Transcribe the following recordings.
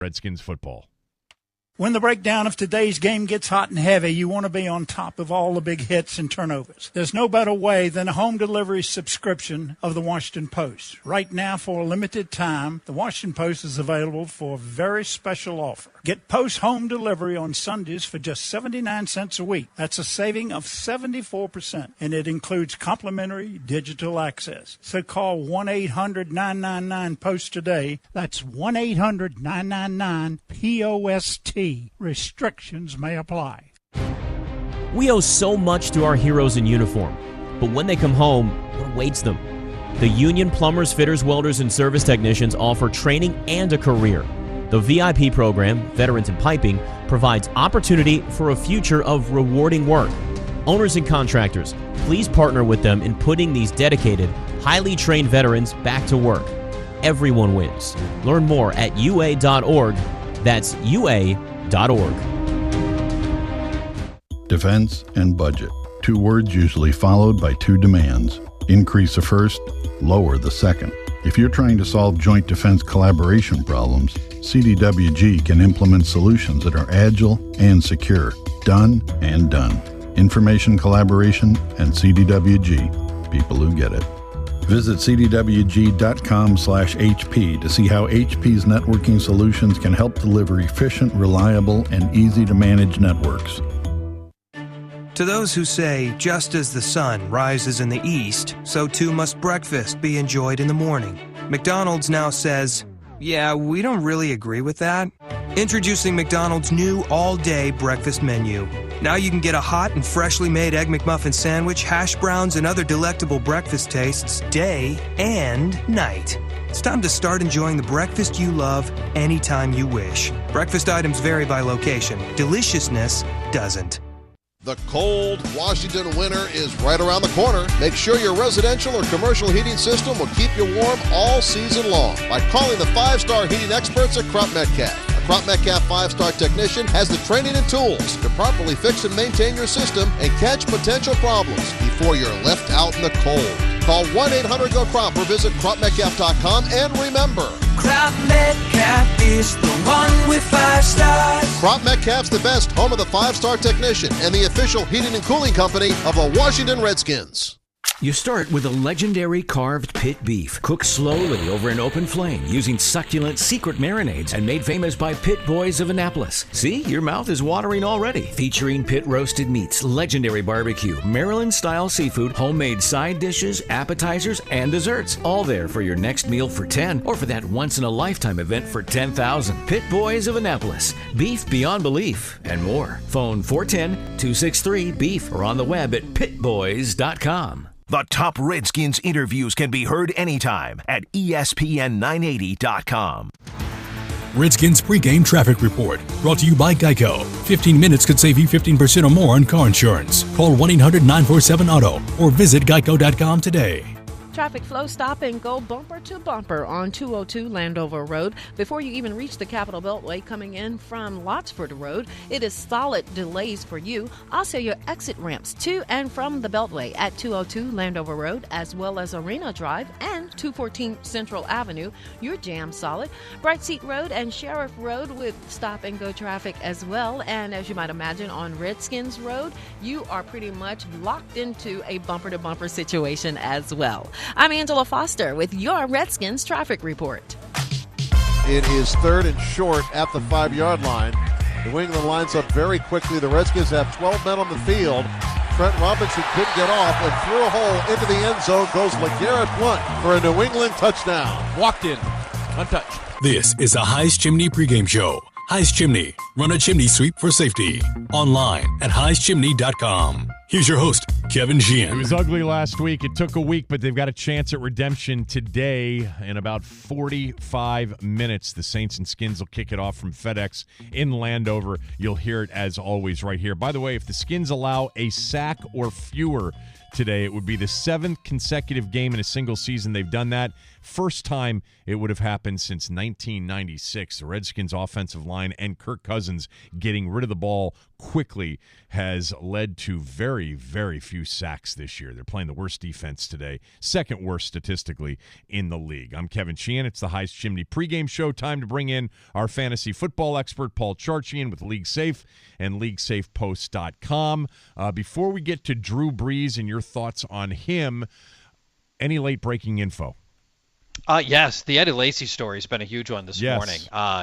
Redskins football. When the breakdown of today's game gets hot and heavy, you want to be on top of all the big hits and turnovers. There's no better way than a home delivery subscription of the Washington Post. Right now, for a limited time, the Washington Post is available for a very special offer. Get Post home delivery on Sundays for just 79 cents a week. That's a saving of 74%, and it includes complimentary digital access. So call 1-800-999-POST today. That's 1-800-999-POST. Restrictions may apply. We owe so much to our heroes in uniform, but when they come home, what awaits them? The Union Plumbers, Fitters, Welders, and Service Technicians offer training and a career. The VIP program, Veterans in Piping, provides opportunity for a future of rewarding work. Owners and contractors, please partner with them in putting these dedicated, highly trained veterans back to work. Everyone wins. Learn more at ua.org. That's ua.org. Defense and budget. Two words usually followed by two demands. Increase the first, lower the second. If you're trying to solve joint defense collaboration problems, CDWG can implement solutions that are agile and secure. Done and done. Information collaboration and CDWG. People who get it. Visit cdwg.com/HP to see how HP's networking solutions can help deliver efficient, reliable, and easy-to-manage networks. To those who say, just as the sun rises in the east, so too must breakfast be enjoyed in the morning, McDonald's now says, yeah, we don't really agree with that. Introducing McDonald's new all-day breakfast menu. Now you can get a hot and freshly made Egg McMuffin sandwich, hash browns, and other delectable breakfast tastes day and night. It's time to start enjoying the breakfast you love anytime you wish. Breakfast items vary by location. Deliciousness doesn't. The cold Washington winter is right around the corner. Make sure your residential or commercial heating system will keep you warm all season long by calling the 5-star heating experts at Crop Metcalf. A Crop Metcalf 5-star technician has the training and tools to properly fix and maintain your system and catch potential problems before you're left out in the cold. Call 1-800-GO-CROP or visit cropmetcalf.com, and remember, Crop Metcalf is the one with 5 stars. Crop Metcalf's the best, home of the 5-star technician and the official heating and cooling company of the Washington Redskins. You start with a legendary carved pit beef, cooked slowly over an open flame using succulent secret marinades and made famous by Pit Boys of Annapolis. See, your mouth is watering already. Featuring pit roasted meats, legendary barbecue, Maryland-style seafood, homemade side dishes, appetizers, and desserts. All there for your next meal for 10 or for that once-in-a-lifetime event for 10,000. Pit Boys of Annapolis. Beef beyond belief and more. Phone 410-263-BEEF or on the web at pitboys.com. The top Redskins interviews can be heard anytime at ESPN980.com. Redskins pregame traffic report brought to you by Geico. 15 minutes could save you 15% or more on car insurance. Call 1-800-947-AUTO or visit geico.com today. Traffic flow stop and go bumper to bumper on 202 Landover Road. Before you even reach the Capitol Beltway coming in from Lotsford Road, it is solid delays for you. Also, your exit ramps to and from the Beltway at 202 Landover Road, as well as Arena Drive and 214 Central Avenue. You're jam solid. Bright Seat Road and Sheriff Road with stop and go traffic as well. And as you might imagine, on Redskins Road, you are pretty much locked into a bumper to bumper situation as well. I'm Angela Foster with your Redskins traffic report. It is 3rd and short at the 5-yard line. New England lines up very quickly. The Redskins have 12 men on the field. Trent Robinson couldn't get off and threw a hole into the end zone. Goes LeGarrette Blount for a New England touchdown. Walked in, untouched. This is a High's Chimney pregame show. High's Chimney. Run a chimney sweep for safety. Online at highschimney.com. Here's your host, Kevin Sheehan. It was ugly last week. It took a week, but they've got a chance at redemption today in about 45 minutes. The Saints and Skins will kick it off from FedEx in Landover. You'll hear it as always right here. By the way, if the Skins allow a sack or fewer today. It would be the 7th consecutive game in a single season they've done that. First time it would have happened since 1996. The Redskins' offensive line and Kirk Cousins getting rid of the ball quickly has led to very, very few sacks this year. They're playing the worst defense today, second worst statistically in the league. I'm Kevin Sheehan. It's the Heist Chimney pregame show. Time to bring in our fantasy football expert, Paul Charchian, with League Safe and LeagueSafePost.com. Before we get to Drew Brees and your thoughts on him, any late breaking info? Yes, the Eddie Lacy story has been a huge one this morning,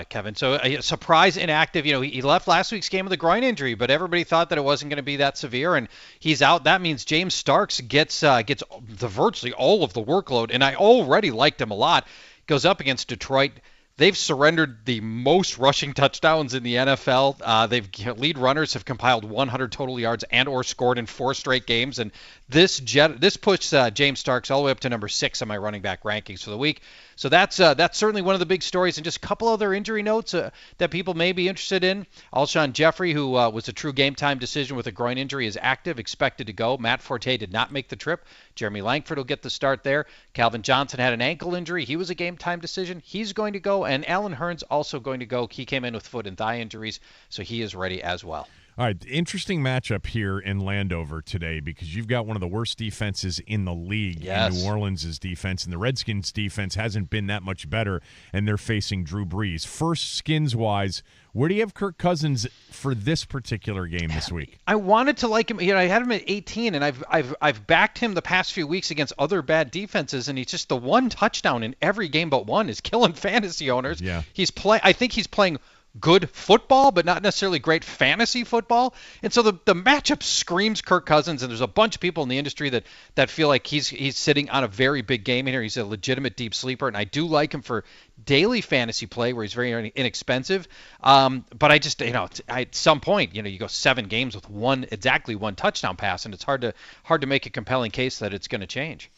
Kevin. So surprise inactive. He left last week's game with a groin injury, but everybody thought that it wasn't going to be that severe, and he's out. That means James Starks gets virtually all of the workload, and I already liked him a lot. Goes up against Detroit. They've surrendered the most rushing touchdowns in the NFL. Lead runners have compiled 100 total yards and or scored in 4 straight games, and this puts James Starks all the way up to number 6 on my running back rankings for the week. So that's certainly one of the big stories. And just a couple other injury notes that people may be interested in. Alshon Jeffrey, who was a true game time decision with a groin injury, is active, expected to go. Matt Forte did not make the trip. Jeremy Langford will get the start there. Calvin Johnson had an ankle injury. He was a game time decision. He's going to go. And Alan Hearn's also going to go. He came in with foot and thigh injuries, so he is ready as well. All right, interesting matchup here in Landover today because you've got one of the worst defenses in the league in New Orleans' defense, and the Redskins' defense hasn't been that much better, and they're facing Drew Brees. First, skins-wise, where do you have Kirk Cousins for this particular game this week? I wanted to like him. I had him at 18, and I've backed him the past few weeks against other bad defenses, and he's just the one touchdown in every game but one is killing fantasy owners. Yeah. I think he's playing good football, but not necessarily great fantasy football. And so the matchup screams Kirk Cousins, and there's a bunch of people in the industry that feel like he's sitting on a very big game here. He's a legitimate deep sleeper, and I do like him for daily fantasy play where he's very inexpensive. But I just, at some point, you go 7 games with exactly one touchdown pass, and it's hard to make a compelling case that it's going to change.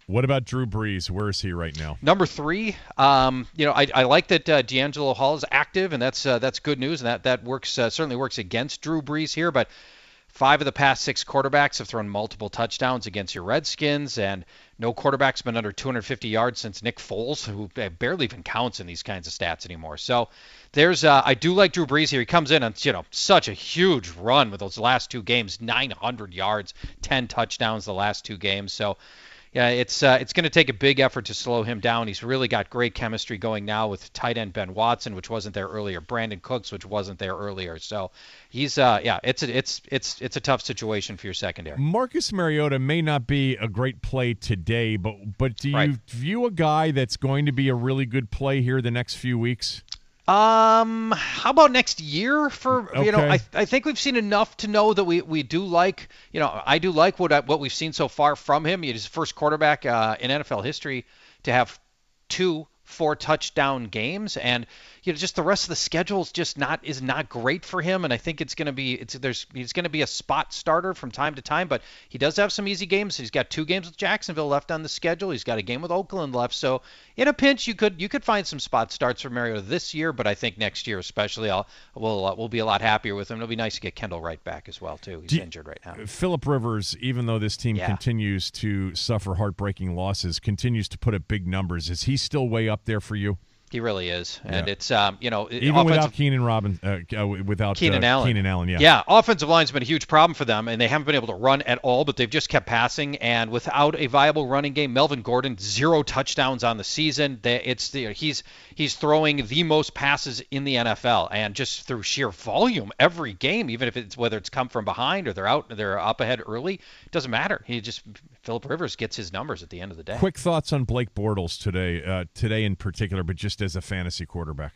What about Drew Brees? Where is he right now? Number 3. I like that D'Angelo Hall is active, and that's good news, and that works certainly works against Drew Brees here. But 5 of the past 6 quarterbacks have thrown multiple touchdowns against your Redskins, and no quarterback's been under 250 yards since Nick Foles, who barely even counts in these kinds of stats anymore. So I do like Drew Brees here. He comes in on such a huge run with those last 2 games, 900 yards, 10 touchdowns the last 2 games. So. Yeah, it's going to take a big effort to slow him down. He's really got great chemistry going now with tight end Ben Watson, which wasn't there earlier, Brandon Cooks, which wasn't there earlier. So he's it's a tough situation for your secondary. Marcus Mariota may not be a great play today, but do you view a guy that's going to be a really good play here the next few weeks? How about next year? Okay. I think we've seen enough to know that we do like, I do like what we've seen so far from him. He's the first quarterback in NFL history to have 2 4-touchdown games, and just the rest of the schedule is not great for him. And I think he's going to be a spot starter from time to time, but he does have some easy games. He's got 2 games with Jacksonville left on the schedule. He's got a game with Oakland left. So in a pinch, you could find some spot starts for Mariota this year, but I think next year especially, we'll be a lot happier with him. It'll be nice to get Kendall Wright back as well too. He's injured right now. Phillip Rivers, even though this team continues to suffer heartbreaking losses, continues to put up big numbers. Is he still way up there for you? He really is, and it's even without Keenan Allen, yeah, offensive line's been a huge problem for them, and they haven't been able to run at all. But they've just kept passing, and without a viable running game, Melvin Gordon 0 touchdowns on the season. He's throwing the most passes in the NFL, and just through sheer volume every game, even if whether it's come from behind or they're up ahead early, it doesn't matter. Phillip Rivers gets his numbers at the end of the day. Quick thoughts on Blake Bortles today in particular, but just as a fantasy quarterback.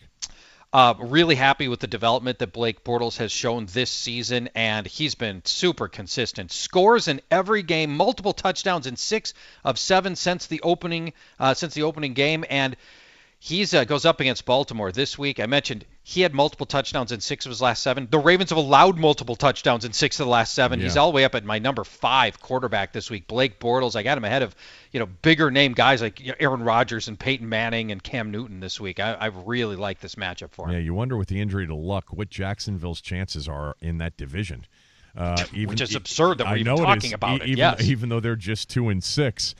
Really happy with the development that Blake Bortles has shown this season, and he's been super consistent. Scores in every game, multiple touchdowns in 6 of 7 since the opening game, and he's goes up against Baltimore this week. I mentioned he had multiple touchdowns in 6 of his last 7. The Ravens have allowed multiple touchdowns in 6 of the last 7. Yeah. He's all the way up at my number 5 quarterback this week. Blake Bortles, I got him ahead of bigger name guys like Aaron Rodgers and Peyton Manning and Cam Newton this week. I really like this matchup for him. Yeah, you wonder with the injury to Luck what Jacksonville's chances are in that division. Which is absurd that we're even talking about it. Even though they're just 2-6.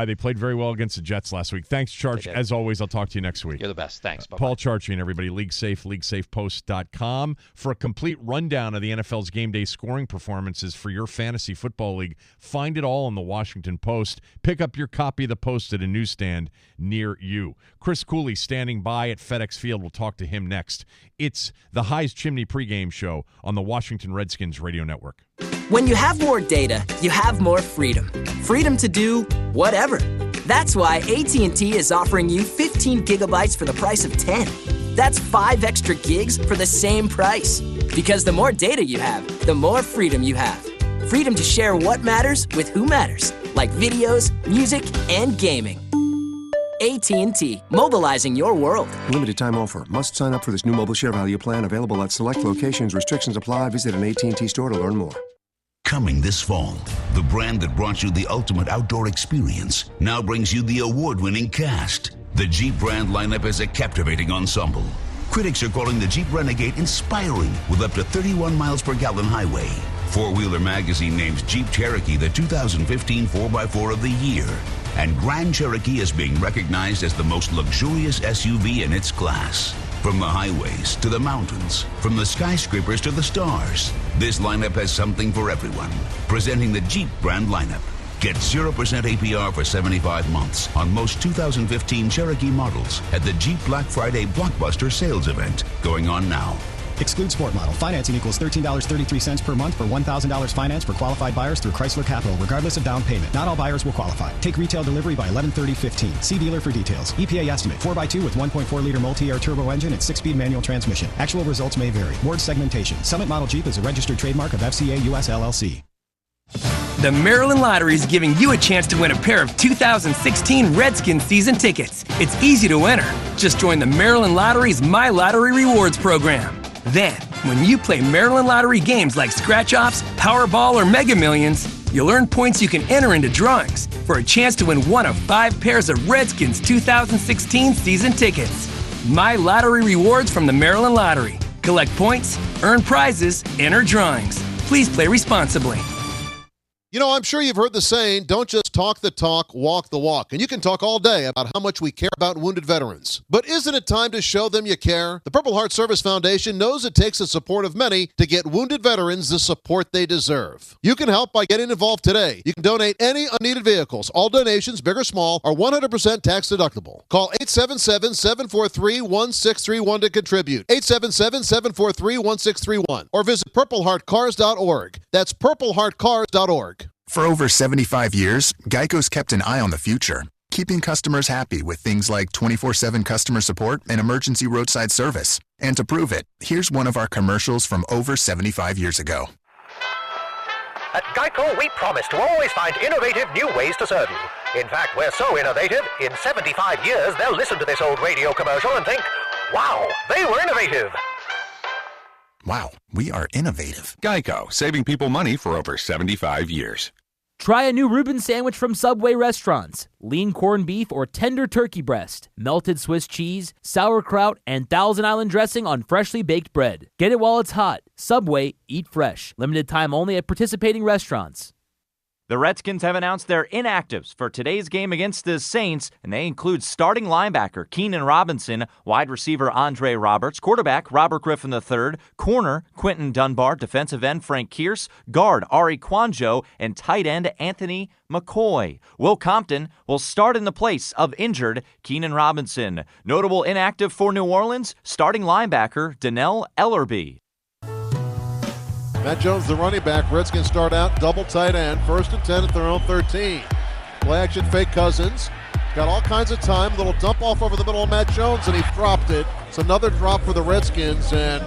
They played very well against the Jets last week. Thanks, Charch. As always, I'll talk to you next week. You're the best. Thanks. Bye-bye. Paul Charchian, everybody. LeagueSafe, LeagueSafePost.com for a complete rundown of the NFL's game day scoring performances for your fantasy football league. Find it all in the Washington Post. Pick up your copy of the Post at a newsstand near you. Chris Cooley standing by at FedExField. We'll talk to him next. It's the High's Chimney pregame show on the Washington Redskins radio network. When you have more data, you have more freedom. Freedom to do whatever. That's why AT&T is offering you 15 gigabytes for the price of 10. That's 5 extra gigs for the same price. Because the more data you have, the more freedom you have. Freedom to share what matters with who matters, like videos, music, and gaming. AT&T, mobilizing your world. Limited time offer. Must sign up for this new mobile share value plan available at select locations. Restrictions apply. Visit an AT&T store to learn more. Coming this fall, the brand that brought you the ultimate outdoor experience now brings you the award-winning cast. The Jeep brand lineup is a captivating ensemble. Critics are calling the Jeep Renegade inspiring with up to 31 miles per gallon highway. Four-Wheeler Magazine names Jeep Cherokee the 2015 4x4 of the year. And Grand Cherokee is being recognized as the most luxurious SUV in its class. From the highways to the mountains, from the skyscrapers to the stars, this lineup has something for everyone. Presenting the Jeep brand lineup. Get 0% APR for 75 months on most 2015 Cherokee models at the Jeep Black Friday Blockbuster sales event going on now. Exclude sport model. Financing equals $13.33 per month for $1,000 finance for qualified buyers through Chrysler Capital, regardless of down payment. Not all buyers will qualify. Take retail delivery by 11/30/15. See dealer for details. EPA estimate 4x2 with 1.4-liter multi-air turbo engine and 6-speed manual transmission. Actual results may vary. Ward segmentation. Summit Model Jeep is a registered trademark of FCA US LLC. The Maryland Lottery is giving you a chance to win a pair of 2016 Redskins season tickets. It's easy to enter. Just join the Maryland Lottery's My Lottery Rewards program. Then, when you play Maryland Lottery games like Scratch-Offs, Powerball, or Mega Millions, you'll earn points you can enter into drawings for a chance to win one of 5 pairs of Redskins 2016 season tickets. My Lottery Rewards from the Maryland Lottery. Collect points, earn prizes, enter drawings. Please play responsibly. You know, I'm sure you've heard the saying, don't just talk the talk, walk the walk. And you can talk all day about how much we care about wounded veterans. But isn't it time to show them you care? The Purple Heart Service Foundation knows it takes the support of many to get wounded veterans the support they deserve. You can help by getting involved today. You can donate any unneeded vehicles. All donations, big or small, are 100% tax deductible. Call 877-743-1631 to contribute. 877-743-1631. Or visit purpleheartcars.org. That's purpleheartcars.org. For over 75 years, Geico's kept an eye on the future, keeping customers happy with things like 24/7 customer support and emergency roadside service. And to prove it, here's one of our commercials from over 75 years ago. At Geico, we promise to always find innovative new ways to serve you. In fact, we're so innovative, in 75 years, they'll listen to this old radio commercial and think, wow, they were innovative. Wow, we are innovative. Geico, saving people money for over 75 years. Try a new Reuben sandwich from Subway restaurants. Lean corned beef or tender turkey breast, melted Swiss cheese, sauerkraut, and Thousand Island dressing on freshly baked bread. Get it while it's hot. Subway, eat fresh. Limited time only at participating restaurants. The Redskins have announced their inactives for today's game against the Saints, and they include starting linebacker Keenan Robinson, wide receiver Andre Roberts, quarterback Robert Griffin III, corner Quentin Dunbar, defensive end Frank Kearse, guard Ari Kwanjo, and tight end Anthony McCoy. Will Compton will start in the place of injured Keenan Robinson. Notable inactive for New Orleans, starting linebacker Donnell Ellerbe. Matt Jones, the running back. Redskins start out double tight end, 1st and 10 at their own 13. Play action fake Cousins. Got all kinds of time. Little dump off over the middle of Matt Jones, and he dropped it. It's another drop for the Redskins, and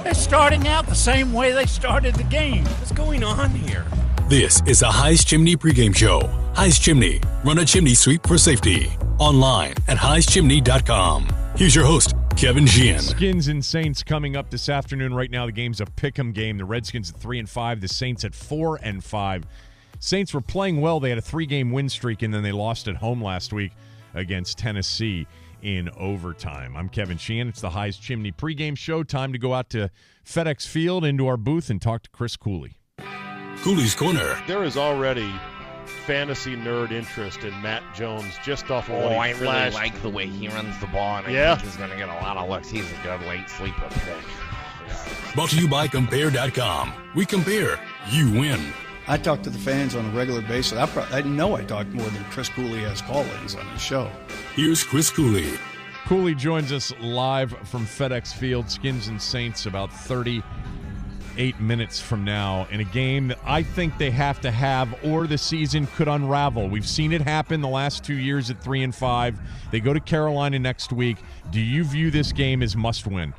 they're starting out the same way they started the game. What's going on here? This is a High's Chimney pregame show. High's Chimney. Run a chimney sweep for safety. Online at highschimney.com. Here's your host, Kevin Sheehan. Skins and Saints coming up this afternoon. Right now, the game's a pick'em game. The Redskins at 3-5, the Saints at 4-5. Saints were playing well. They had a 3-game win streak, and then they lost at home last week against Tennessee in overtime. I'm Kevin Sheehan. It's the High's Chimney pregame show. Time to go out to FedExField into our booth and talk to Chris Cooley. Cooley's Corner. There is already fantasy nerd interest in Matt Jones just off of what he I flashed. really like the way he runs the ball, and I think he's going to get a lot of looks. He's a good late sleeper pick. Brought to you by Compare.com. We compare, you win. I talk to the fans on a regular basis. I know I talk more than Chris Cooley has call-ins on his show. Here's Chris Cooley. Cooley joins us live from FedExField, Skins and Saints, about 38 minutes from now, in a game that I think they have to have, or the season could unravel. We've seen it happen the last 2 years at 3-5. They go to Carolina next week. Do you view this game as must-win?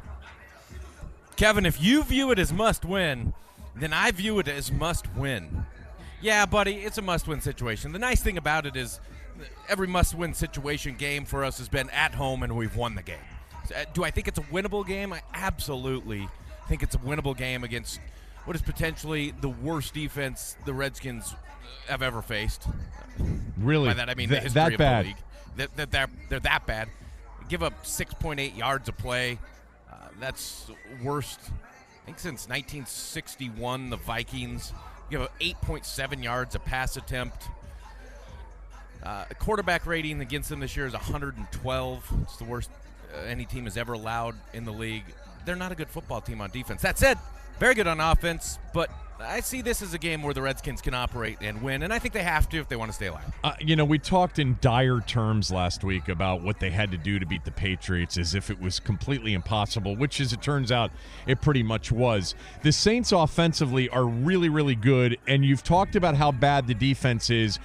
Kevin, if you view it as must-win, then I view it as must-win. Yeah, buddy, it's a must-win situation. The nice thing about it is every must-win situation game for us has been at home, and we've won the game. Do I think it's a winnable game? I absolutely think it's a winnable game against what is potentially the worst defense the Redskins have ever faced. Really? By that I mean the history that of bad? The league. They're that bad. Give up 6.8 yards a play. That's worst, I think, since 1961, the Vikings. Give up 8.7 yards a pass attempt. Quarterback rating against them this year is 112. It's the worst any team has ever allowed in the league. They're not a good football team on defense. That said, very good on offense, but I see this as a game where the Redskins can operate and win, and I think they have to if they want to stay alive. We talked in dire terms last week about what they had to do to beat the Patriots as if it was completely impossible, which, as it turns out, it pretty much was. The Saints offensively are really, really good, and you've talked about how bad the defense is.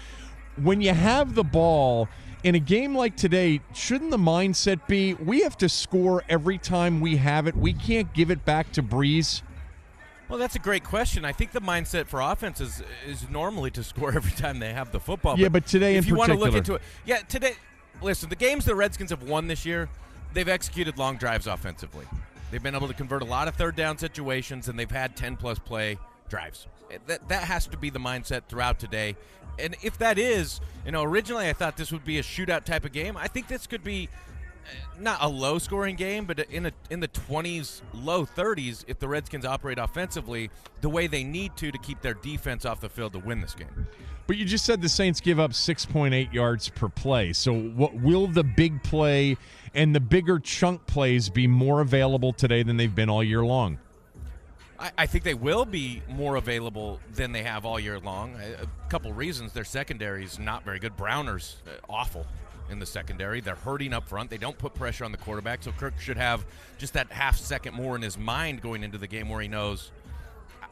When you have the ball in a game like today, shouldn't the mindset be we have to score every time we have it? We can't give it back to Breeze? Well, that's a great question. I think the mindset for offense is normally to score every time they have the football. Yeah, but today if in you particular. want to look into it. Yeah, today, listen, the games the Redskins have won this year, they've executed long drives offensively. They've been able to convert a lot of third down situations, and they've had 10-plus play drives. That has to be the mindset throughout today. And if that is, originally I thought this would be a shootout type of game. I think this could be not a low-scoring game, but in the 20s, low 30s, if the Redskins operate offensively the way they need to keep their defense off the field to win this game. But you just said the Saints give up 6.8 yards per play. So what will the big play and the bigger chunk plays be more available today than they've been all year long? I think they will be more available than they have all year long. A couple reasons. Their secondary is not very good. Browner's awful in the secondary. They're hurting up front. They don't put pressure on the quarterback, so Kirk should have just that half second more in his mind going into the game where he knows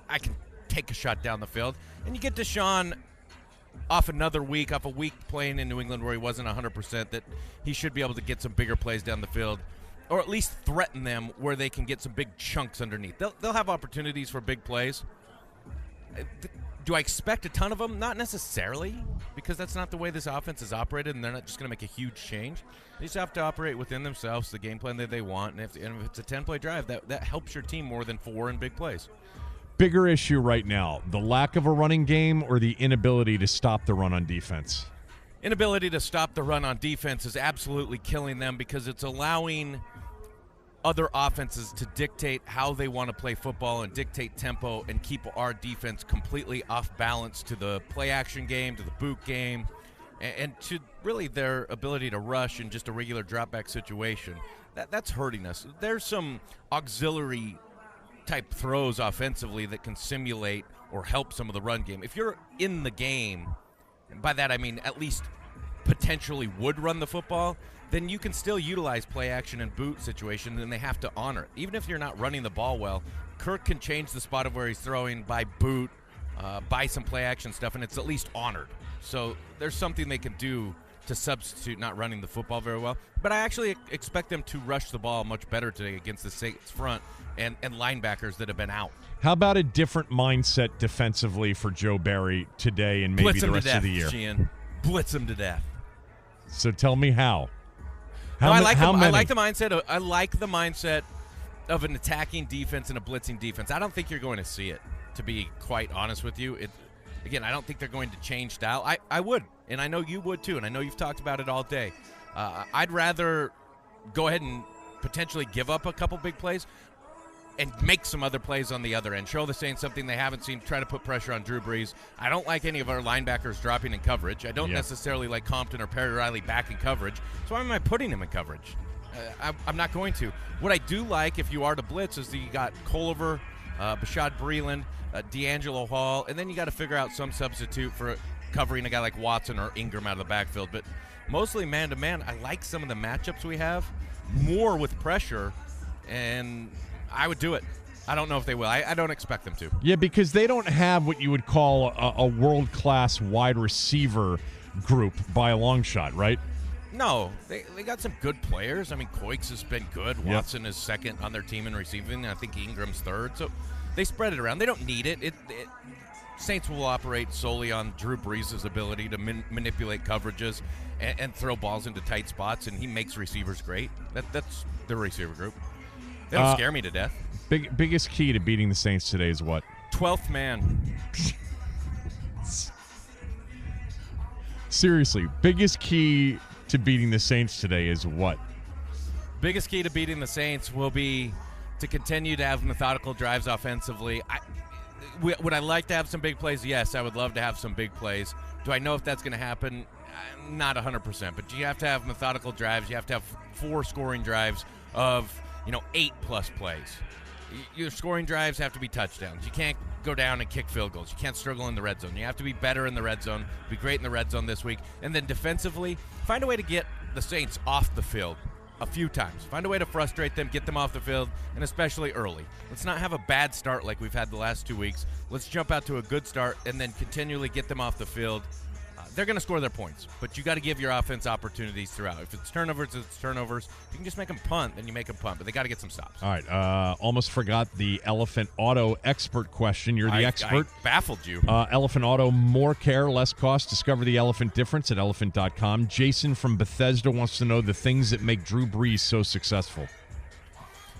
I can take a shot down the field. And you get Deshaun off a week playing in New England where he wasn't 100%, that he should be able to get some bigger plays down the field, or at least threaten them where they can get some big chunks underneath. They'll have opportunities for big plays. Do I expect a ton of them? Not necessarily, because that's not the way this offense is operated, and they're not just going to make a huge change. They just have to operate within themselves, the game plan that they want, and if it's a 10-play drive, that helps your team more than 4 in big plays. Bigger issue right now, the lack of a running game or the inability to stop the run on defense? Inability to stop the run on defense is absolutely killing them because it's allowing other offenses to dictate how they want to play football and dictate tempo and keep our defense completely off balance to the play-action game, to the boot game, and to really their ability to rush in just a regular drop-back situation. That's hurting us. There's some auxiliary-type throws offensively that can simulate or help some of the run game. If you're in the game, and by that I mean at least potentially would run the football, then you can still utilize play action and boot situation, and they have to honor it. Even if you're not running the ball well, Kirk can change the spot of where he's throwing by boot, by some play action stuff, and it's at least honored. So there's something they can do to substitute not running the football very well. But I actually expect them to rush the ball much better today against the Saints front and linebackers that have been out. How about a different mindset defensively for Joe Barry today and maybe the rest of the year? Blitz him to death. So tell me how. I like the mindset of an attacking defense and a blitzing defense. I don't think you're going to see it, to be quite honest with you. Again, I don't think they're going to change style. I would, and I know you would too, and I know you've talked about it all day. I'd rather go ahead and potentially give up a couple big plays and make some other plays on the other end. Show the Saints something they haven't seen. Try to put pressure on Drew Brees. I don't like any of our linebackers dropping in coverage. I don't necessarily like Compton or Perry Riley back in coverage. So why am I putting him in coverage? I'm not going to. What I do like, if you are to blitz, is that you got Culliver, Bashad Breeland, D'Angelo Hall, and then you got to figure out some substitute for covering a guy like Watson or Ingram out of the backfield. But mostly man-to-man, I like some of the matchups we have more with pressure, and I would do it. I don't know if they will. I don't expect them to. Yeah, because they don't have what you would call a world-class wide receiver group by a long shot, right? No, they got some good players. I mean, Coix has been good. Watson is second on their team in receiving. I think Ingram's third. So they spread it around. They don't need it. Saints will operate solely on Drew Brees' ability to manipulate coverages and throw balls into tight spots, and he makes receivers great. That's the receiver group. They don't scare me to death. Biggest key to beating the Saints today is what? 12th man. Seriously, biggest key to beating the Saints today is what? Biggest key to beating the Saints will be to continue to have methodical drives offensively. Would I like to have some big plays? Yes, I would love to have some big plays. Do I know if that's going to happen? Not 100%, but you have to have methodical drives. You have to have 4 scoring drives of 8+ plays. Your scoring drives have to be touchdowns. You can't go down and kick field goals. You can't struggle in the red zone. You have to be better in the red zone, be great in the red zone this week. And then defensively, find a way to get the Saints off the field a few times. Find a way to frustrate them, get them off the field, and especially early. Let's not have a bad start like we've had the last 2 weeks. Let's jump out to a good start and then continually get them off the field. They're going to score their points, but you got to give your offense opportunities throughout. If it's turnovers, it's turnovers. If you can just make them punt, then you make them punt, but they got to get some stops. All right, almost forgot the Elephant Auto expert question. You're the expert. I baffled you. Elephant Auto, more care, less cost. Discover the Elephant difference at elephant.com. Jason from Bethesda wants to know the things that make Drew Brees so successful.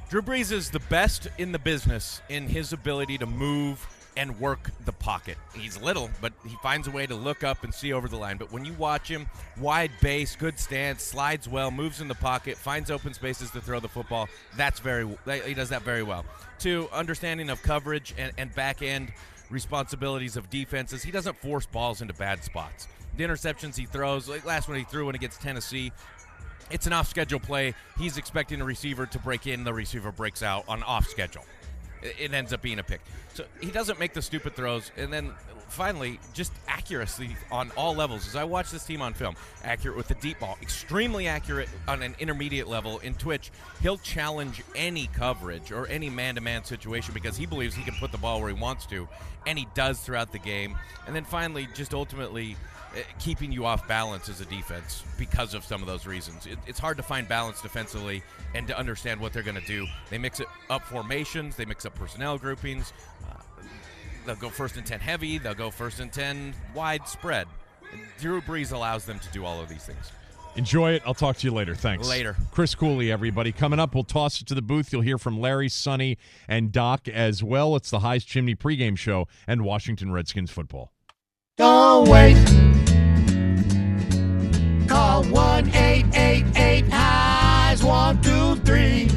Drew Brees is the best in the business in his ability to move and work the pocket. He's little, but he finds a way to look up and see over the line. But when you watch him, wide base, good stance, slides well, moves in the pocket, finds open spaces to throw the football, he does that very well. 2, understanding of coverage and back end responsibilities of defenses. He doesn't force balls into bad spots. The interceptions he throws, like last one he threw when against Tennessee, it's an off-schedule play. He's expecting a receiver to break in. The receiver breaks out on off-schedule. It ends up being a pick. So he doesn't make the stupid throws. And then finally, just accuracy on all levels. As I watch this team on film, accurate with the deep ball, extremely accurate on an intermediate level. In twitch, he'll challenge any coverage or any man-to-man situation because he believes he can put the ball where he wants to, and he does throughout the game. And then finally, just ultimately keeping you off balance as a defense because of some of those reasons. It's hard to find balance defensively and to understand what they're going to do. They mix it up formations. They mix up personnel groupings. They'll go 1st and 10 heavy. They'll go 1st and 10 wide spread. Drew Brees allows them to do all of these things. Enjoy it. I'll talk to you later. Thanks. Later. Chris Cooley, everybody. Coming up, we'll toss it to the booth. You'll hear from Larry, Sonny, and Doc as well. It's the Highs Chimney pregame show and Washington Redskins football. Don't wait. Call 1-888-HIGHS 123.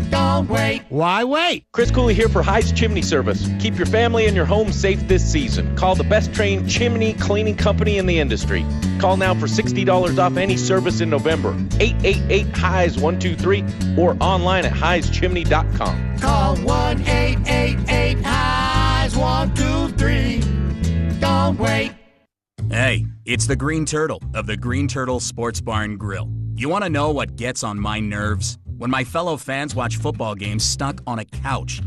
Don't wait. Why wait? Chris Cooley here for Highs Chimney Service. Keep your family and your home safe this season. Call the best trained chimney cleaning company in the industry. Call now for $60 off any service in November. 888-HIGHS123 or online at highschimney.com. Call 1-888-HIGHS 123. Don't wait. Hey, it's the Green Turtle of the Green Turtle Sports Bar and Grill. You want to know what gets on my nerves? When my fellow fans watch football games stuck on a couch.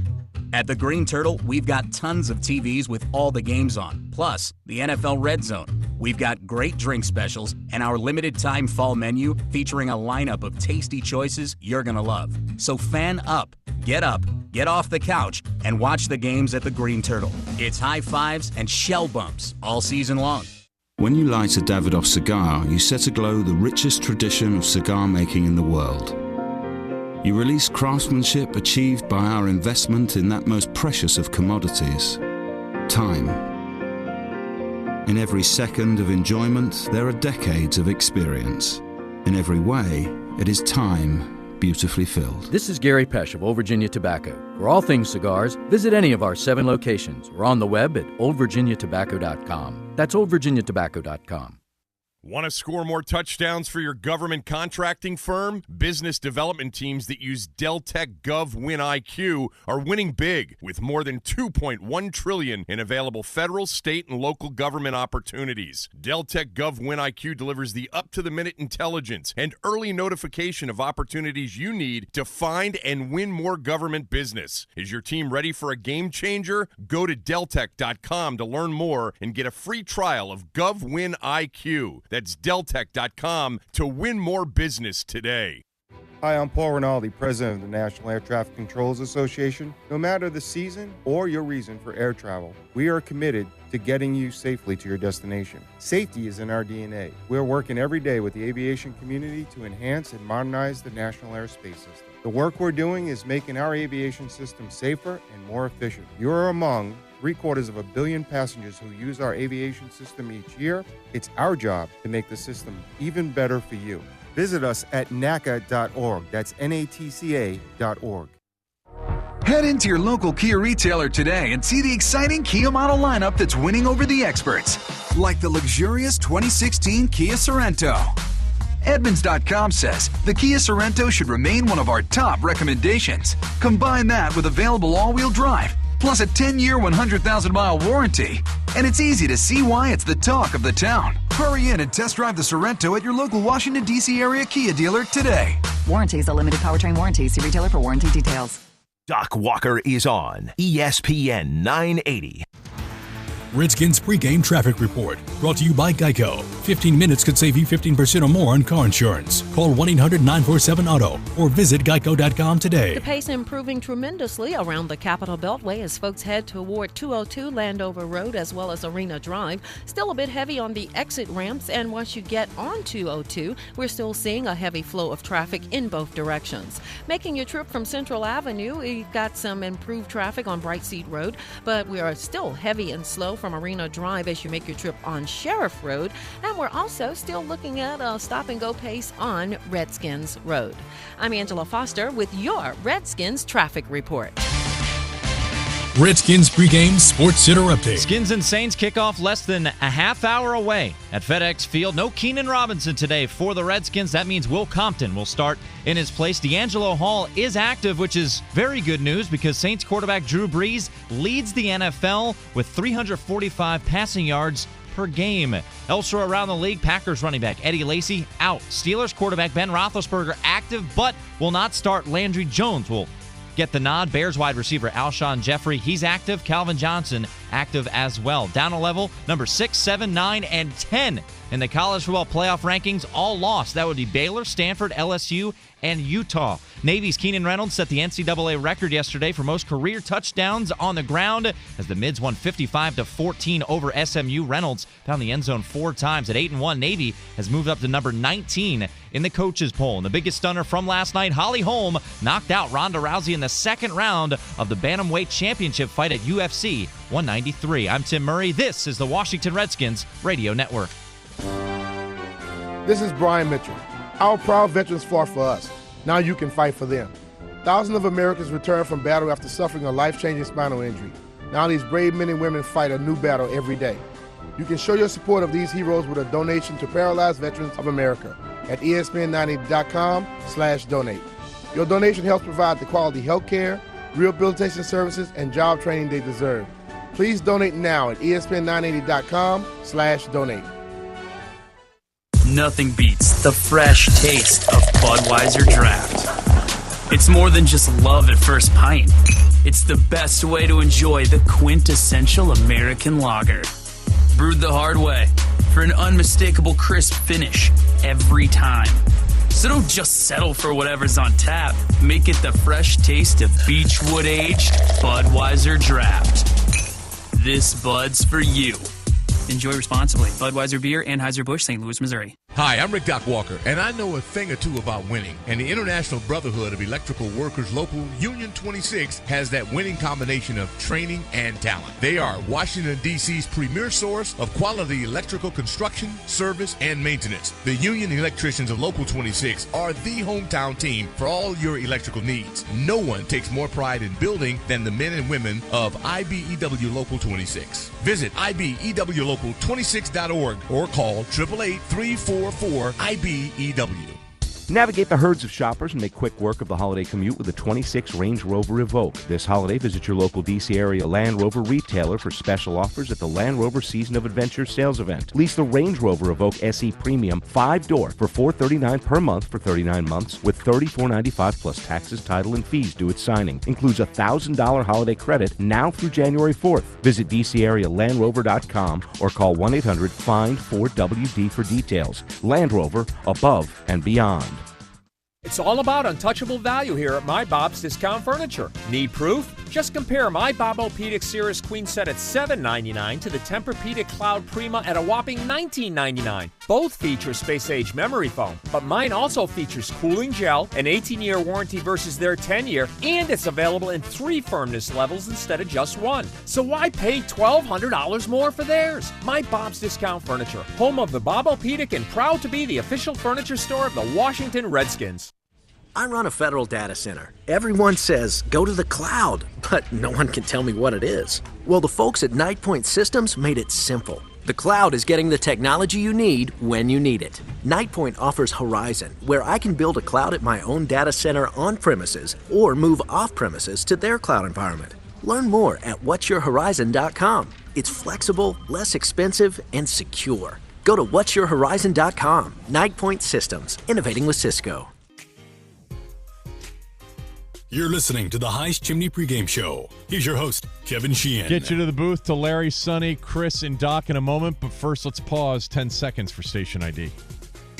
At the Green Turtle, we've got tons of TVs with all the games on, plus the NFL Red Zone. We've got great drink specials and our limited-time fall menu featuring a lineup of tasty choices you're going to love. So fan up, get off the couch, and watch the games at the Green Turtle. It's high fives and shell bumps all season long. When you light a Davidoff cigar, you set aglow the richest tradition of cigar making in the world. You release craftsmanship achieved by our investment in that most precious of commodities, time. In every second of enjoyment, there are decades of experience. In every way, It is time beautifully filled. This is Gary Pesh of Old Virginia Tobacco. For all things cigars, visit any of our 7 locations or on the web at oldvirginiatobacco.com. That's oldvirginiatobacco.com. Want to score more touchdowns for your government contracting firm? Business development teams that use Deltek Gov Win IQ are winning big with more than $2.1 trillion in available federal, state, and local government opportunities. Deltek Gov Win IQ delivers the up-to-the-minute intelligence and early notification of opportunities you need to find and win more government business. Is your team ready for a game changer? Go to Deltek.com to learn more and get a free trial of Gov Win IQ. That's Deltek.com to win more business today. Hi, I'm Paul Rinaldi, president of the National Air Traffic Controllers Association. No matter the season or your reason for air travel, we are committed to getting you safely to your destination. Safety is in our DNA. We're working every day with the aviation community to enhance and modernize the national airspace system. The work we're doing is making our aviation system safer and more efficient. You're among 750 million passengers who use our aviation system each year. It's our job to make the system even better for you. Visit us at NATCA.org. That's NATCA.org. Head into your local Kia retailer today and see the exciting Kia model lineup that's winning over the experts, like the luxurious 2016 Kia Sorento. Edmunds.com says the Kia Sorento should remain one of our top recommendations. Combine that with available all-wheel drive, plus a 10-year, 100,000-mile warranty. And it's easy to see why it's the talk of the town. Hurry in and test drive the Sorento at your local Washington, D.C. area Kia dealer today. Warranty is a limited powertrain warranty. See retailer for warranty details. Doc Walker is on ESPN 980. Redskins pregame traffic report brought to you by Geico. 15 minutes could save you 15% or more on car insurance. Call 1-800-947-AUTO or visit geico.com today. The pace improving tremendously around the Capitol Beltway as folks head toward 202 Landover Road as well as Arena Drive. Still a bit heavy on the exit ramps, and once you get on 202, we're still seeing a heavy flow of traffic in both directions. Making your trip from Central Avenue, we've got some improved traffic on Bright Seat Road, but we are still heavy and slow from Arena Drive as you make your trip on Sheriff Road, and we're also still looking at a stop-and-go pace on Redskins Road. I'm Angela Foster with your Redskins traffic report. Redskins pregame Sports Center update. Skins and Saints kick off less than a half hour away at FedExField. No Keenan Robinson today for the Redskins. That means Will Compton will start in his place. D'Angelo Hall is active, which is very good news because Saints quarterback Drew Brees leads the NFL with 345 passing yards per game. Elsewhere around the league, Packers running back Eddie Lacy out. Steelers quarterback Ben Roethlisberger active but will not start. Landry Jones will get the nod. Bears wide receiver Alshon Jeffrey, he's active. Calvin Johnson active as well. Down a level, number 6, 7, 9, and 10 in the college football playoff rankings, all lost. That would be Baylor, Stanford, LSU, and Utah. Navy's Keenan Reynolds set the NCAA record yesterday for most career touchdowns on the ground as the Mids won 55-14 over SMU. Reynolds found the end zone 4 times. At 8-1, Navy has moved up to number 19 in the coaches poll. And the biggest stunner from last night, Holly Holm knocked out Ronda Rousey in the second round of the Bantamweight Championship fight at UFC 193. I'm Tim Murray. This is the Washington Redskins Radio Network. This is Brian Mitchell. Our proud veterans fought for us. Now you can fight for them. Thousands of Americans return from battle after suffering a life-changing spinal injury. Now these brave men and women fight a new battle every day. You can show your support of these heroes with a donation to Paralyzed Veterans of America at ESPN90.com/donate. Your donation helps provide the quality health care, rehabilitation services, and job training they deserve. Please donate now at ESPN980.com/donate. Nothing beats the fresh taste of Budweiser Draft. It's more than just love at first pint. It's the best way to enjoy the quintessential American lager. Brewed the hard way for an unmistakable crisp finish every time. So don't just settle for whatever's on tap. Make it the fresh taste of Beechwood-aged Budweiser Draft. This Bud's for you. Enjoy responsibly. Budweiser Beer, Anheuser-Busch, St. Louis, Missouri. Hi, I'm Rick Doc Walker, and I know a thing or two about winning. And the International Brotherhood of Electrical Workers Local Union 26 has that winning combination of training and talent. They are Washington, D.C.'s premier source of quality electrical construction, service, and maintenance. The Union Electricians of Local 26 are the hometown team for all your electrical needs. No one takes more pride in building than the men and women of IBEW Local 26. Visit IBEWLocal26.org or call 888-344-IBEW. Navigate the herds of shoppers and make quick work of the holiday commute with the 26 Range Rover Evoque. This holiday, visit your local D.C. area Land Rover retailer for special offers at the Land Rover Season of Adventure sales event. Lease the Range Rover Evoque SE Premium 5-door for $439 per month for 39 months with $34.95 plus taxes, title, and fees due at signing. Includes a $1,000 holiday credit now through January 4th. Visit DCAreaLandRover.com or call 1-800-FIND-4WD for details. Land Rover, above and beyond. It's all about untouchable value here at My Bob's Discount Furniture. Need proof? Just compare my Bob-O-Pedic Cirrus Queen Set at $7.99 to the Tempur-Pedic Cloud Prima at a whopping $19.99. Both feature space-age memory foam, but mine also features cooling gel, an 18-year warranty versus their 10-year, and it's available in 3 firmness levels instead of just 1. So why pay $1,200 more for theirs? My Bob's Discount Furniture, home of the Bob-O-Pedic and proud to be the official furniture store of the Washington Redskins. I run a federal data center. Everyone says, go to the cloud, but no one can tell me what it is. Well, the folks at NightPoint Systems made it simple. The cloud is getting the technology you need when you need it. NightPoint offers Horizon, where I can build a cloud at my own data center on premises or move off premises to their cloud environment. Learn more at whatsyourhorizon.com. It's flexible, less expensive, and secure. Go to whatsyourhorizon.com. NightPoint Systems, innovating with Cisco. You're listening to the Heist Chimney Pregame Show. Here's your host, Kevin Sheehan. Get you to the booth to Larry, Sonny, Chris, and Doc in a moment, but first let's pause 10 seconds for station ID.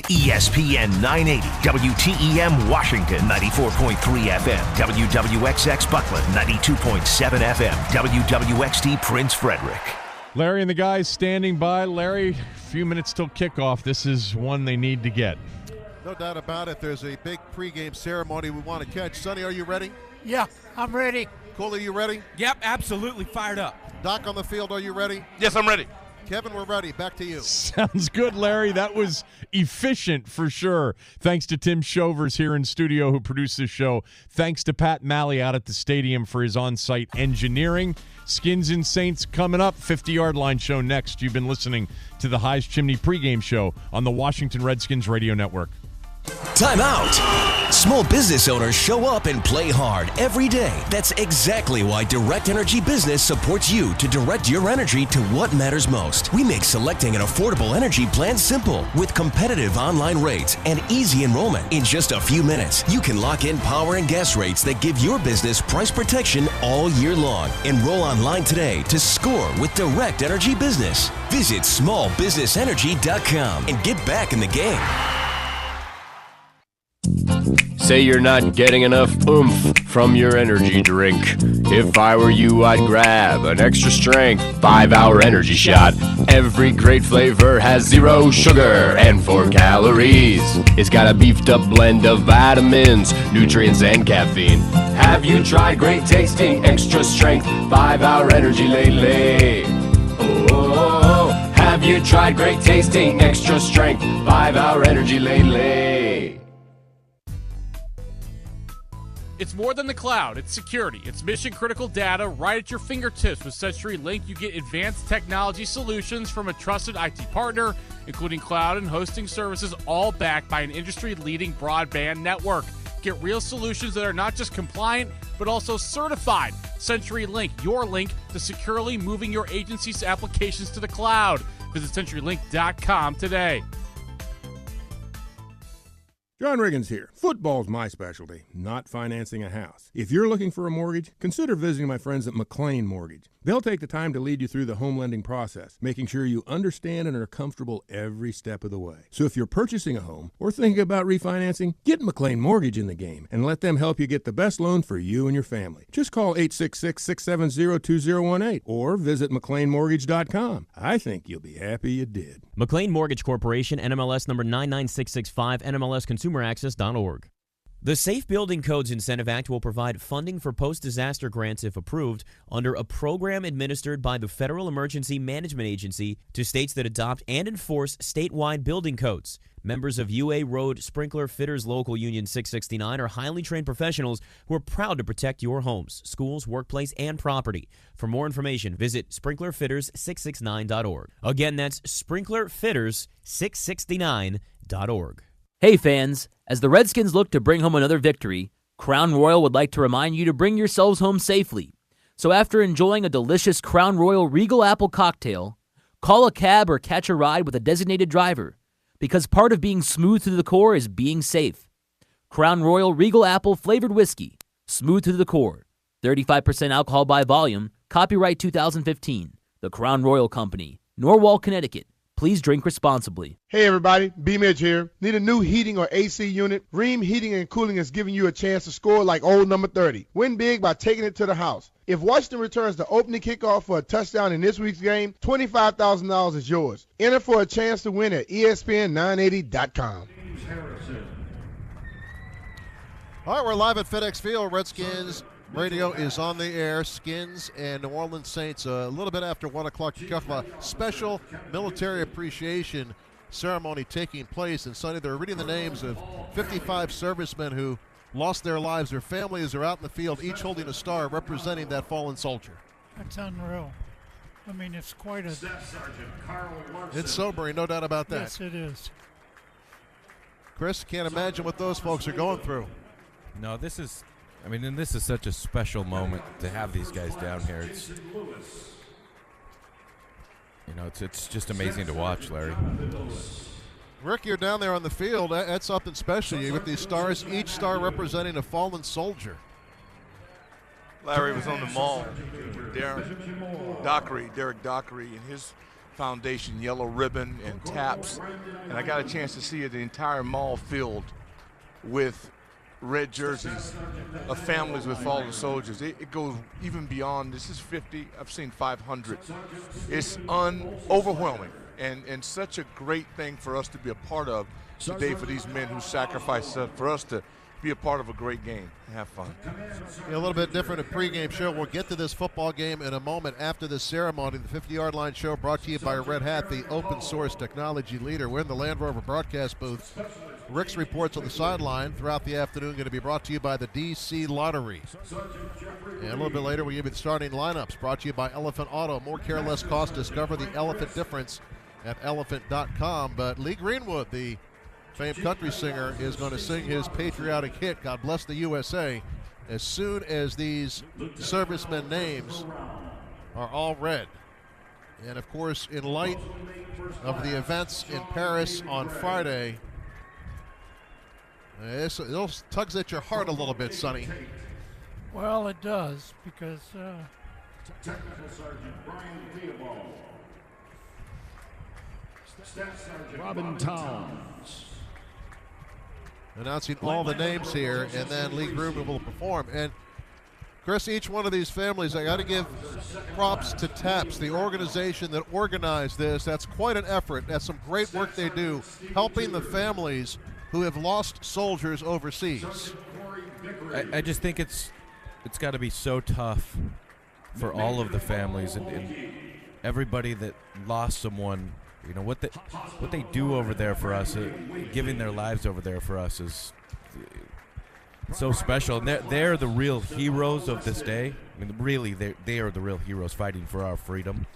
ESPN 980, WTEM Washington, 94.3 FM, WWXX Buckland, 92.7 FM, WWXD Prince Frederick. Larry and the guys standing by. Larry, a few minutes till kickoff. This is one they need to get. No doubt about it. There's a big pregame ceremony we want to catch. Sonny, are you ready? Yeah, I'm ready. Cooley, you ready? Yep, absolutely fired up. Doc on the field, are you ready? Yes, I'm ready. Kevin, we're ready. Back to you. Sounds good, Larry. That was efficient for sure. Thanks to Tim Shovers here in studio who produced this show. Thanks to Pat Malley out at the stadium for his on-site engineering. Skins and Saints coming up. 50-yard line show next. You've been listening to the Heist Chimney pregame show on the Washington Redskins radio network. Time out. Small business owners show up and play hard every day. That's exactly why Direct Energy Business supports you to direct your energy to what matters most. We make selecting an affordable energy plan simple with competitive online rates and easy enrollment. In just a few minutes, you can lock in power and gas rates that give your business price protection all year long. Enroll online today to score with Direct Energy Business. Visit smallbusinessenergy.com and get back in the game. Say you're not getting enough oomph from your energy drink. If I were you, I'd grab an extra strength 5-hour energy shot. Every great flavor has 0 sugar and 4 calories. It's got a beefed up blend of vitamins, nutrients, and caffeine. Have you tried great tasting extra strength 5-hour energy lately? Oh, have you tried great tasting extra strength 5-hour energy lately? It's more than the cloud, it's security. It's mission-critical data right at your fingertips. With CenturyLink, you get advanced technology solutions from a trusted IT partner, including cloud and hosting services, all backed by an industry-leading broadband network. Get real solutions that are not just compliant, but also certified. CenturyLink, your link to securely moving your agency's applications to the cloud. Visit CenturyLink.com today. John Riggins here. Football's my specialty, not financing a house. If you're looking for a mortgage, consider visiting my friends at McLean Mortgage. They'll take the time to lead you through the home lending process, making sure you understand and are comfortable every step of the way. So if you're purchasing a home or thinking about refinancing, get McLean Mortgage in the game and let them help you get the best loan for you and your family. Just call 866-670-2018 or visit McLeanMortgage.com. I think you'll be happy you did. McLean Mortgage Corporation, NMLS number 99665, NMLSConsumerAccess.org. The Safe Building Codes Incentive Act will provide funding for post-disaster grants, if approved, under a program administered by the Federal Emergency Management Agency to states that adopt and enforce statewide building codes. Members of UA Road Sprinkler Fitters Local Union 669 are highly trained professionals who are proud to protect your homes, schools, workplace, and property. For more information, visit sprinklerfitters669.org. Again, that's sprinklerfitters669.org. Hey fans, as the Redskins look to bring home another victory, Crown Royal would like to remind you to bring yourselves home safely. So after enjoying a delicious Crown Royal Regal Apple cocktail, call a cab or catch a ride with a designated driver, because part of being smooth to the core is being safe. Crown Royal Regal Apple flavored whiskey, smooth to the core, 35% alcohol by volume, copyright 2015. The Crown Royal Company, Norwalk, Connecticut. Please drink responsibly. Hey everybody, B-Midge here. Need a new heating or AC unit? Ream Heating and Cooling is giving you a chance to score like old number 30. Win big by taking it to the house. If Washington returns the opening kickoff for a touchdown in this week's game, $25,000 is yours. Enter for a chance to win at ESPN980.com. All right, we're live at FedExField. Redskins radio is on the air. Skins and New Orleans Saints a little bit after 1 o'clock kickoff. A special military appreciation ceremony taking place. And Sonny, they're reading the names of 55 servicemen who lost their lives. Their families are out in the field, each holding a star representing that fallen soldier. That's unreal. I mean, it's quite a... It's sobering, no doubt about that. Yes, it is. Chris, can't imagine what those folks are going through. No, this is such a special moment to have these guys down here. It's just amazing to watch, Larry. Rick, you're down there on the field. That's something special. You get these stars, each star representing a fallen soldier. Larry was on the mall. Derek Dockery and his foundation, Yellow Ribbon and Taps. And I got a chance to see the entire mall filled with red jerseys of families with fallen soldiers. It goes even beyond. This is 50. I've seen 500. It's overwhelming and such a great thing for us to be a part of today for these men who sacrificed for us to be a part of a great game and have fun. A little bit different a pregame show. We'll get to this football game in a moment after this ceremony. The 50-yard line show brought to you by Red Hat, the open source technology leader. We're in the Land Rover broadcast booth. Rick's reports on the sideline throughout the afternoon going to be brought to you by the DC Lottery. And a little bit later, we'll give you the starting lineups brought to you by Elephant Auto. More care, less cost. Discover the Elephant difference at elephant.com. But Lee Greenwood, the famed country singer, is going to sing his patriotic hit, God Bless the USA, as soon as these servicemen names are all read. And of course, in light of the events in Paris on Friday, it tugs at your heart a little bit, Sonny. Well, it does, because Technical Sergeant Brian Theobald. Staff Sergeant Robin Towns. Announcing all the names here, and then Lee Greenwood will perform. And Chris, each one of these families, I got to give props to TAPS, the organization that organized this. That's quite an effort. That's some great work they do, helping the families who have lost soldiers overseas. I just think it's got to be so tough for all of the families and everybody that lost someone. You know what they do over there for us, giving their lives over there for us is so special. And they're the real heroes of this day. I mean, really, they are the real heroes fighting for our freedom.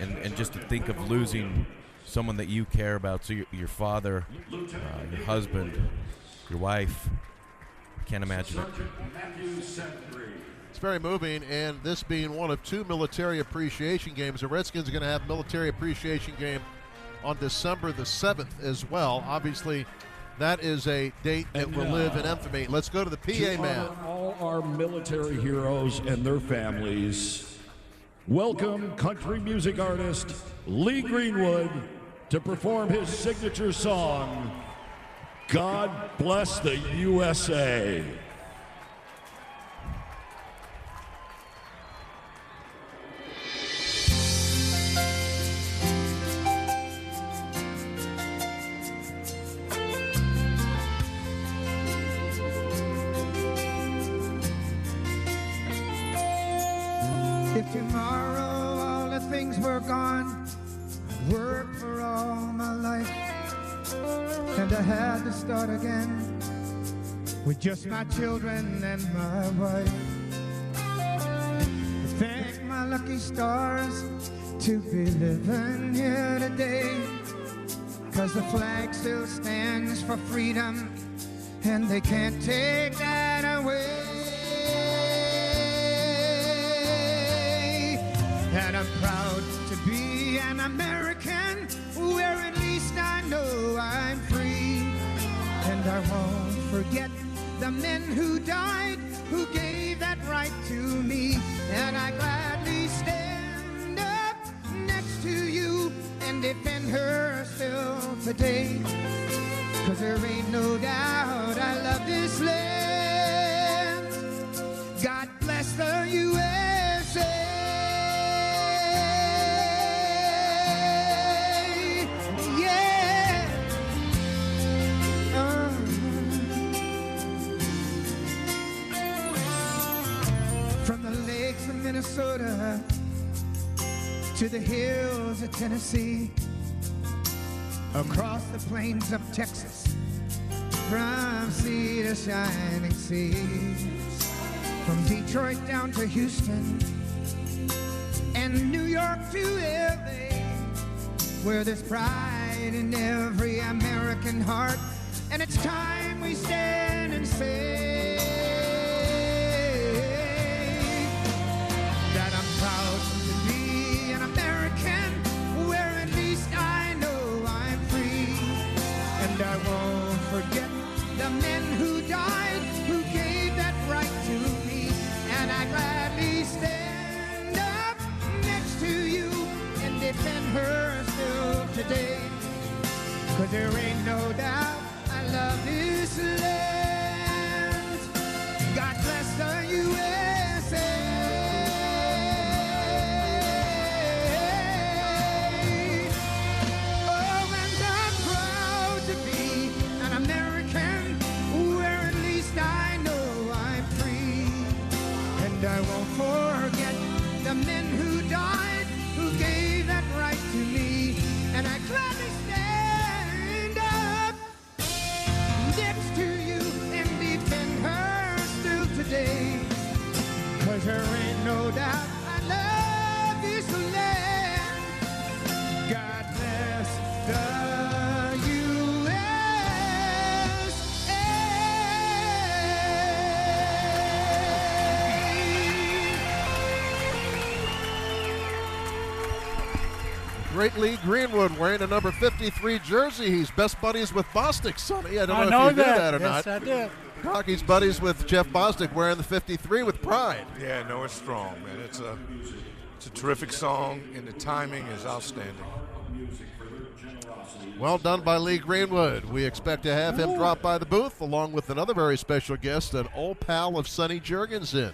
And just to think of losing someone that you care about, so your father, your husband, your wife, can't imagine it. It's very moving, and this being one of two military appreciation games, the Redskins are going to have a military appreciation game on December the 7th as well. Obviously, that is a date that will live in infamy. Let's go to the PA man. All our military heroes and their families, welcome country music artist Lee Greenwood to perform his signature song, God Bless the USA. If tomorrow all the things were gone, I'd work for all my life, and I had to start again with just my children and my wife. I thank my lucky stars to be living here today, 'cause the flag still stands for freedom, and they can't take that away. And I'm proud to be an American, where at least I know I'm free. And I won't forget the men who died, who gave that right to me. And I gladly stand up next to you and defend her still today. 'Cause there ain't no doubt I love this land. God bless the USA. From the lakes of Minnesota to the hills of Tennessee, across the plains of Texas, from sea to shining sea, from Detroit down to Houston and New York to LA, where there's pride in every American heart, and it's time we stand and say that I'm proud to be an American, where at least I know I'm free. And I won't forget the men who died, who gave that right to me. And I gladly stand up next to you and defend her still today. 'Cause there ain't no doubt I love this land. God bless the USA. I won't forget the men who died, who gave that right to me. And I gladly stand up next to you and defend her still today. 'Cause there ain't no doubt I love this land. God bless the Great Lee Greenwood wearing a number 53 jersey. He's best buddies with Bostic, Sonny. I don't know if you knew that or not. Yes, I did. Hockey's buddies with Jeff Bostic wearing the 53 with pride. Yeah, no, it's strong, man. It's a terrific song, and the timing is outstanding. Well done by Lee Greenwood. We expect to have him drop by the booth along with another very special guest, an old pal of Sonny Jurgensen.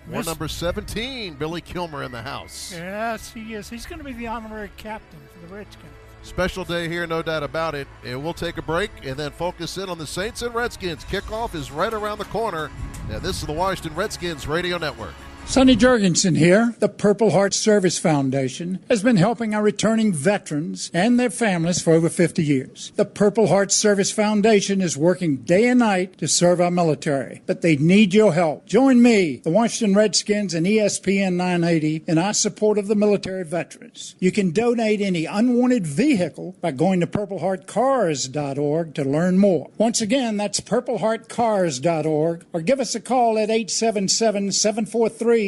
War number 17, Billy Kilmer in the house. Yes, he is. He's going to be the honorary captain for the Redskins. Special day here, no doubt about it. And we'll take a break and then focus in on the Saints and Redskins. Kickoff is right around the corner. Now, this is the Washington Redskins Radio Network. Sonny Jurgensen here. The Purple Heart Service Foundation has been helping our returning veterans and their families for over 50 years. The Purple Heart Service Foundation is working day and night to serve our military, but they need your help. Join me, the Washington Redskins, and ESPN 980 in our support of the military veterans. You can donate any unwanted vehicle by going to purpleheartcars.org to learn more. Once again, that's purpleheartcars.org, or give us a call at 877-743-1631. Hi,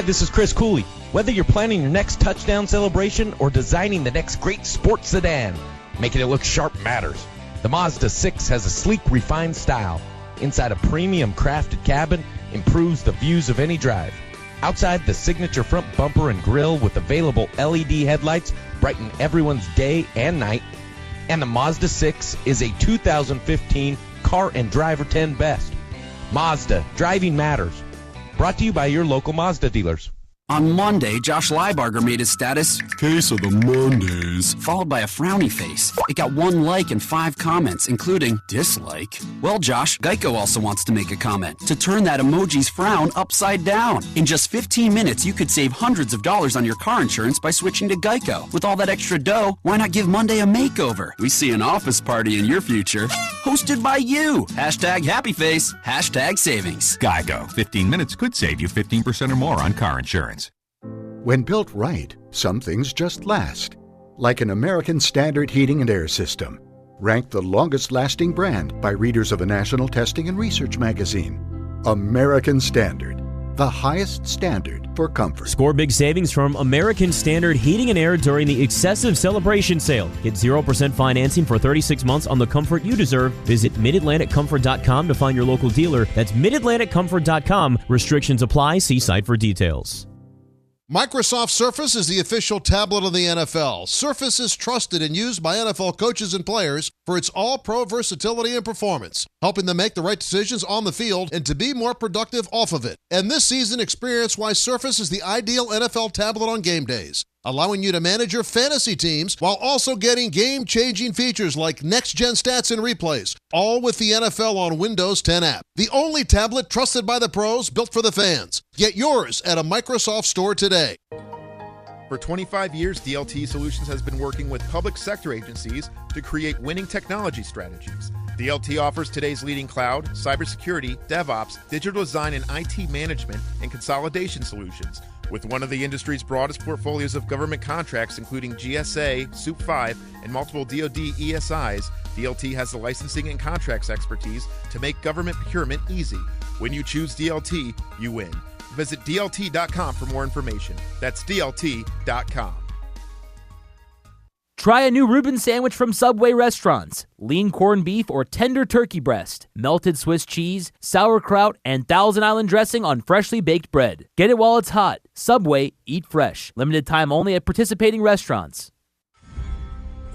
this is Chris Cooley. Whether you're planning your next touchdown celebration or designing the next great sports sedan, making it look sharp matters. The Mazda 6 has a sleek, refined style. Inside a premium crafted cabin improves the views of any drive. Outside, the signature front bumper and grille with available LED headlights brighten everyone's day and night. And the Mazda 6 is a 2015 Car and Driver 10 Best. Mazda, driving matters. Brought to you by your local Mazda dealers. On Monday, Josh Leibarger made his status Case of the Mondays, followed by a frowny face. It got 1 like and 5 comments, including dislike. Well, Josh, Geico also wants to make a comment to turn that emoji's frown upside down. In just 15 minutes, you could save hundreds of dollars on your car insurance by switching to Geico. With all that extra dough, why not give Monday a makeover? We see an office party in your future, hosted by you. Hashtag happy face, hashtag savings. Geico. 15 minutes could save you 15% or more on car insurance. When built right, some things just last. Like an American Standard heating and air system, ranked the longest-lasting brand by readers of the National Testing and Research magazine. American Standard, the highest standard for comfort. Score big savings from American Standard Heating and Air during the excessive celebration sale. Get 0% financing for 36 months on the comfort you deserve. Visit MidAtlanticComfort.com to find your local dealer. That's MidAtlanticComfort.com. Restrictions apply. See site for details. Microsoft Surface is the official tablet of the NFL. Surface is trusted and used by NFL coaches and players for its all-pro versatility and performance, helping them make the right decisions on the field and to be more productive off of it. And this season, experience why Surface is the ideal NFL tablet on game days, allowing you to manage your fantasy teams while also getting game-changing features like next-gen stats and replays, all with the NFL on Windows 10 app. The only tablet trusted by the pros, built for the fans. Get yours at a Microsoft store today. For 25 years, DLT Solutions has been working with public sector agencies to create winning technology strategies. DLT offers today's leading cloud, cybersecurity, DevOps, digital design, and IT management and consolidation solutions. With one of the industry's broadest portfolios of government contracts, including GSA, SOUP 5, and multiple DoD ESIs, DLT has the licensing and contracts expertise to make government procurement easy. When you choose DLT, you win. Visit DLT.com for more information. That's DLT.com. Try a new Reuben sandwich from Subway restaurants. Lean corned beef or tender turkey breast, melted Swiss cheese, sauerkraut, and Thousand Island dressing on freshly baked bread. Get it while it's hot. Subway, eat fresh. Limited time only at participating restaurants.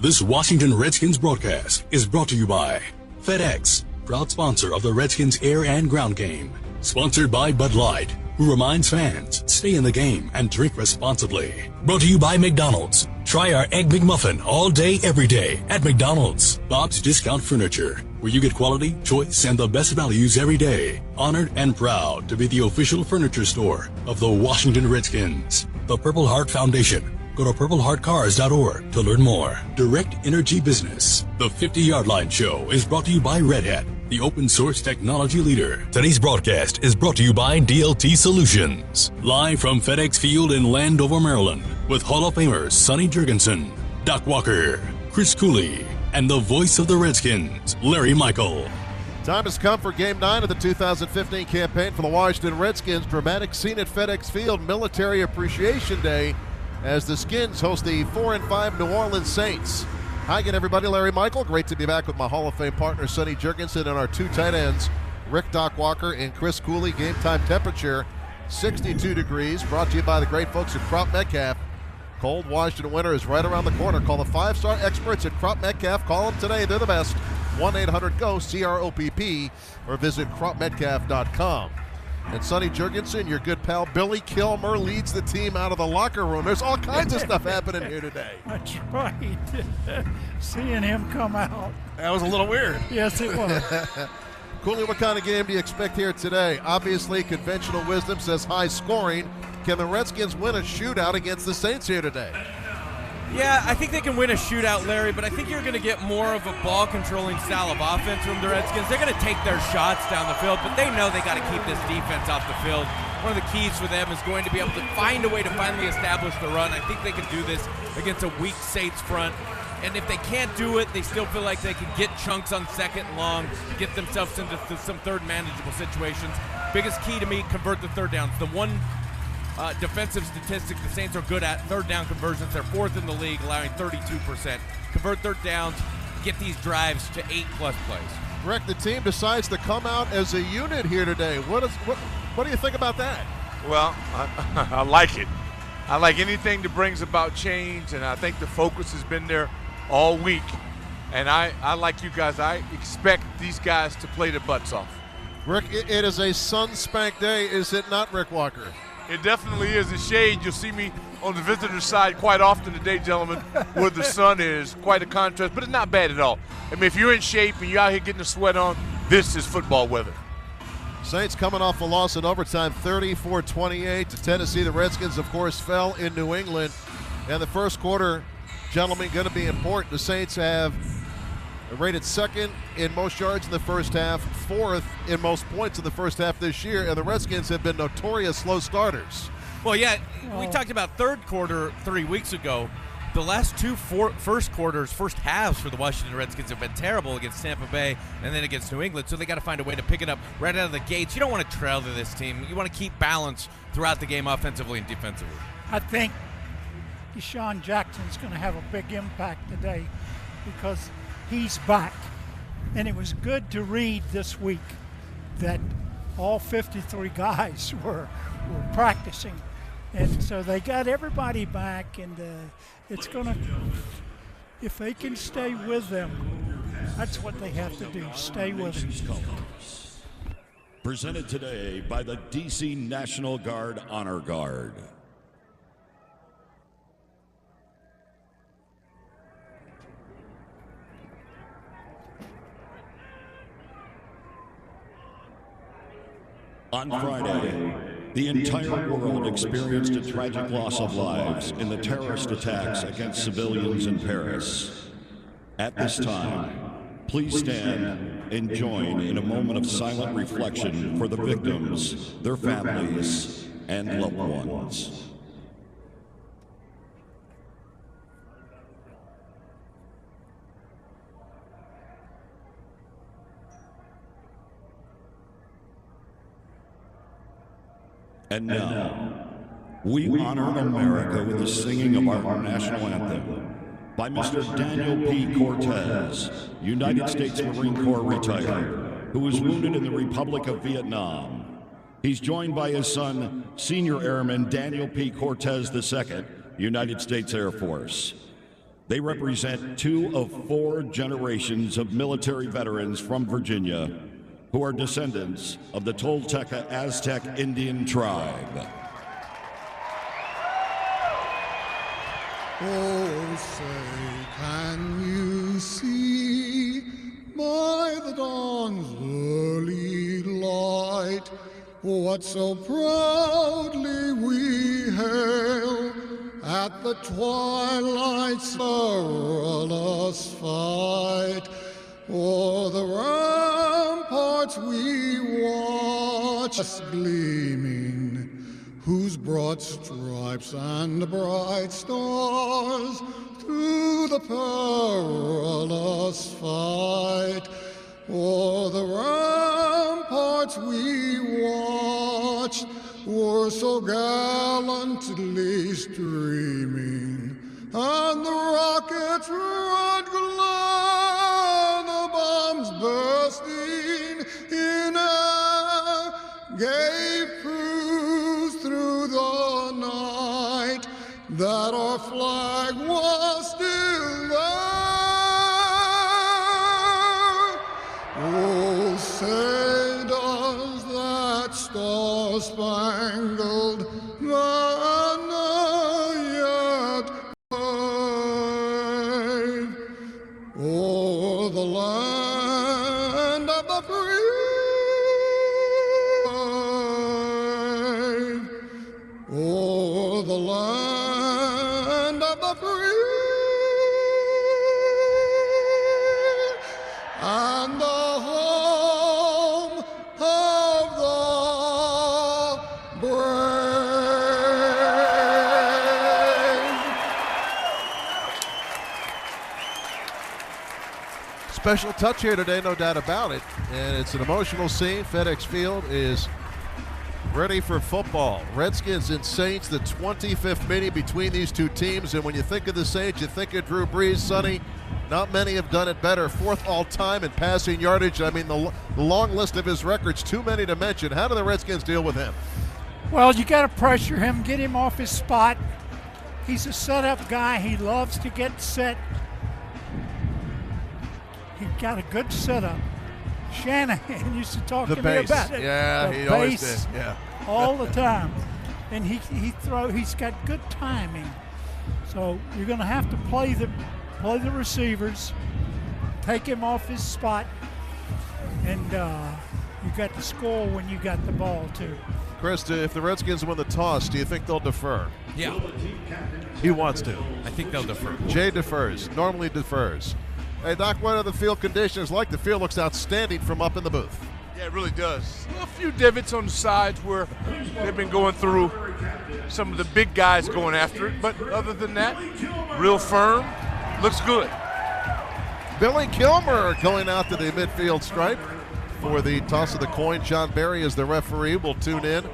This Washington Redskins broadcast is brought to you by FedEx, proud sponsor of the Redskins air and ground game. Sponsored by Bud Light, who reminds fans, stay in the game and drink responsibly. Brought to you by McDonald's. Try our Egg McMuffin all day, every day at McDonald's. Bob's Discount Furniture, where you get quality, choice, and the best values every day. Honored and proud to be the official furniture store of the Washington Redskins. The Purple Heart Foundation. Go to purpleheartcars.org to learn more. Direct Energy Business. The 50-Yard Line Show is brought to you by Red Hat, the open source technology leader. Today's broadcast is brought to you by DLT Solutions. Live from FedExField in Landover, Maryland, with Hall of Famers Sonny Jurgensen, Doc Walker, Chris Cooley, and the voice of the Redskins, Larry Michael. Time has come for Game 9 of the 2015 campaign for the Washington Redskins. Dramatic scene at FedExField, Military Appreciation Day, as the Skins host the 4-5 New Orleans Saints. Hi again, everybody. Larry Michael. Great to be back with my Hall of Fame partner, Sonny Jurgensen, and our two tight ends, Rick Doc Walker and Chris Cooley. Game time temperature, 62 degrees. Brought to you by the great folks at Crop Metcalf. Cold Washington winter is right around the corner. Call the 5-star experts at Crop Metcalf. Call them today. They're the best. 1-800-GO-CROPP or visit cropmetcalf.com. And Sonny Jurgensen, your good pal Billy Kilmer, leads the team out of the locker room. There's all kinds of stuff happening here today. That's right. Seeing him come out. That was a little weird. Yes, it was. Cooley, what kind of game do you expect here today? Obviously, conventional wisdom says high scoring. Can the Redskins win a shootout against the Saints here today? Yeah, I think they can win a shootout, Larry, but I think you're going to get more of a ball-controlling style of offense from the Redskins. They're going to take their shots down the field, but they know they got to keep this defense off the field. One of the keys for them is going to be able to find a way to finally establish the run. I think they can do this against a weak Saints front. And if they can't do it, they still feel like they can get chunks on second and long, get themselves into some third manageable situations. Biggest key to me, convert the third downs. The one defensive statistic the Saints are good at, third down conversions. They're fourth in the league, allowing 32%. Convert third downs, get these drives to 8+ plays. Rick, the team decides to come out as a unit here today. What do you think about that? Well, I like it. I like anything that brings about change, and I think the focus has been there all week. And I like you guys. I expect these guys to play their butts off. Rick, it is a sun-spanked day, is it not, Rick Walker? It definitely is. The shade, you'll see me on the visitor side quite often today, gentlemen, where the sun is. Quite a contrast, but it's not bad at all. I mean, if you're in shape and you're out here getting the sweat on, this is football weather. Saints coming off a loss in overtime, 34-28 to Tennessee. The Redskins, of course, fell in New England. And the first quarter, gentlemen, going to be important. The Saints have rated second in most yards in the first half, fourth in most points in the first half this year, and the Redskins have been notorious slow starters. Well, yeah, we talked about third quarter 3 weeks ago. The last two first halves for the Washington Redskins have been terrible against Tampa Bay and then against New England, so they got to find a way to pick it up right out of the gates. You don't want to trail to this team. You want to keep balance throughout the game offensively and defensively. I think Deshaun Jackson's going to have a big impact today because he's back. And it was good to read this week that all 53 guys were practicing. And so they got everybody back, and it's going to, if they can stay with them, that's what they have to do, stay with them. Presented today by the DC National Guard Honor Guard. On Friday, the entire world experienced a tragic loss of lives in the terrorist attacks against civilians in Paris. At this time, please stand and join in a moment of silent reflection for the victims, their families, and loved ones. And now, we honor America with the singing of our national anthem by Mr. Daniel P. Cortez, United States Marine Corps retired, who was wounded in the Republic of Vietnam. He's joined by his son, Senior Airman Daniel P. Cortez II, United States Air Force. They represent 2 of 4 generations of military veterans from Virginia who are descendants of the Tolteca Aztec Indian tribe. Oh, say, can you see by the dawn's early light what so proudly we hail at the twilight's perilous fight? O'er the ramparts we watch gleaming, whose broad stripes and bright stars through the perilous fight. O'er the ramparts we watched were so gallantly streaming, and the rockets' red glare, the bombs bursting in air, gave proofs through the night that our flag was still there. Oh, say does that star-spangled banner yet wave o'er the land of the free, o'er the land of the free, and the home of the brave. Special touch here today, no doubt about it, and it's an emotional scene. FedExField is ready for football. Redskins and Saints, the 25th meeting between these two teams, and when you think of the Saints, you think of Drew Brees. Sonny, not many have done it better. 4th all-time in passing yardage. I mean, the long list of his records, too many to mention. How do the Redskins deal with him? Well, you got to pressure him, get him off his spot. He's a setup guy. He loves to get set. He got a good setup. Shanahan used to talk to me about it. Yeah, the he base, always did. Yeah. all the time. and he's got good timing. So you're going to have to play the receivers, take him off his spot, and you got to score when you got the ball too. Chris, if the Redskins win the toss, do you think they'll defer? Yeah. He wants to. I think they'll defer. Jay defers, normally defers. Hey, Doc, what are the field conditions like? The field looks outstanding from up in the booth. Yeah, it really does. A few divots on the sides where they've been going through some of the big guys going after it, but other than that, real firm, looks good. Billy Kilmer going out to the midfield stripe for the toss of the coin. John Barry is the referee. We'll tune in.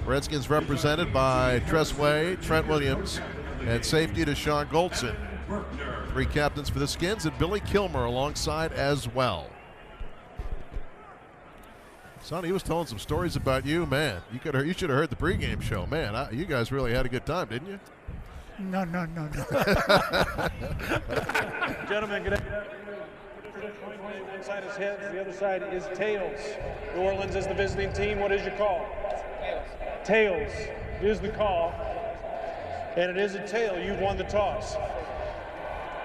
Redskins represented by Tress Way, Trent Williams, and safety to Sean Goldson. 3 captains for the Skins, and Billy Kilmer alongside as well. Sonny, he was telling some stories about you, man. You should have heard the pregame show, man. You guys really had a good time, didn't you? No. Gentlemen, good afternoon. One side is heads, the other side is tails. New Orleans is the visiting team. What is your call? Tails is the call, and it is a tail. You've won the toss.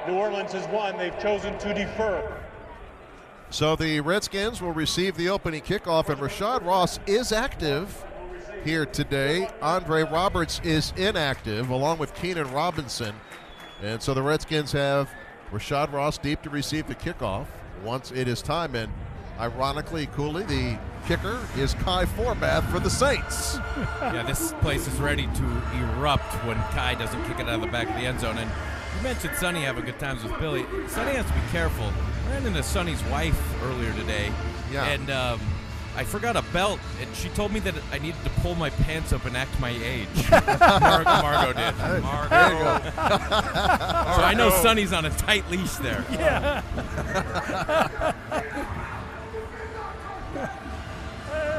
New Orleans has won. They've chosen to defer. So the Redskins will receive the opening kickoff, and Rashad Ross is active here today. Andre Roberts is inactive, along with Keenan Robinson. And so the Redskins have Rashad Ross deep to receive the kickoff once it is time. And ironically, Cooley, the kicker, is Kai Forbath for the Saints. Yeah, this place is ready to erupt when Kai doesn't kick it out of the back of the end zone. And you mentioned Sonny having good times with Billy. Sonny has to be careful. I ran into Sonny's wife earlier today, and I forgot a belt, and she told me that I needed to pull my pants up and act my age. Margot did. Margot. There you go. So I know Sonny's on a tight leash there. Yeah.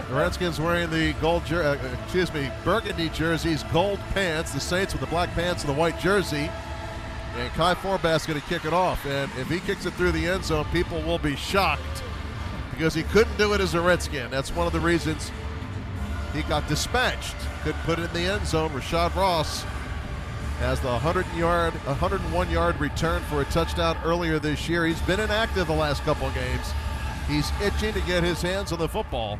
The Redskins wearing the burgundy jerseys, gold pants. The Saints with the black pants and the white jersey. And Kai Forbath's going to kick it off. And if he kicks it through the end zone, people will be shocked because he couldn't do it as a Redskin. That's one of the reasons he got dispatched. Couldn't put it in the end zone. Rashad Ross has the 101-yard return for a touchdown earlier this year. He's been inactive the last couple of games. He's itching to get his hands on the football.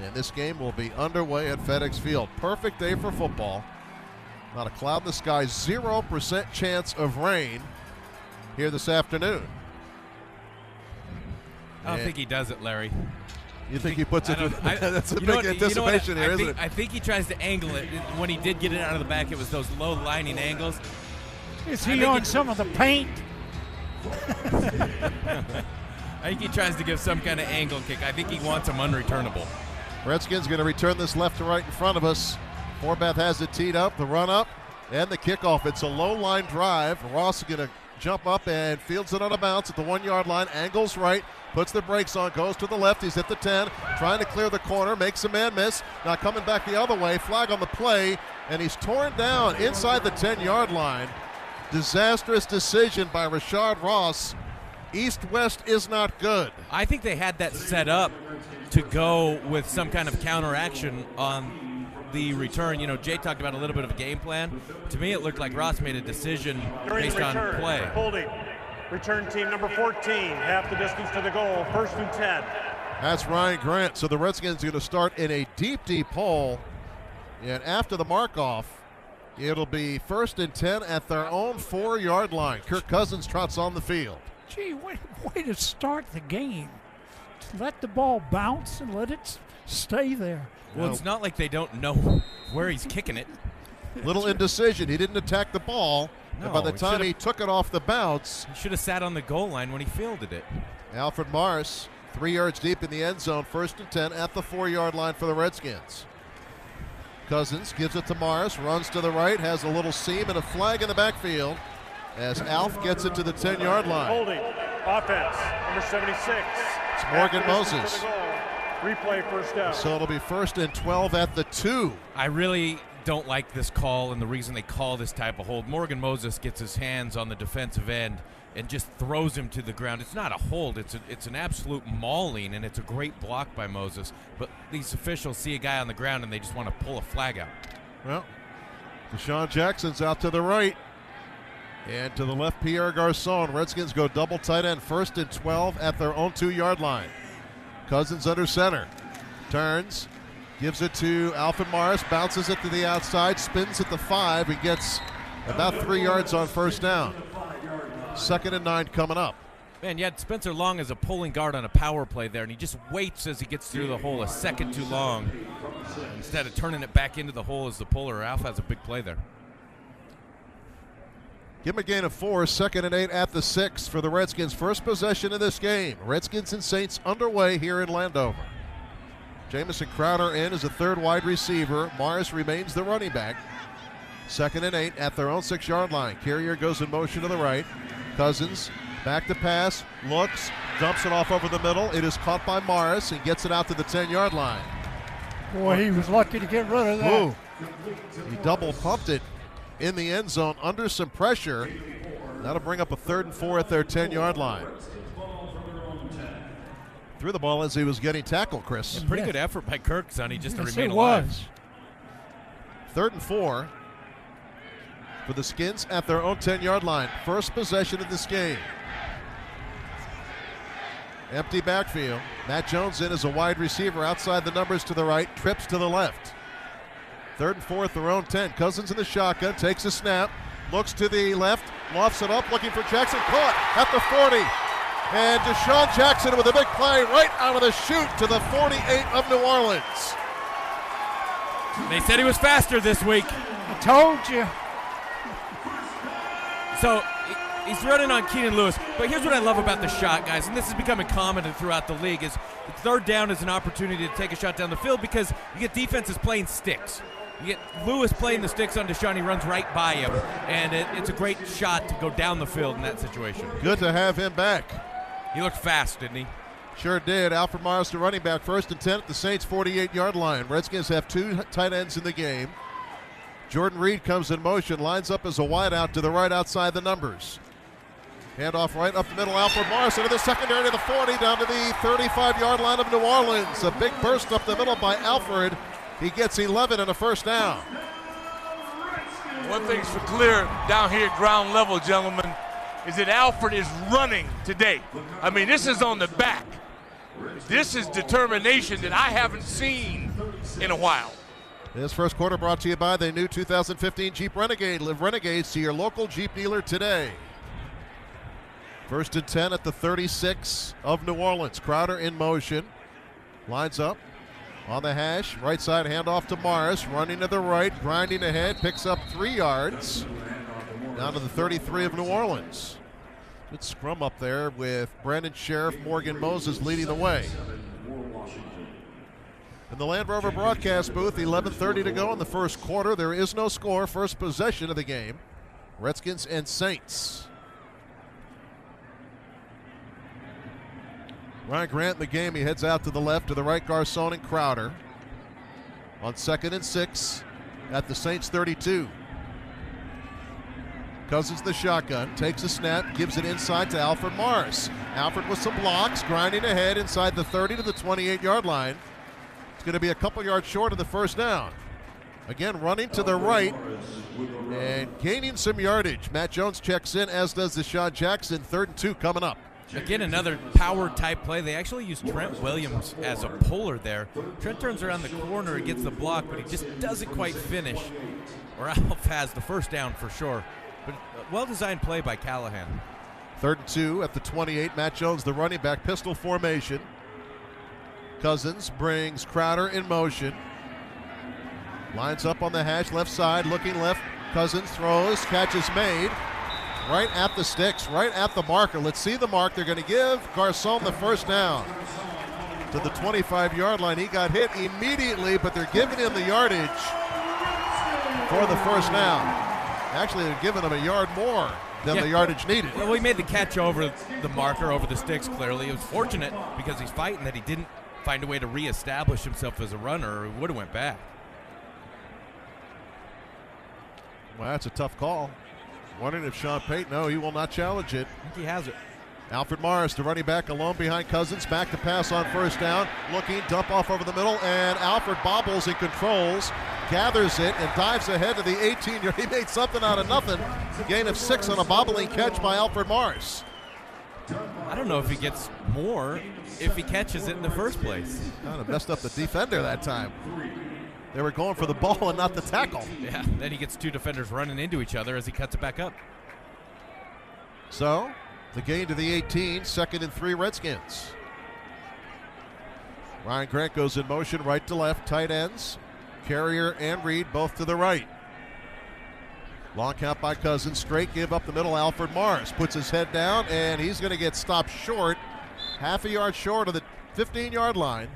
And this game will be underway at FedExField. Perfect day for football. Not a cloud in the sky, 0% chance of rain here this afternoon. I don't think he does it, Larry. You think he puts it? That's a big anticipation here, isn't it? I think he tries to angle it. When he did get it out of the back, it was those low lining angles. Is he on some of the paint? I think he tries to give some kind of angle kick. I think he wants him unreturnable. Redskins going to return this left to right in front of us. Forbath has it teed up, the run up, and the kickoff. It's a low line drive. Ross is going to jump up and fields it on a bounce at the 1-yard line. Angles right, puts the brakes on, goes to the left. He's at the 10, trying to clear the corner, makes a man miss. Now coming back the other way, flag on the play, and he's torn down inside the 10-yard line. Disastrous decision by Rashad Ross. East-west is not good. I think they had that set up to go with some kind of counteraction on the return. You know, Jay talked about a little bit of a game plan. To me, it looked like Ross made a decision based on play. Holding. Return team number 14, half the distance to the goal, 1st and 10. That's Ryan Grant. So the Redskins are going to start in a deep hole. And after the mark-off, it'll be 1st and 10 at their own 4-yard line. Kirk Cousins trots on the field. Gee, way to start the game. Let the ball bounce and let it stay there. Well, it's not like they don't know where he's kicking it. Little indecision. He didn't attack the ball. No, and by the time he took it off the bounce, he should have sat on the goal line when he fielded it. Alfred Morris, 3 yards deep in the end zone, 1st and 10 at the 4-yard line for the Redskins. Cousins gives it to Morris, runs to the right, has a little seam and a flag in the backfield as Alf gets it to the 10-yard line. Holding. Offense, number 76. It's Morgan Moses. Replay, first down. So it'll be 1st and 12 at the 2. I really don't like this call, and the reason they call this type of hold. Morgan Moses gets his hands on the defensive end and just throws him to the ground. It's not a hold. It's an absolute mauling, and it's a great block by Moses. But these officials see a guy on the ground, and they just want to pull a flag out. Well, Deshaun Jackson's out to the right. And to the left, Pierre Garçon. Redskins go double tight end, 1st and 12 at their own 2-yard line. Cousins under center. Turns, gives it to Alfred Morris, bounces it to the outside, spins at the 5, and gets about 3 yards on first down. 2nd and 9 coming up. Man, you had Spencer Long as a pulling guard on a power play there, and he just waits as he gets through the hole a second too long instead of turning it back into the hole as the puller. Alf has a big play there. Give him a gain of 4, 2nd and 8 at the 6 for the Redskins. First possession of this game. Redskins and Saints underway here in Landover. Jamison Crowder in as a 3rd wide receiver. Morris remains the running back. 2nd and 8 at their own 6-yard line. Carrier goes in motion to the right. Cousins back to pass, looks, dumps it off over the middle. It is caught by Morris and gets it out to the 10-yard line. Boy, he was lucky to get rid of that. Ooh. He double pumped it in the end zone under some pressure. That'll bring up a 3rd and 4 at their 10-yard line. Threw the ball as he was getting tackled, Chris. Pretty good effort by Kirk, Sonny, just to remain alive. 3rd and 4 for the Skins at their own 10-yard line. First possession of this game. Empty backfield. Matt Jones in as a wide receiver outside the numbers to the right, trips to the left. 3rd and 4 at their own 10. Cousins in the shotgun, takes a snap, looks to the left, lofts it up, looking for Jackson, caught at the 40. And Deshaun Jackson with a big play right out of the chute to the 48 of New Orleans. They said he was faster this week. I told you. So he's running on Keenan Lewis. But here's what I love about the shot, guys, and this is becoming common throughout the league, is 3rd down is an opportunity to take a shot down the field because you get defenses playing sticks. You get Lewis playing the sticks on Deshaun, he runs right by him, and it's a great shot to go down the field in that situation. Good to have him back. He looked fast, didn't he? Sure did. Alfred Morris, the running back, 1st and 10 at the Saints' 48-yard line. Redskins have 2 tight ends in the game. Jordan Reed comes in motion, lines up as a wideout to the right outside the numbers. Handoff right up the middle. Alfred Morris into the secondary to the 40, down to the 35-yard line of New Orleans. A big burst up the middle by Alfred. He gets 11 and a first down. One thing's for clear down here at ground level, gentlemen, is that Alfred is running today. I mean, this is on the back. This is determination that I haven't seen in a while. This first quarter brought to you by the new 2015 Jeep Renegade. Live Renegades to your local Jeep dealer today. 1st and 10 at the 36 of New Orleans. Crowder in motion. Lines up on the hash. Right side handoff to Morris. Running to the right, grinding ahead. Picks up 3 yards. Down to the 33 of New Orleans. Good scrum up there with Brandon Sheriff, Morgan Moses leading the way. In the Land Rover broadcast booth, 11:30 to go in the first quarter. There is no score. First possession of the game. Redskins and Saints. Ryan Grant in the game. He heads out to the left, to the right, Garçon and Crowder. On 2nd and 6 at the Saints 32. Cousins the shotgun, takes a snap, gives it inside to Alfred Morris. Alfred with some blocks, grinding ahead inside the 30 to the 28-yard line. It's going to be a couple yards short of the first down. Again, running to the right and gaining some yardage. Matt Jones checks in, as does Deshaun Jackson. 3rd and 2 coming up. Again, another power-type play. They actually use Trent Williams as a puller there. Trent turns around the corner and gets the block, but he just doesn't quite finish. Or Alf has the first down for sure. But a well-designed play by Callahan. 3rd and 2 at the 28. Matt Jones, the running back, pistol formation. Cousins brings Crowder in motion. Lines up on the hash, left side, looking left. Cousins throws, catch is made. Right at the sticks, right at the marker. Let's see the mark. They're going to give Garçon the first down. To the 25-yard line. He got hit immediately, but they're giving him the yardage for the first down. Actually, they're giving him a yard more than the yardage needed. Well, he made the catch over the marker, over the sticks, clearly. It was fortunate because he's fighting that he didn't find a way to reestablish himself as a runner, or he would have went back. Well, that's a tough call. Wondering if Sean Payton, no, he will not challenge it. I think he has it. Alfred Morris, the running back, alone behind Cousins. Back to pass on first down. Looking, dump off over the middle, and Alfred bobbles and controls gathers it and dives ahead to the 18-yard. He made something out of nothing. Gain of 6 on a bobbling catch by Alfred Morris. I don't know if he gets more if he catches it in the first place. Kind of messed up the defender that time. They were going for the ball and not the tackle. Yeah, then he gets 2 defenders running into each other as he cuts it back up. So, the gain to the 18, 2nd and 3 Redskins. Ryan Grant goes in motion right to left, tight ends. Carrier and Reed both to the right. Long count by Cousins, straight give up the middle. Alfred Morris puts his head down, and he's going to get stopped short, half a yard short of the 15-yard line.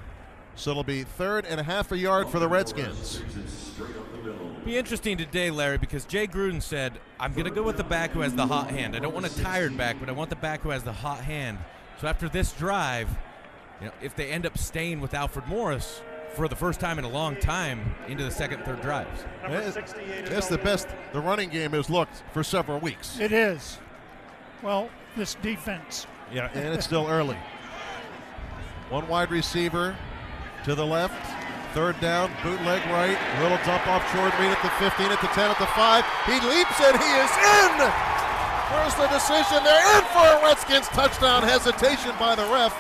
So it'll be 3rd and a half a yard for the Redskins. Be interesting today, Larry, because Jay Gruden said, I'm going to go with the back who has the hot hand. I don't want a tired back, but I want the back who has the hot hand. So after this drive, if they end up staying with Alfred Morris for the first time in a long time into the 2nd and 3rd drives. That's the best the running game has looked for several weeks. It is. Well, this defense. Yeah, and it's still early. One wide receiver to the left. 3rd down, bootleg right. Little dump off Jordan Reed at the 15, at the 10, at the 5. He leaps and he is in! Where's the decision? They're in for a Redskins touchdown. Hesitation by the ref.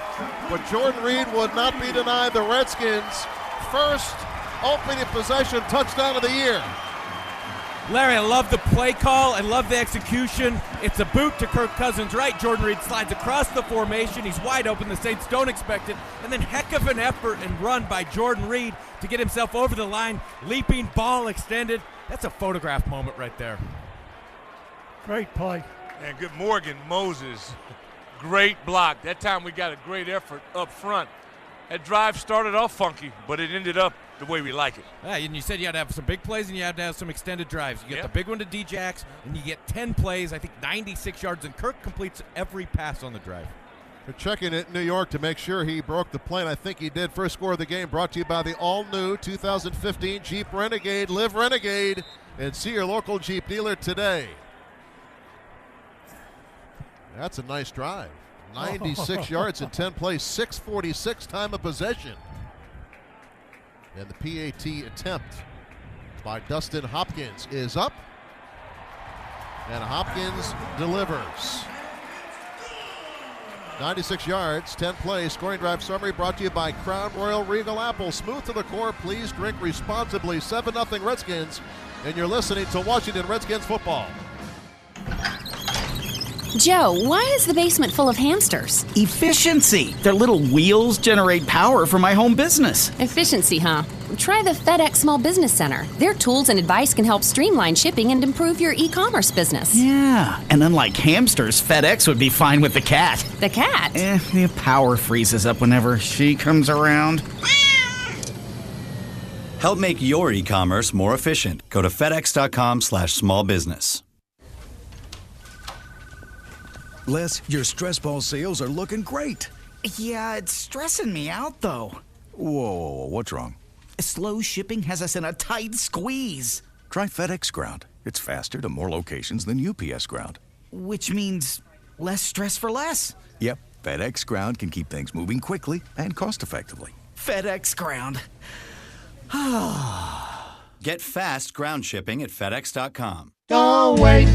But Jordan Reed would not be denied the Redskins' first opening possession touchdown of the year. Larry, I love the play call. I love the execution. It's a boot to Kirk Cousins right. Jordan Reed slides across the formation. He's wide open. The Saints don't expect it. And then heck of an effort and run by Jordan Reed to get himself over the line. Leaping, ball extended. That's a photograph moment right there. Great play. And good Morgan Moses. Great block. That time we got a great effort up front. That drive started off funky, but it ended up the way we like it. Yeah, and you said you had to have some big plays and you had to have some extended drives. You get the big one to D-Jax, and you get 10 plays, I think 96 yards, and Kirk completes every pass on the drive. They're checking it in New York to make sure he broke the plane. I think he did. First score of the game brought to you by the all-new 2015 Jeep Renegade. Live Renegade and see your local Jeep dealer today. That's a nice drive. 96 yards in 10 plays, 6:46 time of possession. And the PAT attempt by Dustin Hopkins is up. And Hopkins delivers. 96 yards, 10 plays. Scoring drive summary brought to you by Crown Royal Regal Apple. Smooth to the core. Please drink responsibly. 7-0 Redskins. And you're listening to Washington Redskins football. Joe, why is the basement full of hamsters? Efficiency. Their little wheels generate power for my home business. Efficiency, huh? Try the FedEx Small Business Center. Their tools and advice can help streamline shipping and improve your e-commerce business. Yeah, and unlike hamsters, FedEx would be fine with the cat. The cat? The power freezes up whenever she comes around. Help make your e-commerce more efficient. Go to fedex.com/smallbusiness. Les, your stress ball sales are looking great. Yeah, it's stressing me out, though. Whoa, what's wrong? Slow shipping has us in a tight squeeze. Try FedEx Ground. It's faster to more locations than UPS Ground. Which means less stress for less. Yep, FedEx Ground can keep things moving quickly and cost-effectively. FedEx Ground. Get fast ground shipping at fedex.com. Don't wait.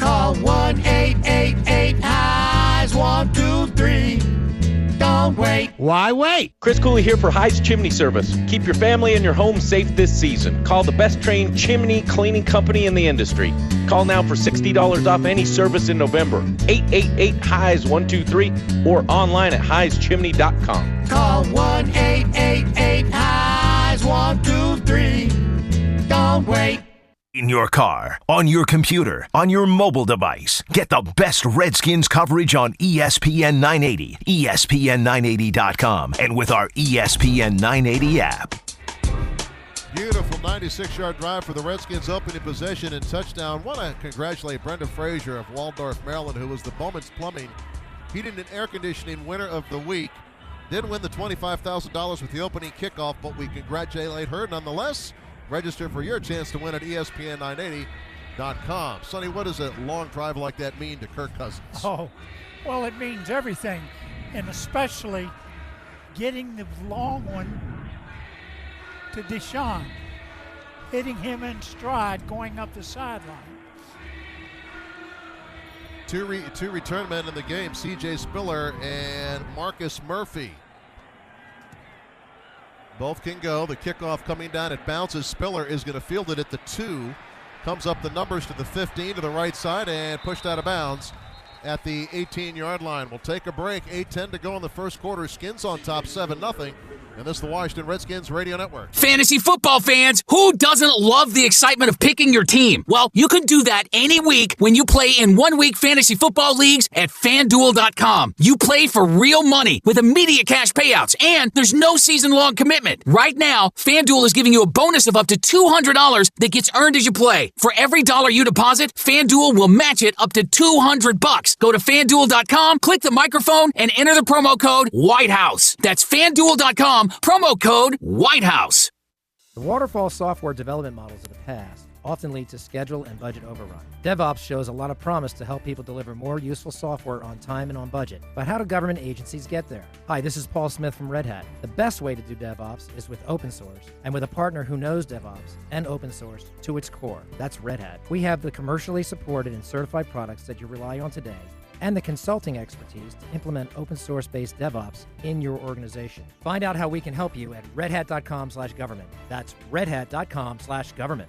Call 1-888-HIGHS-123. Don't wait. Why wait? Chris Cooley here for High's Chimney Service. Keep your family and your home safe this season. Call the best trained chimney cleaning company in the industry. Call now for $60 off any service in November. 888-HIGHS-123 or online at highschimney.com. Call 1-888-HIGHS-123. Don't wait. In your car, on your computer, on your mobile device. Get the best Redskins coverage on ESPN 980, ESPN980.com, and with our ESPN 980 app. Beautiful 96-yard drive for the Redskins, opening possession and touchdown. Want to congratulate Brendan Frazier of Waldorf, Maryland, who was the Bowman's Plumbing Heating and Air Conditioning winner of the week. Did win the $25,000 with the opening kickoff, but we congratulate her nonetheless. Register for your chance to win at ESPN980.com. Sonny, what does a long drive like that mean to Kirk Cousins? Oh, well, it means everything, and especially getting the long one to Deshaun, hitting him in stride going up the sideline. Two return men in the game, C.J. Spiller and Marcus Murphy. Both can go. The kickoff coming down. It bounces. Spiller is going to field it at the 2. Comes up the numbers to the 15 to the right side and pushed out of bounds at the 18-yard line. We'll take a break. 8:10 to go in the first quarter. Skins on top 7-0. And this is the Washington Redskins Radio Network. Fantasy football fans, who doesn't love the excitement of picking your team? Well, you can do that any week when you play in one-week fantasy football leagues at FanDuel.com. You play for real money with immediate cash payouts, and there's no season-long commitment. Right now, FanDuel is giving you a bonus of up to $200 that gets earned as you play. For every dollar you deposit, FanDuel will match it up to $200. Go to FanDuel.com, click the microphone, and enter the promo code WHITEHOUSE. That's FanDuel.com. Promo code WHITEHOUSE. The waterfall software development models of the past often lead to schedule and budget overrun. DevOps shows a lot of promise to help people deliver more useful software on time and on budget. But how do government agencies get there? Hi, this is Paul Smith from Red Hat. The best way to do DevOps is with open source and with a partner who knows DevOps and open source to its core. That's Red Hat. We have the commercially supported and certified products that you rely on today and the consulting expertise to implement open source-based DevOps in your organization. Find out how we can help you at redhat.com/government. That's redhat.com/government.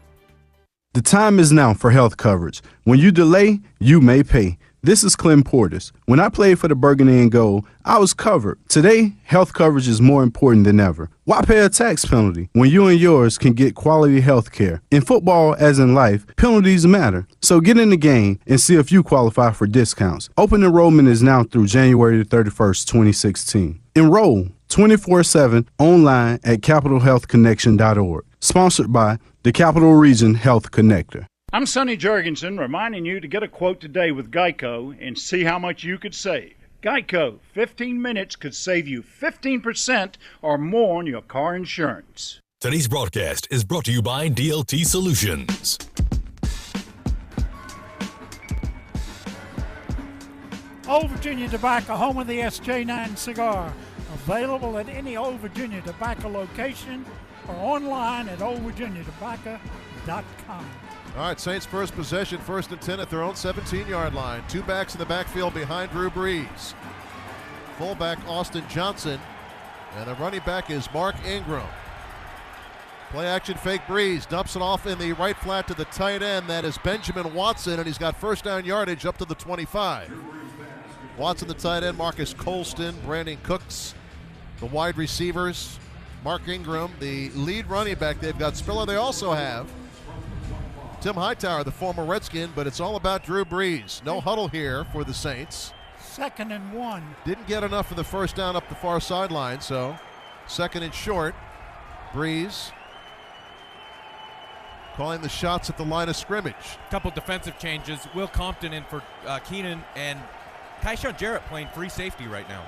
The time is now for health coverage. When you delay, you may pay. This is Clem Portis. When I played for the Burgundy and Gold, I was covered. Today, health coverage is more important than ever. Why pay a tax penalty when you and yours can get quality health care? In football, as in life, penalties matter. So get in the game and see if you qualify for discounts. Open enrollment is now through January 31st, 2016. Enroll 24/7 online at capitalhealthconnection.org. Sponsored by the Capital Region Health Connector. I'm Sonny Jurgensen, reminding you to get a quote today with Geico and see how much you could save. Geico, 15 minutes could save you 15% or more on your car insurance. Today's broadcast is brought to you by DLT Solutions. Old Virginia Tobacco, home of the SJ9 cigar. Available at any Old Virginia Tobacco location or online at oldvirginiatobacco.com. All right, Saints first possession, 1st and 10 at their own 17-yard line. Two backs in the backfield behind Drew Brees. Fullback Austin Johnson, and the running back is Mark Ingram. Play action fake Brees, dumps it off in the right flat to the tight end. That is Benjamin Watson, and he's got first down yardage up to the 25. Watson, the tight end, Marcus Colston, Brandon Cooks, the wide receivers, Mark Ingram, the lead running back. They've got Spiller. They also have Tim Hightower, the former Redskin, but it's all about Drew Brees. No huddle here for the Saints. 2nd and 1. Didn't get enough for the first down up the far sideline, so 2nd and short. Brees calling the shots at the line of scrimmage. Couple defensive changes. Will Compton in for Keenan, and Kyshawn Jarrett playing free safety right now.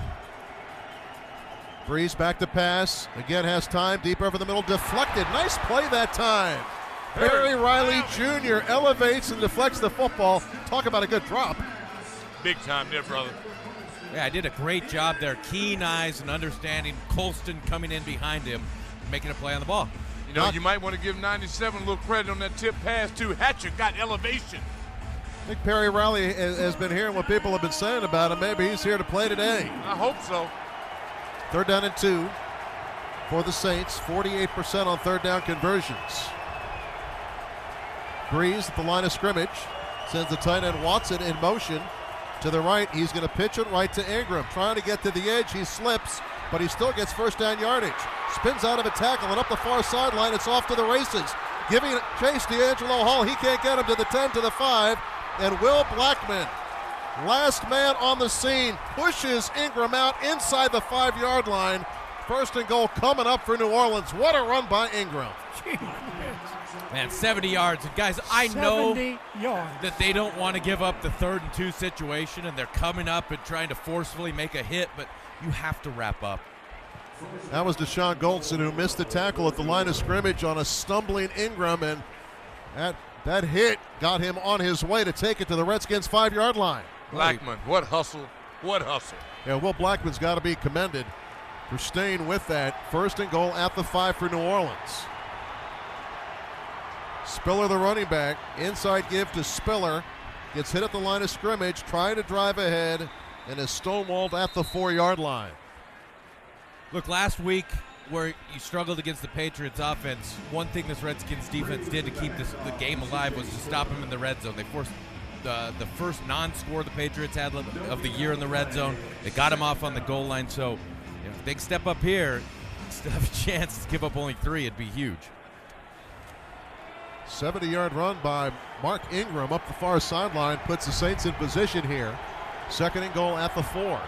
Brees back to pass. Again has time. Deep over the middle. Deflected. Nice play that time. Perry Riley Jr. elevates and deflects the football. Talk about a good drop. Big time there, brother. Yeah, I did a great job there. Keen eyes and understanding. Colston coming in behind him, making a play on the ball. You know, you might want to give 97 a little credit on that tip pass, too. Hatcher got elevation. I think Perry Riley has been hearing what people have been saying about him. Maybe he's here to play today. I hope so. 3rd down and 2 for the Saints. 48% on 3rd down conversions. Brees at the line of scrimmage. Sends the tight end Watson in motion to the right. He's going to pitch it right to Ingram. Trying to get to the edge. He slips, but he still gets first down yardage. Spins out of a tackle and up the far sideline. It's off to the races. Giving chase to D'Angelo Hall. He can't get him to the 10, to the 5. And Will Blackman, last man on the scene, pushes Ingram out inside the 5-yard line. 1st and goal coming up for New Orleans. What a run by Ingram. Man, 70 yards. And guys, I know yards. that they don't want to give up the 3rd and 2 situation, and they're coming up and trying to forcefully make a hit, but you have to wrap up. That was Deshaun Goldson, who missed the tackle at the line of scrimmage on a stumbling Ingram, and that hit got him on his way to take it to the Redskins' 5-yard line. Blackman, what hustle, what hustle. Yeah, Will Blackman's got to be commended. for staying with that. 1st and goal at the 5 for New Orleans. Spiller, the running back, inside give to Spiller. Gets hit at the line of scrimmage, trying to drive ahead, and is stonewalled at the 4-yard line. Look, last week where you struggled against the Patriots offense, one thing this Redskins defense did to keep the game alive was to stop them in the red zone. They forced the first non-score the Patriots had of the year in the red zone. They got him off on the goal line, so if they step up here, still have a chance to give up only 3. It'd be huge. 70-yard run by Mark Ingram up the far sideline puts the Saints in position here. 2nd and goal at the 4.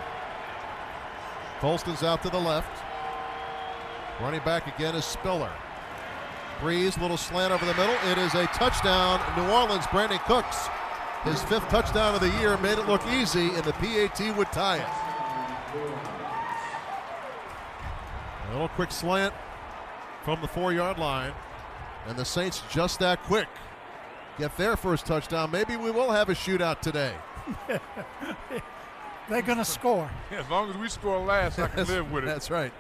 Colston's out to the left. Running back again is Spiller. Breeze, little slant over the middle. It is a touchdown. New Orleans, Brandon Cooks. His 5th touchdown of the year made it look easy, and the PAT would tie it. A little quick slant from the 4-yard line. And the Saints just that quick get their first touchdown. Maybe we will have a shootout today. They're going to score. Yeah, as long as we score last, I can live with it. That's right.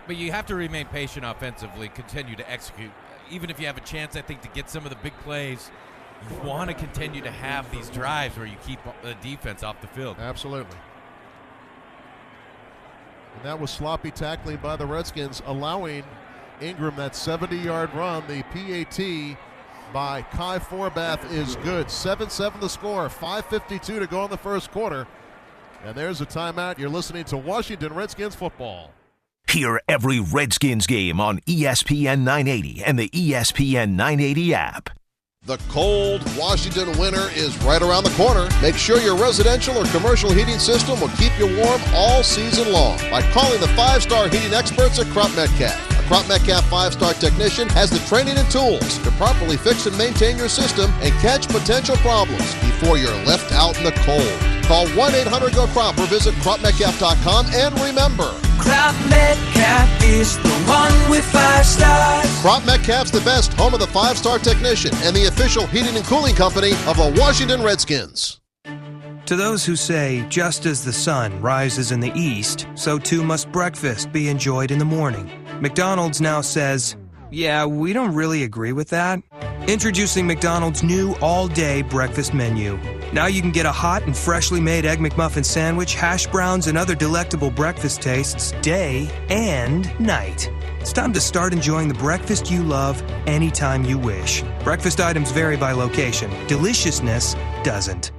But you have to remain patient offensively, continue to execute. Even if you have a chance, I think, to get some of the big plays, you want to continue to have these drives where you keep the defense off the field. Absolutely. And that was sloppy tackling by the Redskins, allowing Ingram that 70-yard run. The PAT by Kai Forbath is good. 7-7 the score, 5:52 to go in the first quarter. And there's a timeout. You're listening to Washington Redskins football. Hear every Redskins game on ESPN 980 and the ESPN 980 app. The cold Washington winter is right around the corner. Make sure your residential or commercial heating system will keep you warm all season long by calling the 5-star heating experts at Crop Metcalf. A Crop Metcalf 5-star technician has the training and tools to properly fix and maintain your system and catch potential problems before you're left out in the cold. Call 1-800-GO-CROP or visit cropmetcalf.com, and remember, Crop Metcalf is the one with 5 stars. Crop Metcalf's the best, home of the 5-star technician and the official heating and cooling company of the Washington Redskins. To those who say, just as the sun rises in the east, so too must breakfast be enjoyed in the morning, McDonald's now says, yeah, we don't really agree with that. Introducing McDonald's new all-day breakfast menu. Now you can get a hot and freshly made Egg McMuffin sandwich, hash browns, and other delectable breakfast tastes day and night. It's time to start enjoying the breakfast you love anytime you wish. Breakfast items vary by location. Deliciousness doesn't.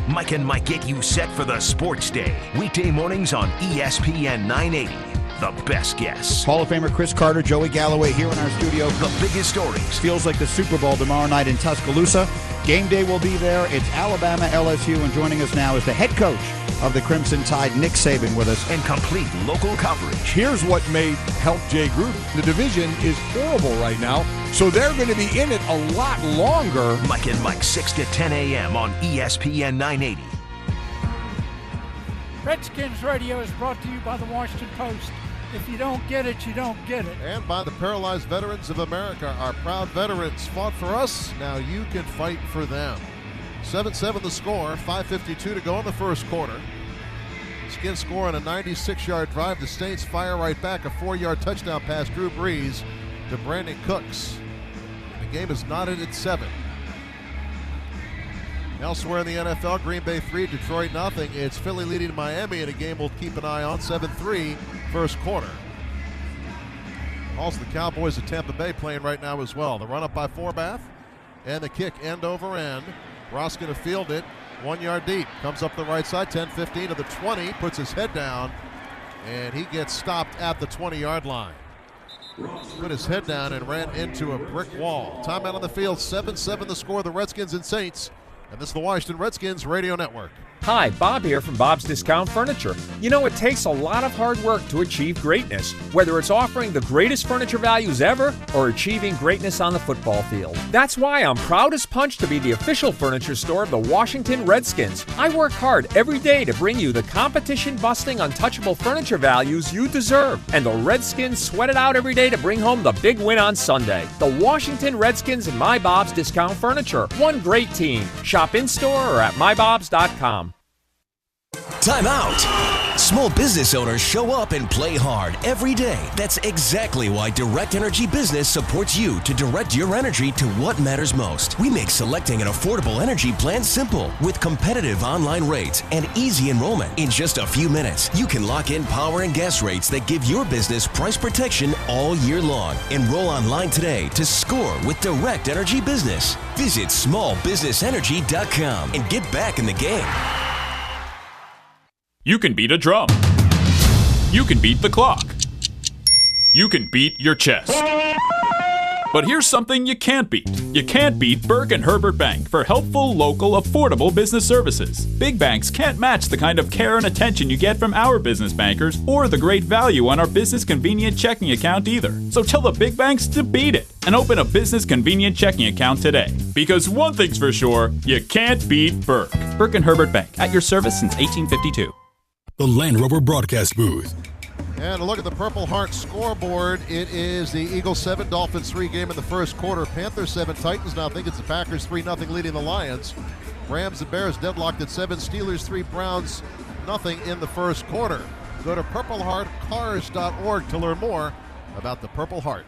Mike and Mike get you set for the sports day. Weekday mornings on ESPN 980. The best guests. Hall of Famer Chris Carter, Joey Galloway here in our studio. The biggest stories. Feels like the Super Bowl tomorrow night in Tuscaloosa. Game day will be there. It's Alabama, LSU, and joining us now is the head coach of the Crimson Tide, Nick Saban, with us. And complete local coverage. Here's what may help Jay Gruden. The division is horrible right now, so they're going to be in it a lot longer. Mike and Mike, 6 to 10 a.m. on ESPN 980. Redskins Radio is brought to you by the Washington Post. If you don't get it, you don't get it. And by the Paralyzed Veterans of America. Our proud veterans fought for us. Now you can fight for them. 7-7 the score, 5:52 to go in the first quarter. Skins score on a 96-yard drive. The Saints fire right back. A 4-yard touchdown pass, Drew Brees to Brandon Cooks. The game is knotted at 7. Elsewhere in the NFL, Green Bay 3, Detroit nothing. It's Philly leading Miami in a game we'll keep an eye on. 7-3 first quarter. Also the Cowboys at Tampa Bay playing right now as well. The run up by Forbath and the kick end over end. Ross going to field it 1 yard deep. Comes up the right side, 10-15 to the 20. Puts his head down and he gets stopped at the 20-yard line. Put his head down and ran into a brick wall. Timeout on the field, 7-7 the score. The Redskins and Saints. And this is the Washington Redskins Radio Network. Hi, Bob here from Bob's Discount Furniture. You know, it takes a lot of hard work to achieve greatness, whether it's offering the greatest furniture values ever or achieving greatness on the football field. That's why I'm proud as punch to be the official furniture store of the Washington Redskins. I work hard every day to bring you the competition-busting, untouchable furniture values you deserve. And the Redskins sweat it out every day to bring home the big win on Sunday. The Washington Redskins and My Bob's Discount Furniture. One great team. Shop in-store or at mybobs.com. Time out. Small business owners show up and play hard every day. That's exactly why Direct Energy Business supports you to direct your energy to what matters most. We make selecting an affordable energy plan simple with competitive online rates and easy enrollment. In just a few minutes, you can lock in power and gas rates that give your business price protection all year long. Enroll online today to score with Direct Energy Business. Visit smallbusinessenergy.com and get back in the game. You can beat a drum. You can beat the clock. You can beat your chest. But here's something you can't beat. You can't beat Burke and Herbert Bank for helpful, local, affordable business services. Big banks can't match the kind of care and attention you get from our business bankers or the great value on our business convenient checking account either. So tell the big banks to beat it and open a business convenient checking account today. Because one thing's for sure, you can't beat Burke. Burke and Herbert Bank, at your service since 1852. The Land Rover broadcast booth. And a look at the Purple Heart scoreboard. It is the Eagles 7, Dolphins 3 game in the first quarter. Panthers 7, Titans now think it's the Packers 3-0 leading the Lions. Rams and Bears deadlocked at 7, Steelers 3, Browns nothing in the first quarter. Go to purpleheartcars.org to learn more about the Purple Heart.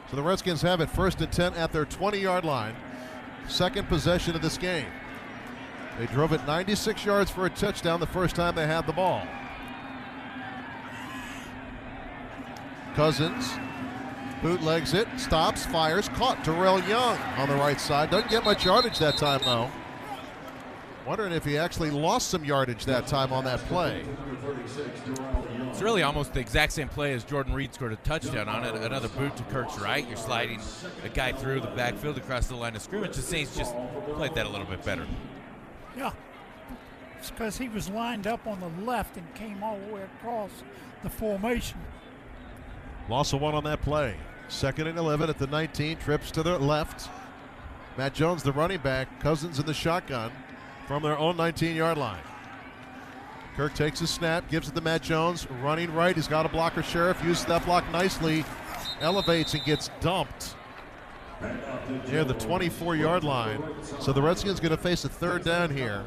So the Redskins have it 1st and 10 at their 20-yard line. Second possession of this game. They drove it 96 yards for a touchdown the first time they had the ball. Cousins bootlegs it, stops, fires, caught. Terrell Young on the right side. Doesn't get much yardage that time, though. Wondering if he actually lost some yardage that time on that play. It's really almost the exact same play as Jordan Reed scored a touchdown on it. Another boot to Kirk's right. You're sliding a guy through the backfield across the line of scrimmage. The Saints just played that a little bit better. Yeah, it's because he was lined up on the left and came all the way across the formation. Loss of 1 on that play. 2nd and 11 at the 19. Trips to the left. Matt Jones, the running back. Cousins in the shotgun from their own 19-yard line. Kirk takes a snap, gives it to Matt Jones. Running right. He's got a blocker. Sheriff uses that block nicely. Elevates and gets dumped near the 24-yard line. So the Redskins going to face a 3rd down here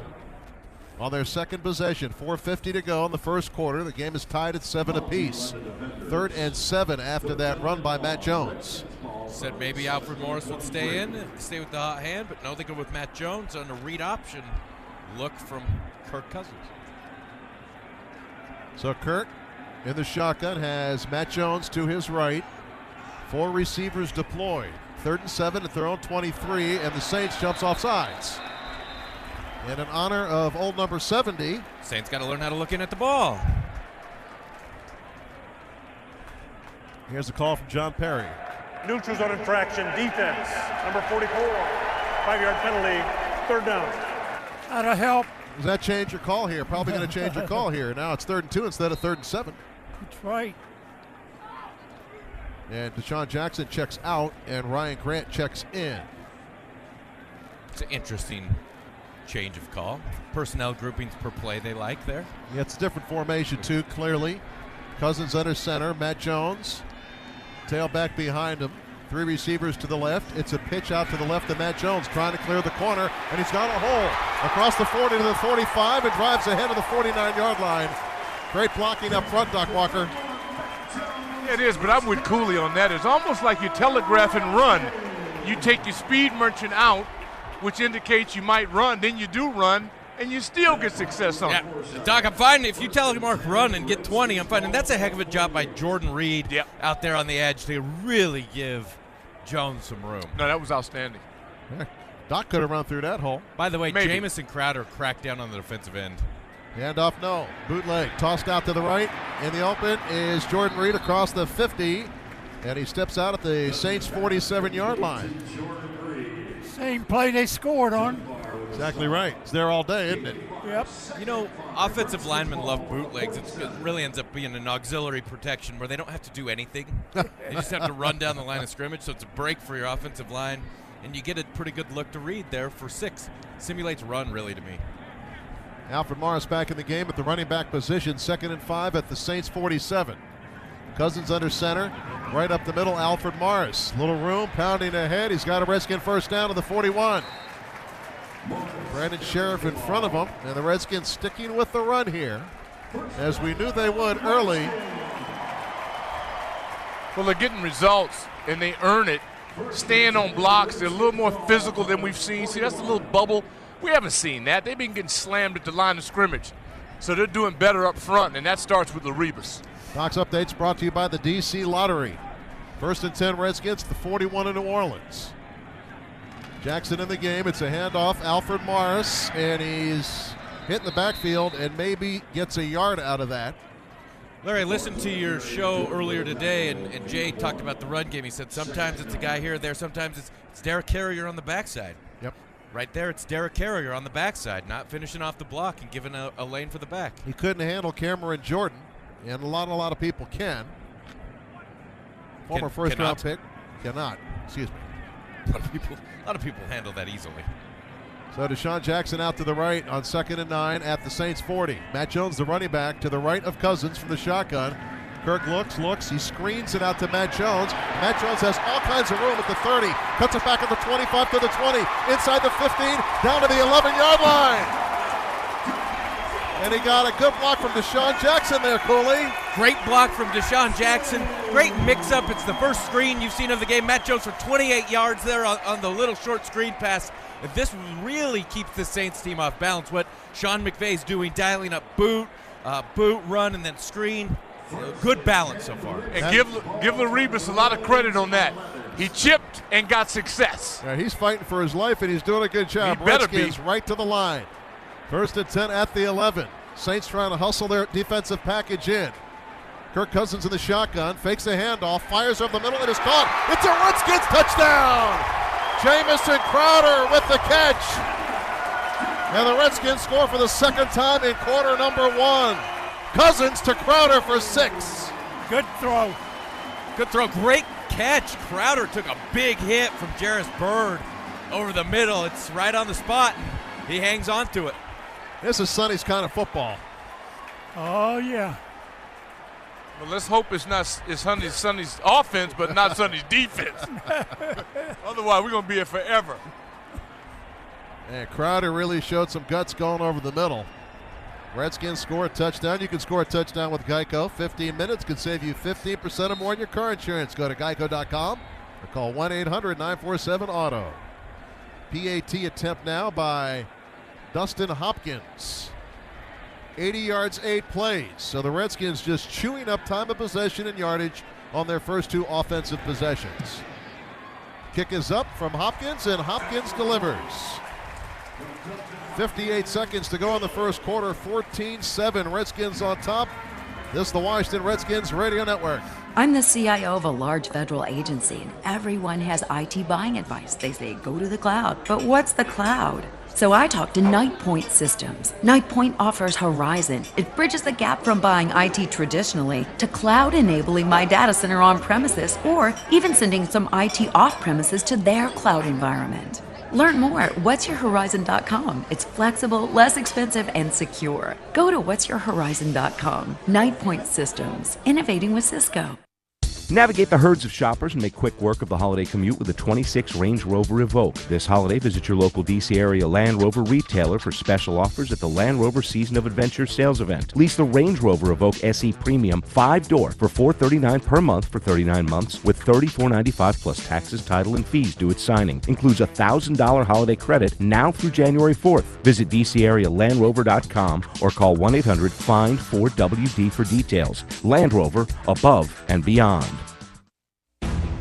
on their second possession. 4:50 to go in the first quarter. The game is tied at 7 apiece. 3rd and 7 after that run by Matt Jones. Said maybe Alfred Morris would stay with the hot hand, but no, they go with Matt Jones on a read option look from Kirk Cousins. So Kirk in the shotgun has Matt Jones to his right. 4 receivers deployed. 3rd and 7 at their own 23, and the Saints jumps off sides. And in honor of old number 70. Saints got to learn how to look in at the ball. Here's a call from John Perry. Neutral zone infraction, defense, number 44, 5-yard penalty, 3rd down. That'll help. Does that change your call here? Probably going to change your call here. Now it's 3rd and 2 instead of 3rd and 7. That's right. And Deshaun Jackson checks out, and Ryan Grant checks in. It's an interesting change of call. Personnel groupings per play they like there. Yeah, it's a different formation too, clearly. Cousins under center, Matt Jones. Tailback behind him. 3 receivers to the left. It's a pitch out to the left to Matt Jones, trying to clear the corner, and he's got a hole. Across the 40 to the 45 and drives ahead of the 49-yard line. Great blocking up front, Doc Walker. It is, but I'm with Cooley on that. It's almost like you telegraph and run. You take your speed merchant out, which indicates you might run, then you do run, and you still get success on it. Doc, I'm finding if you telemark run and get 20, I'm finding that's a heck of a job by Jordan Reed out there on the edge to really give Jones some room. No, that was outstanding. Yeah. Doc could have run through that hole. By the way, Maybe. Jamison Crowder cracked down on the defensive end. Handoff, no. Bootleg, tossed out to the right. In the open is Jordan Reed across the 50, and he steps out at the Saints' 47-yard line. Same play they scored on. Exactly right. It's there all day, isn't it? Yep. You know, offensive linemen love bootlegs. It really ends up being an auxiliary protection where they don't have to do anything. They just have to run down the line of scrimmage, so it's a break for your offensive line, and you get a pretty good look to Reed there for 6. Simulates run, really, to me. Alfred Morris back in the game at the running back position. 2nd and 5 at the Saints' 47. Cousins under center. Right up the middle, Alfred Morris. Little room, pounding ahead. He's got a Redskin first down to the 41. Brandon Sheriff in front of him, and the Redskins sticking with the run here, as we knew they would early. Well, they're getting results, and they earn it. Staying on blocks, they're a little more physical than we've seen. See, that's a little bubble. We haven't seen that. They've been getting slammed at the line of scrimmage. So they're doing better up front, and that starts with Laribas. Cox Updates brought to you by the D.C. Lottery. 1st and 10 Redskins, the 41 in New Orleans. Jackson in the game. It's a handoff. Alfred Morris, and he's hitting the backfield and maybe gets a yard out of that. Larry, I listened to your show earlier today, and Jay talked about the run game. He said sometimes it's a guy here or there, sometimes it's Derek Carrier on the backside. Yep. Right there, it's Derek Carrier on the backside, not finishing off the block and giving a lane for the back. He couldn't handle Cameron Jordan, and a lot of people can. Former first-round pick cannot. Excuse me. A lot of people handle that easily. So Deshaun Jackson out to the right on 2nd and 9 at the Saints 40. Matt Jones, the running back, to the right of Cousins from the shotgun. Kirk looks, he screens it out to Matt Jones. Matt Jones has all kinds of room at the 30. Cuts it back at the 25 to the 20. Inside the 15, down to the 11-yard line. And he got a good block from Deshaun Jackson there, Cooley. Great block from Deshaun Jackson. Great mix-up. It's the first screen you've seen of the game. Matt Jones for 28 yards there on the little short screen pass. If this really keeps the Saints team off balance, what Sean McVay's doing, dialing up boot, run, and then screen. Good balance so far. And give Laribas a lot of credit on that. He chipped and got success. Yeah, he's fighting for his life, and he's doing a good job. He better Redskins be. Right to the line. 1st and 10 at the 11. Saints trying to hustle their defensive package in. Kirk Cousins in the shotgun, fakes a handoff, fires over the middle, and is caught. It's a Redskins touchdown! Jamison Crowder with the catch. And the Redskins score for the second time in quarter number 1. Cousins to Crowder for 6. Good throw. Good throw. Great catch. Crowder took a big hit from Jarris Byrd over the middle. It's right on the spot, and he hangs on to it. This is Sonny's kind of football. Oh, yeah. Well, let's hope it's Sonny's offense, but not Sonny's defense. Otherwise, we're going to be here forever. And Crowder really showed some guts going over the middle. Redskins score a touchdown. You can score a touchdown with Geico. 15 minutes could save you 15% or more on your car insurance. Go to geico.com or call 1-800-947-AUTO. PAT attempt now by Dustin Hopkins. 80 yards, 8 plays. So the Redskins just chewing up time of possession and yardage on their first 2 offensive possessions. Kick is up from Hopkins, and Hopkins delivers. 58 seconds to go in the first quarter. 14-7. Redskins on top. This is the Washington Redskins Radio Network. I'm the CIO of a large federal agency, and everyone has IT buying advice. They say, go to the cloud. But what's the cloud? So I talked to NightPoint Systems. NightPoint offers Horizon. It bridges the gap from buying IT traditionally to cloud enabling my data center on premises, or even sending some IT off premises to their cloud environment. Learn more at whatsyourhorizon.com. It's flexible, less expensive, and secure. Go to whatsyourhorizon.com. NightPoint Systems, innovating with Cisco. Navigate the herds of shoppers and make quick work of the holiday commute with the 26 Range Rover Evoque. This holiday, visit your local D.C. area Land Rover retailer for special offers at the Land Rover Season of Adventure sales event. Lease the Range Rover Evoque SE Premium 5-door for $439 per month for 39 months with $34.95 plus taxes, title, and fees due at signing. Includes a $1,000 holiday credit now through January 4th. Visit DCAreaLandRover.com or call 1-800-FIND-4WD for details. Land Rover, above and beyond.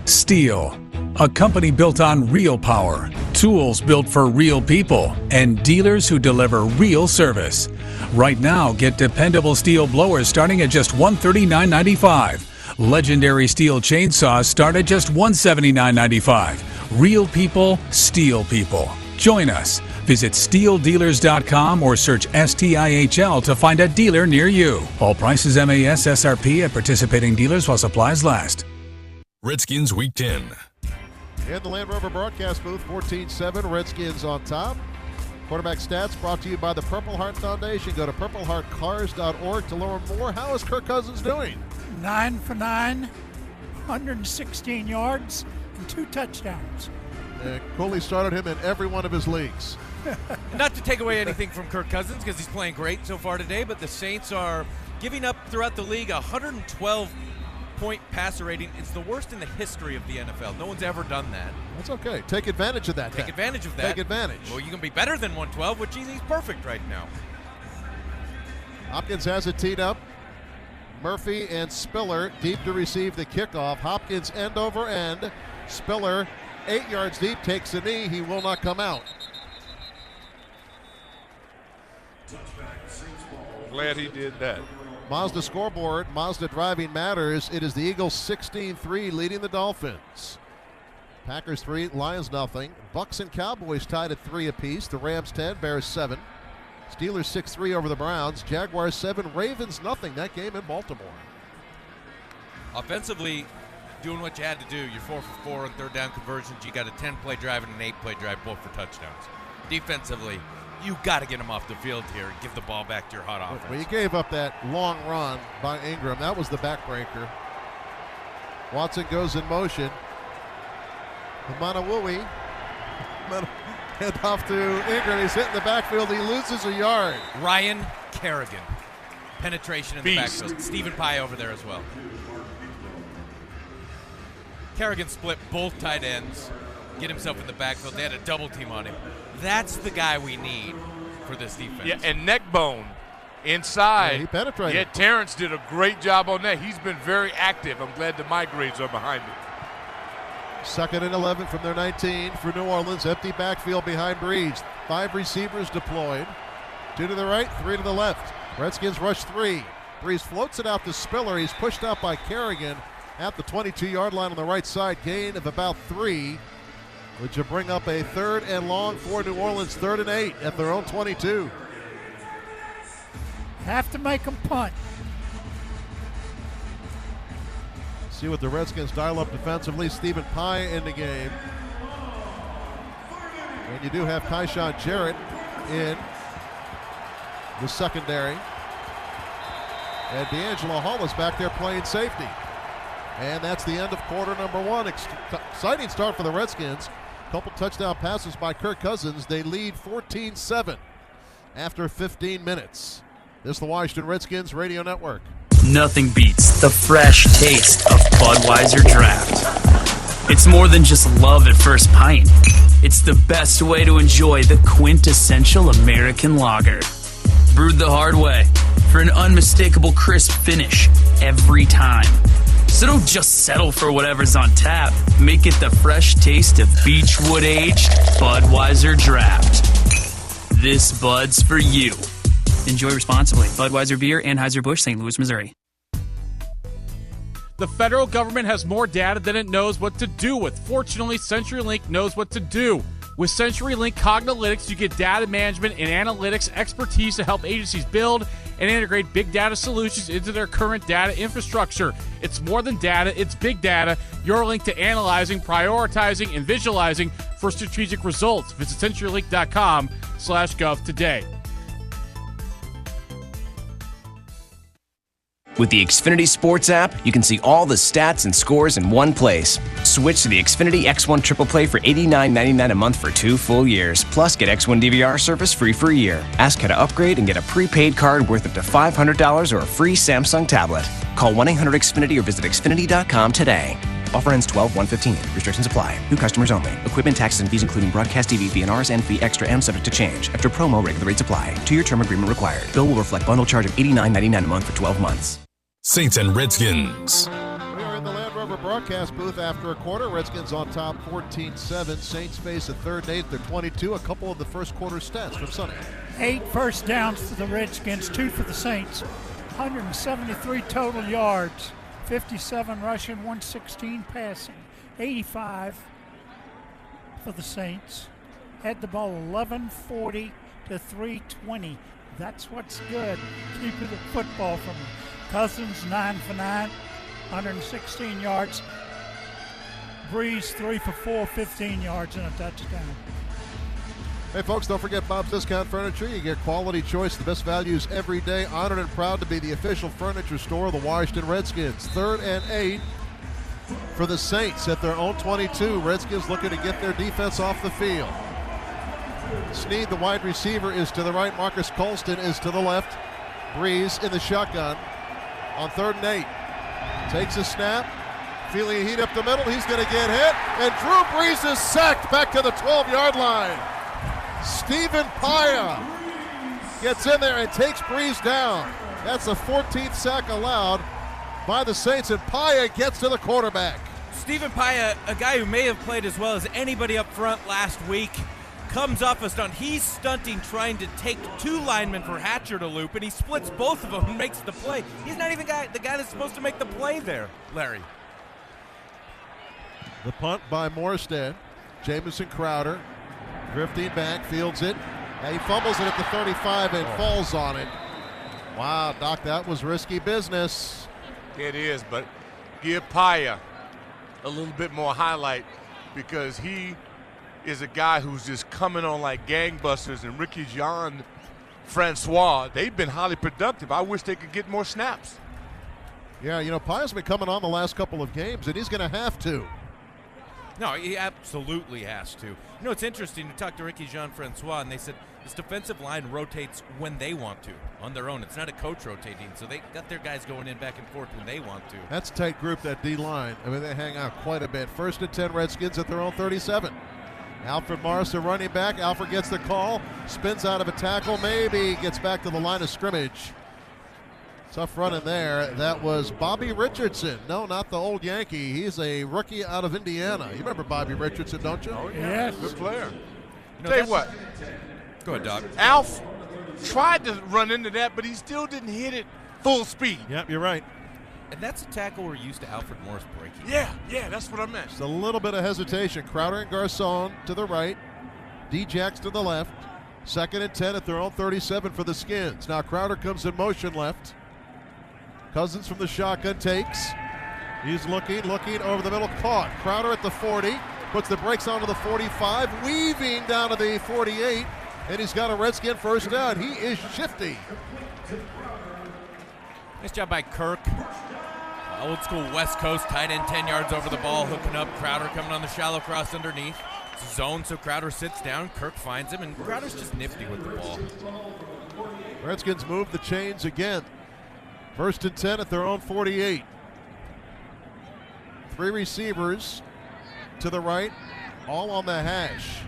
Steel, a company built on real power, tools built for real people, and dealers who deliver real service. Right now, get dependable steel blowers starting at just $139.95. Legendary steel chainsaws start at just $179.95. Real people, steel people. Join us. Visit SteelDealers.com or search STIHL to find a dealer near you. All prices MAS SRP at participating dealers while supplies last. Redskins Week 10. In the Land Rover broadcast booth, 14-7, Redskins on top. Quarterback stats brought to you by the Purple Heart Foundation. Go to purpleheartcars.org to learn more. How is Kirk Cousins doing? 9 for 9, 116 yards, and 2 touchdowns. And Cooley started hhim in every one of his leagues. Not to take away anything from Kirk Cousins because he's playing great so far today, but the Saints are giving up throughout the league 112-point passer rating. It's the worst in the history of the NFL. No one's ever done that. That's okay. Take advantage of that. Take advantage of that. Take advantage. Well, you can be better than 112, which he's perfect right now. Hopkins has it teed up. Murphy and Spiller deep to receive the kickoff. Hopkins end over end. Spiller 8 yards deep, takes a knee. He will not come out. Glad he did that. Mazda scoreboard. Mazda driving matters. It is the Eagles 16-3 leading the Dolphins. Packers 3, Lions nothing. Bucks and Cowboys tied at 3 apiece. The Rams 10, Bears 7. Steelers 6-3 over the Browns. Jaguars 7, Ravens nothing. That game in Baltimore. Offensively, doing what you had to do. You're 4 for 4 on third down conversions. You got a 10-play drive and an 8-play drive, both for touchdowns. Defensively, you got to get them off the field here and give the ball back to your hot offense. Well, you gave up that long run by Ingram. That was the backbreaker. Watson goes in motion. Manawui. Head off to Ingram. He's hitting the backfield. He loses a yard. Ryan Kerrigan. Penetration in the backfield. Stephen Pye over there as well. Kerrigan split both tight ends. Get himself in the backfield. They had a double team on him. That's the guy we need for this defense. Yeah, and neck bone inside. Yeah, he penetrated. Yeah, Terrence did a great job on that. He's been very active. I'm glad the migraines are behind me. 2nd and 11 from their 19 for New Orleans. Empty backfield behind Breeze. 5 receivers deployed. 2 to the right, 3 to the left. Redskins rush 3. Breeze floats it out to Spiller. He's pushed out by Kerrigan at the 22-yard line on the right side. Gain of about 3. Which will bring up a 3rd and long for New Orleans. 3rd and 8 at their own 22. Have to make them punt. See what the Redskins dial up defensively. Stephen Pye in the game. And you do have Tyshawn Jarrett in the secondary. And D'Angelo Hall is back there playing safety. And that's the end of quarter number 1. Exciting start for the Redskins. Couple touchdown passes by Kirk Cousins. They lead 14-7 after 15 minutes. This is the Washington Redskins Radio Network. Nothing beats the fresh taste of Budweiser Draft. It's more than just love at first pint. It's the best way to enjoy the quintessential American lager. Brewed the hard way for an unmistakable crisp finish every time. So don't just settle for whatever's on tap. Make it the fresh taste of Beechwood aged Budweiser Draft. This Bud's for you. Enjoy responsibly. Budweiser Beer, Anheuser-Busch, St. Louis, Missouri. The federal government has more data than it knows what to do with. Fortunately, CenturyLink knows what to do. With CenturyLink Cognilytics, you get data management and analytics expertise to help agencies build and integrate big data solutions into their current data infrastructure. It's more than data, it's big data. Your link to analyzing, prioritizing, and visualizing for strategic results. Visit CenturyLink.com/gov today. With the Xfinity Sports app, you can see all the stats and scores in one place. Switch to the Xfinity X1 Triple Play for $89.99 a month for 2 full years. Plus, get X1 DVR service free for a year. Ask how to upgrade and get a prepaid card worth up to $500 or a free Samsung tablet. Call 1-800-XFINITY or visit Xfinity.com today. Offer ends 12/1/15. Restrictions apply. New customers only. Equipment, taxes, and fees including broadcast TV, VNRs, and fee extra and subject to change. After promo, regular rates apply. 2-year term agreement required. Bill will reflect bundle charge of $89.99 a month for 12 months. Saints and Redskins. We are in the Land Rover broadcast booth after a quarter. Redskins on top 14-7. Saints face a 3rd and 8. They're 22. A couple of the first quarter stats from Sonny. 8 first downs for the Redskins, 2 for the Saints. 173 total yards. 57 rushing, 116 passing. 85 for the Saints. Had the ball 1140 to 320. That's what's good. Keeping the football from them. Cousins 9 for 9, 116 yards. Breeze 3 for 4, 15 yards and a touchdown. Hey folks, don't forget Bob's Discount Furniture. You get quality choice, the best values every day. Honored and proud to be the official furniture store of the Washington Redskins. 3rd and 8 for the Saints at their own 22. Redskins looking to get their defense off the field. Snead, the wide receiver, is to the right. Marcus Colston is to the left. Breeze in the shotgun on 3rd and 8. Takes a snap. Feeling a heat up the middle. He's going to get hit. And Drew Brees is sacked back to the 12-yard line. Stephen Paya gets in there and takes Brees down. That's the 14th sack allowed by the Saints, and Paya gets to the quarterback. Stephen Paya, a guy who may have played as well as anybody up front last week, comes off a stunt. He's stunting, trying to take 2 linemen for Hatcher to loop, and he splits both of them and makes the play. He's not even the guy that's supposed to make the play there, Larry. The punt by Morstead. Jamison Crowder drifting back, fields it. And he fumbles it at the 35 and falls on it. Wow, Doc, that was risky business. It is, but give Paya a little bit more highlight because he is a guy who's just coming on like gangbusters, and Ricky Jean-Francois, they've been highly productive. I wish they could get more snaps. Yeah, Paya's been coming on the last couple of games, and he's going to have to. No, he absolutely has to. It's interesting. You talked to Ricky Jean-Francois, and they said this defensive line rotates when they want to, on their own. It's not a coach rotating, so they got their guys going in back and forth when they want to. That's a tight group, that D-line. I mean, they hang out quite a bit. 1st and 10 Redskins at their own 37. Alfred Morris, the running back. Alfred gets the call, spins out of a tackle, maybe gets back to the line of scrimmage. Tough run in there. That was Bobby Richardson. No, not the old Yankee. He's a rookie out of Indiana. You remember Bobby Richardson, don't you? Oh, yeah. Yes. Good player. Tell you what. Go ahead, Doc. Alf tried to run into that, but he still didn't hit it full speed. Yep, you're right. And that's a tackle we're used to Alfred Morris breaking. Yeah, that's what I meant. Just a little bit of hesitation. Crowder and Garcon to the right. D-Jacks to the left. 2nd and 10 at their own 37 for the Skins. Now Crowder comes in motion left. Cousins from the shotgun takes. He's looking over the middle, caught. Crowder at the 40, puts the brakes onto the 45, weaving down to the 48, and he's got a Redskin first down. He is shifty. Nice job by Kirk. Old school West Coast tight end, 10 yards over the ball, hooking up. Crowder coming on the shallow cross underneath. Zone, so Crowder sits down. Kirk finds him, and Crowder's just nifty with the ball. Redskins move the chains again. 1st and 10 at their own 48. 3 receivers to the right, all on the hash.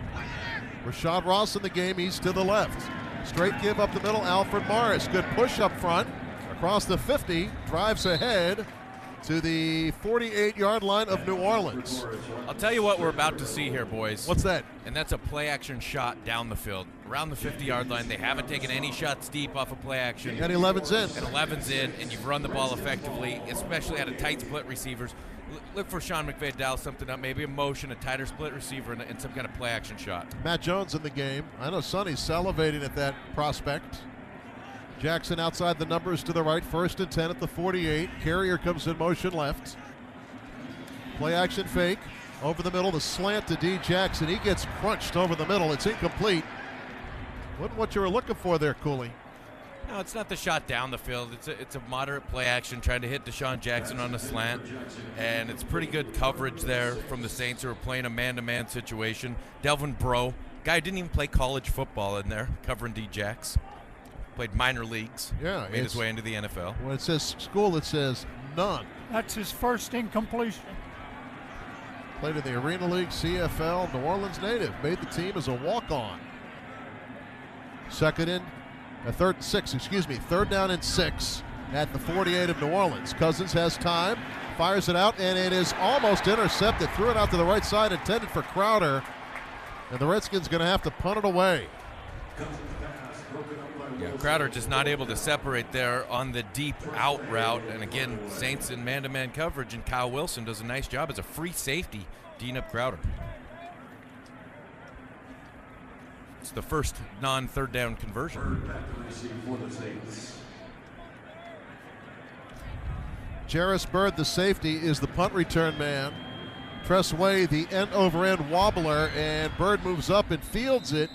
Rashad Ross in the game, he's to the left. Straight give up the middle, Alfred Morris. Good push up front, across the 50, drives ahead to the 48-yard line of New Orleans. I'll tell you what we're about to see here, boys. What's that? And that's a play-action shot down the field. Around the 50-yard line, they haven't taken any shots deep off of play-action. And 11's in. And 11's in, and you've run the ball effectively, especially out of tight split receivers. Look for Sean McVay to dial something up, maybe a motion, a tighter split receiver, and some kind of play-action shot. Matt Jones in the game. I know Sonny's salivating at that prospect. Jackson outside the numbers to the right, 1st and 10 at the 48. Carrier comes in motion left. Play action fake. Over the middle, the slant to D. Jackson. He gets crunched over the middle. It's incomplete. Wasn't what you were looking for there, Cooley. No, it's not the shot down the field. It's a moderate play action trying to hit Deshaun Jackson on a slant. And it's pretty good coverage there from the Saints who are playing a man-to-man situation. Delvin Breaux, guy who didn't even play college football in there, covering D. Jacks. Played minor leagues. Yeah, made his way into the NFL. When it says school, it says none. That's his first incompletion. Played in the Arena League, CFL, New Orleans native. Made the team as a walk-on. Third down and 6 at the 48 of New Orleans. Cousins has time, fires it out, and it is almost intercepted. Threw it out to the right side, intended for Crowder. And the Redskins going to have to punt it away. Yeah, Crowder just not able to separate there on the deep out route. And again, Saints in man-to-man coverage, and Kyle Wilson does a nice job as a free safety, D'ing up Crowder. It's the first non-third down conversion. Jarris Bird, the safety, is the punt return man. Tress Way, the end-over-end wobbler, and Bird moves up and fields it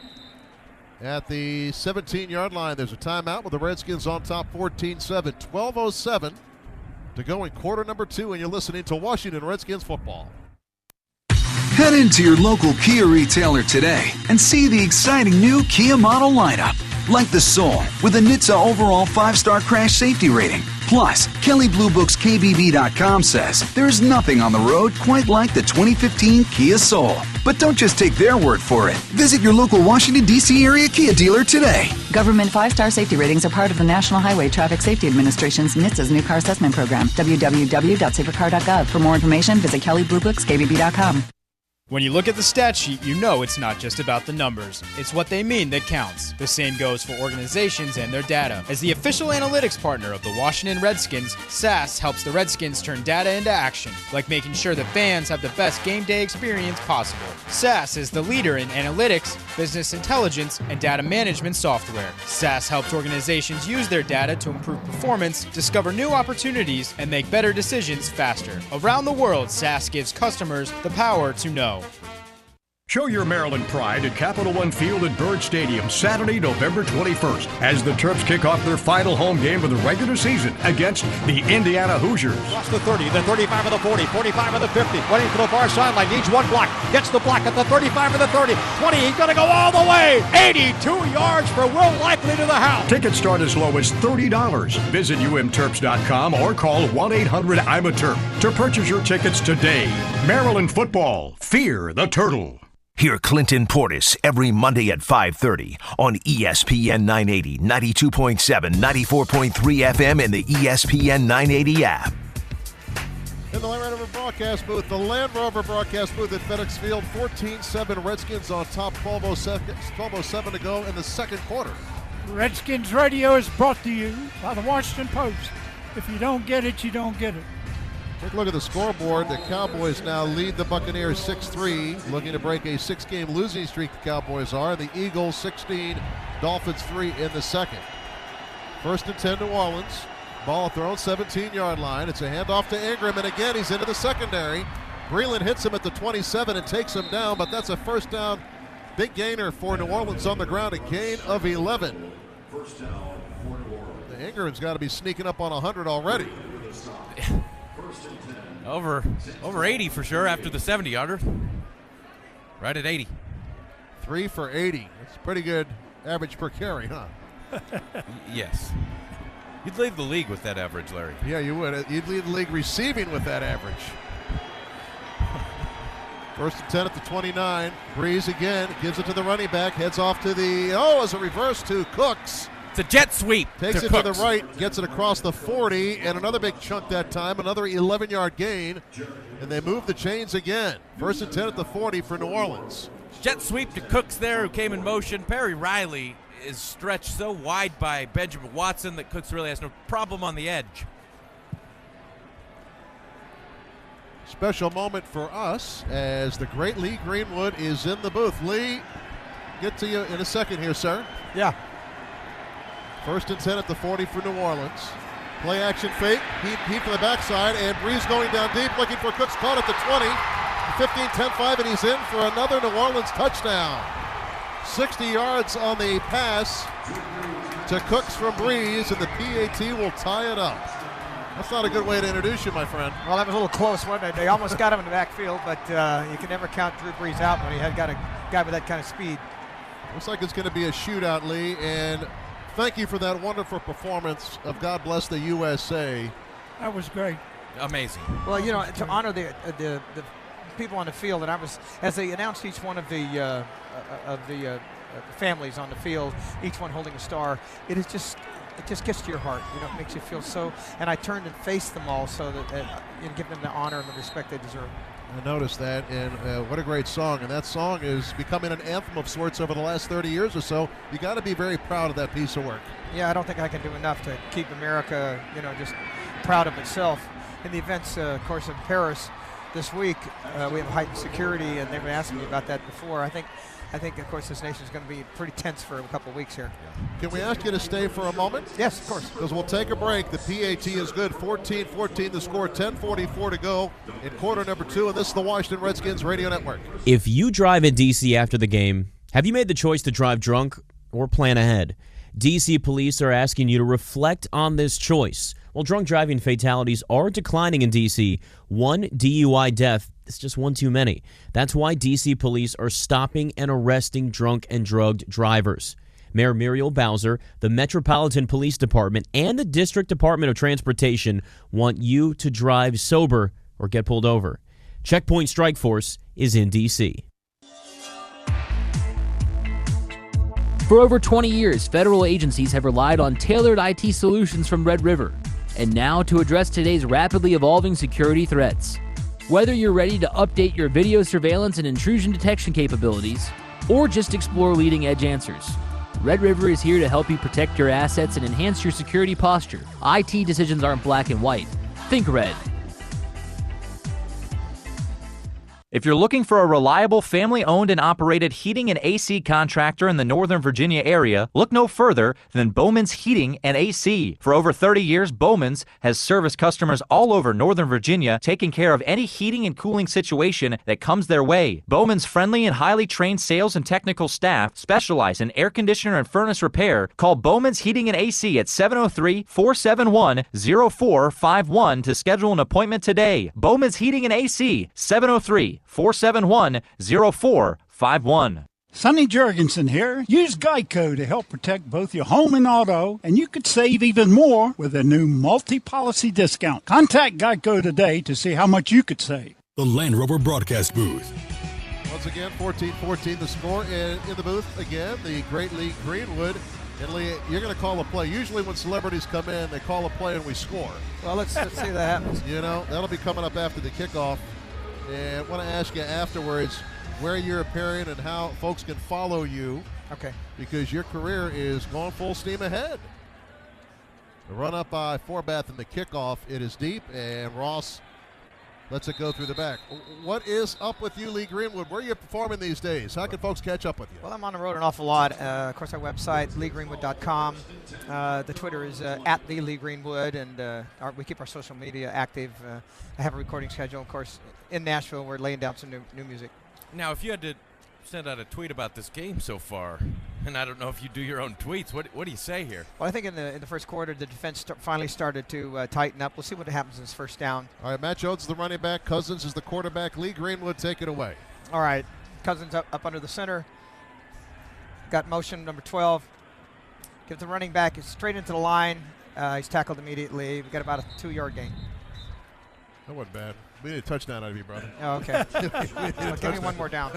at the 17-yard line. There's a timeout with the Redskins on top 14-7. 12:07 to go in quarter number 2, and you're listening to Washington Redskins football. Head into your local Kia retailer today and see the exciting new Kia model lineup. Like the Soul, with a NHTSA overall 5-star crash safety rating. Plus, Kelley Blue Book's KBB.com says there's nothing on the road quite like the 2015 Kia Soul. But don't just take their word for it. Visit your local Washington, D.C. area Kia dealer today. Government 5-star safety ratings are part of the National Highway Traffic Safety Administration's NHTSA's new car assessment program. www.safercar.gov. For more information, visit Kelley Blue Book's KBB.com. When you look at the stat sheet, you know it's not just about the numbers. It's what they mean that counts. The same goes for organizations and their data. As the official analytics partner of the Washington Redskins, SAS helps the Redskins turn data into action, like making sure that fans have the best game day experience possible. SAS is the leader in analytics, business intelligence, and data management software. SAS helps organizations use their data to improve performance, discover new opportunities, and make better decisions faster. Around the world, SAS gives customers the power to know. Show your Maryland pride at Capital One Field at Byrd Stadium Saturday, November 21st, as the Terps kick off their final home game of the regular season against the Indiana Hoosiers. Across the 30, the 35 of the 40, 45 of the 50, waiting for the far sideline, needs one block, gets the block at the 35 of the 30, 20, he's going to go all the way, 82 yards for Will Likely to the house. Tickets start as low as $30. Visit umterps.com or call 1-800-I'm-A-Terp to purchase your tickets today. Maryland football, fear the turtle. Hear Clinton Portis every Monday at 5:30 on ESPN 980, 92.7, 94.3 FM, and the ESPN 980 app. In the Land Rover broadcast booth, at FedExField, 14-7 Redskins on top, 12:07 to go in the second quarter. Redskins Radio is brought to you by the Washington Post. If you don't get it, you don't get it. Take a look at the scoreboard. The Cowboys now lead the Buccaneers 6-3, looking to break a 6-game losing streak the Cowboys are. The Eagles 16, Dolphins 3 in the second. 1st and 10 New Orleans. Ball at their own 17-yard line. It's a handoff to Ingram, and again he's into the secondary. Breland hits him at the 27 and takes him down, but that's a first down. Big gainer for New Orleans on the ground, a gain of 11. First down for New Orleans. Ingram's got to be sneaking up on 100 already. Over 80 for sure after the 70-yarder. Right at 80. 3 for 80. That's pretty good average per carry, huh? Yes. You'd lead the league with that average, Larry. Yeah, you would. You'd lead the league receiving with that average. 1st and 10 at the 29. Breeze again, gives it to the running back, heads off to the, as a reverse to Cooks. It's a jet sweep. Takes it to the right, gets it across the 40, and another big chunk that time, another 11-yard gain, and they move the chains again. 1st and 10 at the 40 for New Orleans. Jet sweep to Cooks there, who came in motion. Perry Riley is stretched so wide by Benjamin Watson that Cooks really has no problem on the edge. Special moment for us as the great Lee Greenwood is in the booth. Lee, get to you in a second here, sir. Yeah. 1st and 10 at the 40 for New Orleans. Play action fake, heat from the backside, and Breeze going down deep, looking for Cooks, caught at the 20, 15, 10, 5, and he's in for another New Orleans touchdown. 60 yards on the pass to Cooks from Breeze, and the PAT will tie it up. That's not a good way to introduce you, my friend. Well, that was a little close, wasn't it? They almost got him in the backfield, but you can never count Drew Brees out when he had got a guy with that kind of speed. Looks like it's going to be a shootout, Lee, and thank you for that wonderful performance of God Bless the USA. That was great. Amazing. Well, you know, to honor the people on the field, and I was, as they announced each one of the families on the field, each one holding a star, it just gets to your heart. You know, it makes you feel so. And I turned and faced them all so that you give them the honor and the respect they deserve. I noticed that, and what a great song. And that song is becoming an anthem of sorts over the last 30 years or so. You got to be very proud of that piece of work. Yeah, I don't think I can do enough to keep America, you know, just proud of itself. In the events, of course, in Paris this week, we have heightened security, and they've been asking me about that before. I think, of course, this nation is going to be pretty tense for a couple of weeks here. Can we ask you to stay for a moment? Yes, of course. Because we'll take a break. The PAT is good. 14-14 the score, 10:44 to go in quarter number 2, and this is the Washington Redskins Radio Network. If you drive in D.C. after the game, have you made the choice to drive drunk or plan ahead? D.C. police are asking you to reflect on this choice. Well, drunk driving fatalities are declining in D.C. One DUI death is just one too many. That's why D.C. police are stopping and arresting drunk and drugged drivers. Mayor Muriel Bowser, the Metropolitan Police Department, and the District Department of Transportation want you to drive sober or get pulled over. Checkpoint Strike Force is in D.C. For over 20 years, federal agencies have relied on tailored IT solutions from Red River. And now to address today's rapidly evolving security threats. Whether you're ready to update your video surveillance and intrusion detection capabilities, or just explore leading-edge answers, Red River is here to help you protect your assets and enhance your security posture. IT decisions aren't black and white. Think red. If you're looking for a reliable family-owned and operated heating and AC contractor in the Northern Virginia area, look no further than Bowman's Heating and AC. For over 30 years, Bowman's has serviced customers all over Northern Virginia, taking care of any heating and cooling situation that comes their way. Bowman's friendly and highly trained sales and technical staff specialize in air conditioner and furnace repair. Call Bowman's Heating and AC at 703-471-0451 to schedule an appointment today. Bowman's Heating and AC, 703-471-0451. Sonny Jurgensen here. Use Geico to help protect both your home and auto, and you could save even more with a new multi-policy discount. Contact Geico today to see how much you could save. The Land Rover broadcast booth. Once again, 14-14 the score, and in the booth again, the great Lee Greenwood. And Lee, you're going to call a play. Usually when celebrities come in, they call a play and we score. Well, let's see if that happens. You know, that'll be coming up after the kickoff. And I want to ask you afterwards where you're appearing and how folks can follow you. Okay. Because your career is going full steam ahead. The run up by Forbath in the kickoff, it is deep, and Ross lets it go through the back. What is up with you, Lee Greenwood? Where are you performing these days? How can folks catch up with you? Well, I'm on the road an awful lot. Of course, our website, leegreenwood.com. The Twitter is at the Lee Greenwood, and we keep our social media active. I have a recording schedule, of course. In Nashville, we're laying down some new music. Now, if you had to send out a tweet about this game so far, and I don't know if you do your own tweets, what do you say here? Well, I think in the first quarter, the defense finally started to tighten up. We'll see what happens in this first down. All right, Matt Jones is the running back. Cousins is the quarterback. Lee Greenwood, take it away. All right, Cousins up under the center. Got motion number 12. Give the running back straight into the line. He's tackled immediately. We got about a 2-yard gain. That wasn't bad. We need a touchdown out of you, brother. Oh, okay. Give me one more down.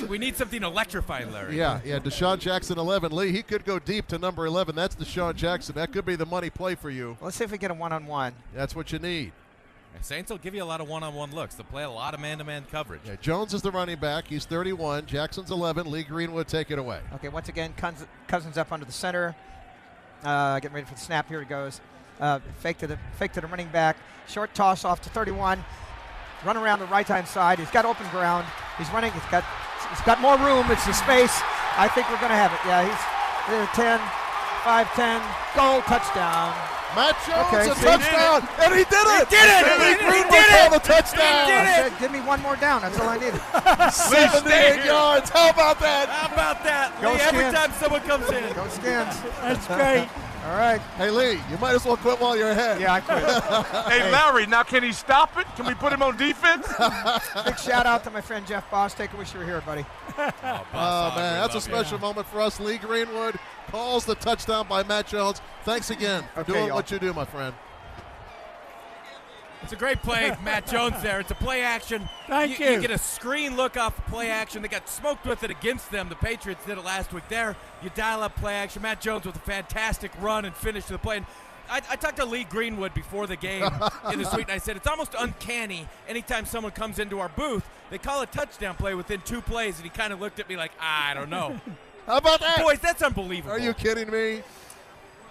we need something electrifying, Larry. Yeah, Deshaun Jackson, 11. Lee, he could go deep to number 11. That's Deshaun Jackson. That could be the money play for you. Let's see if we get a one-on-one. That's what you need. Saints will give you a lot of one-on-one looks. They'll play a lot of man-to-man coverage. Yeah, Jones is the running back. He's 31. Jackson's 11. Lee Greenwood, take it away. Okay, once again, Cousins up under the center. Getting ready for the snap. Here he goes. Fake to the running back. Short toss off to 31. Run around the right-hand side. He's got open ground. He's running. He's got more room. It's the space. I think we're going to have it. Yeah, he's 10, 5-10. Goal, touchdown. Matt Jones, a touchdown, and he did it! He did it! Lee Greenwood called the touchdown. He did it! Give me one more down. That's all I needed. 78 yards. How about that? How about that? Go Lee, every time someone comes in. Go Skins. That's great. All right. Hey, Lee, you might as well quit while you're ahead. Yeah, I quit. Hey, Larry, now can he stop it? Can we put him on defense? Big shout out to my friend Jeff Bostic. I wish you were here, buddy. Oh, man, that's a special moment for us. Lee Greenwood calls the touchdown by Matt Jones. Thanks again for doing what you do, my friend. It's a great play, Matt Jones there. It's a play action. Thank you. You get a screen look off play action. They got smoked with it against them. The Patriots did it last week there. You dial up play action. Matt Jones with a fantastic run and finish to the play. And I talked to Lee Greenwood before the game in the suite, and I said, it's almost uncanny anytime someone comes into our booth, they call a touchdown play within 2 plays, and he kind of looked at me like, I don't know. How about that? Boys, that's unbelievable. Are you kidding me?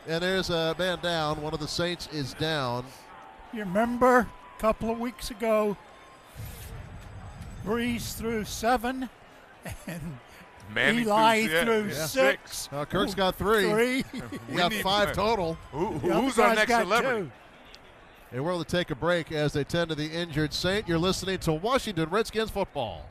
And there's a man down. One of the Saints is down. You remember a couple of weeks ago, Breeze threw 7 and Eli threw 6. Kirk's got 3. We got 5 total. Who's our next celebrity? And we're going to take a break as they tend to the injured Saint. You're listening to Washington Redskins football.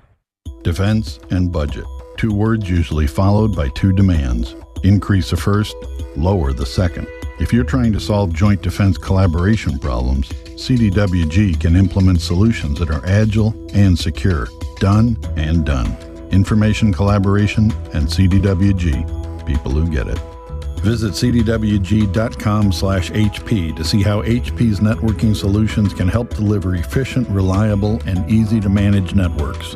Defense and budget, 2 words usually followed by 2 demands. Increase the first, lower the second. If you're trying to solve joint defense collaboration problems, CDWG can implement solutions that are agile and secure. Done and done. Information collaboration and CDWG. People who get it. Visit cdwg.com/HP to see how HP's networking solutions can help deliver efficient, reliable, and easy-to-manage networks.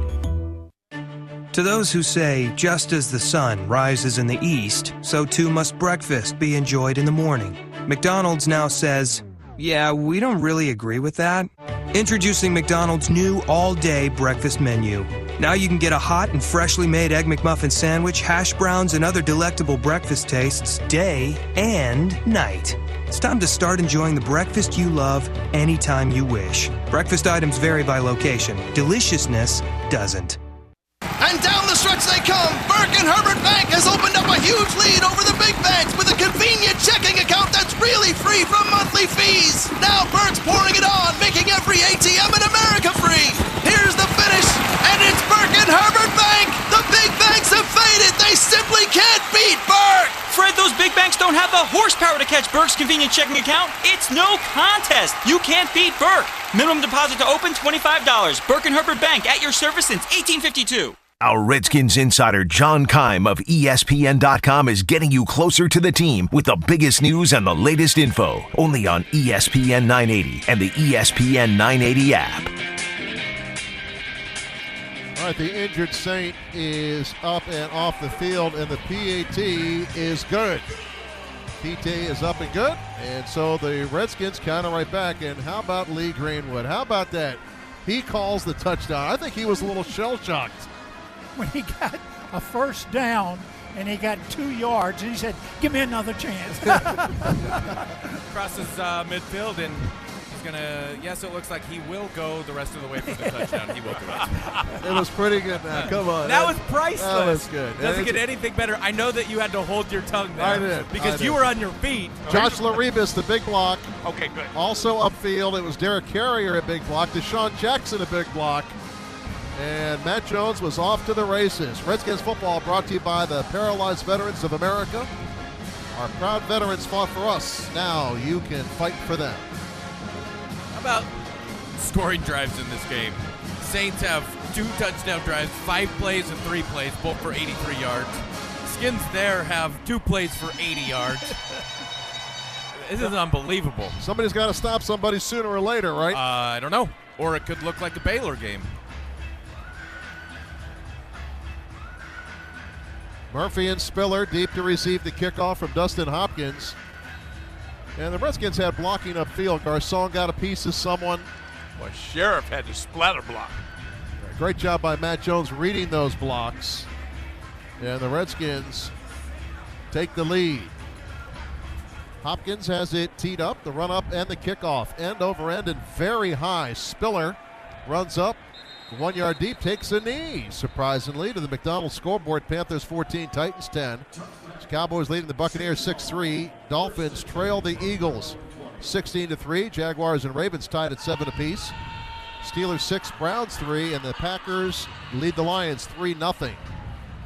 To those who say, just as the sun rises in the east, so too must breakfast be enjoyed in the morning, McDonald's now says, yeah, we don't really agree with that. Introducing McDonald's new all-day breakfast menu. Now you can get a hot and freshly made Egg McMuffin sandwich, hash browns, and other delectable breakfast tastes day and night. It's time to start enjoying the breakfast you love anytime you wish. Breakfast items vary by location. Deliciousness doesn't. And down the stretch they come. Burke and Herbert Bank has opened up a huge lead over the big banks with a convenient checking account that's really free from monthly fees. Now Burke's pouring it on, making every ATM in America free. Here's the finish, and it's Burke and Herbert Bank. The big banks have faded. They simply can't beat Burke. Fred, those big banks don't have the horsepower to catch Burke's convenient checking account. It's no contest. You can't beat Burke. Minimum deposit to open, $25. Burke and Herbert Bank, at your service since 1852. Our Redskins insider John Keim of ESPN.com is getting you closer to the team with the biggest news and the latest info. Only on ESPN 980 and the ESPN 980 app. All right, the injured Saint is up and off the field, and the PAT is good. PT is up and good, and so the Redskins counter right back. And how about Lee Greenwood? How about that? He calls the touchdown. I think he was a little shell-shocked. When he got a first down and he got 2 yards, and he said, give me another chance. Crosses midfield, and he's going to, yes, it looks like he will go the rest of the way for the touchdown. He will do it. It was pretty good now. Come on. That was priceless. That was good. Doesn't get anything better. I know that you had to hold your tongue there. I did. Because you were on your feet. Josh Laribas, the big block. Okay, good. Also upfield, it was Derek Carrier, a big block. Deshaun Jackson, a big block. And Matt Jones was off to the races. Redskins football brought to you by the Paralyzed Veterans of America. Our proud veterans fought for us. Now you can fight for them. How about scoring drives in this game? Saints have 2 touchdown drives, 5 plays and 3 plays, both for 83 yards. Skins there have 2 plays for 80 yards. This is unbelievable. Somebody's got to stop somebody sooner or later, right? I don't know. Or it could look like a Baylor game. Murphy and Spiller deep to receive the kickoff from Dustin Hopkins. And the Redskins had blocking upfield. Garcon got a piece of someone. Well, Sheriff had to splatter block. Great job by Matt Jones reading those blocks. And the Redskins take the lead. Hopkins has it teed up, the run up and the kickoff. End over end and very high. Spiller runs up. 1 yard deep, takes a knee, surprisingly, to the McDonald's scoreboard. Panthers 14, Titans 10. Cowboys leading the Buccaneers 6-3. Dolphins trail the Eagles 16-3. Jaguars and Ravens tied at 7 apiece. Steelers 6, Browns 3, and the Packers lead the Lions 3-0.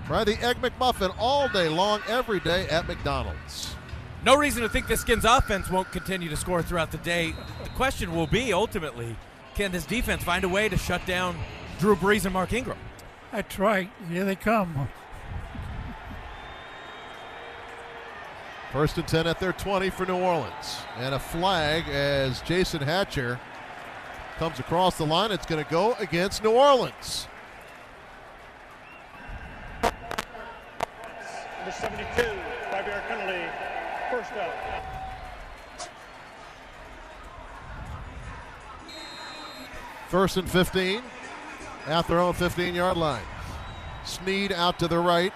Try the Egg McMuffin all day long, every day at McDonald's. No reason to think the Skins offense won't continue to score throughout the day. The question will be, ultimately, can this defense find a way to shut down Drew Brees and Mark Ingram? That's right. Here they come. 1st and 10 at their 20 for New Orleans. And a flag as Jason Hatcher comes across the line. It's going to go against New Orleans. Number 72, 5-yard penalty, first down. First and 15 at their own 15-yard line. Snead out to the right.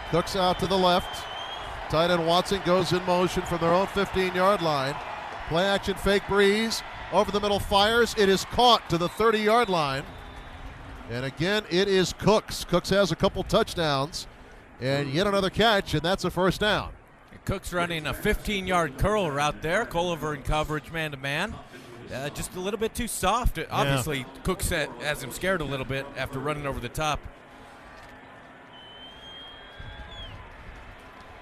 Cooks out to the left. Tight end Watson goes in motion from their own 15-yard line. Play action fake Breeze. Over the middle fires. It is caught to the 30-yard line. And again, it is Cooks. Cooks has a couple touchdowns. And yet another catch, and that's a first down. Cooks running a 15-yard curl route there. Culliver in coverage man-to-man. Just a little bit too soft. Obviously, Cooks has him scared a little bit after running over the top.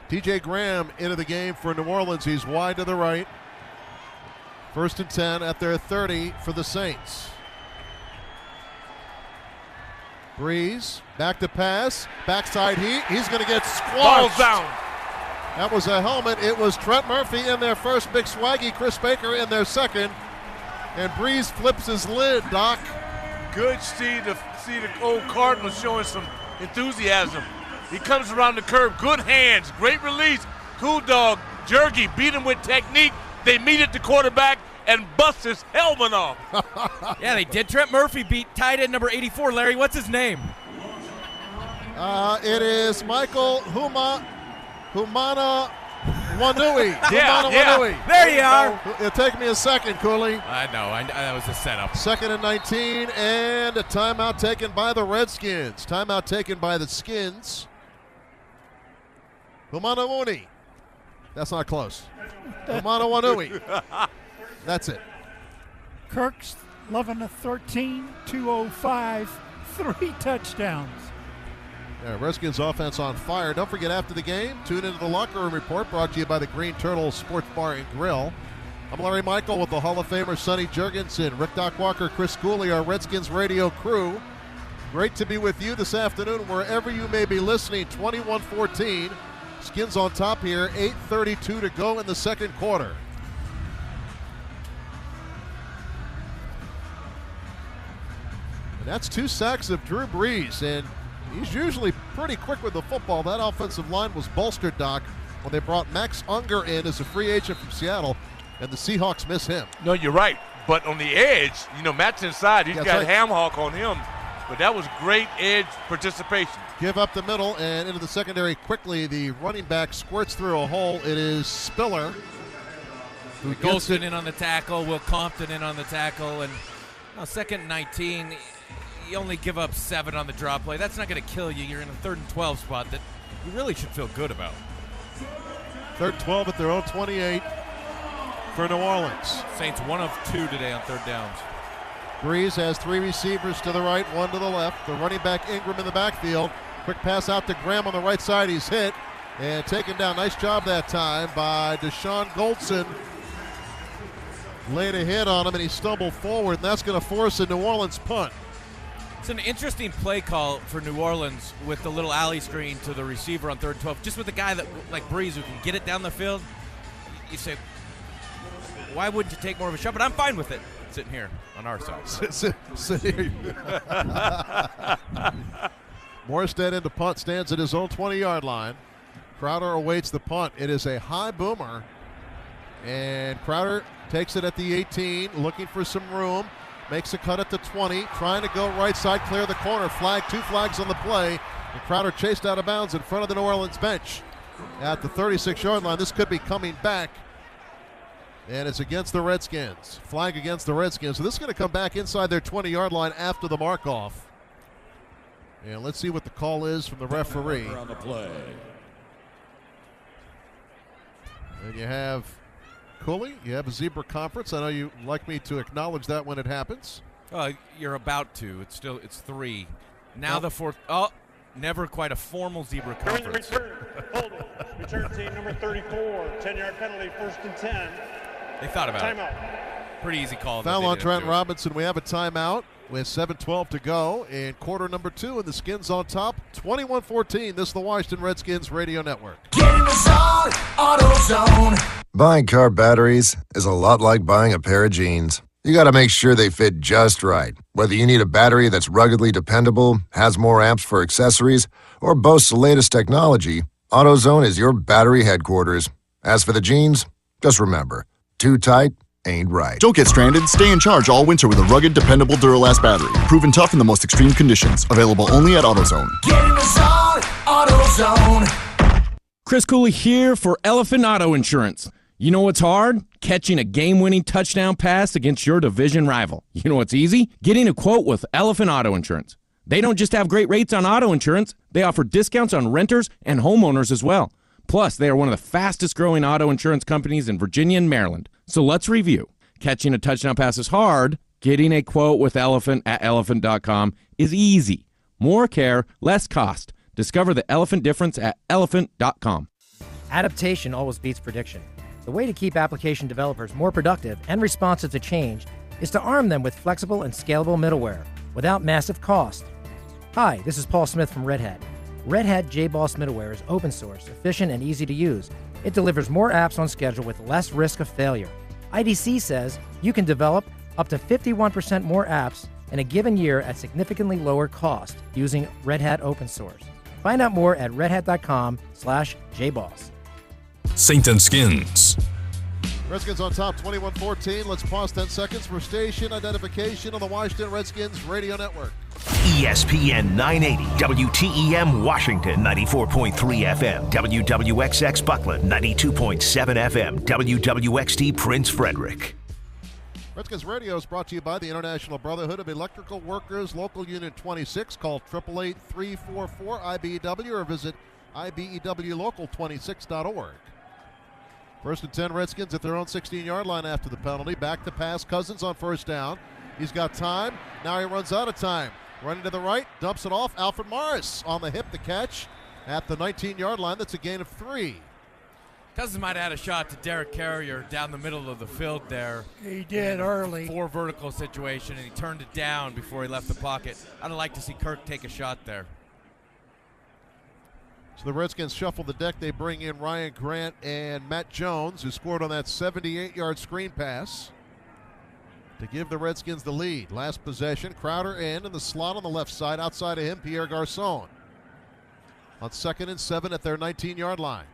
TJ Graham into the game for New Orleans. He's wide to the right. 1st and 10 at their 30 for the Saints. Breeze, back to pass, backside heat. He's going to get squashed. Ball's down. That was a helmet. It was Trent Murphy in their first, Big Swaggy, Chris Baker in their second. And Breeze flips his lid, Doc. Good to see the old Cardinals showing some enthusiasm. He comes around the curve, good hands, great release. Cool dog, Jurgie beat him with technique. They meet at the quarterback and bust his helmet off. Yeah, they did. Trent Murphy beat tight end number 84. Larry, what's his name? It is Michael Humana Wanui. Yeah. There you are. It'll take me a second, Cooley. I know. That was a setup. 2nd and 19, and a timeout taken by the Redskins. Timeout taken by the Skins. Humana Wanui. That's not close. Humana Wanui. That's it. Kirk's 11 of 13, 205, 3 touchdowns. Yeah, Redskins offense on fire. Don't forget, after the game, tune into the Locker Room Report, brought to you by the Green Turtle Sports Bar and Grill. I'm Larry Michael with the Hall of Famer Sonny Jurgensen, Rick Doc Walker, Chris Cooley, our Redskins radio crew. Great to be with you this afternoon, wherever you may be listening. 21-14. Skins on top here, 8:32 to go in the second quarter. And that's 2 sacks of Drew Brees, and he's usually pretty quick with the football. That offensive line was bolstered, Doc, when they brought Max Unger in as a free agent from Seattle, and the Seahawks miss him. No, you're right. But on the edge, Matt's inside. He's got right. ham hock on him. But that was great edge participation. Give up the middle and into the secondary quickly. The running back squirts through a hole. It is Spiller who gets it in on the tackle. Will Compton in on the tackle. And 2nd and 19, you only give up 7 on the draw play. That's not going to kill you. You're in a 3rd and 12 spot that you really should feel good about. 3rd and 12 at their own 28 for New Orleans. Saints 1 of 2 today on 3rd downs. Breeze has 3 receivers to the right, 1 to the left. The running back Ingram in the backfield. Quick pass out to Graham on the right side. He's hit and taken down. Nice job that time by Deshaun Goldson. Laid a hit on him and he stumbled forward, and that's going to force a New Orleans punt. It's an interesting play call for New Orleans with the little alley screen to the receiver on 3rd and 12. Just with a guy that like Breeze who can get it down the field, you say, why wouldn't you take more of a shot? But I'm fine with it sitting here on our side. Sit here. Morstead into punt, stands at his own 20-yard line. Crowder awaits the punt. It is a high boomer, and Crowder takes it at the 18, looking for some room. Makes a cut at the 20, trying to go right side, clear the corner. Flag, 2 flags on the play. And Crowder chased out of bounds in front of the New Orleans bench at the 36-yard line. This could be coming back, and it's against the Redskins. Flag against the Redskins. So this is going to come back inside their 20-yard line after the mark-off. And let's see what the call is from the referee. On the play. And you have Cooley, you have a zebra conference. I know you like me to acknowledge that when it happens. You're about to. It's 3. Now the 4th. Oh, never quite a formal zebra conference. Return team number 34, 10-yard penalty, 1st and 10. They thought about Timeout. it. Pretty easy call. Foul on Trent Robinson. We have a timeout with 7:12 to go in quarter number 2, and the Skins on top, 21-14. This is the Washington Redskins Radio Network. Get in the zone, AutoZone. Buying car batteries is a lot like buying a pair of jeans. You got to make sure they fit just right. Whether you need a battery that's ruggedly dependable, has more amps for accessories, or boasts the latest technology, AutoZone is your battery headquarters. As for the jeans, just remember, too tight ain't right. Don't get stranded. Stay in charge all winter with a rugged, dependable Duralast battery. Proven tough in the most extreme conditions. Available only at AutoZone. Get in the zone, AutoZone. Chris Cooley here for Elephant Auto Insurance. You know what's hard? Catching a game-winning touchdown pass against your division rival. You know what's easy? Getting a quote with Elephant Auto Insurance. They don't just have great rates on auto insurance, they offer discounts on renters and homeowners as well. Plus, they are one of the fastest-growing auto insurance companies in Virginia and Maryland. So let's review. Catching a touchdown pass is hard. Getting a quote with Elephant at elephant.com is easy. More care, less cost. Discover the elephant difference at elephant.com. Adaptation always beats prediction. The way to keep application developers more productive and responsive to change is to arm them with flexible and scalable middleware without massive cost. Hi, this is Paul Smith from Red Hat. Red Hat JBoss middleware is open source, efficient, and easy to use. It delivers more apps on schedule with less risk of failure. IDC says you can develop up to 51% more apps in a given year at significantly lower cost using Red Hat open source. Find out more at redhat.com/jboss. Saint and Skins. Redskins on top 21-14. Let's pause 10 seconds for station identification on the Washington Redskins radio network. ESPN 980, WTEM Washington 94.3 FM, WWXX Buckland 92.7 FM, WWXT Prince Frederick. Redskins Radio is brought to you by the International Brotherhood of Electrical Workers, Local Unit 26. Call 888-344-IBEW or visit IBEWLocal26.org. First and 10 Redskins at their own 16-yard line after the penalty. Back to pass. Cousins on first down. He's got time. Now he runs out of time. Running to the right, dumps it off. Alfred Morris on the hip, the catch at the 19-yard line. That's a gain of 3. Cousins might have had a shot to Derek Carrier down the middle of the field there. He did early. 4 vertical situation, and he turned it down before he left the pocket. I'd like to see Kirk take a shot there. So the Redskins shuffle the deck. They bring in Ryan Grant and Matt Jones, who scored on that 78-yard screen pass to give the Redskins the lead. Last possession, Crowder in the slot on the left side. Outside of him, Pierre Garçon. On 2nd and 7 at their 19-yard line.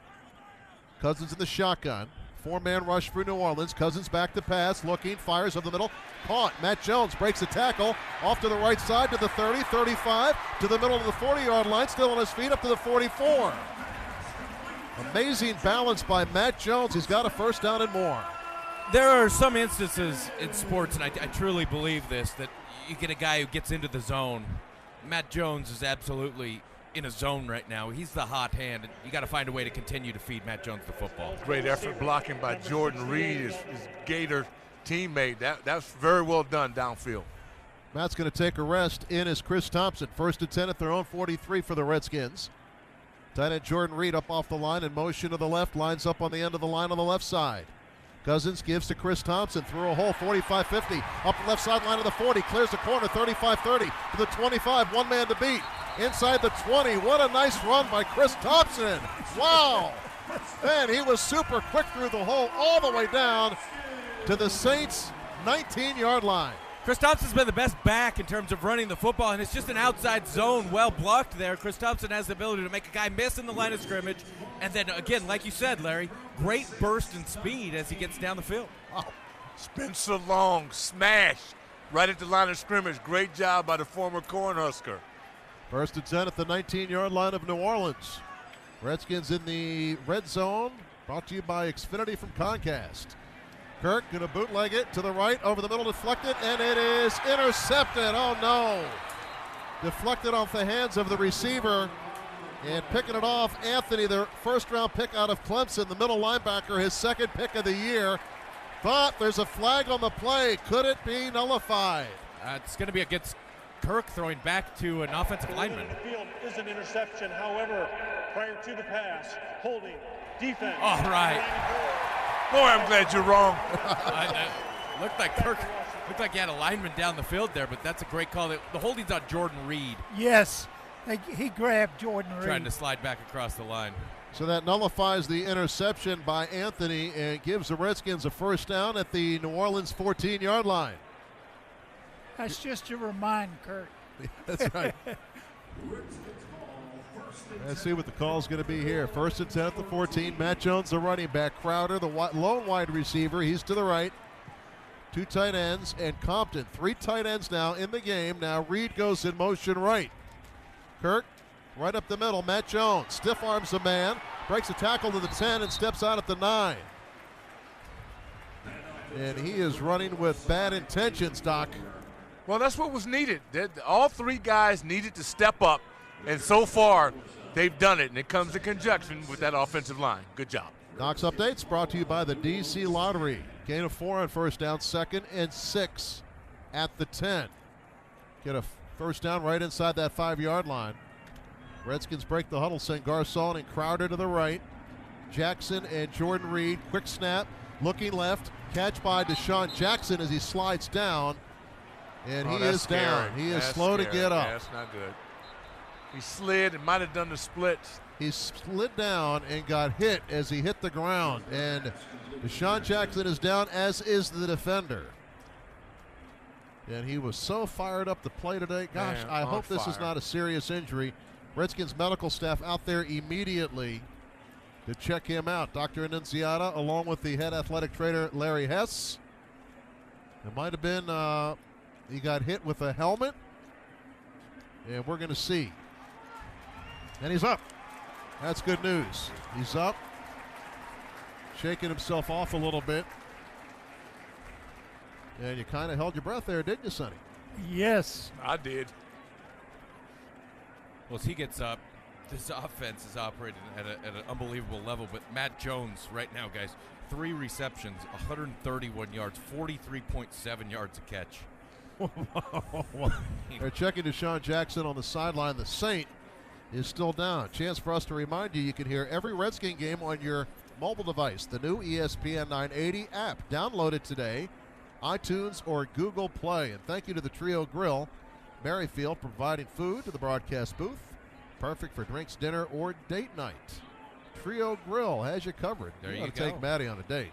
Cousins in the shotgun. 4-man rush for New Orleans. Cousins back to pass, looking, fires over the middle. Caught. Matt Jones breaks a tackle. Off to the right side to the 30, 35, to the middle of the 40-yard line. Still on his feet up to the 44. Amazing balance by Matt Jones. He's got a first down and more. There are some instances in sports, and I truly believe this, that you get a guy who gets into the zone. Matt Jones is absolutely in a zone right now. He's the hot hand, and you got to find a way to continue to feed Matt Jones the football. Great effort blocking by Jordan Reed, his Gator teammate. That's very well done downfield. Matt's going to take a rest in as Chris Thompson. First and 10 at their own 43 for the Redskins. Tight end Jordan Reed up off the line in motion to the left, lines up on the end of the line on the left side. Cousins gives to Chris Thompson through a hole, 45-50. Up the left sideline of the 40, clears the corner, 35-30 to the 25, one man to beat. Inside the 20, what a nice run by Chris Thompson. Wow. Man, he was super quick through the hole all the way down to the Saints' 19-yard line. Chris Thompson's been the best back in terms of running the football, and it's just an outside zone, well blocked there. Chris Thompson has the ability to make a guy miss in the line of scrimmage, and then again, like you said, Larry, great burst and speed as he gets down the field. Wow. Spencer Long smashed right at the line of scrimmage. Great job by the former Cornhusker. First and 10 at the 19-yard line of New Orleans. Redskins in the red zone, brought to you by Xfinity from Comcast. Kirk going to bootleg it to the right, over the middle, deflected, and it is intercepted. Oh, no. Deflected off the hands of the receiver, and picking it off, Anthony, the first-round pick out of Clemson, the middle linebacker, his second pick of the year. But there's a flag on the play. Could it be nullified? It's going to be against Kirk throwing back to an offensive lineman. The field is an interception. However, prior to the pass, holding, defense. All right. Boy, I'm glad you're wrong. Looked like Kirk, looked like he had a lineman down the field there, but that's a great call. The holding's on Jordan Reed. Yes, he grabbed Jordan Reed. Trying to slide back across the line. So that nullifies the interception by Anthony and gives the Redskins a first down at the New Orleans 14-yard line. That's just to remind Kurt. That's right. Let's see what the call is going to be here. First and 10 at the 14. Matt Jones, the running back. Crowder, the lone wide receiver. He's to the right. 2 tight ends, and Compton. 3 tight ends now in the game. Now Reed goes in motion right. Kirk, right up the middle. Matt Jones stiff arms a man, breaks a tackle to the 10, and steps out at the 9. And he is running with bad intentions, Doc. Well, that's what was needed. All 3 guys needed to step up, and so far they've done it, and it comes in conjunction with that offensive line. Good job. Knox Updates brought to you by the DC Lottery. Gain of 4 on first down, 2nd and 6 at the 10. Get a first down right inside that 5-yard line. Redskins break the huddle, send Garçon and Crowder to the right. Jackson and Jordan Reed. Quick snap, looking left. Catch by Deshaun Jackson as he slides down. And he is down. He is slow to get up. Yeah, that's not good. He slid and might have done the splits. He slid down and got hit as he hit the ground. And Deshaun Jackson is down, as is the defender. And he was so fired up to play today. Gosh, Man, I hope this is fire. not a serious injury. Redskins medical staff out there immediately to check him out. Dr. Annunziata, along with the head athletic trainer, Larry Hess. It might have been he got hit with a helmet. And we're going to see. And he's up. That's good news. He's up. Shaking himself off a little bit. And you kind of held your breath there, didn't you, Sonny? Yes. I did. Well, as he gets up, this offense is operating at an unbelievable level. But Matt Jones right now, guys, 3 receptions, 131 yards, 43.7 yards a catch. They're checking Deshaun Jackson on the sideline. The Saint is still down. Chance for us to remind you, you can hear every Redskin game on your mobile device. The new ESPN 980 app. Download it today, iTunes or Google Play. And thank you to the Trio Grill, Merrifield, providing food to the broadcast booth. Perfect for drinks, dinner, or date night. Trio Grill has you covered. There you gotta go. Take Maddie on a date.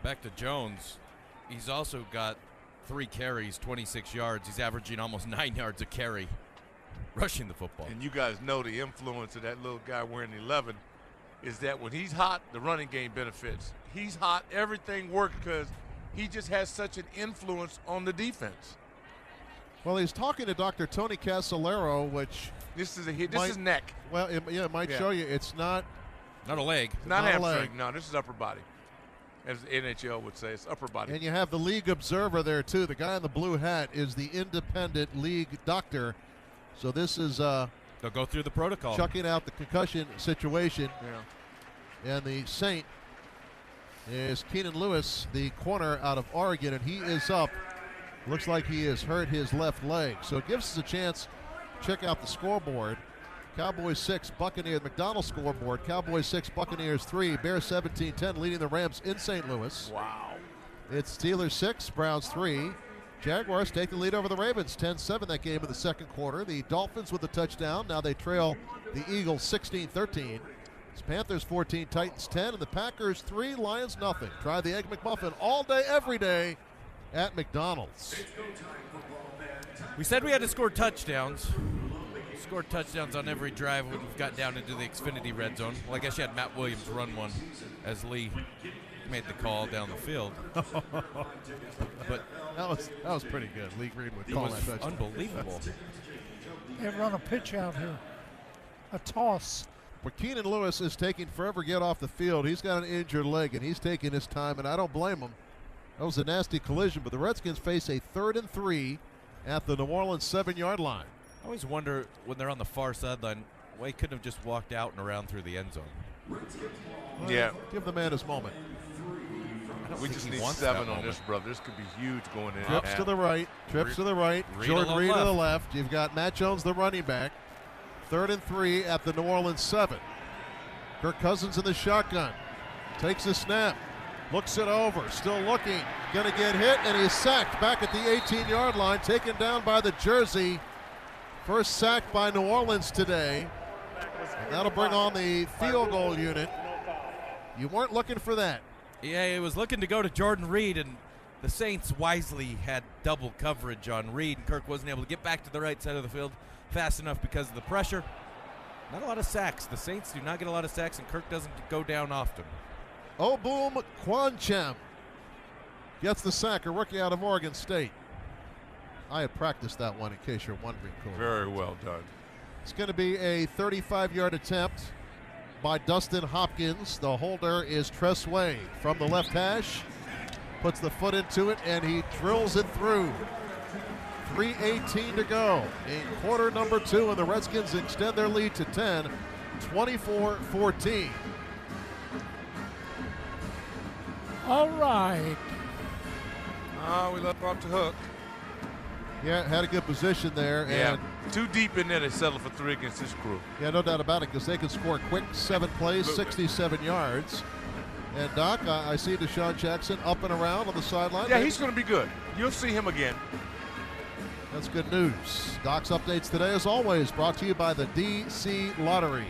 Back to Jones. He's also got 3 carries, 26 yards. He's averaging almost 9 yards a carry rushing the football. And you guys know the influence of that little guy wearing 11 is that when he's hot, the running game benefits. He's hot, everything works because he just has such an influence on the defense. Well, he's talking to Dr. Tony Casolaro, which this is is neck. Well, it might show you it's not a leg. Not a hamstring. leg. No, this is upper body. As the NHL would say, it's upper body. And you have the league observer there, too. The guy in the blue hat is the independent league doctor. So this is they'll go through the protocol. Checking out the concussion situation. Yeah. And the Saint is Keenan Lewis, the corner out of Oregon, and he is up. Looks like he has hurt his left leg. So it gives us a chance to check out the scoreboard. Cowboys 6, Buccaneers, McDonald's scoreboard. Cowboys 6, Buccaneers 3, Bears 17-10, leading the Rams in St. Louis. Wow. It's Steelers 6, Browns 3. Jaguars take the lead over the Ravens, 10-7 that game in the second quarter. The Dolphins with the touchdown. Now they trail the Eagles 16-13. It's Panthers 14, Titans 10, and the Packers 3, Lions nothing. Try the Egg McMuffin all day, every day at McDonald's. We said we had to score touchdowns. We scored touchdowns on every drive when we've got down into the Xfinity red zone. Well, I guess you had Matt Williams run one as Lee made the call down the field. But that was pretty good. Lee Greenwood calling that touchdown. Unbelievable. They run a pitch out here, a toss. But Keenan Lewis is taking forever to get off the field. He's got an injured leg, and he's taking his time, and I don't blame him. That was a nasty collision, but the Redskins face a 3rd and 3 at the New Orleans 7-yard line. I always wonder when they're on the far sideline why he couldn't have just walked out and around through the end zone. Yeah. Give the man his moment. We just need 7 on this, brother. This could be huge going in. Trips to the right. Trips to the right. Jordan Reed to the left. You've got Matt Jones, the running back. 3rd and 3 at the New Orleans 7. Kirk Cousins in the shotgun. Takes a snap. Looks it over. Still looking. Going to get hit, and he's sacked back at the 18-yard line. Taken down by the jersey. First sack by New Orleans today. And that'll bring on the field goal unit. You weren't looking for that. Yeah, he was looking to go to Jordan Reed, and the Saints wisely had double coverage on Reed, and Kirk wasn't able to get back to the right side of the field fast enough because of the pressure. Not a lot of sacks. The Saints do not get a lot of sacks, and Kirk doesn't go down often. Obum Kwancham gets the sack, a rookie out of Oregon State. I had practiced that one in case you're wondering, Cooley. Very well done. It's going to be a 35-yard attempt by Dustin Hopkins. The holder is Tress Way from the left hash. Puts the foot into it, and he drills it through. 3:18 to go in quarter number 2, and the Redskins extend their lead to 10, 24-14. All right. We left off the hook. Yeah, had a good position there. Yeah, and too deep in there to settle for 3 against this crew. Yeah, no doubt about it, because they can score quick, 7 plays, 67 yards. And, Doc, I see Deshaun Jackson up and around on the sideline. Yeah, he's going to be good. You'll see him again. That's good news. Doc's updates today, as always, brought to you by the DC Lottery.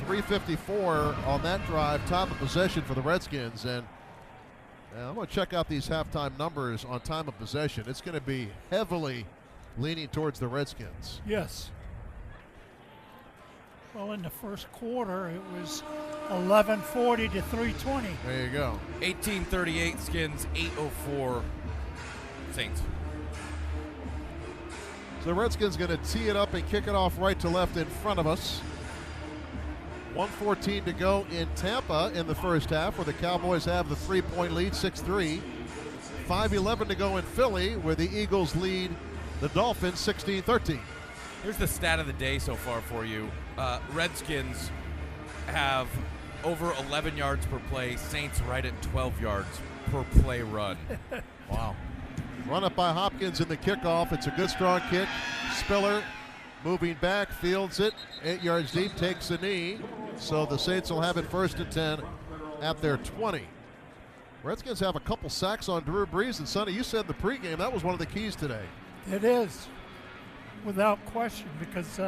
3:54 on that drive, time of possession for the Redskins. And I'm going to check out these halftime numbers on time of possession. It's going to be heavily leaning towards the Redskins. Yes. Well, in the first quarter, it was 11:40 to 3:20. There you go. 18:38 Skins, 8:04 Saints. So the Redskins going to tee it up and kick it off right to left in front of us. 1:14 to go in Tampa in the first half, where the Cowboys have the 3-point lead, 6-3. 5:11 to go in Philly, where the Eagles lead the Dolphins 16-13. Here's the stat of the day so far for you. Redskins have over 11 yards per play. Saints right at 12 yards per play run. Wow. Run up by Hopkins in the kickoff. It's a good strong kick. Spiller moving back, fields it. 8 yards deep, takes a knee. So the Saints will have it 1st and 10 at their 20. Redskins have a couple sacks on Drew Brees. And Sonny, you said in the pregame that was one of the keys today. It is, without question, because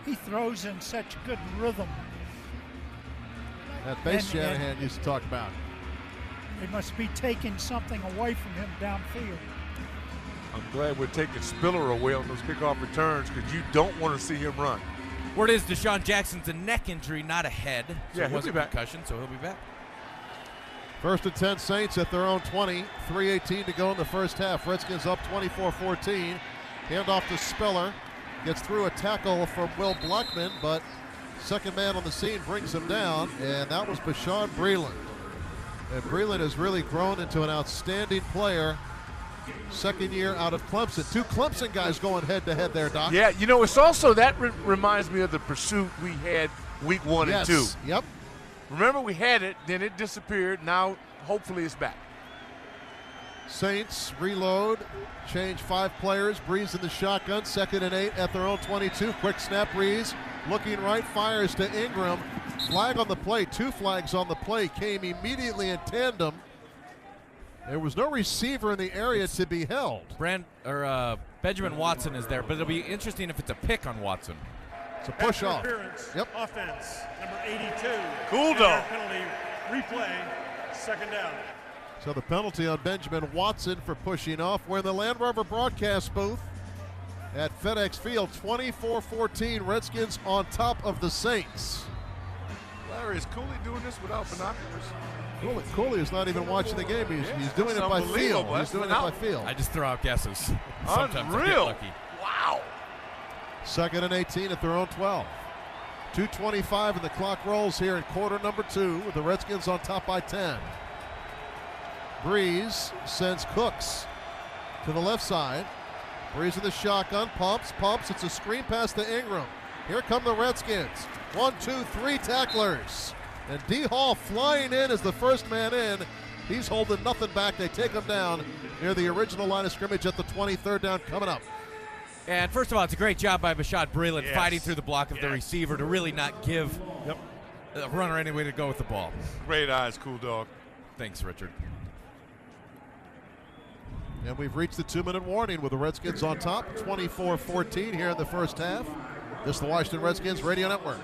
he throws in such good rhythm. That base Shanahan used to talk about. They must be taking something away from him downfield. I'm glad we're taking Spiller away on those kickoff returns, because you don't want to see him run. Word is Deshaun Jackson's a neck injury, not a head. So Yeah, it he'll wasn't be back. concussion, so he'll be back. 1st and 10 Saints at their own 20. 3:18 to go in the first half. Redskins up 24-14. Handoff to Spiller. Gets through a tackle from Will Blackman, but second man on the scene brings him down, and that was Bashaud Breeland. And Breeland has really grown into an outstanding player. Second year out of Clemson. 2 Clemson guys going head-to-head there, Doc. Yeah, you know, it's also that reminds me of the pursuit we had week 1 and 2. Yep. Remember, we had it, then it disappeared. Now, hopefully, it's back. Saints reload, change 5 players. Breeze in the shotgun, 2nd and 8 at their own 22. Quick snap, Breeze looking right, fires to Ingram. Flag on the play, 2 flags on the play, came immediately in tandem. There was no receiver in the area to be held. Benjamin Watson is there, but it'll be interesting if it's a pick on Watson. It's a push off. Yep. Offense, number 82. Cool dog. Penalty, replay, 2nd down. So the penalty on Benjamin Watson for pushing off. We're in the Land Rover broadcast booth at FedExField. 24-14, Redskins on top of the Saints. Larry, is Cooley doing this without binoculars? Cooley is not even watching the game. He's doing it by feel. He's doing it by feel. I just throw out guesses. Sometimes I get lucky. Wow. 2nd and 18 at their own 12. 2:25 and the clock rolls here in quarter number 2 with the Redskins on top by 10. Breeze sends Cooks to the left side. Breeze in the shotgun, pumps. It's a screen pass to Ingram. Here come the Redskins. 1, 2, 3 tacklers. And D. Hall flying in as the first man in. He's holding nothing back. They take him down near the original line of scrimmage at the 23rd down coming up. And first of all, it's a great job by Bashaud Breeland fighting through the block of the receiver to really not give a runner any way to go with the ball. Great eyes, cool dog. Thanks, Richard. And we've reached the 2-minute warning with the Redskins on top, 24-14 here in the first half. This is the Washington Redskins Radio Network.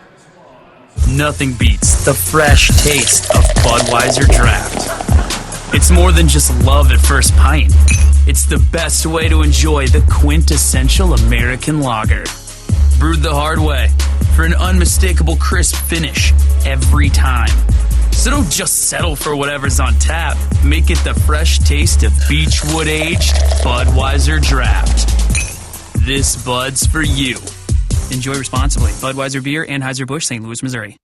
Nothing beats the fresh taste of Budweiser Draft. It's more than just love at first pint. It's the best way to enjoy the quintessential American lager. Brewed the hard way for an unmistakable crisp finish every time. So don't just settle for whatever's on tap. Make it the fresh taste of Beechwood-aged Budweiser Draft. This Bud's for you. Enjoy responsibly. Budweiser Beer, Anheuser-Busch, St. Louis, Missouri.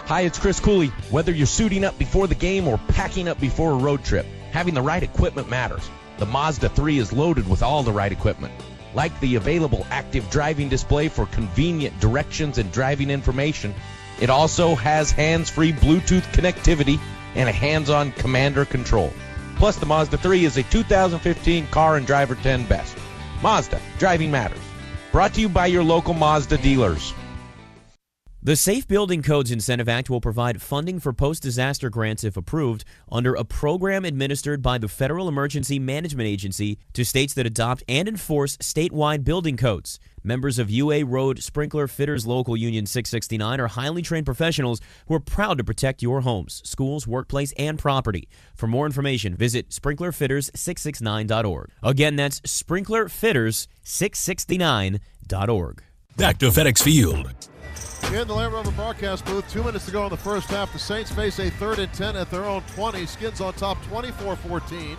Hi, it's Chris Cooley. Whether you're suiting up before the game or packing up before a road trip, having the right equipment matters. The Mazda 3 is loaded with all the right equipment, like the available active driving display for convenient directions and driving information. It also has hands-free Bluetooth connectivity and a hands-on commander control. Plus, Plus, the Mazda 3 is a 2015 Car and Driver 10 Best. Mazda, driving matters. Brought to you by your local Mazda dealers. The Safe Building Codes Incentive Act will provide funding for post-disaster grants if approved under a program administered by the Federal Emergency Management Agency to states that adopt and enforce statewide building codes. Members of UA Road Sprinkler Fitters Local Union 669 are highly trained professionals who are proud to protect your homes, schools, workplace, and property. For more information, visit sprinklerfitters669.org. Again, that's sprinklerfitters669.org. Back to FedEx Field. In the Land Rover broadcast booth, 2 minutes to go in the first half. The Saints face a 3rd and 10 at their own 20. Skins on top 24-14.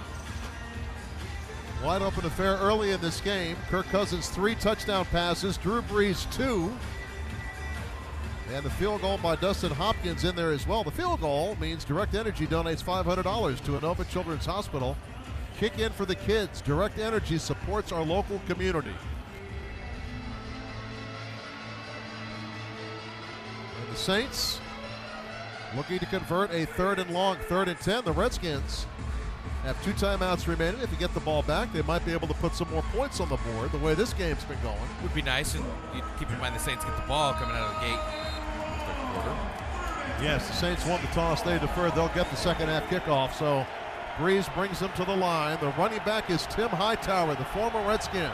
Wide open affair early in this game. Kirk Cousins 3 touchdown passes. Drew Brees 2. And the field goal by Dustin Hopkins in there as well. The field goal means Direct Energy donates $500 to Inova Children's Hospital. Kick in for the kids. Direct Energy supports our local community. The Saints looking to convert a 3rd and long, 3rd and 10. The Redskins have 2 timeouts remaining. If you get the ball back, they might be able to put some more points on the board the way this game's been going. Would be nice, and you keep in mind the Saints get the ball coming out of the gate. Yes, the Saints won the toss. They deferred. They'll get the second half kickoff. So Brees brings them to the line. The running back is Tim Hightower, the former Redskin.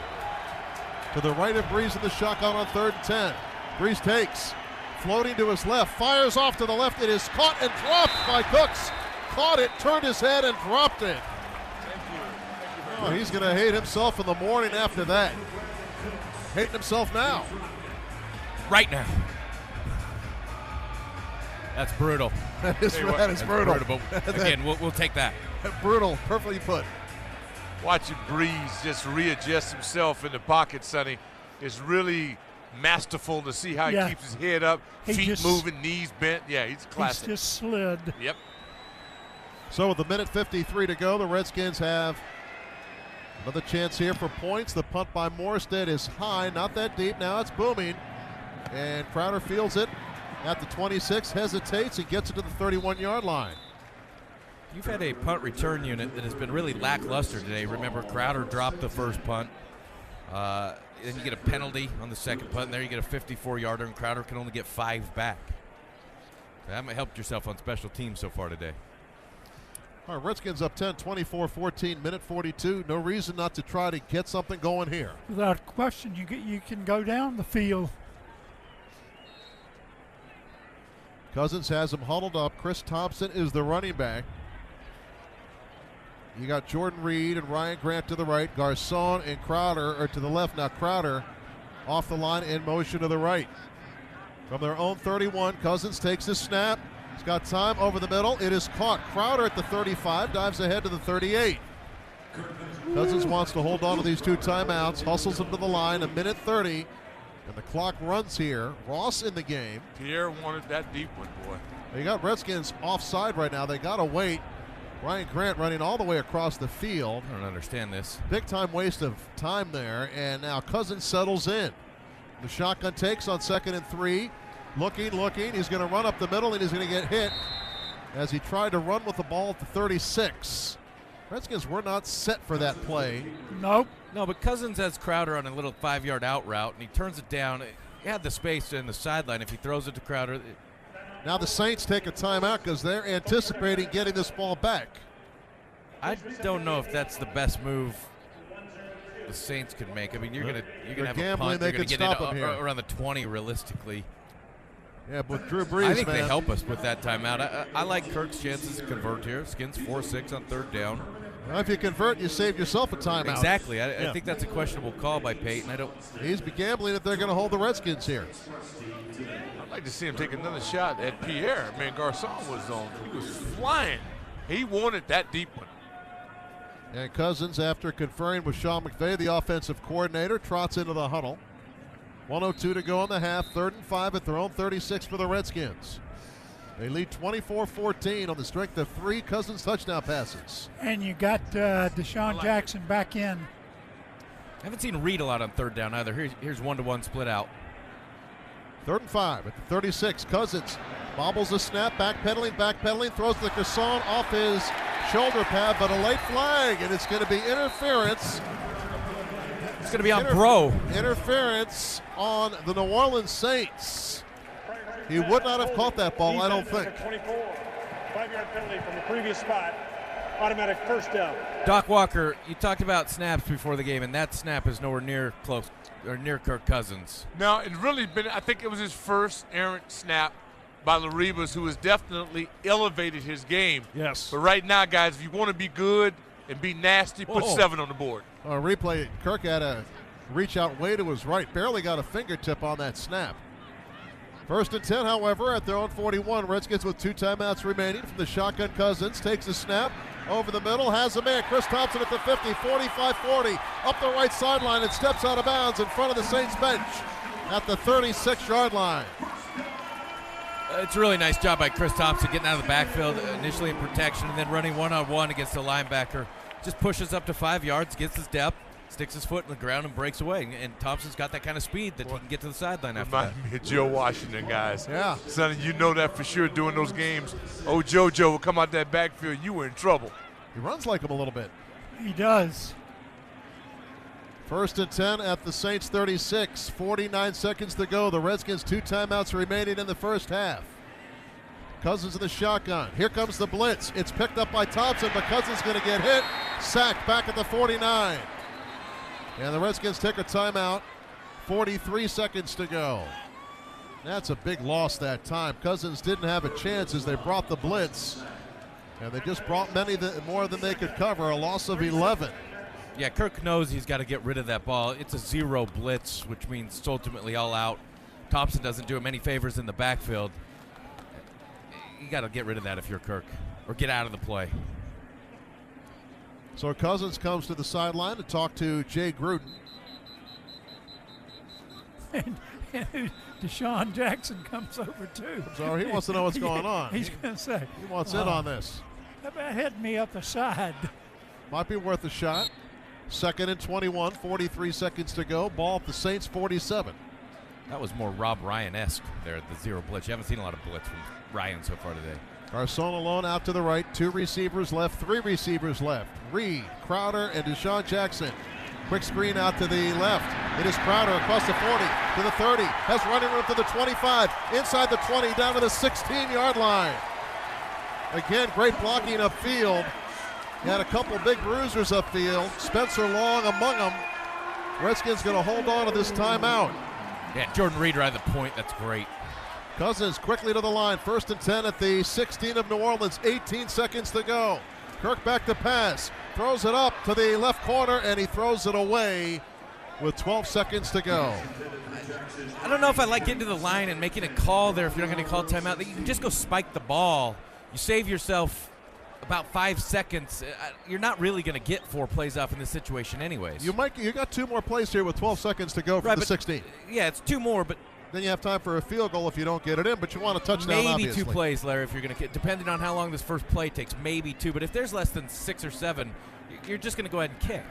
To the right of Brees in the shotgun on 3rd and 10. Brees takes. Floating to his left, fires off to the left. It is caught and dropped by Cooks. Caught it, turned his head, and dropped it. Oh, he's going to hate himself in the morning after that. Hating himself now. Right now. That's brutal. That is brutal. But again, we'll take that. Brutal, perfectly put. Watching Brees just readjust himself in the pocket, Sonny, is really masterful to see how he keeps his head up, feet moving, knees bent. Yeah, he's classic. He's just slid. Yep. So with 1:53 to go, the Redskins have another chance here for points. The punt by Morstead is high, not that deep. Now it's booming. And Crowder fields it at the 26, hesitates, and gets it to the 31-yard line. You've had a punt return unit that has been really lackluster today. Remember, Crowder dropped the first punt. Then you get a penalty on the second punt, and there you get a 54-yarder, and Crowder can only get 5 back. So that might help yourself on special teams so far today. All right, Redskins up 10, 24-14, minute 42. No reason not to try to get something going here. Without question, you can go down the field. Cousins has him huddled up. Chris Thompson is the running back. You got Jordan Reed and Ryan Grant to the right. Garcon and Crowder are to the left. Now Crowder off the line in motion to the right. From their own 31, Cousins takes his snap. He's got time over the middle. It is caught. Crowder at the 35 dives ahead to the 38. Cousins wants to hold on to these 2 timeouts. Hustles them to the line. 1:30. And the clock runs here. Ross in the game. Pierre wanted that deep one, boy. They got Redskins offside right now. They got to wait. Ryan Grant running all the way across the field. I don't understand this. Big time waste of time there, and now Cousins settles in. The shotgun takes on 2nd and 3. Looking. He's going to run up the middle, and he's going to get hit as he tried to run with the ball at the 36. Redskins were not set for that play. Nope. No, but Cousins has Crowder on a little 5-yard out route, and he turns it down. He had the space in the sideline. If he throws it to Crowder, now the Saints take a timeout because they're anticipating getting this ball back. I don't know if that's the best move the Saints could make. I mean, you're gonna have a punt. They're gonna get it around the 20 realistically. Yeah, but Drew Brees, I think they help us with that timeout. I like Kirk's chances to convert here. Skins 4-6 on 3rd down. Well, if you convert, you save yourself a timeout. Exactly. I think that's a questionable call by Peyton. He's gambling if they're going to hold the Redskins here. I'd like to see him take another shot at Pierre. Man, Garcon was on. He was flying. He wanted that deep one. And Cousins, after conferring with Sean McVay, the offensive coordinator, trots into the huddle. 1:02 to go in the half. 3rd and 5 at their own 36 for the Redskins. They lead 24-14 on the strength of 3 Cousins touchdown passes. And you got Deshaun Jackson back in. I haven't seen Reed a lot on 3rd down either. Here's 1-to-1 split out. 3rd and 5 at the 36. Cousins bobbles the snap, backpedaling, throws the Garcon off his shoulder pad, but a late flag, and it's going to be interference. It's going to be on Bro. Interference on the New Orleans Saints. He would not have caught that ball, I don't think. 24, 5-yard penalty from the previous spot. Automatic first down. Doc Walker, you talked about snaps before the game, and that snap is nowhere near close or near Kirk Cousins. No, it really been. I think it was his first errant snap by Laribas, who has definitely elevated his game. Yes. But right now, guys, if you want to be good and be nasty, put 7 on the board. Replay, Kirk had a reach out way to his right. Barely got a fingertip on that snap. 1st and 10, however, at their own 41. Redskins with 2 timeouts remaining from the shotgun. Cousins takes a snap over the middle, has a man. Chris Thompson at the 50, 45, 40, up the right sideline and steps out of bounds in front of the Saints bench at the 36-yard line. It's a really nice job by Chris Thompson getting out of the backfield, initially in protection, and then running one-on-one against the linebacker. Just pushes up to 5 yards, gets his depth, sticks his foot in the ground, and breaks away. And Thompson's got that kind of speed that he can get to the sideline after that. Remind me of Joe Washington, guys. Yeah. Sonny, you know that for sure doing those games. Oh, JoJo will come out that backfield. You were in trouble. He runs like him a little bit. He does. 1st and 10 at the Saints 36. 49 seconds to go. The Redskins 2 timeouts remaining in the first half. Cousins in the shotgun. Here comes the blitz. It's picked up by Thompson, but Cousins going to get hit. Sacked back at the 49. And the Redskins take a timeout. 43 seconds to go. That's a big loss that time. Cousins didn't have a chance as they brought the blitz. And they just brought more than they could cover. A loss of 11. Yeah, Kirk knows he's got to get rid of that ball. It's a 0 blitz, which means it's ultimately all out. Thompson doesn't do him any favors in the backfield. You got to get rid of that if you're Kirk, or get out of the play. So Cousins comes to the sideline to talk to Jay Gruden. And Deshaun Jackson comes over too. So he wants to know what's going on. He's going to say. He wants in on this. How about hitting me up the side? Might be worth a shot. 2nd and 21, 43 seconds to go. Ball at the Saints 47. That was more Rob Ryan-esque there, the 0 blitz. You haven't seen a lot of blitz from Ryan so far today. Garcon alone out to the right. 2 receivers left, 3 receivers left. Reed, Crowder, and Deshaun Jackson. Quick screen out to the left. It is Crowder across the 40 to the 30. Has running room to the 25. Inside the 20, down to the 16-yard line. Again, great blocking upfield. He had a couple big bruisers upfield. Spencer Long among them. Redskins going to hold on to this timeout. Yeah, Jordan Reed right at the point. That's great. Cousins quickly to the line. 1st and 10 at the 16 of New Orleans. 18 seconds to go. Kirk back to pass. Throws it up to the left corner, and he throws it away with 12 seconds to go. I don't know if I like getting to the line and making a call there if you're not going to call timeout. You can just go spike the ball. You save yourself about 5 seconds. You're not really going to get 4 plays off in this situation anyways. You got 2 more plays here with 12 seconds to go from the 16. Yeah, it's 2 more, but then you have time for a field goal if you don't get it in, but you want a touchdown, maybe obviously. 2 plays, Larry, if you're going to get, depending on how long this first play takes, maybe 2. But if there's less than 6 or 7, you're just going to go ahead and kick.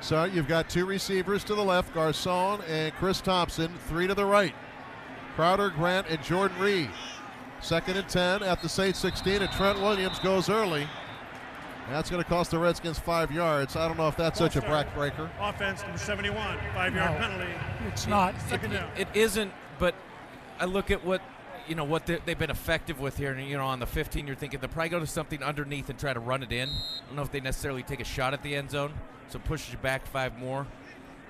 So you've got 2 receivers to the left, Garcon and Chris Thompson, 3 to the right. Crowder, Grant, and Jordan Reed. 2nd and 10 at the Saints 16, and Trent Williams goes early. That's going to cost the Redskins 5 yards. I don't know if that's such a backbreaker. Offense number 71, 5-yard penalty. It's not. It isn't, but I look at what they've been effective with here, and on the 15 you're thinking they'll probably go to something underneath and try to run it in. I don't know if they necessarily take a shot at the end zone, so it pushes you back 5 more.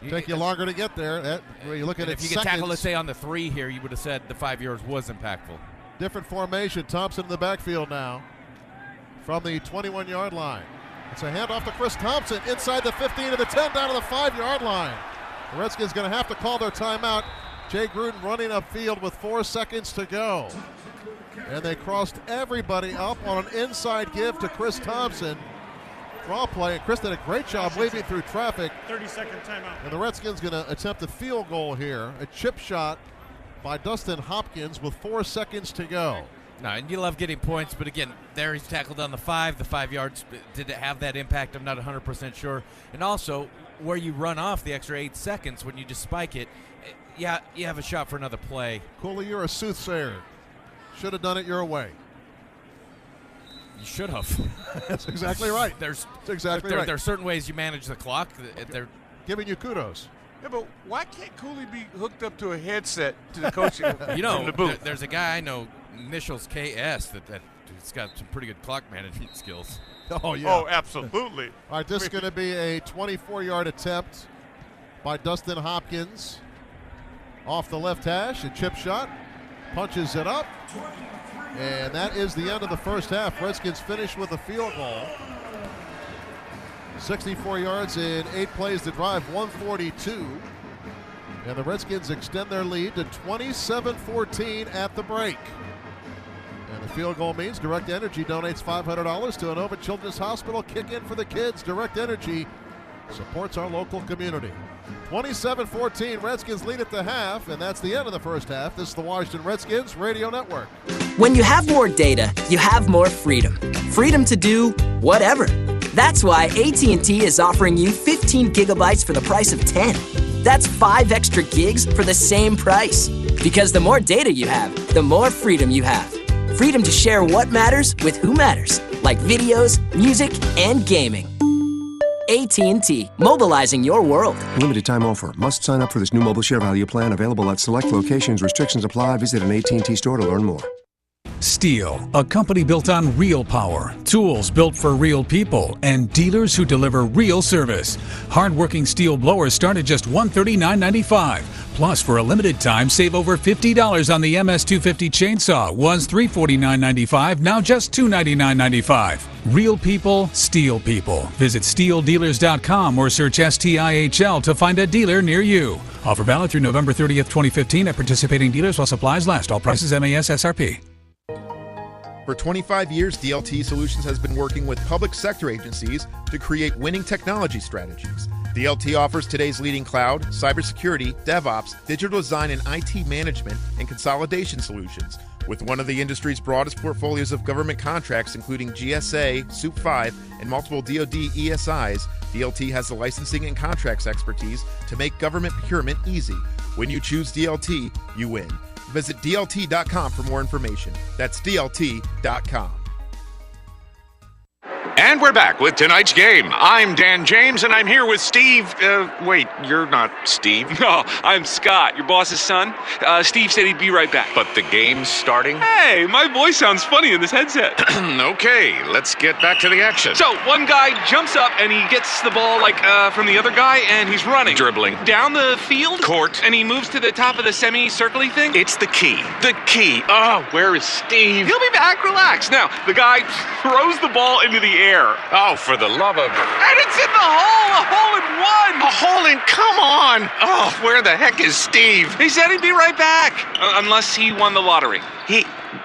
Take you longer to get there. You look at it. If you get tackled, let's say on the 3 here, you would have said the 5 yards was impactful. Different formation. Thompson in the backfield now from the 21-yard line. It's a handoff to Chris Thompson inside the 15 to the 10 down to the 5-yard line. The Redskins going to have to call their timeout. Jay Gruden running upfield with 4 seconds to go. And they crossed everybody up on an inside give to Chris Thompson. Draw play, and Chris did a great job weaving through traffic. 30-second timeout. And the Redskins going to attempt a field goal here. A chip shot by Dustin Hopkins with 4 seconds to go. No, and you love getting points, but again, there he's tackled on the 5. The 5 yards, did it have that impact? I'm not 100% sure. And also, where you run off the extra 8 seconds when you just spike it, yeah, you have a shot for another play. Cooley, you're a soothsayer. Should have done it your way. You should have. That's exactly right. That's exactly right. There are certain ways you manage the clock. They're giving you kudos. Yeah, but why can't Cooley be hooked up to a headset to the coaching in the booth? There's a guy I know, initials KS, that's got some pretty good clock management skills. Oh, yeah. Oh, absolutely. All right, this is going to be a 24-yard attempt by Dustin Hopkins off the left hash. A chip shot. Punches it up. And that is the end of the first half. Redskins finish with a field goal. 64 yards in 8 plays to drive, 142. And the Redskins extend their lead to 27-14 at the break. And the field goal means Direct Energy donates $500 to Inova Children's Hospital. Kick in for the kids. Direct Energy supports our local community. 27-14, Redskins lead at the half, and that's the end of the first half. This is the Washington Redskins Radio Network. When you have more data, you have more freedom. Freedom to do whatever. That's why AT&T is offering you 15 gigabytes for the price of 10. That's 5 extra gigs for the same price. Because the more data you have, the more freedom you have. Freedom to share what matters with who matters, like videos, music, and gaming. AT&T, mobilizing your world. Limited time offer. Must sign up for this new mobile share value plan available at select locations. Restrictions apply. Visit an AT&T store to learn more. Steel, a company built on real power, tools built for real people, and dealers who deliver real service. Hardworking steel blowers start at just $139.95. Plus, for a limited time, save over $50 on the MS250 chainsaw. Was $349.95, now just $299.95. Real people, steel people. Visit steeldealers.com or search STIHL to find a dealer near you. Offer valid through November 30th, 2015 at participating dealers while supplies last. All prices MAS SRP. For 25 years, DLT Solutions has been working with public sector agencies to create winning technology strategies. DLT offers today's leading cloud, cybersecurity, DevOps, digital design and IT management, and consolidation solutions. With one of the industry's broadest portfolios of government contracts, including GSA, SOUP 5, and multiple DoD ESIs, DLT has the licensing and contracts expertise to make government procurement easy. When you choose DLT, you win. Visit DLT.com for more information. That's DLT.com. And we're back with tonight's game. I'm Dan James, and I'm here with Steve. Wait, you're not Steve. No, I'm Scott, your boss's son. Steve said he'd be right back. But the game's starting? Hey, my voice sounds funny in this headset. Okay, let's get back to the action. So, one guy jumps up, and he gets the ball, from the other guy, and he's running. Dribbling. Down the field? Court. And he moves to the top of the semi-circly thing? It's the key. The key. Oh, where is Steve? He'll be back, relax. Now, the guy throws the ball into the air. Oh, for the love of... And it's in the hole! A hole in one! A hole in... Come on! Oh, where the heck is Steve? He said he'd be right back. Unless he won the lottery.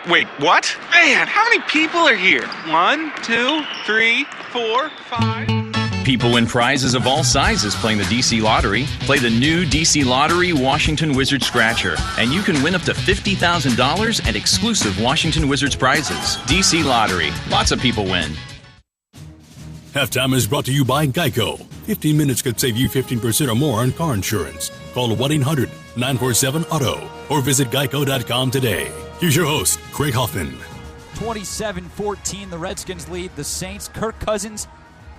Wait, what? Man, how many people are here? 1, 2, 3, 4, 5... People win prizes of all sizes playing the DC Lottery. Play the new DC Lottery Washington Wizards Scratcher, and you can win up to $50,000 and exclusive Washington Wizards prizes. DC Lottery. Lots of people win. Halftime is brought to you by Geico. 15 minutes could save you 15% or more on car insurance. Call 1-800-947-AUTO or visit geico.com today. Here's your host, Craig Hoffman. 27-14, the Redskins lead the Saints. Kirk Cousins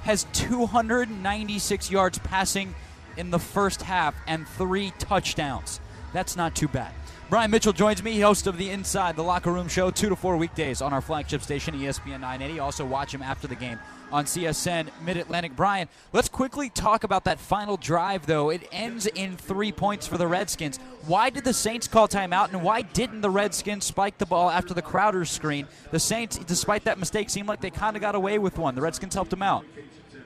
has 296 yards passing in the first half and 3 touchdowns. That's not too bad. Brian Mitchell joins me, host of the Inside the Locker Room Show, 2 to 4 weekdays on our flagship station, ESPN 980. Also watch him after the game on CSN Mid-Atlantic. Brian, let's quickly talk about that final drive, though. It ends in 3 points for the Redskins. Why did the Saints call timeout, and why didn't the Redskins spike the ball after the Crowder screen? The Saints, despite that mistake, seemed like they kind of got away with one. The Redskins helped them out.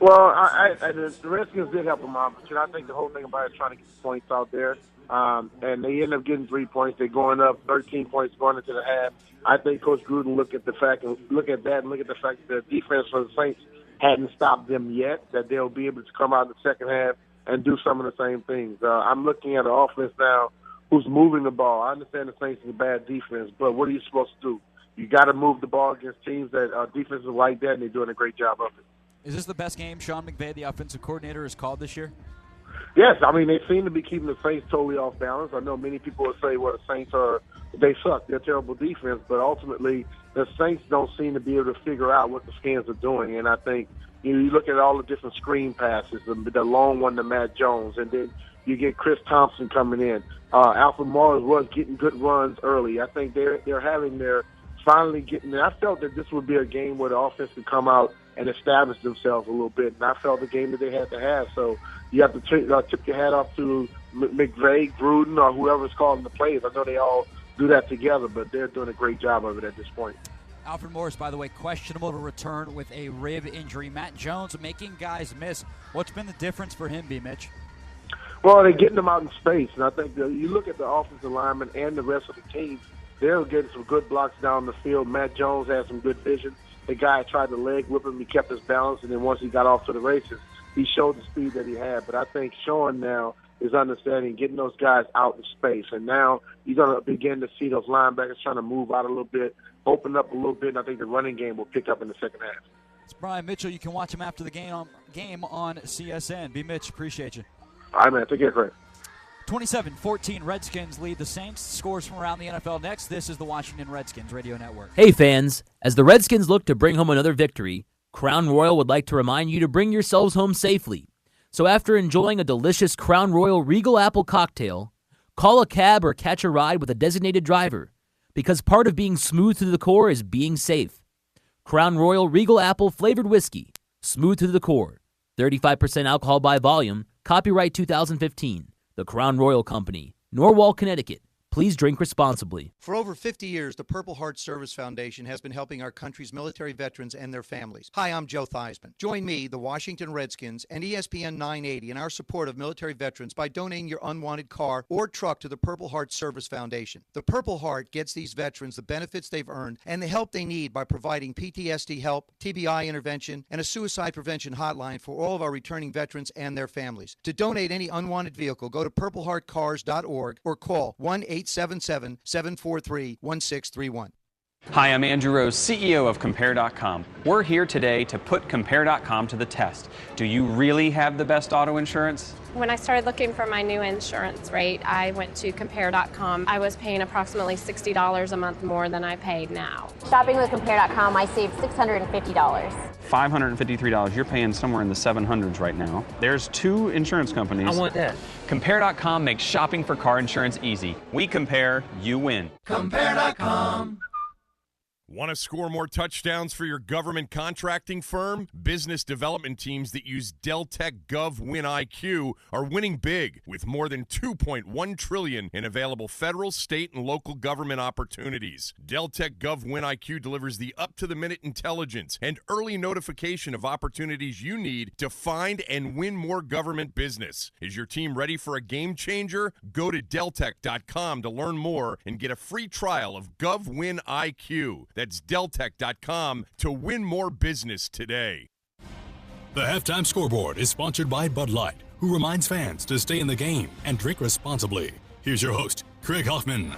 Well, the Redskins did help them out, but I think the whole thing about it is trying to get the points out there. And they end up getting 3 points. They're going up 13 points going into the half. I think Coach Gruden look at the fact that the defense for the Saints hadn't stopped them yet, that they'll be able to come out in the second half and do some of the same things. I'm looking at an offense now who's moving the ball. I understand the Saints is a bad defense, but what are you supposed to do? You got to move the ball against teams that are defenses like that, and they're doing a great job of it. Is this the best game Sean McVay, the offensive coordinator, has called this year? Yes, I mean, they seem to be keeping the Saints totally off balance. I know many people would say, well, the Saints they suck. They're terrible defense. But ultimately, the Saints don't seem to be able to figure out what the Skins are doing. And I think you look at all the different screen passes, the long one to Matt Jones, and then you get Chris Thompson coming in. Alfred Morris was getting good runs early. I think they're finally getting there. I felt that this would be a game where the offense could come out and establish themselves a little bit. And I felt the game that they had to have. So you have to tip your hat off to McVay, Gruden, or whoever's calling the plays. I know they all do that together, but they're doing a great job of it at this point. Alfred Morris, by the way, questionable to return with a rib injury. Matt Jones making guys miss. What's been the difference for him, B-Mitch? Well, they're getting them out in space. And I think you look at the offensive linemen and the rest of the team, they're getting some good blocks down the field. Matt Jones had some good vision. The guy tried to leg whip him. He kept his balance, and then once he got off to the races, he showed the speed that he had. But I think Sean now is understanding getting those guys out in space. And now you're going to begin to see those linebackers trying to move out a little bit, open up a little bit, and I think the running game will pick up in the second half. It's Brian Mitchell. You can watch him after the game on CSN. B. Mitch, appreciate you. All right, man. Take care, Craig. 27-14, Redskins lead the Saints. Scores from around the NFL next. This is the Washington Redskins Radio Network. Hey fans, as the Redskins look to bring home another victory, Crown Royal would like to remind you to bring yourselves home safely. So after enjoying a delicious Crown Royal Regal Apple cocktail, call a cab or catch a ride with a designated driver, because part of being smooth to the core is being safe. Crown Royal Regal Apple flavored whiskey, smooth to the core, 35% alcohol by volume, copyright 2015. The Crown Royal Company, Norwalk, Connecticut. Please drink responsibly. For over 50 years, the Purple Heart Service Foundation has been helping our country's military veterans and their families. Hi, I'm Joe Theismann. Join me, the Washington Redskins, and ESPN 980 in our support of military veterans by donating your unwanted car or truck to the Purple Heart Service Foundation. The Purple Heart gets these veterans the benefits they've earned and the help they need by providing PTSD help, TBI intervention, and a suicide prevention hotline for all of our returning veterans and their families. To donate any unwanted vehicle, go to purpleheartcars.org or call 1-877-743-1631. Hi, I'm Andrew Rose, CEO of Compare.com. We're here today to put Compare.com to the test. Do you really have the best auto insurance? When I started looking for my new insurance rate, I went to Compare.com. I was paying approximately $60 a month more than I paid now. Shopping with Compare.com, I saved $650. $553. You're paying somewhere in the 700s right now. There's two insurance companies. I want that. Compare.com makes shopping for car insurance easy. We compare, you win. Compare.com. Want to score more touchdowns for your government contracting firm? Business development teams that use Deltek Gov Win IQ are winning big with more than $2.1 trillion in available federal, state, and local government opportunities. Deltek Gov Win IQ delivers the up-to-the-minute intelligence and early notification of opportunities you need to find and win more government business. Is your team ready for a game changer? Go to Deltek.com to learn more and get a free trial of Gov Win IQ. That's Deltek.com to win more business today. The Halftime Scoreboard is sponsored by Bud Light, who reminds fans to stay in the game and drink responsibly. Here's your host, Craig Hoffman.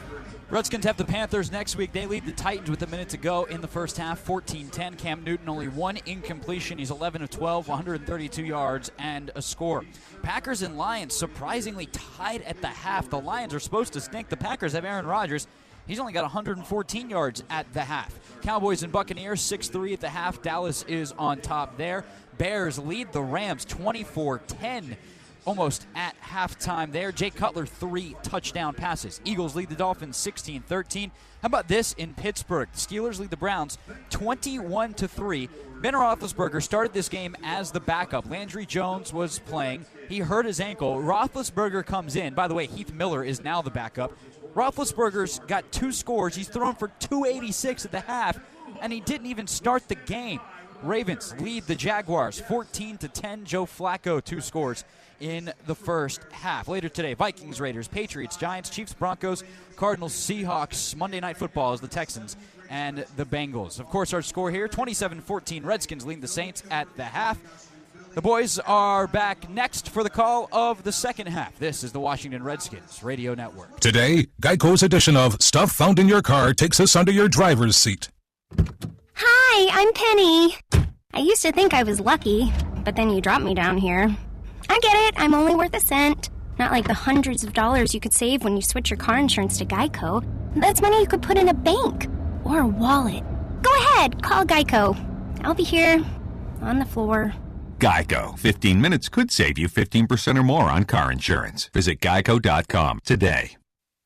Redskins have the Panthers next week. They lead the Titans with a minute to go in the first half, 14-10. Cam Newton only one incompletion. He's 11 of 12, 132 yards and a score. Packers and Lions surprisingly tied at the half. The Lions are supposed to stink. The Packers have Aaron Rodgers. He's only got 114 yards at the half. Cowboys and Buccaneers, 6-3 at the half. Dallas is on top there. Bears lead the Rams 24-10 almost at halftime there. Jay Cutler, 3 touchdown passes. Eagles lead the Dolphins 16-13. How about this in Pittsburgh? The Steelers lead the Browns 21-3. Ben Roethlisberger started this game as the backup. Landry Jones was playing. He hurt his ankle. Roethlisberger comes in. By the way, Heath Miller is now the backup. Roethlisberger's got 2 scores. He's thrown for 286 at the half, and he didn't even start the game. Ravens lead the Jaguars 14-10. Joe Flacco, 2 scores in the first half. Later today, Vikings, Raiders, Patriots, Giants, Chiefs, Broncos, Cardinals, Seahawks. Monday Night Football is the Texans and the Bengals. Of course, our score here, 27-14. Redskins lead the Saints at the half. The boys are back next for the call of the second half. This is the Washington Redskins Radio Network. Today, Geico's edition of Stuff Found in Your Car takes us under your driver's seat. Hi, I'm Penny. I used to think I was lucky, but then you dropped me down here. I get it. I'm only worth a cent. Not like the hundreds of dollars you could save when you switch your car insurance to Geico. That's money you could put in a bank or a wallet. Go ahead, call Geico. I'll be here on the floor. Geico. 15 minutes could save you 15% or more on car insurance. Visit geico.com today.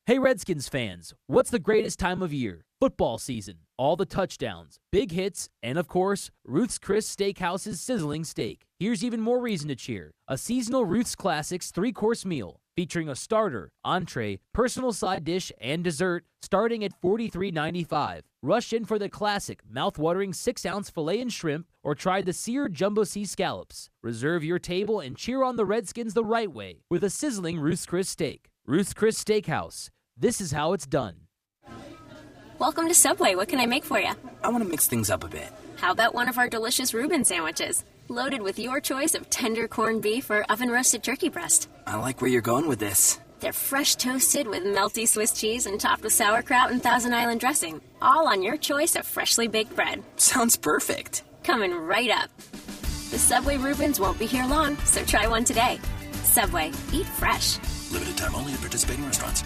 Hey Redskins fans, what's the greatest time of year? Football season. All the touchdowns, big hits, and of course, Ruth's Chris Steakhouse's sizzling steak. Here's even more reason to cheer. A seasonal Ruth's Classics 3-course meal featuring a starter, entree, personal side dish, and dessert starting at $43.95. Rush in for the classic, mouth-watering 6-ounce filet and shrimp, or try the seared jumbo sea scallops. Reserve your table and cheer on the Redskins the right way with a sizzling Ruth's Chris steak. Ruth's Chris Steakhouse. This is how it's done. Welcome to Subway. What can I make for you? I want to mix things up a bit. How about one of our delicious Reuben sandwiches? Loaded with your choice of tender corned beef or oven-roasted turkey breast. I like where you're going with this. They're fresh toasted with melty Swiss cheese and topped with sauerkraut and Thousand Island dressing. All on your choice of freshly baked bread. Sounds perfect. Coming right up. The Subway Reubens won't be here long, so try one today. Subway. Eat fresh. Limited time only at participating restaurants.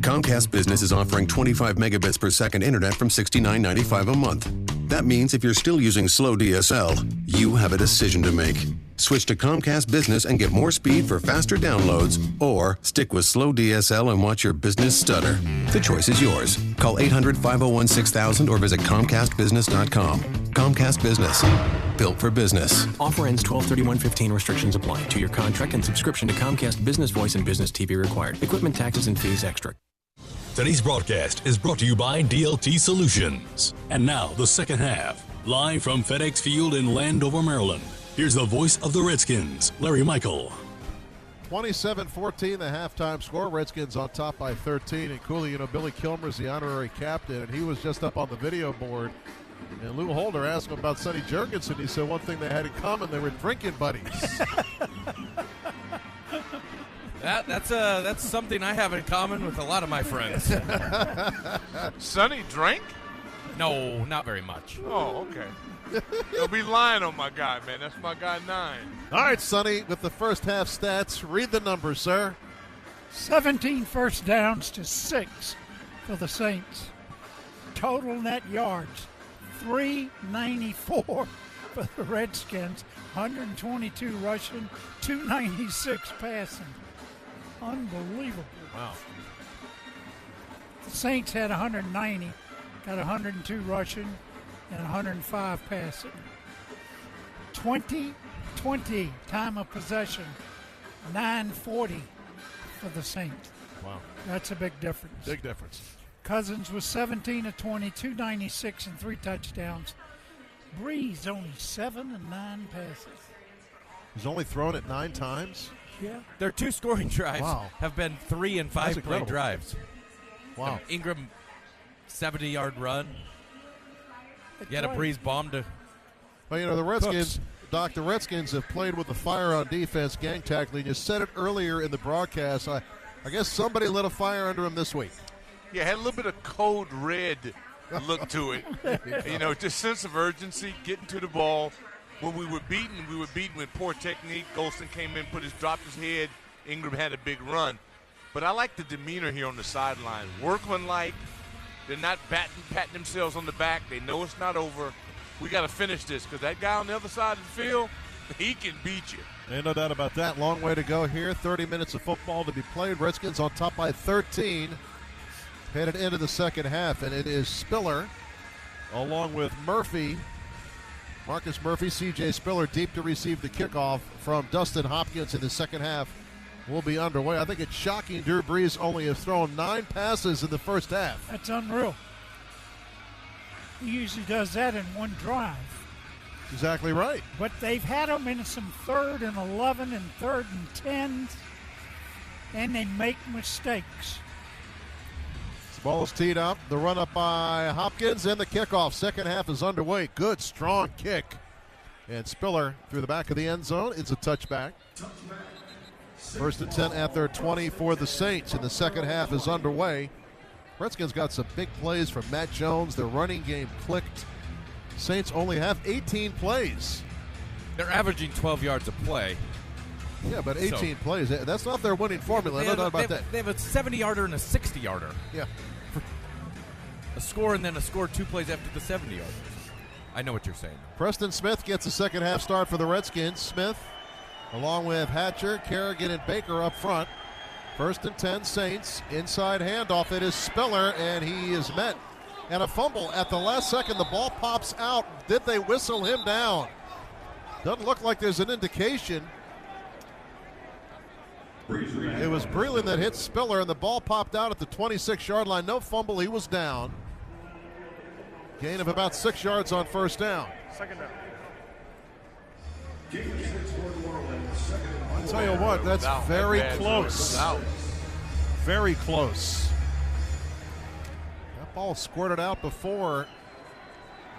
Comcast Business is offering 25 megabits per second internet from $69.95 a month. That means if you're still using slow DSL, you have a decision to make. Switch to Comcast Business and get more speed for faster downloads, or stick with slow DSL and watch your business stutter. The choice is yours. Call 800-501-6000 or visit ComcastBusiness.com. Comcast Business. Built for business. Offer ends 12/31/15. Restrictions apply. 2-year contract and subscription to Comcast Business Voice and Business TV required. Equipment, taxes, and fees extra. Today's broadcast is brought to you by DLT Solutions. And now, the second half. Live from FedExField in Landover, Maryland. Here's the voice of the Redskins, Larry Michael. 27-14, the halftime score. Redskins on top by 13. And Cooley, Billy Kilmer's the honorary captain, and he was just up on the video board. And Lou Holder asked him about Sonny Jurgensen. He said one thing they had in common, they were drinking buddies. That's something I have in common with a lot of my friends. Sonny drank? No, not very much. Oh, okay. They'll be lying on my guy, man. That's my guy 9. All right, Sonny, with the first half stats, read the numbers, sir. 17 first downs to 6 for the Saints. Total net yards, 394 for the Redskins. 122 rushing, 296 passing. Unbelievable. Wow. The Saints had 190, got 102 rushing and 105 passing. 20 time of possession, 940 for the Saints. Wow. That's a big difference. Big difference. Cousins was 17 of 20, 296 and 3 touchdowns. Breeze only 7 and 9 passes. He's only thrown it 9 times? Yeah. Their 2 scoring drives Wow. have been 3 and 5 play drives. Wow. Ingram, 70-yard run. That's You had a right. Breeze bomb to Well, the Redskins, Cooks. Doc, the Redskins have played with the fire on defense, gang tackling. You said it earlier in the broadcast. I guess somebody lit a fire under him this week. Yeah, had a little bit of code red look to it. Just sense of urgency, getting to the ball. When we were beaten with poor technique. Golston came in, dropped his head. Ingram had a big run. But I like the demeanor here on the sideline. Workmanlike. They're not patting themselves on the back. They know it's not over. We got to finish this because that guy on the other side of the field, he can beat you. Ain't no doubt about that. Long way to go here. 30 minutes of football to be played. Redskins on top by 13. Headed into the second half, and it is Spiller along with Murphy. Marcus Murphy, C.J. Spiller deep to receive the kickoff from Dustin Hopkins in the second half. Will be underway. I think it's shocking Drew Brees only has thrown 9 passes in the first half. That's unreal. He usually does that in one drive. Exactly right. But they've had him in some 3rd and 11 and 3rd and 10s, and they make mistakes. The ball is teed up. The run up by Hopkins and the kickoff. Second half is underway. Good, strong kick. And Spiller through the back of the end zone. It's a touchback. First and 10 at their 20 for the Saints. And the second half is underway. Redskins got some big plays from Matt Jones. Their running game clicked. Saints only have 18 plays. They're averaging 12 yards a play. Yeah, but 18 plays. That's not their winning formula. No doubt about that. They have a 70-yarder and a 60-yarder. Yeah. A score and then a score 2 plays after the 70-yarder. I know what you're saying. Preston Smith gets a second half start for the Redskins. Smith, along with Hatcher, Kerrigan, and Baker up front. 1st and 10, Saints. Inside handoff. It is Spiller, and he is met. And a fumble at the last second. The ball pops out. Did they whistle him down? Doesn't look like there's an indication. It was Breland that hit Spiller, and the ball popped out at the 26-yard line. No fumble. He was down. Gain of about 6 yards on first down. Second down. I'll tell you what, that's very close. Very close. That ball squirted out before,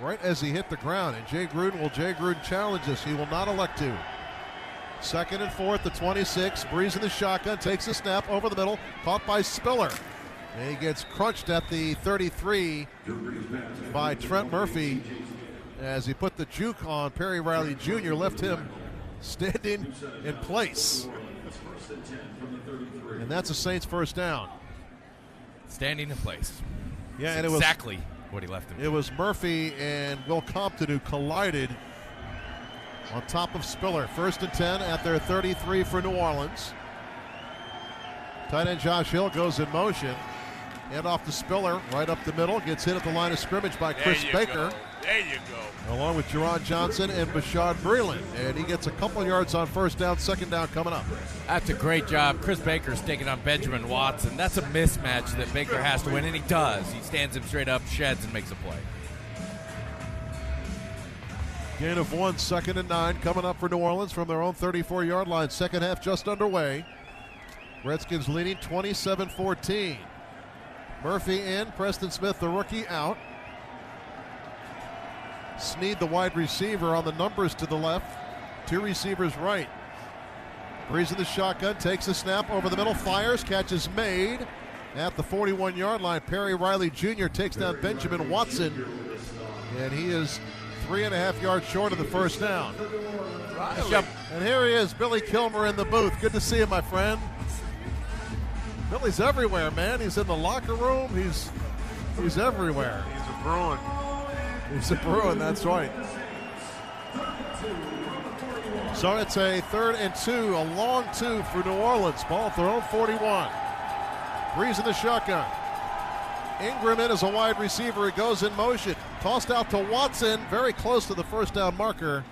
right as he hit the ground. And Jay Gruden challenge this? He will not elect to. 2nd and 4 at the 26. Breeze in the shotgun, takes a snap over the middle, caught by Spiller. And he gets crunched at the 33 by Trent Murphy as he put the juke on Perry Riley Jr., left him standing in place. And that's a Saints first down. Standing in place. Yeah, and it was exactly what he left him. It was Murphy and Will Compton who collided on top of Spiller. 1st and 10 at their 33 for New Orleans. Tight end Josh Hill goes in motion. Hand off to Spiller, right up the middle. Gets hit at the line of scrimmage by Chris Baker. There you go. Along with Jerron Johnson and Bashad Breeland. And he gets a couple yards on first down, second down coming up. That's a great job. Chris Baker's taking on Benjamin Watson. That's a mismatch that Baker has to win, and he does. He stands him straight up, sheds, and makes a play. Gain of 1, 2nd and 9 coming up for New Orleans from their own 34-yard line. Second half just underway. Redskins leading 27-14. Murphy in, Preston Smith, the rookie, out. Snead, the wide receiver, on the numbers to the left. 2 receivers right. Breeze in the shotgun, takes a snap over the middle, fires, catch is made at the 41-yard line. Perry Riley Jr. takes down Benjamin Watson, and he is 3.5 yards short of the first down. And here he is, Billy Kilmer in the booth. Good to see you, my friend. Billy's everywhere, man. He's in the locker room. He's everywhere. He's a Bruin. He's a Bruin, that's right. So it's a 3rd and 2, a long 2 for New Orleans. Ball at their own 41. Breeze in the shotgun. Ingram in as a wide receiver. It goes in motion. Tossed out to Watson, very close to the first down marker.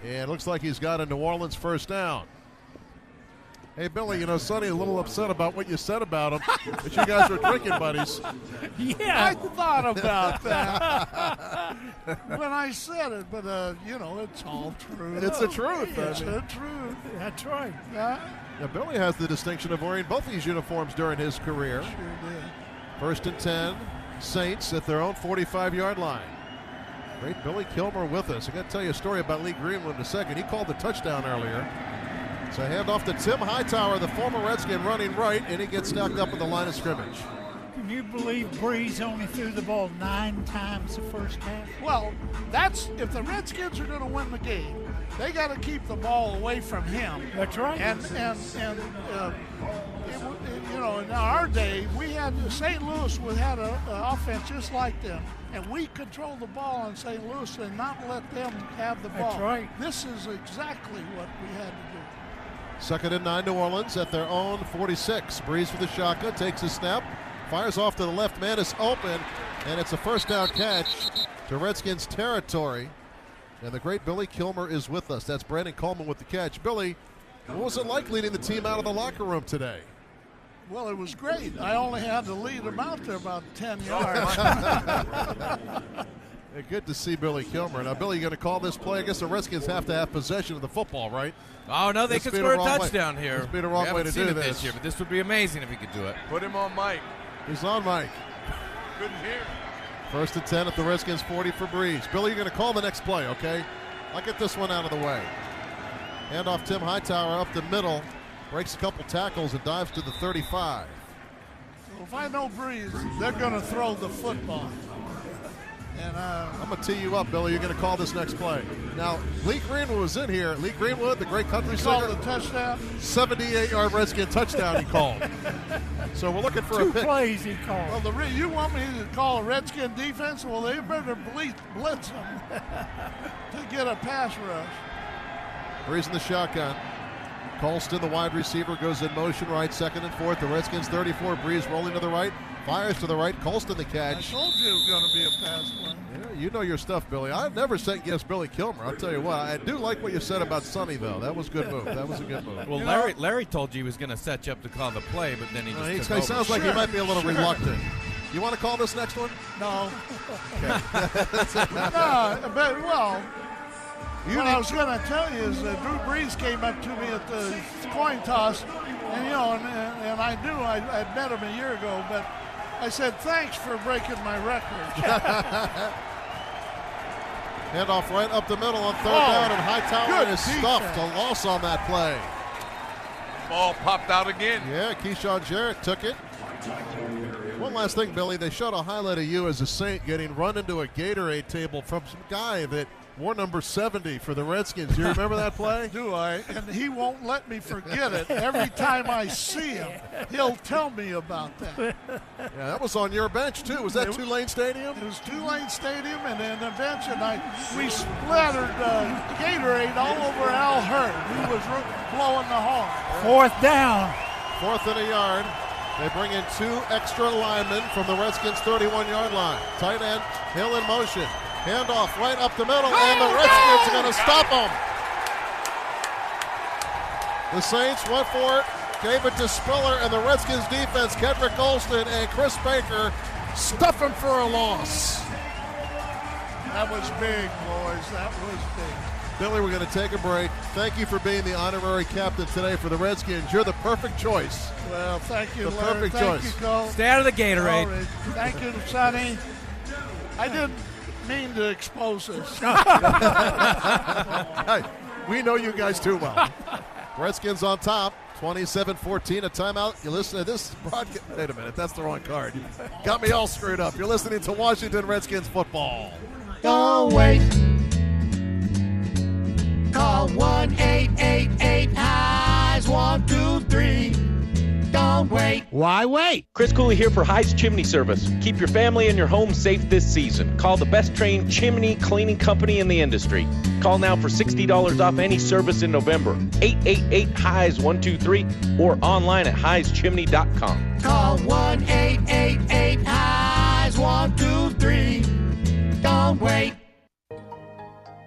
And looks like he's got a New Orleans first down. Hey, Billy, you know, Sonny a little upset about what you said about him, that you guys were drinking buddies. Yeah, I thought about that when I said it, but, you know, it's all true. It's the truth. It's the truth. That's right. Yeah. Now, Billy has the distinction of wearing both these uniforms during his career. Sure did. 1st and 10, Saints at their own 45-yard line. Great Billy Kilmer with us. I got to tell you a story about Lee Greenwood in a second. He called the touchdown earlier. So hand off to Tim Hightower, the former Redskin, running right, and he gets stacked up at the line of scrimmage. Can you believe Breeze only threw the ball 9 times the first half? Well, that's if the Redskins are going to win the game, they got to keep the ball away from him. That's right. And you know, in our day, we had St. Louis had an offense just like them, and we controlled the ball in St. Louis and not let them have the ball. That's right. This is exactly what we had to do. 2nd and 9, New Orleans at their own 46. Breeze for the shotgun, takes a snap, fires off to the left. Man is open, and it's a first down catch to Redskins territory. And the great Billy Kilmer is with us. That's Brandon Coleman with the catch. Billy, what was it like leading the team out of the locker room today? Well, it was great. I only had to lead them out there about 10 yards. Good to see Billy Kilmer. Now, Billy, you going to call this play? I guess the Redskins have to have possession of the football, right? Oh, no, they could score a touchdown here. This would be the wrong way to do this. Year, but this would be amazing if he could do it. Put him on Mike. He's on Mike. Couldn't hear. 1st and 10 at the Redskins 40 for Breeze. Billy, you're going to call the next play, okay? I'll get this one out of the way. Hand off Tim Hightower up the middle. Breaks a couple tackles and dives to the 35. Well, if I know Breeze, they're going to throw the football. And I'm going to tee you up, Billy. You're going to call this next play. Now, Lee Greenwood was in here. Lee Greenwood, the great country singer. Called the touchdown. 78-yard Redskin touchdown he called. So we're looking for Two a pick. plays he called. Well, you want me to call a Redskin defense? Well, they better blitz them to get a pass rush. Breeze in the shotgun. Colston, the wide receiver, goes in motion right, 2nd and 4. The Redskins 34. Breeze rolling to the right. Fires to the right. Colston the catch. I told you it was going to be a pass play. Yeah, you know your stuff, Billy. I've never second-guess Billy Kilmer. I'll tell you what. I do like what you said about Sonny, though. That was a good move. That was a good move. Well, Larry told you he was going to set you up to call the play, but then he just took he over. sounds like he might be a little reluctant. You want to call this next one? No. Okay. No, but, well, what I was going to tell you is that Drew Brees came up to me at the coin toss, and, you know, and I knew I'd met him a year ago, but I said, thanks for breaking my record. Handoff right up the middle on 3rd down, and Hightower is stuffed. A loss on that play. Ball popped out again. Yeah, Keyshawn Jarrett took it. One last thing, Billy. They showed a highlight of you as a Saint getting run into a Gatorade table from some guy that wore number 70 for the Redskins. Do you remember that play? Do I? And he won't let me forget it. Every time I see him, he'll tell me about that. Yeah, that was on your bench, too. Was that Tulane Stadium? It was Tulane Stadium, and then the bench, and we splattered Gatorade all over Al Hurd, who was blowing the horn. 4th down. 4th and a yard. They bring in 2 extra linemen from the Redskins' 31-yard line. Tight end, Hill in motion. Handoff right up the middle, and the Redskins are going to stop him. The Saints went for it, gave it to Spiller, and the Redskins defense, Kedrick Golston and Chris Baker, stuff him for a loss. That was big, boys. That was big. Billy, we're going to take a break. Thank you for being the honorary captain today for the Redskins. You're the perfect choice. Well, thank you, The Larry. perfect Thank choice. you, Cole. Stay out of the Gatorade. All right. Thank you, Sonny. I didn't mean to expose us. Hey, we know you guys too well. Redskins on top, 27-14, a timeout. You listen to this broadcast. Wait a minute, that's the wrong card. You got me all screwed up. You're listening to Washington Redskins football. Don't wait. Call 1-888-HIGHS-123. Don't wait. Why wait? Chris Cooley here for High's Chimney Service. Keep your family and your home safe this season. Call the best trained chimney cleaning company in the industry. Call now for $60 off any service in November. 888-HIGHS-123 or online at highschimney.com. Call 1-888-HIGHS-123. Don't wait.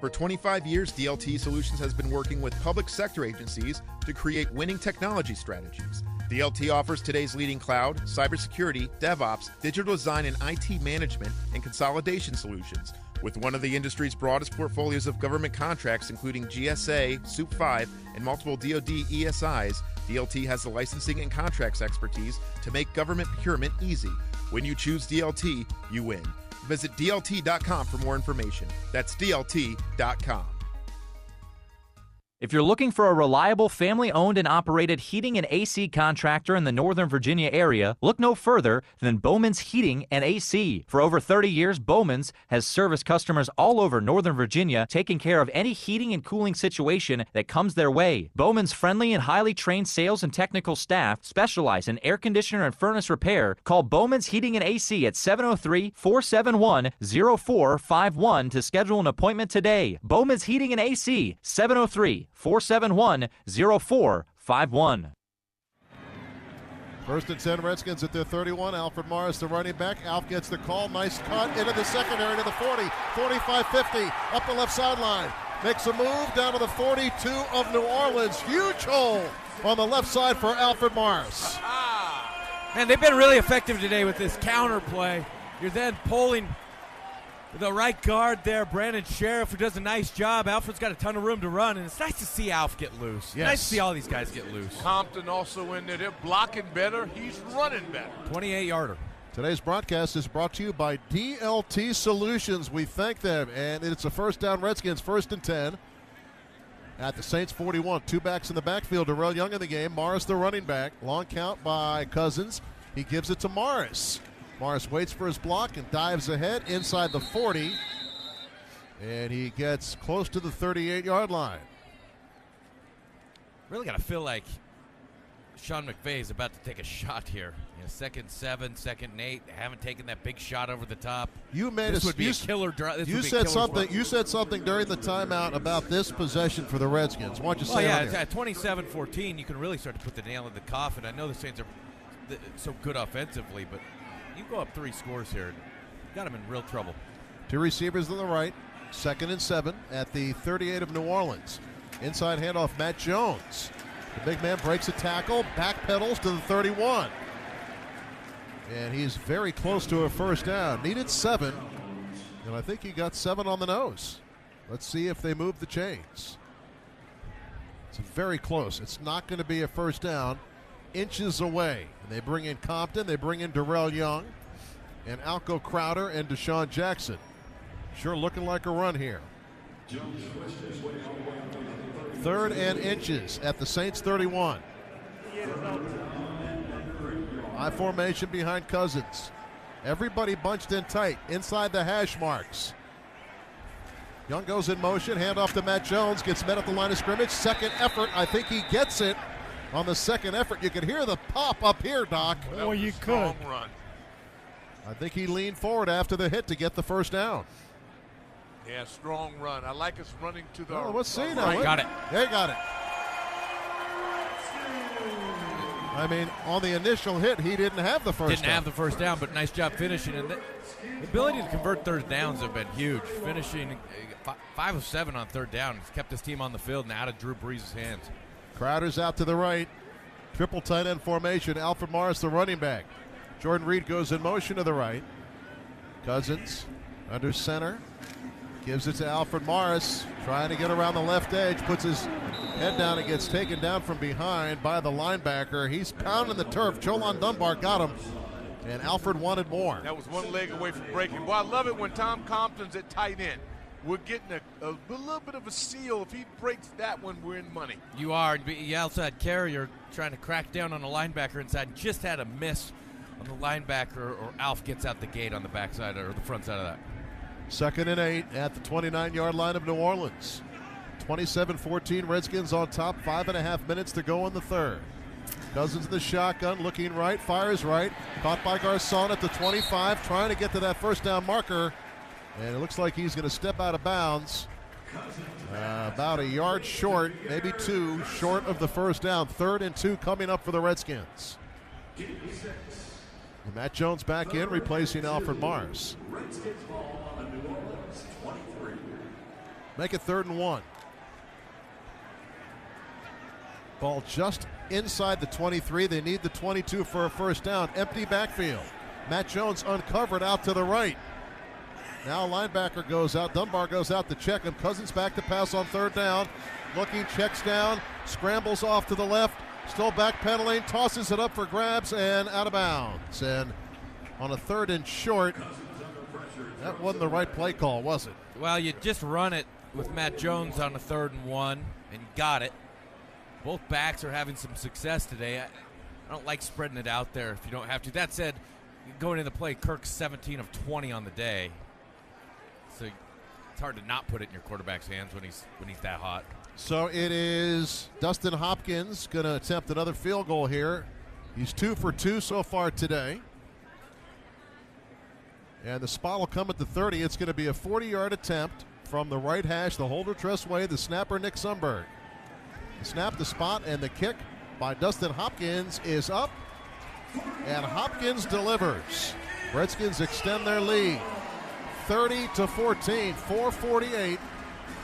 For 25 years, DLT Solutions has been working with public sector agencies to create winning technology strategies. DLT offers today's leading cloud, cybersecurity, DevOps, digital design, and IT management and consolidation solutions. With one of the industry's broadest portfolios of government contracts, including GSA, SOUP 5, and multiple DoD ESIs, DLT has the licensing and contracts expertise to make government procurement easy. When you choose DLT, you win. Visit DLT.com for more information. That's DLT.com. If you're looking for a reliable family-owned and operated heating and AC contractor in the Northern Virginia area, look no further than Bowman's Heating and AC. For over 30 years, Bowman's has serviced customers all over Northern Virginia, taking care of any heating and cooling situation that comes their way. Bowman's friendly and highly trained sales and technical staff specialize in air conditioner and furnace repair. Call Bowman's Heating and AC at 703-471-0451 to schedule an appointment today. Bowman's Heating and AC, 703-471-0451. First and 10 Redskins at their 31. Alfred Morris, the running back. Alf gets the call. Nice cut into the secondary to the 40, 45, 50, up the left sideline. Makes a move down to the 42 of New Orleans. Huge hole on the left side for Alfred Morris. Man, they've been really effective today with this counter play. You're then pulling the right guard there, Brandon Sheriff, who does a nice job. Alfred's got a ton of room to run, and it's nice to see Alf get loose. Yes. Nice to see all these guys get loose. Compton also in there. They're blocking better. He's running better. 28-yarder. Today's broadcast is brought to you by DLT Solutions. We thank them, and it's a first down Redskins, 1st and 10. At the Saints 41, 2 backs in the backfield. Darrell Young in the game. Morris the running back. Long count by Cousins. He gives it to Morris. Morris waits for his block and dives ahead inside the 40. And he gets close to the 38-yard line. Really got to feel like Sean McVay is about to take a shot here. You know, 2nd 7, 2nd 8. They haven't taken that big shot over the top. This would be a killer drive. You said something during the timeout about this possession for the Redskins. Why don't you say it? At 27-14, you can really start to put the nail in the coffin. I know the Saints are so good offensively, but you go up 3 scores here, you got them in real trouble. 2 receivers to the right. 2nd and 7 at the 38 of New Orleans. Inside handoff, Matt Jones. The big man breaks a tackle, backpedals to the 31. And he's very close to a first down. Needed 7, and I think he got 7 on the nose. Let's see if they move the chains. It's very close. It's not going to be a first down. Inches away. And they bring in Compton, they bring in Darrell Young, and Alco Crowder and Deshaun Jackson. Sure looking like a run here. 3rd and inches at the Saints 31. High formation behind Cousins. Everybody bunched in tight inside the hash marks. Young goes in motion, handoff to Matt Jones, gets met at the line of scrimmage. 2nd effort, I think he gets it. On the 2nd effort, you could hear the pop up here, Doc. Oh, you could. Run. I think he leaned forward after the hit to get the first down. Yeah, strong run. I like us running to the let's see now. Right. Got it. They got it. I mean, on the initial hit, he didn't have the first down. Didn't have the first down, but nice job finishing. And the ability to convert 3rd downs have been huge. Finishing 5 of 7 on 3rd down has kept his team on the field and out of Drew Brees' hands. Crowder's out to the right. Triple tight end formation. Alfred Morris, the running back. Jordan Reed goes in motion to the right. Cousins under center. Gives it to Alfred Morris. Trying to get around the left edge. Puts his head down and gets taken down from behind by the linebacker. He's pounding the turf. Cholon Dunbar got him. And Alfred wanted more. That was one leg away from breaking. Boy, I love it when Tom Compton's at tight end. We're getting a little bit of a seal. If he breaks that one, we're in money. You are. You also had Carrier trying to crack down on a linebacker inside. Just had a miss on the linebacker, or Alf gets out the gate on the backside or the front side of that. 2nd and 8 at the 29-yard line of New Orleans. 27-14, Redskins on top. 5.5 minutes to go in the 3rd. Cousins in the shotgun, looking right, fires right. Caught by Garcon at the 25, trying to get to that first down marker. And it looks like he's going to step out of bounds. About a yard short, maybe 2 short of the first down. 3rd and 2 coming up for the Redskins. And Matt Jones back in, replacing Alfred Morris. Make it 3rd and 1. Ball just inside the 23. They need the 22 for a first down. Empty backfield. Matt Jones uncovered out to the right. Now linebacker goes out. Dunbar goes out to check him. Cousins back to pass on 3rd down. Looking, checks down, scrambles off to the left. Still backpedaling, tosses it up for grabs and out of bounds. And on a 3rd and short, that wasn't the right play call, was it? Well, you just run it with Matt Jones on a 3rd and 1 and got it. Both backs are having some success today. I don't like spreading it out there if you don't have to. That said, going into the play, Kirk's 17 of 20 on the day. So it's hard to not put it in your quarterback's hands when he's that hot. So it is Dustin Hopkins going to attempt another field goal here. He's 2 for 2 so far today. And the spot will come at the 30. It's going to be a 40-yard attempt from the right hash, the holder Tressway, the snapper Nick Sundberg. The snap, the spot, and the kick by Dustin Hopkins is up. And Hopkins delivers. Redskins extend their lead. 30-14, 4:48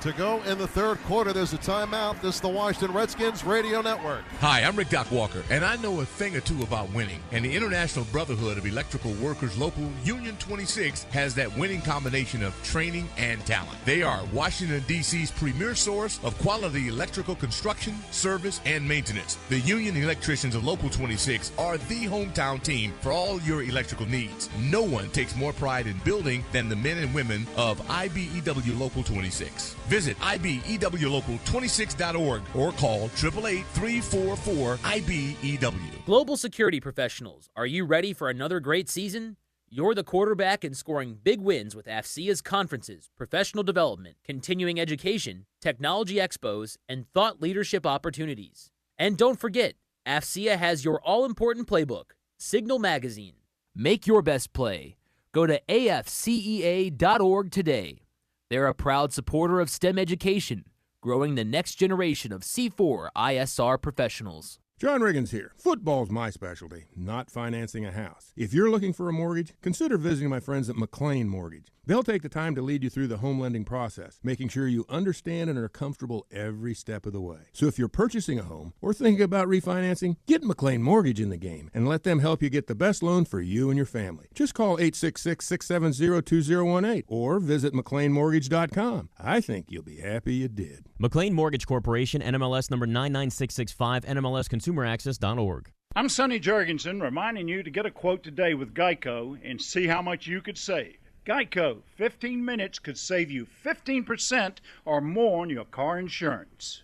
to go in the 3rd quarter. There's a timeout. This is the Washington Redskins Radio Network. Hi, I'm Rick Doc Walker, and I know a thing or two about winning. And the International Brotherhood of Electrical Workers Local Union 26 has that winning combination of training and talent. They are Washington, D.C.'s premier source of quality electrical construction, service, and maintenance. The Union Electricians of Local 26 are the hometown team for all your electrical needs. No one takes more pride in building than the men and women of IBEW Local 26. Visit IBEWLocal26.org or call 888-344-IBEW. Global security professionals, are you ready for another great season? You're the quarterback and scoring big wins with AFCEA's conferences, professional development, continuing education, technology expos, and thought leadership opportunities. And don't forget, AFCEA has your all-important playbook, Signal Magazine. Make your best play. Go to afcea.org today. They're a proud supporter of STEM education, growing the next generation of C4 ISR professionals. John Riggins here. Football's my specialty, not financing a house. If you're looking for a mortgage, consider visiting my friends at McLean Mortgage. They'll take the time to lead you through the home lending process, making sure you understand and are comfortable every step of the way. So if you're purchasing a home or thinking about refinancing, get McLean Mortgage in the game and let them help you get the best loan for you and your family. Just call 866-670-2018 or visit McLeanMortgage.com. I think you'll be happy you did. McLean Mortgage Corporation, NMLS number 99665, NMLSConsumerAccess.org. I'm Sonny Jurgensen, reminding you to get a quote today with Geico and see how much you could save. Geico, 15 minutes could save you 15% or more on your car insurance.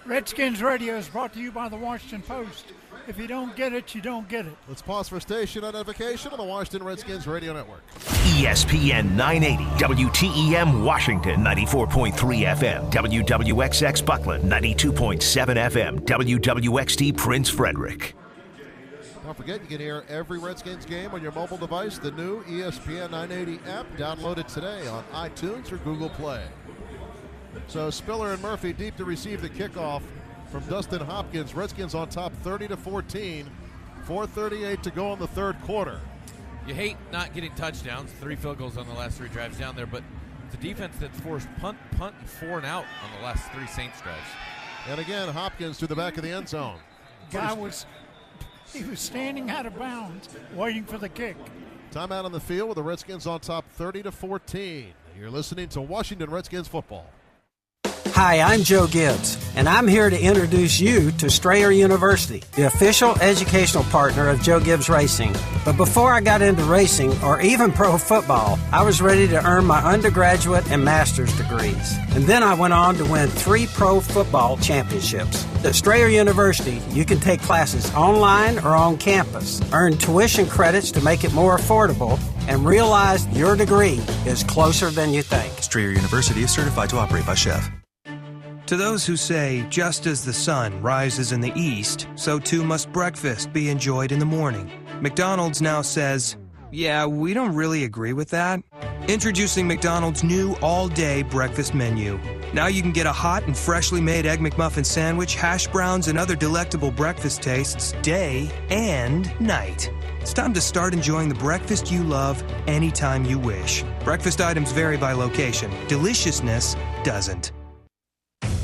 Redskins Radio is brought to you by the Washington Post. If you don't get it, you don't get it. Let's pause for station identification on the Washington Redskins Radio Network. ESPN 980, WTEM Washington, 94.3 FM, WWXX Buckland, 92.7 FM, WWXT Prince Frederick. Don't forget, you can hear every Redskins game on your mobile device. The new ESPN 980 app, downloaded today on iTunes or Google Play. So Spiller and Murphy deep to receive the kickoff from Dustin Hopkins. Redskins on top 30-14. 4:38 to go in the third quarter. You hate not getting touchdowns. 3 field goals on the last 3 drives down there, but the defense that's forced punt, and 4 and out on the last 3 Saints drives. And again, Hopkins to the back of the end zone. He was standing out of bounds, waiting for the kick. Timeout on the field with the Redskins on top 30-14. You're listening to Washington Redskins football. Hi, I'm Joe Gibbs, and I'm here to introduce you to Strayer University, the official educational partner of Joe Gibbs Racing. But before I got into racing, or even pro football, I was ready to earn my undergraduate and master's degrees. And then I went on to win 3 pro football championships. At Strayer University, you can take classes online or on campus, earn tuition credits to make it more affordable, and realize your degree is closer than you think. Strayer University is certified to operate by Chef. To those who say, just as the sun rises in the east, so too must breakfast be enjoyed in the morning, McDonald's now says, yeah, we don't really agree with that. Introducing McDonald's new all-day breakfast menu. Now you can get a hot and freshly made Egg McMuffin sandwich, hash browns, and other delectable breakfast tastes day and night. It's time to start enjoying the breakfast you love anytime you wish. Breakfast items vary by location. Deliciousness doesn't.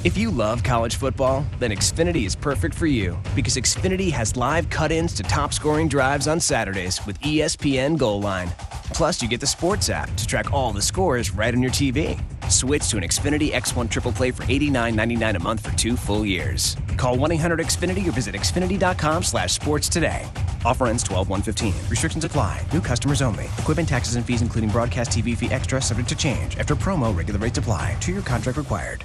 If you love college football, then Xfinity is perfect for you because Xfinity has live cut-ins to top-scoring drives on Saturdays with ESPN Goal Line. Plus, you get the Sports app to track all the scores right on your TV. Switch to an Xfinity X1 Triple Play for $89.99 a month for 2 full years. Call 1-800-XFINITY or visit xfinity.com/sports today. Offer ends 12/1/15. Restrictions apply. New customers only. Equipment, taxes, and fees including broadcast TV fee extra subject to change. After promo, regular rates apply. 2-year contract required.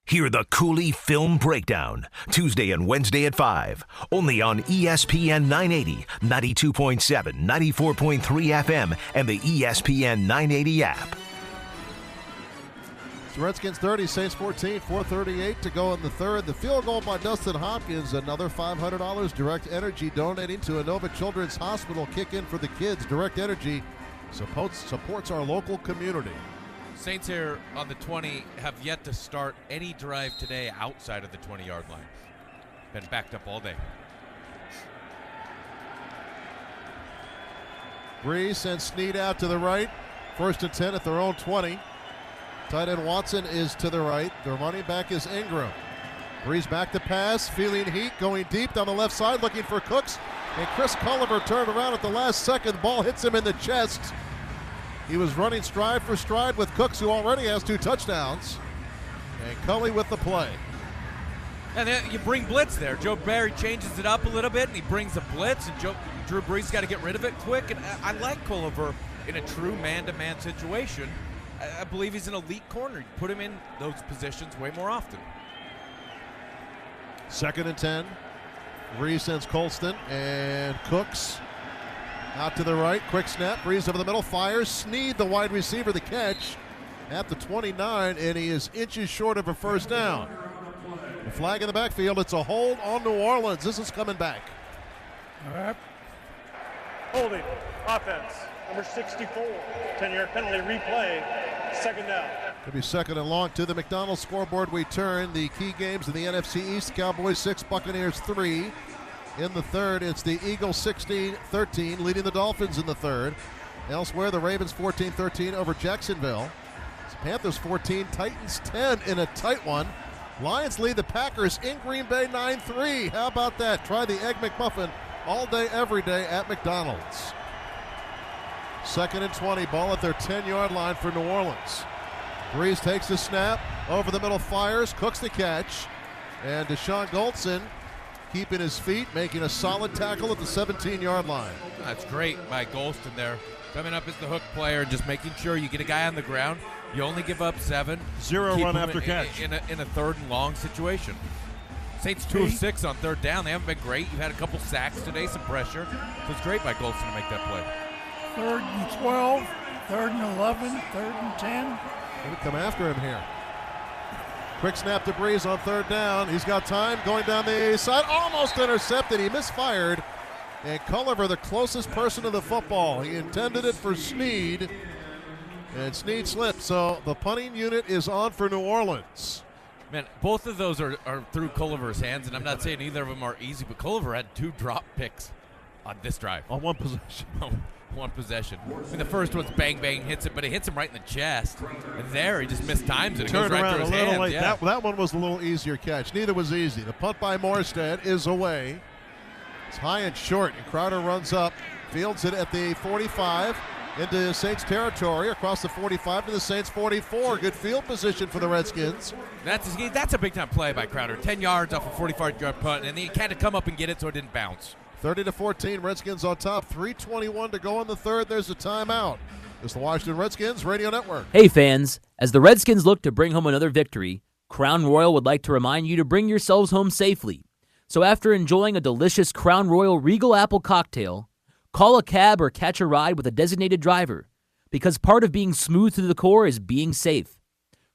Hear the Cooley Film Breakdown, Tuesday and Wednesday at 5, only on ESPN 980, 92.7, 94.3 FM, and the ESPN 980 app. So Redskins 30, Saints 14, 4:38 to go in the third. The field goal by Dustin Hopkins, another $500. Direct Energy donating to Inova Children's Hospital. Kick in for the kids. Direct Energy supports our local community. Saints here on the 20 have yet to start any drive today outside of the 20-yard line. Been backed up all day. Bree sends Snead out to the right. 1st and 10 at their own 20. Tight end Watson is to the right. Their running back is Ingram. Bree's back to pass, feeling heat, going deep down the left side, looking for Cooks. And Chris Culliver turned around at the last second. Ball hits him in the chest. He was running stride for stride with Cooks, who already has 2 touchdowns. And Cully with the play. And then you bring blitz there. Joe Barry changes it up a little bit, and he brings a blitz, and Drew Brees got to get rid of it quick. And I like Culliver in a true man-to-man situation. I believe he's an elite corner. You put him in those positions way more often. 2nd and 10. Brees sends Colston, and Cooks Out to the right, quick snap, Breeze over the middle, fires. Snead, the wide receiver, the catch at the 29, and he is inches short of a first down. The flag in the backfield, it's a hold on New Orleans. This is coming back. All right. Holding, offense, number 64, 10-yard penalty, replay, second down. Could be second and long. To the McDonald's scoreboard we turn. The key games in the NFC East, Cowboys 6, Buccaneers 3. In the third, it's the Eagles 16-13, leading the Dolphins in the third. Elsewhere, the Ravens 14-13 over Jacksonville. It's Panthers 14, Titans 10 in a tight one. Lions lead the Packers in Green Bay 9-3. How about that? Try the Egg McMuffin all day, every day at McDonald's. 2nd and 20, ball at their 10-yard line for New Orleans. Breeze takes the snap, over the middle fires, cooks the catch, and Deshaun Goldson keeping his feet, making a solid tackle at the 17-yard line. That's great by Golston there. Coming up as the hook player, just making sure you get a guy on the ground. You only give up 7. Zero Keep run him after catch. In a third and long situation. Saints 2 of 6 on third down. They haven't been great. You've had a couple sacks today, some pressure. So it's great by Golston to make that play. 3rd and 12, 3rd and 11, 3rd and 10. Going to come after him here. Quick snap to Breeze on third down. He's got time going down the side. Almost intercepted. He misfired. And Culliver, the closest person to the football. He intended it for Snead. And Snead slipped. So the punting unit is on for New Orleans. Man, both of those are through Culliver's hands, and I'm not saying either of them are easy, but Culliver had 2 drop picks on this drive. On one possession. One possession. I mean, the first one's bang, bang, hits it, but it hits him right in the chest. And there, he just mistimes it. It Turned goes right around through a his little hands. late. Yeah. That one was a little easier catch. Neither was easy. The punt by Morstead is away. It's high and short, and Crowder runs up, fields it at the 45 into Saints territory, across the 45 to the Saints 44. Good field position for the Redskins. That's a big-time play by Crowder. 10 yards off a 45-yard punt, and he had to come up and get it so it didn't bounce. 30-14, Redskins on top. 3:21 to go in the third. There's a timeout. It's the Washington Redskins Radio Network. Hey fans, as the Redskins look to bring home another victory, Crown Royal would like to remind you to bring yourselves home safely. So after enjoying a delicious Crown Royal Regal Apple cocktail, call a cab or catch a ride with a designated driver, because part of being smooth to the core is being safe.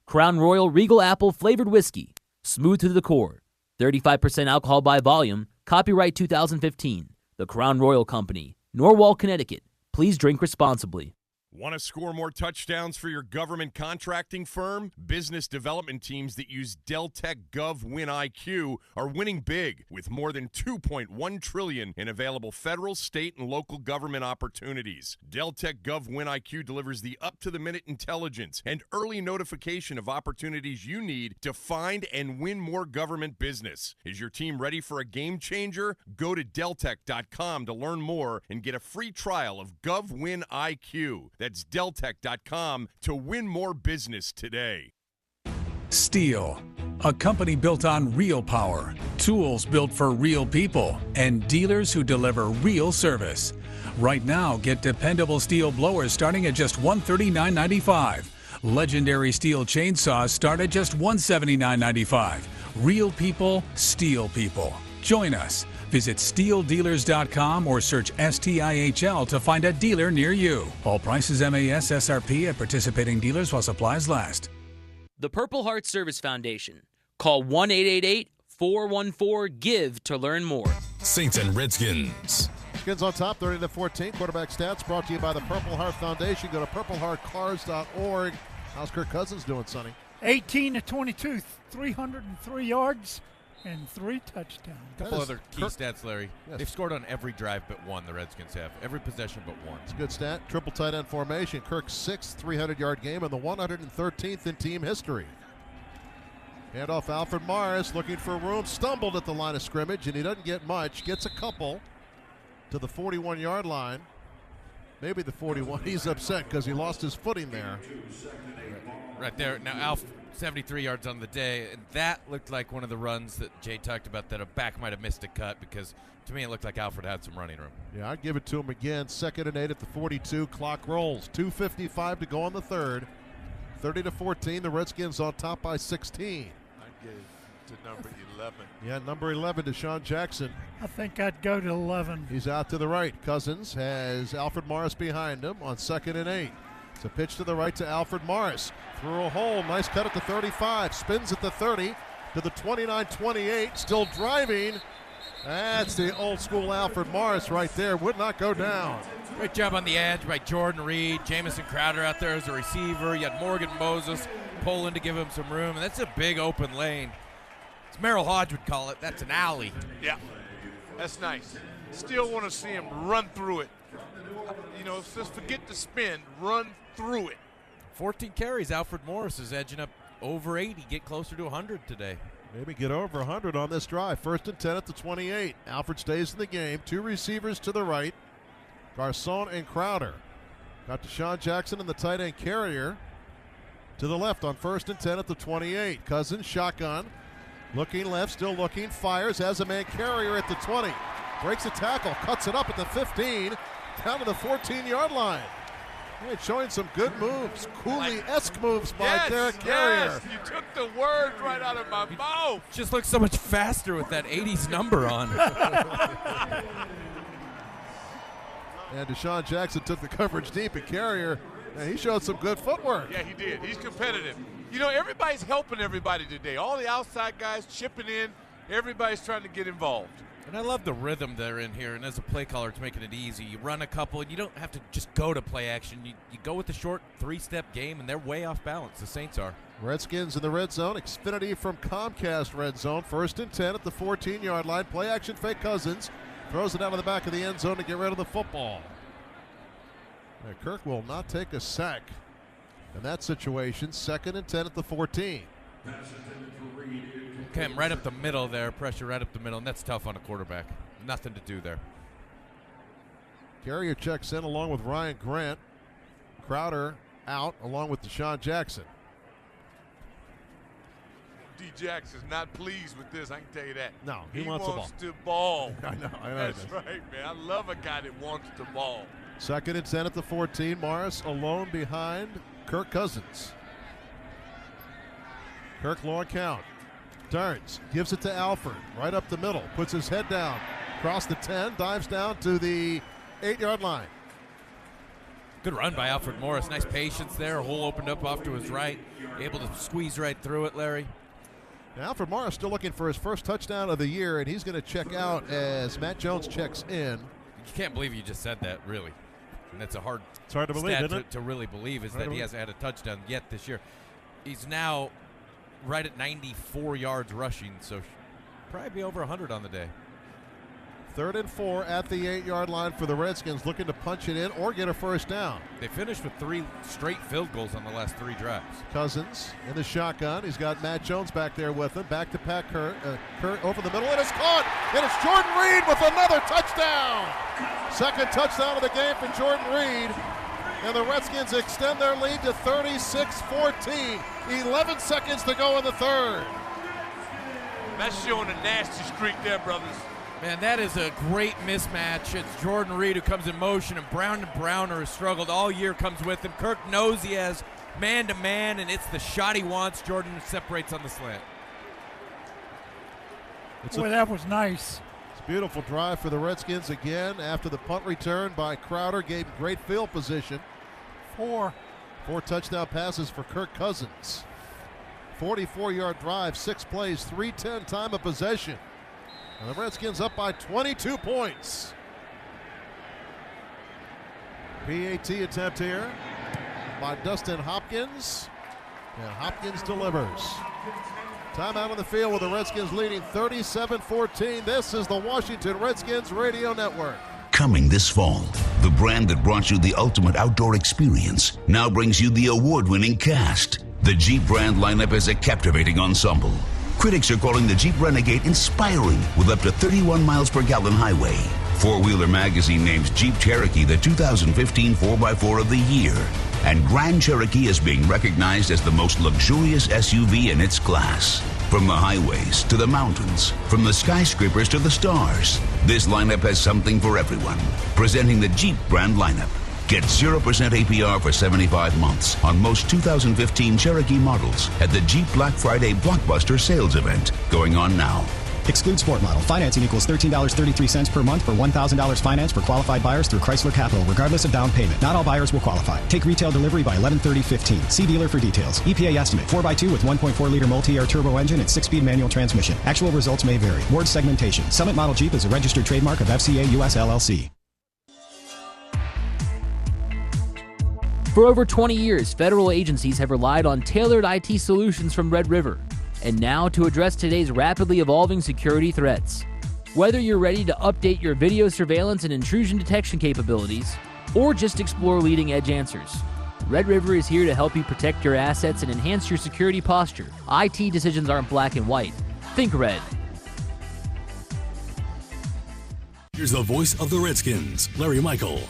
Crown Royal Regal Apple flavored whiskey, smooth to the core, 35% alcohol by volume, copyright 2015. The Crown Royal Company, Norwalk, Connecticut. Please drink responsibly. Want to score more touchdowns for your government contracting firm? Business development teams that use Deltek Gov Win IQ are winning big with more than $2.1 trillion in available federal, state, and local government opportunities. Deltek Gov Win IQ delivers the up-to-the-minute intelligence and early notification of opportunities you need to find and win more government business. Is your team ready for a game changer? Go to Deltek.com to learn more and get a free trial of Gov Win IQ. That's Deltek.com to win more business today. Steel, a company built on real power, tools built for real people, and dealers who deliver real service. Right now, get dependable steel blowers starting at just $139.95. Legendary steel chainsaws start at just $179.95. Real people, steel people. Join us. Visit steeldealers.com or search STIHL to find a dealer near you. All prices MAS SRP at participating dealers while supplies last. The Purple Heart Service Foundation. Call 1-888-414-GIVE to learn more. Saints and Redskins. Redskins on top, 30-14. Quarterback stats brought to you by the Purple Heart Foundation. Go to purpleheartcars.org. How's Kirk Cousins doing, Sonny? 18-22, 303 yards. And 3 touchdowns. A couple other key stats, Larry. Yes. They've scored on every drive but one, the Redskins have. Every possession but one. It's a good stat. Triple tight end formation. Kirk's 6th 300-yard game and the 113th in team history. Handoff Alfred Morris looking for room. Stumbled at the line of scrimmage, and he doesn't get much. Gets a couple to the 41-yard line. Maybe the 41. He's upset because he lost his footing there. Right there. Now, Alf, 73 yards on the day, and that looked like one of the runs that Jay talked about that a back might have missed a cut, because to me it looked like Alfred had some running room. Yeah, I'd give it to him again. 2nd and 8 at the 42. Clock rolls. 2:55 to go on the third. 30-14. The Redskins on top by 16. I'd give to Number 11. Yeah, number 11, Deshaun Jackson. I think I'd go to 11. He's out to the right. Cousins has Alfred Morris behind him on 2nd and 8. It's a pitch to the right to Alfred Morris. Through a hole. Nice cut at the 35. Spins at the 30 to the 29-28. Still driving. That's the old school Alfred Morris right there. Would not go down. Great job on the edge by Jordan Reed. Jamison Crowder out there as a receiver. You had Morgan Moses pulling to give him some room. And that's a big open lane. As Merrill Hodge would call it, that's an alley. Yeah, that's nice. Still want to see him run through it. You know, just forget the spin. Run through it. 14 carries. Alfred Morris is edging up over 80. Get closer to 100 today. Maybe get over 100 on this drive. 1st and 10 at the 28. Alfred stays in the game. 2 receivers to the right. Garcon and Crowder. Got Deshaun Jackson and the tight end Carrier to the left on 1st and 10 at the 28. Cousins shotgun. Looking left, still looking. Fires, has a man Carrier at the 20. Breaks a tackle, cuts it up at the 15. Down to the 14-yard line. Yeah, showing some good moves. Cooley-esque moves by Derek Carrier. Yes, you took the words right out of my mouth. Just looks so much faster with that 80s number on. And Deshaun Jackson took the coverage deep at Carrier, and he showed some good footwork. Yeah, he did. He's competitive. You know, everybody's helping everybody today. All the outside guys chipping in. Everybody's trying to get involved. And I love the rhythm they're in here. And as a play caller, it's making it easy. You run a couple, and you don't have to just go to play action. You go with the short 3-step game, and they're way off balance. The Saints are. Redskins in the red zone. Xfinity from Comcast red zone. 1st and 10 at the 14-yard line. Play action fake Cousins. Throws it out of the back of the end zone to get rid of the football. And Kirk will not take a sack in that situation. 2nd and 10 at the 14. Came right up the middle there. Pressure right up the middle, and that's tough on a quarterback. Nothing to do there. Carrier checks in along with Ryan Grant. Crowder out along with Deshaun Jackson. D-Jax is not pleased with this, I can tell you that. No, he wants the ball. I know. That's right, man. I love a guy that wants the ball. 2nd and 10 at the 14. Morris alone behind Kirk Cousins. Kirk long count. Turns, gives it to Alfred. Right up the middle. Puts his head down. Across the 10. Dives down to the 8-yard line. Good run by Alfred Morris. Nice patience there. A hole opened up off to his right. Able to squeeze right through it, Larry. Now, Alfred Morris still looking for his first touchdown of the year, and he's going to check out as Matt Jones checks in. You can't believe you just said that, really. And that's a hard It's hard to believe, isn't it? To really believe is that he hasn't had a touchdown yet this year. He's now right at 94 yards rushing, so probably be over 100 on the day. 3rd and 4 at the 8-yard line for the Redskins, looking to punch it in or get a first down. They finished with 3 straight field goals on the last 3 drives. Cousins in the shotgun. He's got Matt Jones back there with him. Back to Pat Kurt. Kurt over the middle, and it's caught. And it's Jordan Reed with another touchdown. 2nd touchdown of the game for Jordan Reed. And the Redskins extend their lead to 36-14. 11 seconds to go in the 3rd. That's showing a nasty streak there, brothers. Man, that is a great mismatch. It's Jordan Reed who comes in motion, and Browner has struggled all year, comes with him. Kirk knows he has man-to-man, and it's the shot he wants. Jordan separates on the slant. Boy, that was nice. It's a beautiful drive for the Redskins again after the punt return by Crowder gave great field position. 4 touchdown passes for Kirk Cousins. 44-yard drive, 6 plays, 3:10 time of possession. And the Redskins up by 22 points. PAT attempt here by Dustin Hopkins. And Hopkins delivers. Timeout on the field with the Redskins leading 37-14. This is the Washington Redskins Radio Network. Coming this fall, the brand that brought you the ultimate outdoor experience now brings you the award-winning cast. The Jeep brand lineup is a captivating ensemble. Critics are calling the Jeep Renegade inspiring with up to 31 miles per gallon highway. Four-Wheeler Magazine names Jeep Cherokee the 2015 4x4 of the year. And Grand Cherokee is being recognized as the most luxurious SUV in its class. From the highways to the mountains, from the skyscrapers to the stars, this lineup has something for everyone. Presenting the Jeep brand lineup. Get 0% APR for 75 months on most 2015 Cherokee models at the Jeep Black Friday Blockbuster sales event going on now. Exclude sport model. Financing equals $13.33 per month for $1,000 finance for qualified buyers through Chrysler Capital, regardless of down payment. Not all buyers will qualify. Take retail delivery by 11/30/15. See dealer for details. EPA estimate 4x2 with 1.4-liter multi-air turbo engine and 6-speed manual transmission. Actual results may vary. Ward segmentation. Summit Model Jeep is a registered trademark of FCA US LLC. For over 20 years, federal agencies have relied on tailored IT solutions from Red River. And now to address today's rapidly evolving security threats. Whether you're ready to update your video surveillance and intrusion detection capabilities, or just explore leading-edge answers, Red River is here to help you protect your assets and enhance your security posture. IT decisions aren't black and white. Think red. Here's the voice of the Redskins, Larry Michael.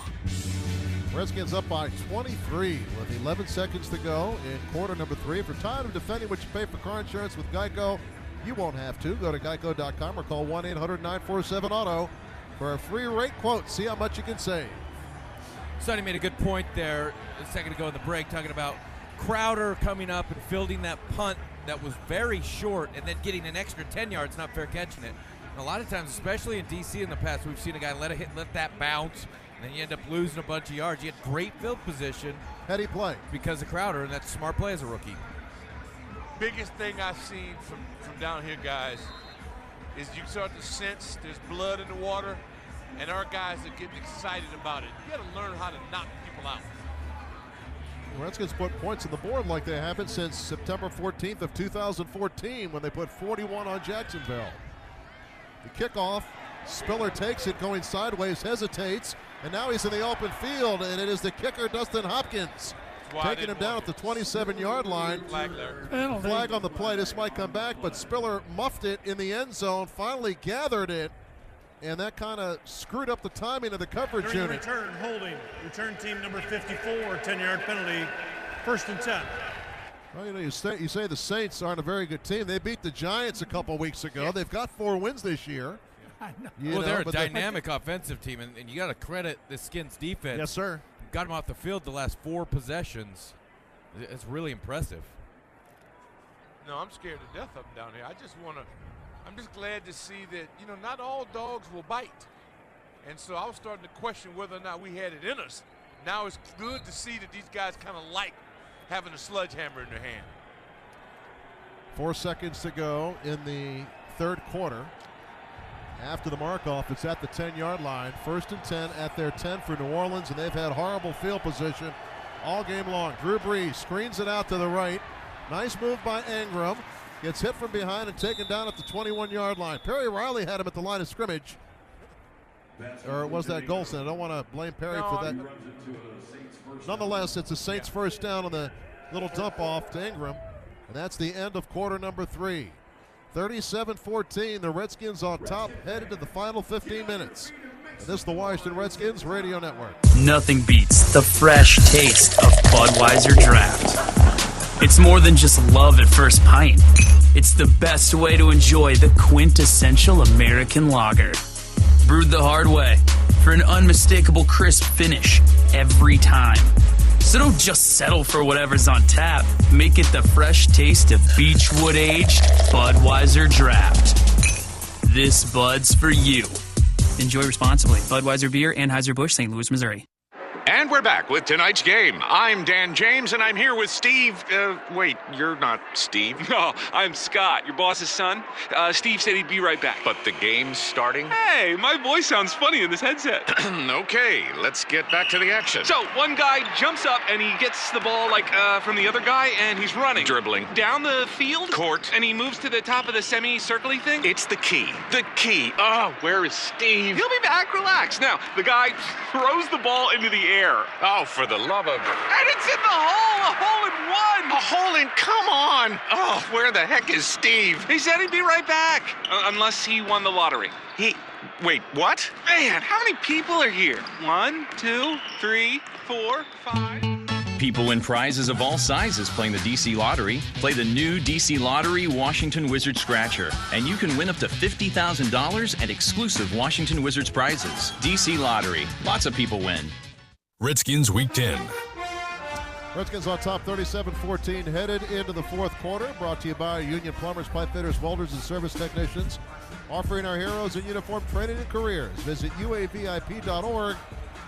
Redskins up by 23 with 11 seconds to go in quarter number 3. If you're tired of defending what you pay for car insurance with Geico, you won't have to. Go to geico.com or call 1-800-947-AUTO for a free rate quote. See how much you can save. Sonny made a good point there a second ago in the break, talking about Crowder coming up and fielding that punt that was very short and then getting an extra 10 yards, not fair catching it. And a lot of times, especially in D.C. in the past, we've seen a guy let that bounce, and then you end up losing a bunch of yards. You had great field position. Heady play. Because of Crowder, and that's a smart play as a rookie. Biggest thing I've seen from down here, guys, is you start to sense there's blood in the water, and our guys are getting excited about it. You got to learn how to knock people out. The Redskins put points on the board like they haven't since September 14th of 2014 when they put 41 on Jacksonville. The kickoff, Spiller takes it, going sideways, hesitates, and now he's in the open field, and it is the kicker, Dustin Hopkins, taking him down at the 27-yard line. Flag on the play. This might come back, but Spiller muffed it in the end zone, finally gathered it, and that kind of screwed up the timing of the coverage During unit. the return, holding. Return team number 54, 10-yard penalty, 1st and 10. Well, you know, you say the Saints aren't a very good team. They beat the Giants a couple weeks ago. They've got 4 wins this year. Well, they're a dynamic offensive team, and you got to credit the Skins defense. Yes, sir. Got them off the field the last 4 possessions. It's really impressive. No, I'm scared to death of them down here. I'm just glad to see that, you know, not all dogs will bite. And so I was starting to question whether or not we had it in us. Now it's good to see that these guys kind of like having a sledgehammer in their hand. 4 seconds to go in the third quarter. After the mark-off, it's at the 10-yard line. 1st and 10 at their 10 for New Orleans, and they've had horrible field position all game long. Drew Brees screens it out to the right. Nice move by Ingram. Gets hit from behind and taken down at the 21-yard line. Perry Riley had him at the line of scrimmage. Or was that Golson? I don't want to blame Perry for that. Nonetheless, it's a Saints first down on the little dump off to Ingram. And that's the end of quarter number 3. 37-14, the Redskins on top, headed to the final 15 minutes. And this is the Washington Redskins Radio Network. Nothing beats the fresh taste of Budweiser Draft. It's more than just love at first pint. It's the best way to enjoy the quintessential American lager. Brewed the hard way for an unmistakable crisp finish every time. So don't just settle for whatever's on tap. Make it the fresh taste of Beechwood-aged Budweiser Draft. This Bud's for you. Enjoy responsibly. Budweiser Beer, Anheuser-Busch, St. Louis, Missouri. And we're back with tonight's game. I'm Dan James, and I'm here with Steve. Wait, you're not Steve. No, I'm Scott, your boss's son. Steve said he'd be right back. But the game's starting? Hey, my voice sounds funny in this headset. Okay, let's get back to the action. So, one guy jumps up, and he gets the ball, from the other guy, and he's running. Dribbling. Down the field? Court. And he moves to the top of the semi-circly thing? It's the key. The key. Oh, where is Steve? He'll be back, relax. Now, the guy throws the ball into the air. Oh, for the love of... And it's in the hole! A hole in one! A hole in... Come on! Oh, where the heck is Steve? He said he'd be right back. Unless he won the lottery. Wait, what? Man, how many people are here? 1, 2, 3, 4, 5... People win prizes of all sizes playing the DC Lottery. Play the new DC Lottery Washington Wizards Scratcher, and you can win up to $50,000 and exclusive Washington Wizards prizes. DC Lottery. Lots of people win. Redskins Week 10. Redskins on top 37-14 headed into the fourth quarter. Brought to you by Union Plumbers, Pipe Fitters, Welders, and Service Technicians. Offering our heroes in uniform training and careers. Visit uavip.org.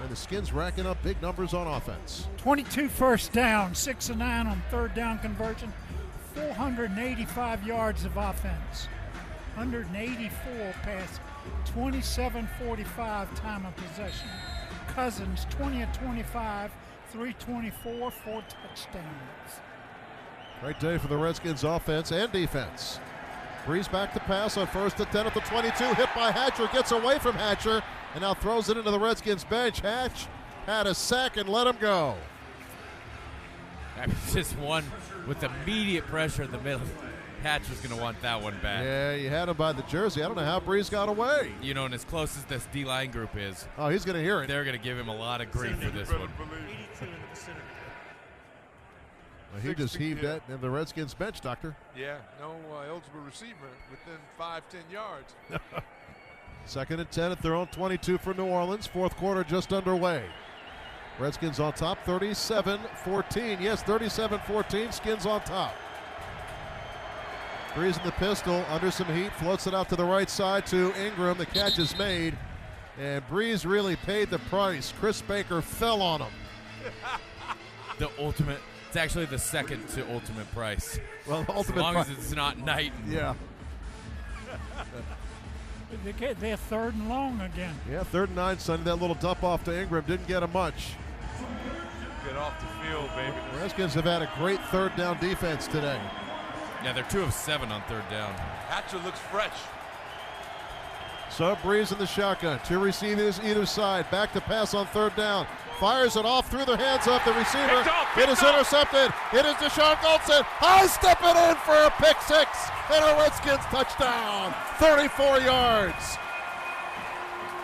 And the Skins racking up big numbers on offense. 22 first down, 6 of 9 on third down conversion, 485 yards of offense, 184 pass, 27-45 time of possession. Cousins 20 of 25, 324, 4 touchdowns. Great day for the Redskins offense and defense. Breeze back to pass on first and 10 at the 22. Hit by Hatcher, gets away from Hatcher, and now throws it into the Redskins bench. Hatch had a sack and let him go. That was just one with immediate pressure in the middle. Hatch was going to want that one back. Yeah, you had him by the jersey. I don't know how Breeze got away. You know, and as close as this D-line group is. Oh, he's going to hear it. They're going to give him a lot of grief for this one. Well, he just heaved that in the Redskins bench, Doctor. Yeah, no eligible receiver within 5-10 yards. Second and 10 at their own 22 for New Orleans. Fourth quarter just underway. Redskins on top, 37-14. Yes, 37-14. Skins on top. Breeze in the pistol, under some heat, floats it out to the right side to Ingram. The catch is made, and Breeze really paid the price. Chris Baker fell on him. The ultimate. It's actually the second to ultimate price. Well, the ultimate as long price. as it's not Knight. Yeah. They're third and long again. Yeah, 3rd and 9, Sonny. That little dump off to Ingram didn't get him much. Get off the field, baby. The Redskins have had a great third down defense today. Yeah, they're 2 of 7 on third down. Hatcher looks fresh. So Breeze in the shotgun. 2 receivers either side. Back to pass on third down. Fires it off through the hands of the receiver. It is intercepted. It is Deshaun Goldson. High stepping in for a pick 6 and a Redskins touchdown. 34 yards.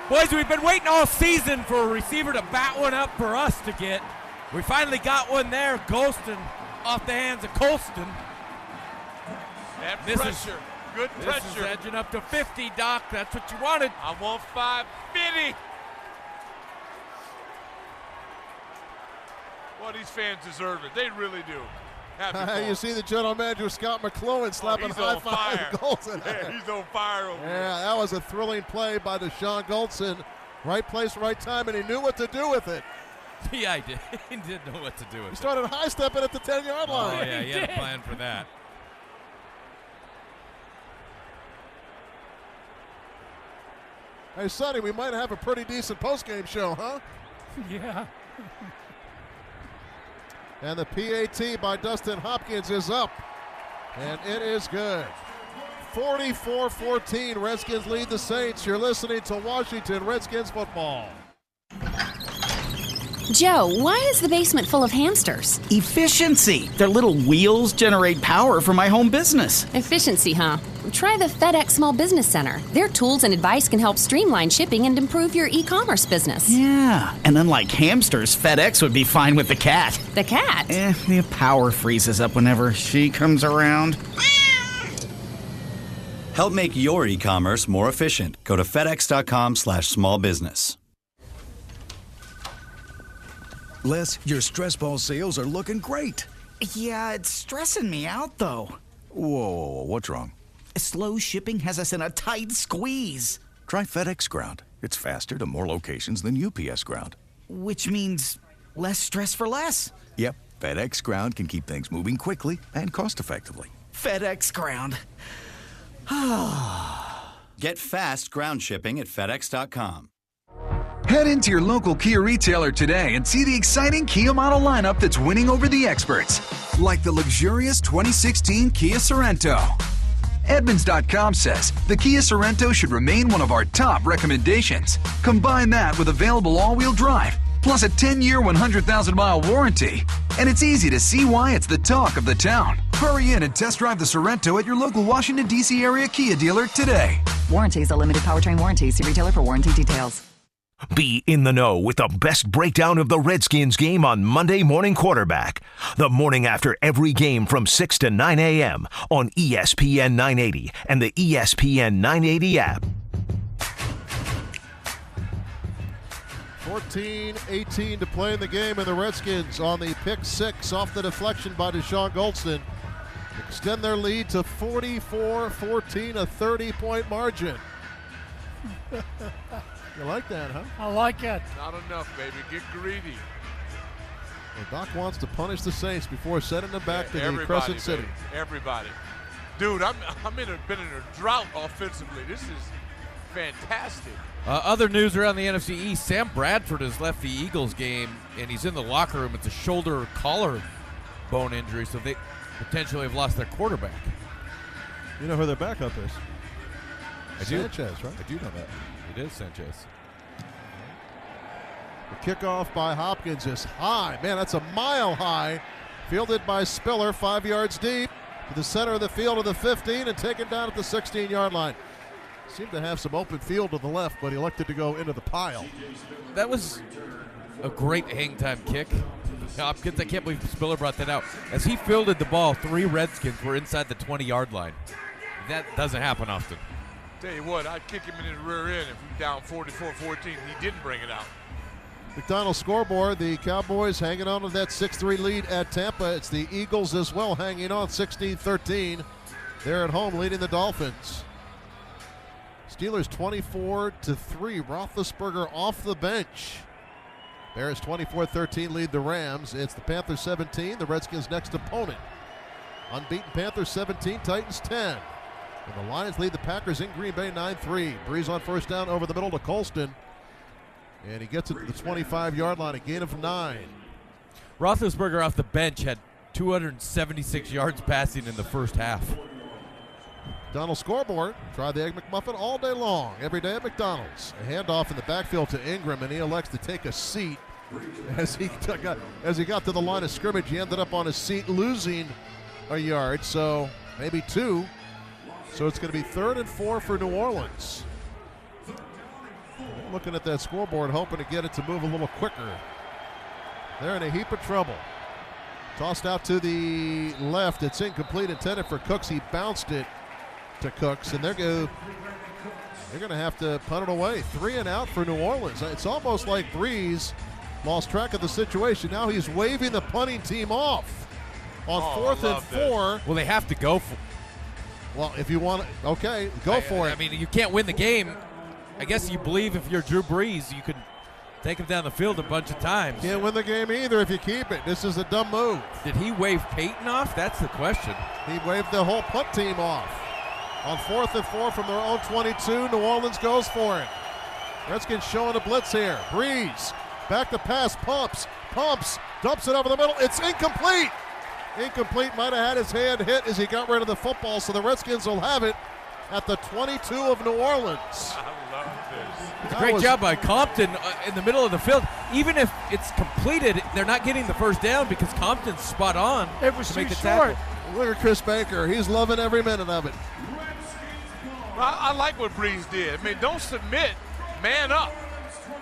Boys, we've been waiting all season for a receiver to bat one up for us to get. We finally got one there. Golston off the hands of Colston. That This pressure. Good This is pressure. edging up to 50, Doc. That's what you wanted. I want 550. Well, these fans deserve it. They really do. Happy You see the general manager, Scott McCloughan, slapping high five to Goldson. Yeah, he's on fire over there. Yeah, that was a thrilling play by Deshaun Goldson. Right place, right time, and he knew what to do with it. Yeah, I did. He didn't know what to do with it. He started high stepping at the 10-yard line. Oh, yeah, he had a plan for that. Hey, Sonny, we might have a pretty decent postgame show, huh? Yeah. And the PAT by Dustin Hopkins is up. And it is good. 44-14, Redskins lead the Saints. You're listening to Washington Redskins football. Joe, why is the basement full of hamsters? Efficiency. Their little wheels generate power for my home business. Efficiency, huh? Try the FedEx Small Business Center. Their tools and advice can help streamline shipping and improve your e-commerce business. Yeah, and unlike hamsters, FedEx would be fine with the cat. The cat? The power freezes up whenever she comes around. Help make your e-commerce more efficient. Go to fedex.com/smallbusiness. Les, your stress ball sales are looking great. Yeah, it's stressing me out, though. Whoa, what's wrong? Slow shipping has us in a tight squeeze. Try FedEx Ground. It's faster to more locations than UPS Ground. Which means less stress for less. Yep, FedEx Ground can keep things moving quickly and cost-effectively. FedEx Ground. Get fast ground shipping at fedex.com. Head into your local Kia retailer today and see the exciting Kia model lineup that's winning over the experts. Like the luxurious 2016 Kia Sorento. Edmunds.com says the Kia Sorento should remain one of our top recommendations. Combine that with available all-wheel drive, plus a 10-year, 100,000-mile warranty. And it's easy to see why it's the talk of the town. Hurry in and test drive the Sorento at your local Washington, D.C. area Kia dealer today. Warranty is a limited powertrain warranty. See retailer for warranty details. Be in the know with the best breakdown of the Redskins game on Monday Morning Quarterback. The morning after every game from 6 to 9 a.m. on ESPN 980 and the ESPN 980 app. 14-18 to play in the game, and the Redskins on the pick six off the deflection by Deshaun Goldston extend their lead to 44-14, a 30-point margin. You like that, huh? I like it. Not enough, baby. Get greedy. Well, Doc wants to punish the Saints before sending them back to the Crescent City. Baby. Everybody. Dude, been in a drought offensively. This is fantastic. Other news around the NFC East, Sam Bradford has left the Eagles game, and he's in the locker room. It's a shoulder collar bone injury, so they potentially have lost their quarterback. You know who their backup is? Sanchez, right? I do know that. It is Sanchez. The kickoff by Hopkins is high. Man, that's a mile high. Fielded by Spiller, 5 yards deep to the center of the field of the 15 and taken down at the 16-yard line. Seemed to have some open field to the left, but he elected to go into the pile. That was a great hang time kick. Hopkins, I can't believe Spiller brought that out. As he fielded the ball, 3 Redskins were inside the 20-yard line. That doesn't happen often. Tell you what, I'd kick him in his rear end if he's down 44-14. He didn't bring it out. McDonald's scoreboard, the Cowboys hanging on to that 6-3 lead at Tampa. It's the Eagles as well hanging on 16-13. They're at home leading the Dolphins. Steelers 24-3. Roethlisberger off the bench. Bears 24-13 lead the Rams. It's the Panthers 17, the Redskins' next opponent. Unbeaten Panthers 17, Titans 10. And the Lions lead the Packers in Green Bay 9-3. Breeze on first down over the middle to Colston. And he gets it to the 25-yard line, a gain of 9. Roethlisberger off the bench had 276 yards passing in the first half. McDonald's scoreboard. Try the Egg McMuffin all day long, every day at McDonald's. A handoff in the backfield to Ingram, and he elects to take a seat. As he got to the line of scrimmage, he ended up on his seat, losing a yard, so maybe 2. So it's going to be 3rd and 4 for New Orleans. Looking at that scoreboard, hoping to get it to move a little quicker. They're in a heap of trouble. Tossed out to the left. It's incomplete, intended for Cooks. He bounced it to Cooks, and they're going to have to punt it away. 3 and out for New Orleans. It's almost like Breeze lost track of the situation. Now he's waving the punting team off on 4th and 4. Well, they have to go for. Well, if you want to, okay, go for it. I mean, you can't win the game. I guess you believe if you're Drew Brees, you could take him down the field a bunch of times. Can't win the game either if you keep it. This is a dumb move. Did he wave Peyton off? That's the question. He waved the whole punt team off. On 4th and 4 from their own 22, New Orleans goes for it. Redskins showing a blitz here. Breeze, back to pass, pumps, dumps it over the middle. It's incomplete. Incomplete, might have had his hand hit as he got rid of the football, so the Redskins will have it at the 22 of New Orleans. I love this. It's a great job by Compton in the middle of the field. Even if it's completed, they're not getting the first down because Compton's spot on. It was to make too the short. tackle. Look at Chris Baker. He's loving every minute of it. I like what Breeze did. I mean, don't submit, man up.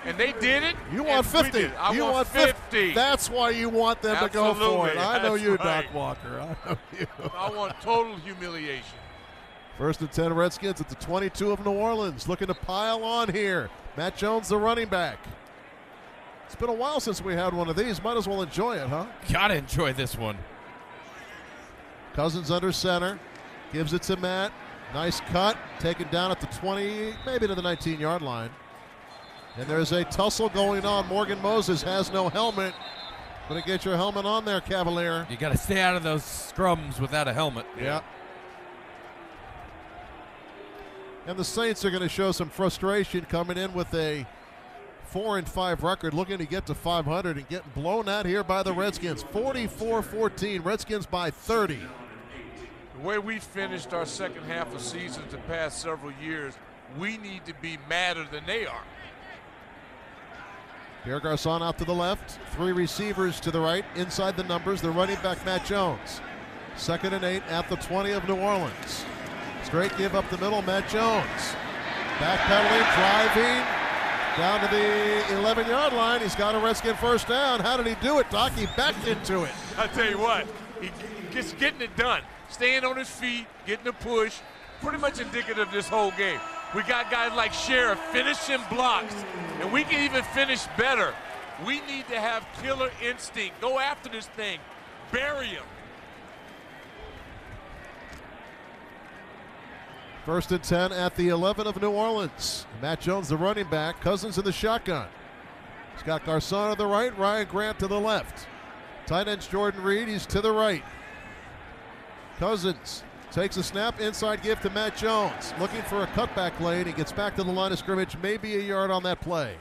And they did it. You want 50. I want 50. That's why you want them to go for it. I know you, right. Doc Walker. I know you. I want total humiliation. 1st and 10 Redskins at the 22 of New Orleans. Looking to pile on here. Matt Jones, the running back. It's been a while since we had one of these. Might as well enjoy it, huh? Gotta enjoy this one. Cousins under center. Gives it to Matt. Nice cut. Taken down at the 20, maybe to the 19-yard line. And there's a tussle going on. Morgan Moses has no helmet. Gonna get your helmet on there, Cavalier. You got to stay out of those scrums without a helmet. Yeah. And the Saints are going to show some frustration coming in with a 4-5 record, looking to get to 500 and getting blown out here by the Redskins. 44-14, Redskins by 30. The way we finished our second half of seasons the past several years, we need to be madder than they are. Pierre Garçon out to the left. 3 receivers to the right. Inside the numbers, the running back, Matt Jones. 2nd and 8 at the 20 of New Orleans. Straight give up the middle, Matt Jones. Backpedaling, driving, down to the 11-yard line. He's got a Redskin first down. How did he do it, Doc? He backed into it. I tell you what, he just getting it done. Staying on his feet, getting the push. Pretty much indicative of this whole game. We got guys like Sheriff finishing blocks, and we can even finish better. We need to have killer instinct. Go after this thing. Bury him. 1st and 10 at the 11 of New Orleans. Matt Jones, the running back. Cousins in the shotgun. He's got Garcon to the right, Ryan Grant to the left. Tight end's Jordan Reed, he's to the right. Cousins takes a snap, inside give to Matt Jones. Looking for a cutback lane. He gets back to the line of scrimmage, maybe a yard on that play.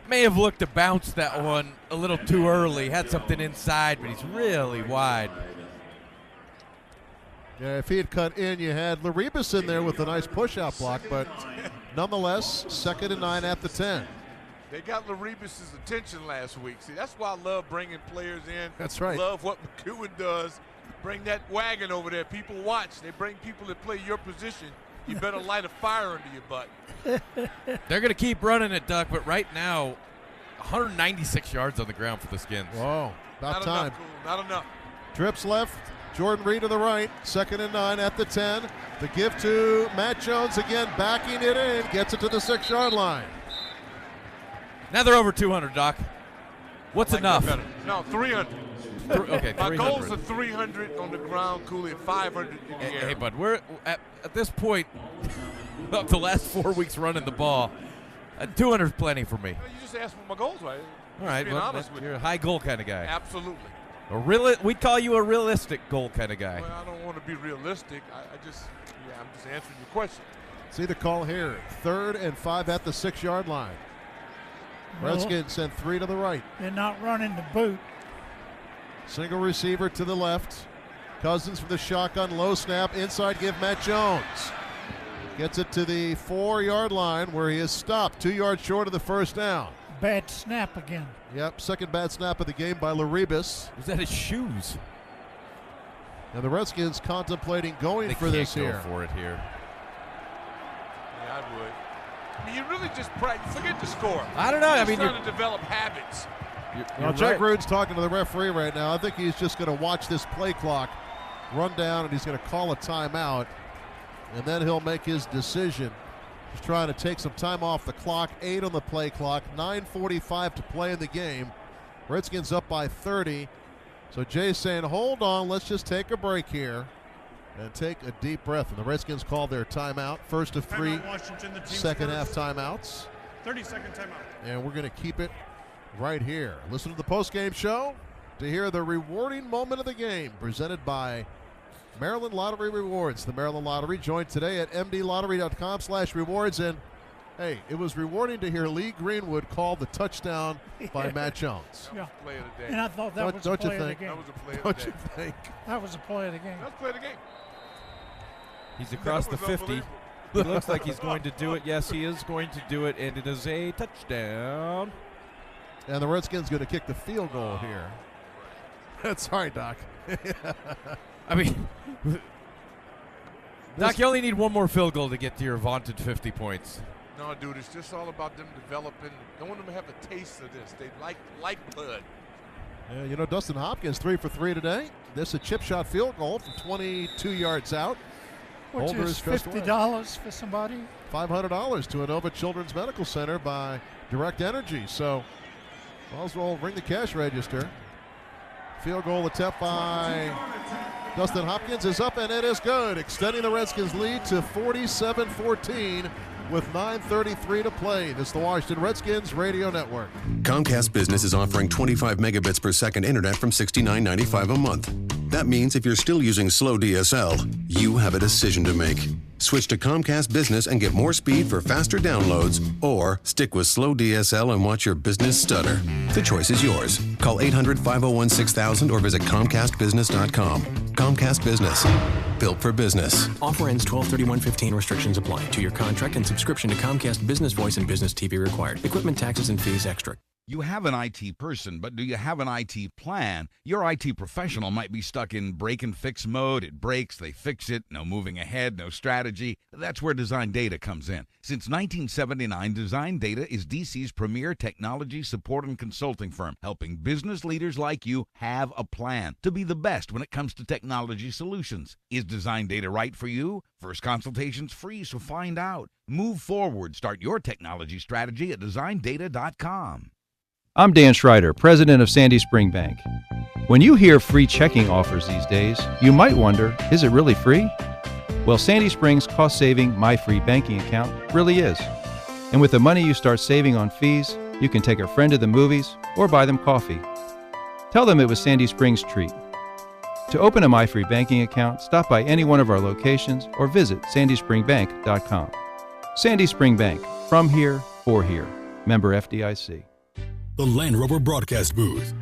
May have looked to bounce that one a little too early. Had something inside, but he's really wide. Yeah, if he had cut in, you had Laribas in there with a nice push-out block, but nonetheless, 2nd and 9 at the 10. They got Laribas' attention last week. See, that's why I love bringing players in. That's right. Love what McEwen does. Bring that wagon over there. People watch. They bring people that play your position. You better light a fire under your butt. They're going to keep running it, Duck, but right now, 196 yards on the ground for the Skins. Whoa, about Not time. enough, Cool. Not enough. Trips left, Jordan Reed to the right, 2nd and 9 at the 10. The give to Matt Jones again, backing it in, gets it to the 6-yard line. Now they're over 200, Doc. What's enough? No, 300. Okay, 300. My goals are 300 on the ground, Cooley, and 500 in the air. Hey, bud, we're at this point of the last 4 weeks running the ball. 200 is plenty for me. You just asked what my goals were. All right, being well, honest with you're you. a high goal kind of guy. Absolutely. We call you a realistic goal kind of guy. Well, I don't want to be realistic. I'm just answering your question. See the call here. 3rd and 5 at the 6-yard line. Redskins send 3 to the right. They're not running the boot. Single receiver to the left. Cousins from the shotgun, low snap, inside give Matt Jones. Gets it to the 4-yard line where he is stopped, 2 yards short of the first down. Bad snap again. Yep, second bad snap of the game by Laribas. Was that his shoes? And the Redskins contemplating going for this here. They can't go for it here. Yeah, I would. I mean, you really just forget the score. I don't know. You're trying to develop habits. Well, Jack Rude's talking to the referee right now. I think he's just going to watch this play clock run down, and he's going to call a timeout, and then he'll make his decision. He's trying to take some time off the clock. 8 on the play clock. 9:45 to play in the game. Redskins up by 30. So Jay's saying, hold on, let's just take a break here and take a deep breath. And the Redskins call their timeout. First of 3 second half timeouts. 30-second timeout. And we're going to keep it right here. Listen to the postgame show to hear the rewarding moment of the game presented by Maryland Lottery Rewards. The Maryland Lottery joined today at mdlottery.com/rewards. And hey, it was rewarding to hear Lee Greenwood call the touchdown by Matt Jones. Yeah. Play of the day. And I thought that was a play of the game. That was a play of Don't the you day. think? That was a play of the game. That's play of the game. He's across That the was 50. unbelievable. He looks like he's going to do it. Yes, he is going to do it, and it is a touchdown. And the Redskins going to kick the field goal here. Sorry, Doc. I mean, Doc, you only need one more field goal to get to your vaunted 50 points. No, dude, it's just all about them developing. Don't want them to have a taste of this. They like blood. Yeah, you know, Dustin Hopkins 3 for 3 today. This a chip shot field goal from 22 yards out. Which Holder is just away. $50 for somebody. $500 to Inova Children's Medical Center by Direct Energy. So, might as well ring the cash register. Field goal attempt by Dustin Hopkins is up, and it is good, extending the Redskins' lead to 47-14 with 9:33 to play. This is the Washington Redskins Radio Network. Comcast Business is offering 25 megabits per second internet from $69.95 a month. That means if you're still using slow DSL, you have a decision to make. Switch to Comcast Business and get more speed for faster downloads, or stick with slow DSL and watch your business stutter. The choice is yours. Call 800-501-6000 or visit ComcastBusiness.com. Comcast Business. Built for business. Offer ends 12/31/15. Restrictions apply. 2-year contract and subscription to Comcast Business Voice and Business TV required. Equipment taxes and fees extra. You have an IT person, but do you have an IT plan? Your IT professional might be stuck in break and fix mode. It breaks, they fix it, no moving ahead, no strategy. That's where Design Data comes in. Since 1979, Design Data is DC's premier technology support and consulting firm, helping business leaders like you have a plan to be the best when it comes to technology solutions. Is Design Data right for you? First consultation's free, so find out. Move forward. Start your technology strategy at designdata.com. I'm Dan Schreider, president of Sandy Spring Bank. When you hear free checking offers these days, you might wonder, is it really free? Well, Sandy Spring's cost-saving My Free Banking account really is. And with the money you start saving on fees, you can take a friend to the movies or buy them coffee. Tell them it was Sandy Spring's treat. To open a My Free Banking account, stop by any one of our locations or visit sandyspringbank.com. Sandy Spring Bank, from here, for here. Member FDIC. The Land Rover broadcast booth.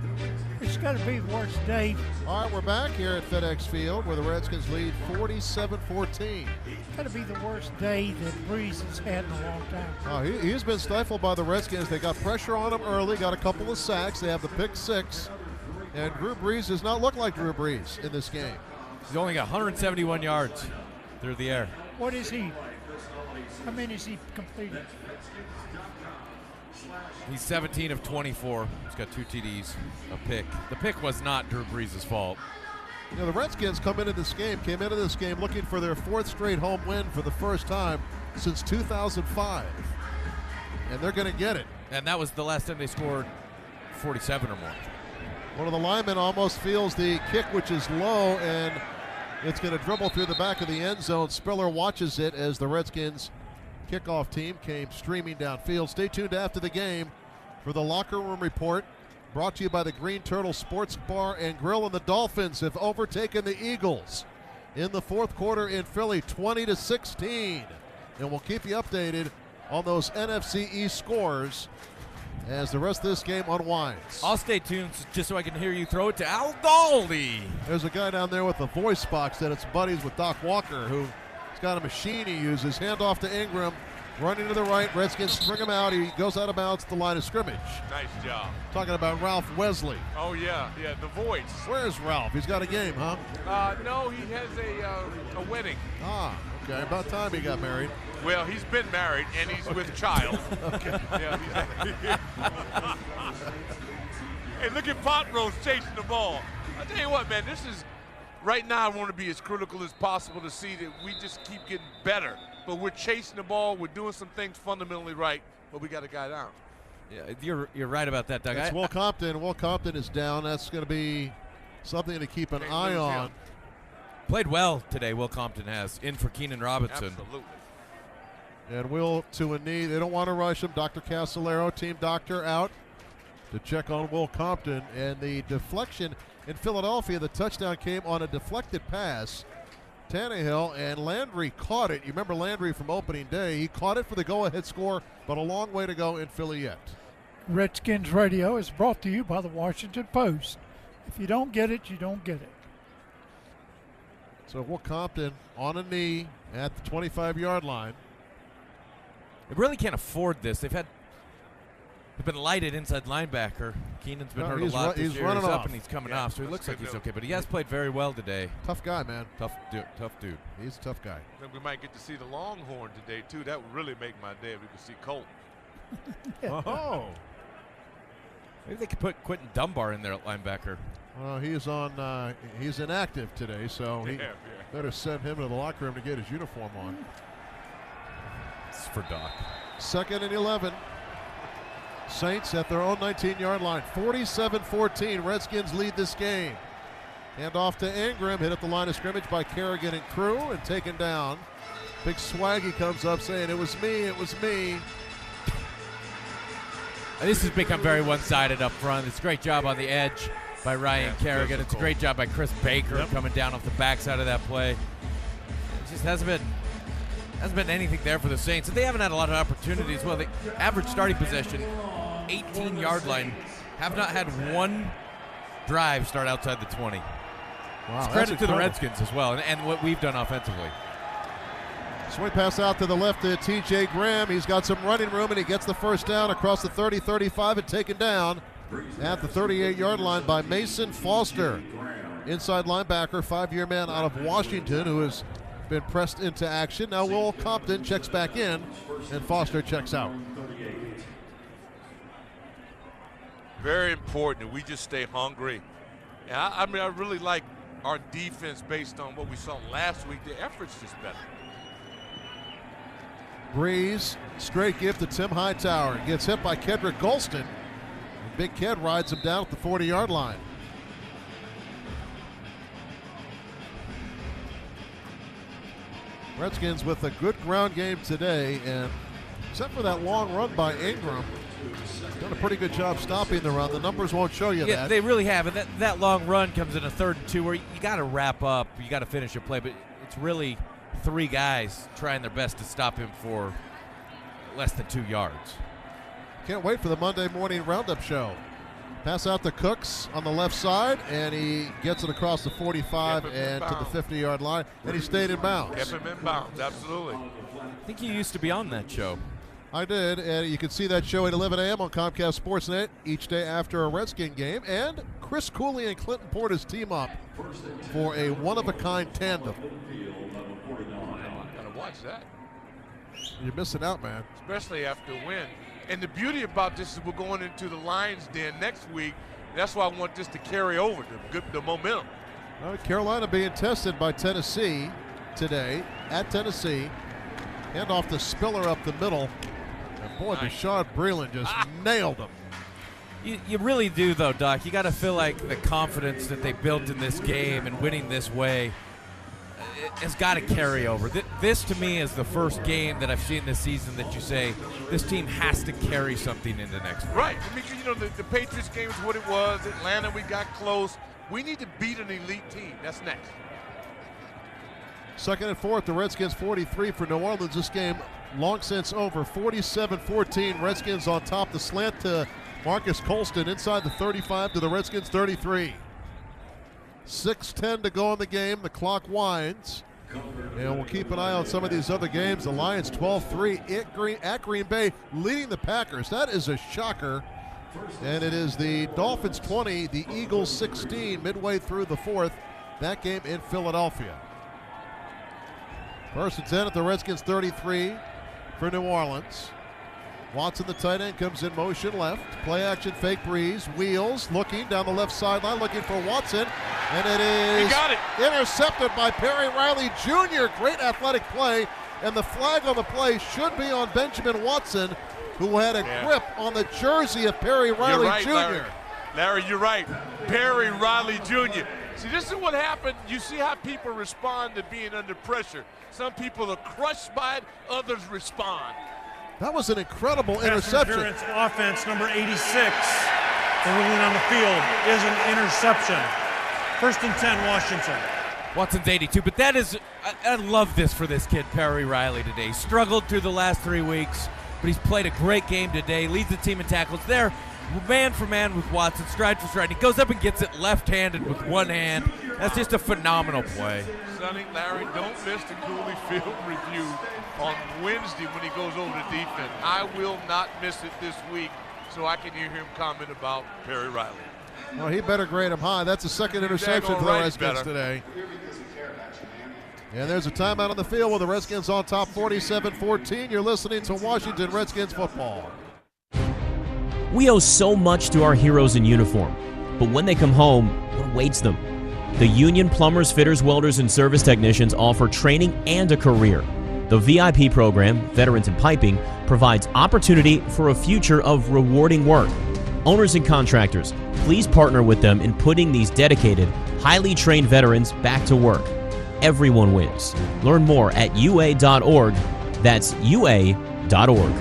It's got to be the worst day. All right, we're back here at FedExField where the Redskins lead 47-14. It's got to be the worst day that Breeze has had in a long time. Oh, he's been stifled by the Redskins. They got pressure on him early, got a couple of sacks. They have the pick six. And Drew Brees does not look like Drew Brees in this game. He's only got 171 yards through the air. What is he? How many is he completed? He's 17 of 24. He's got 2 TDs, a pick. The pick was not Drew Brees' fault. You know, the Redskins came into this game looking for their 4th straight home win for the first time since 2005. And they're going to get it. And that was the last time they scored 47 or more. One of the linemen almost feels the kick, which is low, and it's going to dribble through the back of the end zone. Spiller watches it as the Redskins kickoff team came streaming downfield. Stay tuned after the game for the Locker Room Report, brought to you by the Green Turtle Sports Bar and Grill. And the Dolphins have overtaken the Eagles in the 4th quarter in Philly, 20-16. And we'll keep you updated on those NFC East scores as the rest of this game unwinds. I'll stay tuned just so I can hear you throw it to Al Daldy. There's a guy down there with the voice box that it's buddies with Doc Walker, who's got a machine he uses. Hand off to Ingram, running to the right. Redskins string him out. He goes out of bounds at the line of scrimmage. Nice job. Talking about Ralph Wesley. Oh, yeah, the voice. Where's Ralph? He's got a game, huh? No, he has a wedding. Ah, okay. About time he got married. Well, he's been married, and he's with child. Okay. Yeah, hey, look at Pot Roast chasing the ball. I tell you what, man, this is right now. I want to be as critical as possible to see that we just keep getting better. But we're chasing the ball. We're doing some things fundamentally right, but we got a guy down. Yeah, you're right about that, Doug. It's Will Compton. Will Compton is down. That's going to be something to keep an eye on. Played well today, Will Compton has, in for Keenan Robinson. Absolutely. And Will to a knee. They don't want to rush him. Dr. Casolaro, team doctor, out to check on Will Compton. And the deflection in Philadelphia, the touchdown came on a deflected pass. Tannehill and Landry caught it. You remember Landry from opening day. He caught it for the go-ahead score, but a long way to go in Philly yet. Redskins Radio is brought to you by the Washington Post. If you don't get it, you don't get it. So Will Compton on a knee at the 25-yard line. They really can't afford this. They've been lighted inside linebacker. Keenan's been hurt a lot this year. He's up and he's coming off, so he looks like he's okay. But he has played very well today. Tough guy, man. Tough dude. He's a tough guy. Then we might get to see the Longhorn today, too. That would really make my day if we could see Colt. Oh. Maybe they could put Quentin Dunbar in there at linebacker. He's inactive today, so he better send him to the locker room to get his uniform on. It's for Doc. 2nd and 11. Saints at their own 19-yard line. 47-14. Redskins lead this game. Hand off to Ingram. Hit at the line of scrimmage by Kerrigan and crew and taken down. Big Swaggy comes up saying, "It was me, it was me." This has become very one-sided up front. It's a great job on the edge by Ryan Kerrigan. It's a great job by Chris Baker coming down off the backside of that play. It just hasn't been anything there for the Saints. And they haven't had a lot of opportunities. Well, the average starting possession, 18-yard line, have not had one drive start outside the 20. Wow, it's credit to the Redskins as well, and what we've done offensively. Swing pass out to the left to T.J. Graham. He's got some running room, and he gets the first down across the 30-35 and taken down at the 38-yard line by Mason Foster. Inside linebacker, 5-year man out of Washington, who has been pressed into action. Now Will Compton checks back in, and Foster checks out. Very important that we just stay hungry. And I really like our defense based on what we saw last week. The effort's just better. Breeze, straight gift to Tim Hightower. Gets hit by Kedrick Golston. And Big Ked rides him down at the 40-yard line. Redskins with a good ground game today, and except for that long run by Ingram, done a pretty good job stopping the run. The numbers won't show you that. They really have. And that long run comes in a 3rd and 2 where you got to wrap up. You got to finish a play. But it's really 3 guys trying their best to stop him for less than 2 yards. Can't wait for the Monday morning roundup show. Pass out to Cooks on the left side, and he gets it across the 45 and to the 50-yard line, and he stayed in bounds. Kept him in bounds, absolutely. I think you used to be on that show. I did, and you can see that show at 11 a.m. on Comcast Sportsnet each day after a Redskin game. And Chris Cooley and Clinton Portis team up for a one-of-a-kind tandem. Gotta watch that. You're missing out, man. Especially after a win. And the beauty about this is we're going into the Lions Den next week. That's why I want this to carry over, the momentum. Carolina being tested by Tennessee today at Tennessee. Hand off to Spiller up the middle. And boy, nice. Bashaud Breeland just nailed him. You really do, though, Doc. You got to feel like the confidence that they built in this game and winning this way has got to carry over. This, to me, is the first game that I've seen this season that you say this team has to carry something into next week. Right. I mean, the Patriots game is what it was. Atlanta, we got close. We need to beat an elite team. That's next. 2nd and 4 at the Redskins 43 for New Orleans. This game long since over. 47-14. Redskins on top. The slant to Marcus Colston inside the 35 to the Redskins 33. 6:10 to go in the game. The clock winds. And we'll keep an eye on some of these other games. The Lions 12-3 at Green Bay, leading the Packers. That is a shocker. And it is the Dolphins 20, the Eagles 16, midway through the 4th. That game in Philadelphia. 1st and 10 at the Redskins 33 for New Orleans. Watson, the tight end, comes in motion left. Play action fake Breeze. Wheels, looking down the left sideline, looking for Watson. And it is intercepted by Perry Riley Jr. Great athletic play. And the flag on the play should be on Benjamin Watson, who had a grip on the jersey of Perry Riley Jr. Larry, you're right. Perry Riley Jr. See, this is what happened. You see how people respond to being under pressure. Some people are crushed by it, others respond. That was an incredible interception. Offense number 86. The ruling on the field is an interception. 1st and 10, Washington. Watson's 82, but that is, I love this for this kid, Perry Riley, today. He struggled through the last 3 weeks, but he's played a great game today, leads the team in tackles. There, man for man with Watson, stride for stride. He goes up and gets it left-handed with one hand. That's just a phenomenal play. Sonny, Larry, don't miss the Cooley Field review on Wednesday when he goes over to defense. I will not miss it this week so I can hear him comment about Perry Riley. Well, he better grade him high. That's the 2nd interception for the Redskins today. And there's a timeout on the field with the Redskins on top 47-14. You're listening to Washington Redskins football. We owe so much to our heroes in uniform, but when they come home, what awaits them? The Union Plumbers, Fitters, Welders, and Service Technicians offer training and a career. The VIP program, Veterans in Piping, provides opportunity for a future of rewarding work. Owners and contractors, please partner with them in putting these dedicated, highly trained veterans back to work. Everyone wins. Learn more at ua.org. That's ua.org.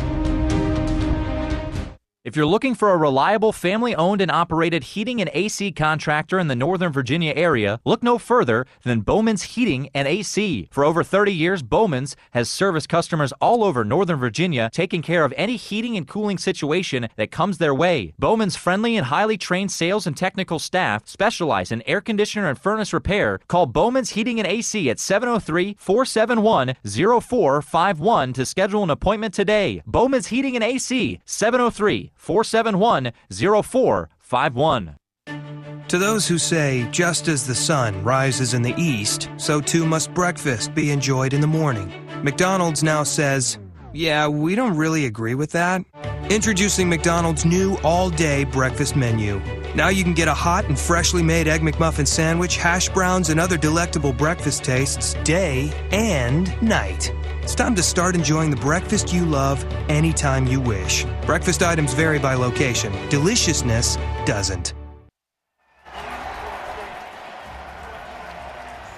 If you're looking for a reliable family-owned and operated heating and AC contractor in the Northern Virginia area, look no further than Bowman's Heating and AC. For over 30 years, Bowman's has serviced customers all over Northern Virginia, taking care of any heating and cooling situation that comes their way. Bowman's friendly and highly trained sales and technical staff specialize in air conditioner and furnace repair. Call Bowman's Heating and AC at 703-471-0451 to schedule an appointment today. Bowman's Heating and AC, 703-471-0451. To those who say, just as the sun rises in the east, so too must breakfast be enjoyed in the morning, McDonald's now says, yeah, we don't really agree with that. Introducing McDonald's new all-day breakfast menu. Now you can get a hot and freshly made Egg McMuffin sandwich, hash browns, and other delectable breakfast tastes day and night. It's time to start enjoying the breakfast you love anytime you wish. Breakfast items vary by location. Deliciousness doesn't.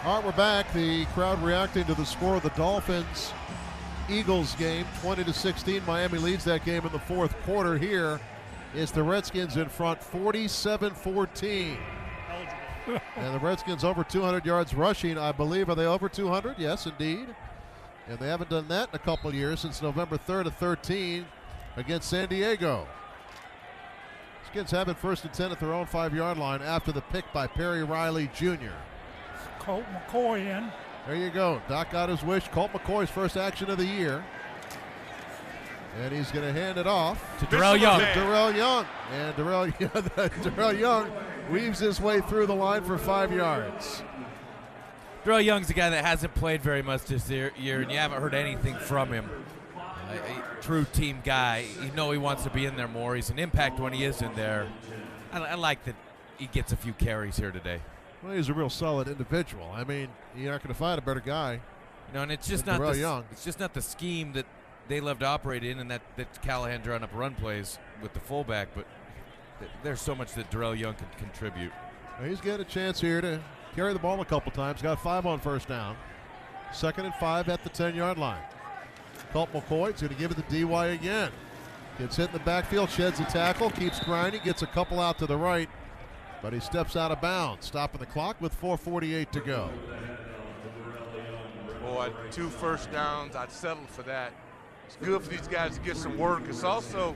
All right, we're back. The crowd reacting to the score of the Dolphins-Eagles game, 20-16. Miami leads that game in the fourth quarter. Here is the Redskins in front, 47-14. And the Redskins over 200 yards rushing, I believe. Are they over 200? Yes, indeed. And they haven't done that in a couple of years, since November 3rd of 13 against San Diego. Skins have it 1st and 10 at their own 5-yard line after the pick by Perry Riley Jr. Colt McCoy in. There you go. Doc got his wish. Colt McCoy's first action of the year. And he's going to hand it off to Darrell Young. And Darrell Young weaves his way through the line for 5 yards. Darrell Young's a guy that hasn't played very much this year, and you haven't heard anything from him. A true team guy. You know he wants to be in there more. He's an impact when he is in there. I like that he gets a few carries here today. Well, he's a real solid individual. I mean, you're not going to find a better guy. No, and it's just not the scheme that they love to operate in, and that Callahan drawing up run plays with the fullback. But there's so much that Darrell Young can contribute. Well, he's got a chance here to carry the ball a couple times. Got 5 on first down. 2nd and 5 at the 10-yard line. Colt McCoy's going to give it to DY again. Gets hit in the backfield, sheds a tackle, keeps grinding, gets a couple out to the right. But he steps out of bounds, stopping the clock with 4:48 to go. Boy, 2 first downs, I'd settle for that. It's good for these guys to get some work. It's also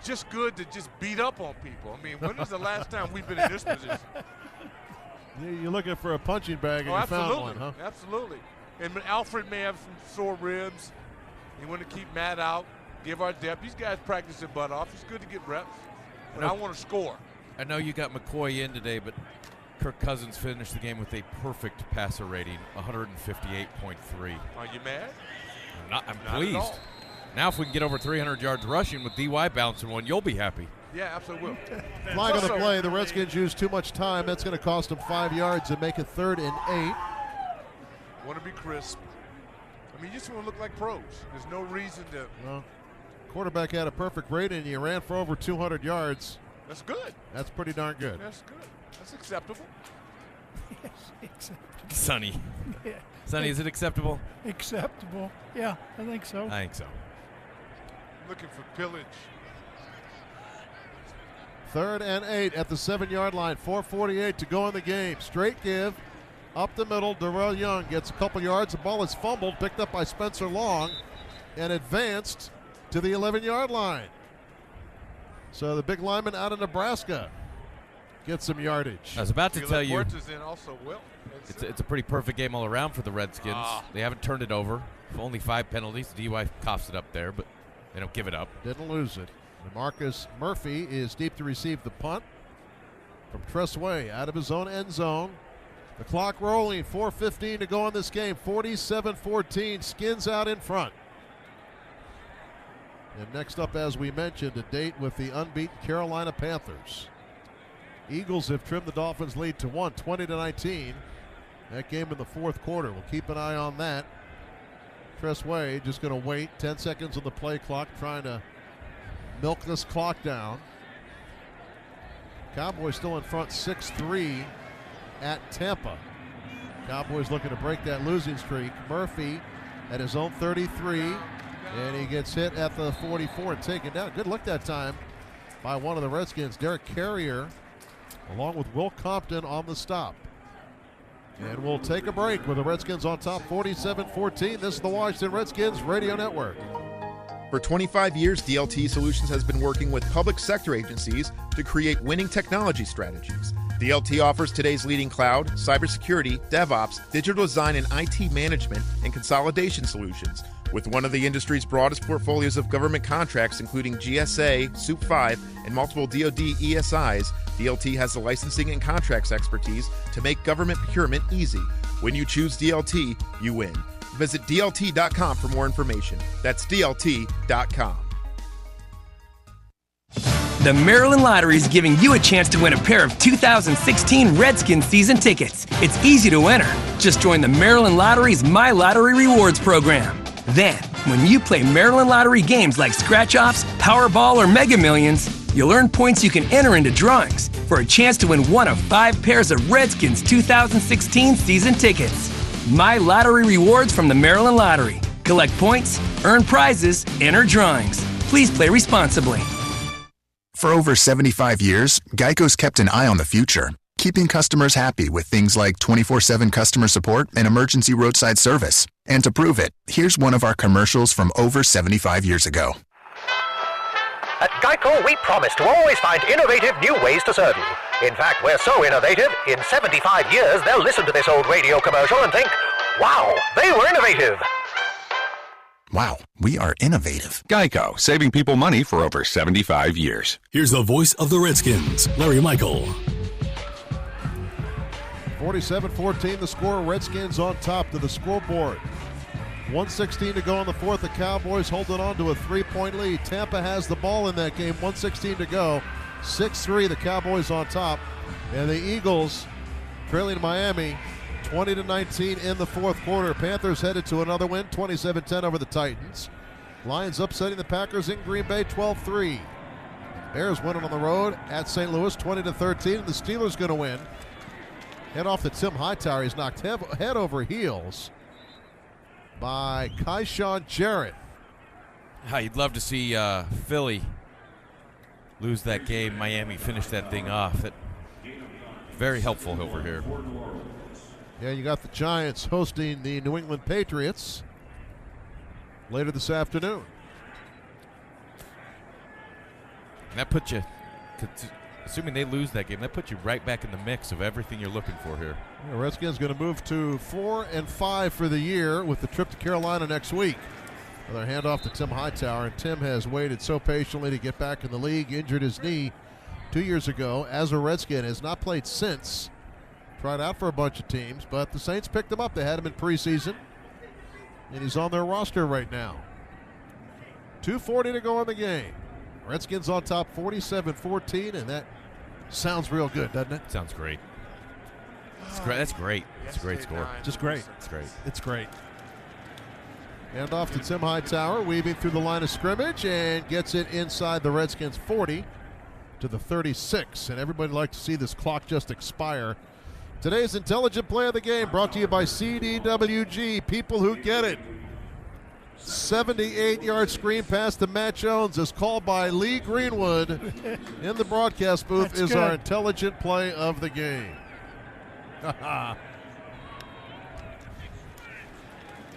just good to just beat up on people. I mean, when was the last time we've been in this position? You're looking for a punching bag, and you found one, huh? Absolutely. And Alfred may have some sore ribs. You want to keep Matt out, give our depth. These guys practice their butt off. It's good to get reps, but I want to score. I know you got McCoy in today, but Kirk Cousins finished the game with a perfect passer rating, 158.3. Are you mad? I'm pleased. Now if we can get over 300 yards rushing with DY bouncing one, you'll be happy. Yeah, absolutely will. Flag on the play. The Redskins used too much time. That's going to cost them 5 yards and make it 3rd and 8. Want to be crisp. I mean, you just want to look like pros. There's no reason to. Well, quarterback had a perfect rating, and he ran for over 200 yards. That's good. That's pretty darn good. That's good. That's acceptable. Yes, acceptable. Sonny. Yeah. Sonny, is it acceptable? Acceptable. Yeah, I think so. I think so. Looking for pillage. 3rd and 8 at the 7-yard line. 4:48 to go in the game. Straight give. Up the middle. Darrell Young gets a couple yards. The ball is fumbled, picked up by Spencer Long, and advanced to the 11-yard line. So the big lineman out of Nebraska gets some yardage. I was about to tell you, in also will. it's a pretty perfect game all around for the Redskins. They haven't turned it over. Only 5 penalties. DY coughs it up there, but they don't give it up. Didn't lose it. Marcus Murphy is deep to receive the punt from Tressway out of his own end zone. The clock rolling, 4:15 to go in this game. 47-14, Skins out in front. And next up, as we mentioned, a date with the unbeaten Carolina Panthers. Eagles have trimmed the Dolphins' lead to 1, 20-19. That game in the fourth quarter. We'll keep an eye on that. Tressway just going to wait. 10 seconds on the play clock, trying to milk this clock down. Cowboys still in front 6-3 at Tampa. Cowboys looking to break that losing streak. Murphy at his own 33. And he gets hit at the 44 and taken down. Good look that time by one of the Redskins, Derek Carrier, along with Will Compton on the stop. And we'll take a break with the Redskins on top 47-14. This is the Washington Redskins Radio Network. For 25 years, DLT Solutions has been working with public sector agencies to create winning technology strategies. DLT offers today's leading cloud, cybersecurity, DevOps, digital design, and IT management and consolidation solutions. With one of the industry's broadest portfolios of government contracts, including GSA, SOUP 5, and multiple DoD ESIs, DLT has the licensing and contracts expertise to make government procurement easy. When you choose DLT, you win. Visit DLT.com for more information. That's DLT.com. The Maryland Lottery is giving you a chance to win a pair of 2016 Redskins season tickets. It's easy to enter. Just join the Maryland Lottery's My Lottery Rewards program. Then, when you play Maryland Lottery games like Scratch-Offs, Powerball, or Mega Millions, you'll earn points you can enter into drawings for a chance to win one of 5 pairs of Redskins 2016 season tickets. My Lottery Rewards from the Maryland Lottery. Collect points, earn prizes, enter drawings. Please play responsibly. For over 75 years, Geico's kept an eye on the future, keeping customers happy with things like 24/7 customer support and emergency roadside service. And to prove it, here's one of our commercials from over 75 years ago. At Geico, we promise to always find innovative new ways to serve you. In fact, we're so innovative, in 75 years, they'll listen to this old radio commercial and think, wow, they were innovative. Wow, we are innovative. Geico, saving people money for over 75 years. Here's the voice of the Redskins, Larry Michael. 47-14 the score. Redskins on top to the scoreboard. 1:16 to go in the fourth. The Cowboys holding on to a 3-point lead. Tampa has the ball in that game. 1:16 to go. 6-3 the Cowboys on top. And the Eagles trailing Miami 20-19 in the fourth quarter. Panthers headed to another win, 27-10 over the Titans. Lions upsetting the Packers in Green Bay 12-3. Bears winning on the road at St. Louis 20-13. And the Steelers going to win. Head off to Tim Hightower. He's knocked head over heels by Kyshawn Jarrett. You'd love to see Philly lose that game. Miami finish that thing off. Very helpful over here. Yeah, you got the Giants hosting the New England Patriots later this afternoon. And that puts you, assuming they lose that game, that puts you right back in the mix of everything you're looking for here. The Redskins going to move to 4-5 for the year with the trip to Carolina next week. Another handoff to Tim Hightower, and Tim has waited so patiently to get back in the league. Injured his knee 2 years ago as a Redskin. Has not played since. Tried out for a bunch of teams, but the Saints picked him up. They had him in preseason, and he's on their roster right now. 2:40 to go in the game. Redskins on top 47-14, and that sounds real good, doesn't it? Sounds great. It's great. That's great. It's a great score. Just great. It's great. It's great. And off to Tim Hightower, weaving through the line of scrimmage and gets it inside the Redskins 40 to the 36. And everybody like to see this clock just expire. Today's Intelligent Play of the Game brought to you by CDWG, people who get it. 78-yard screen pass to Matt Jones is called by Lee Greenwood in the broadcast booth. That's is good. Our Intelligent Play of the Game.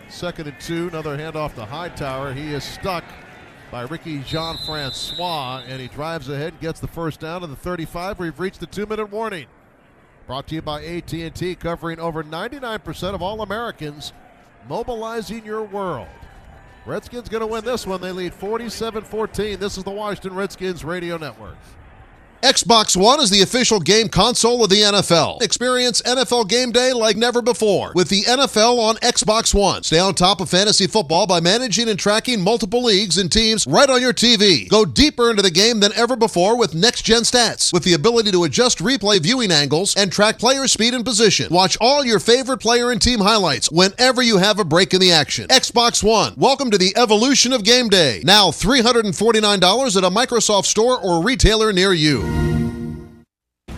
2nd and 2, another handoff to Hightower. He is stuck by Ricky Jean-Francois, and he drives ahead and gets the first down to the 35. We've reached the 2-minute warning. Brought to you by AT&T, covering over 99% of all Americans, mobilizing your world. Redskins going to win this one. They lead 47-14. This is the Washington Redskins Radio Network. Xbox One is the official game console of the NFL. Experience NFL Game Day like never before with the NFL on Xbox One. Stay on top of fantasy football by managing and tracking multiple leagues and teams right on your TV. Go deeper into the game than ever before with next-gen stats, with the ability to adjust replay viewing angles and track player speed and position. Watch all your favorite player and team highlights whenever you have a break in the action. Xbox One, welcome to the evolution of game day. Now $349 at a Microsoft store or retailer near you.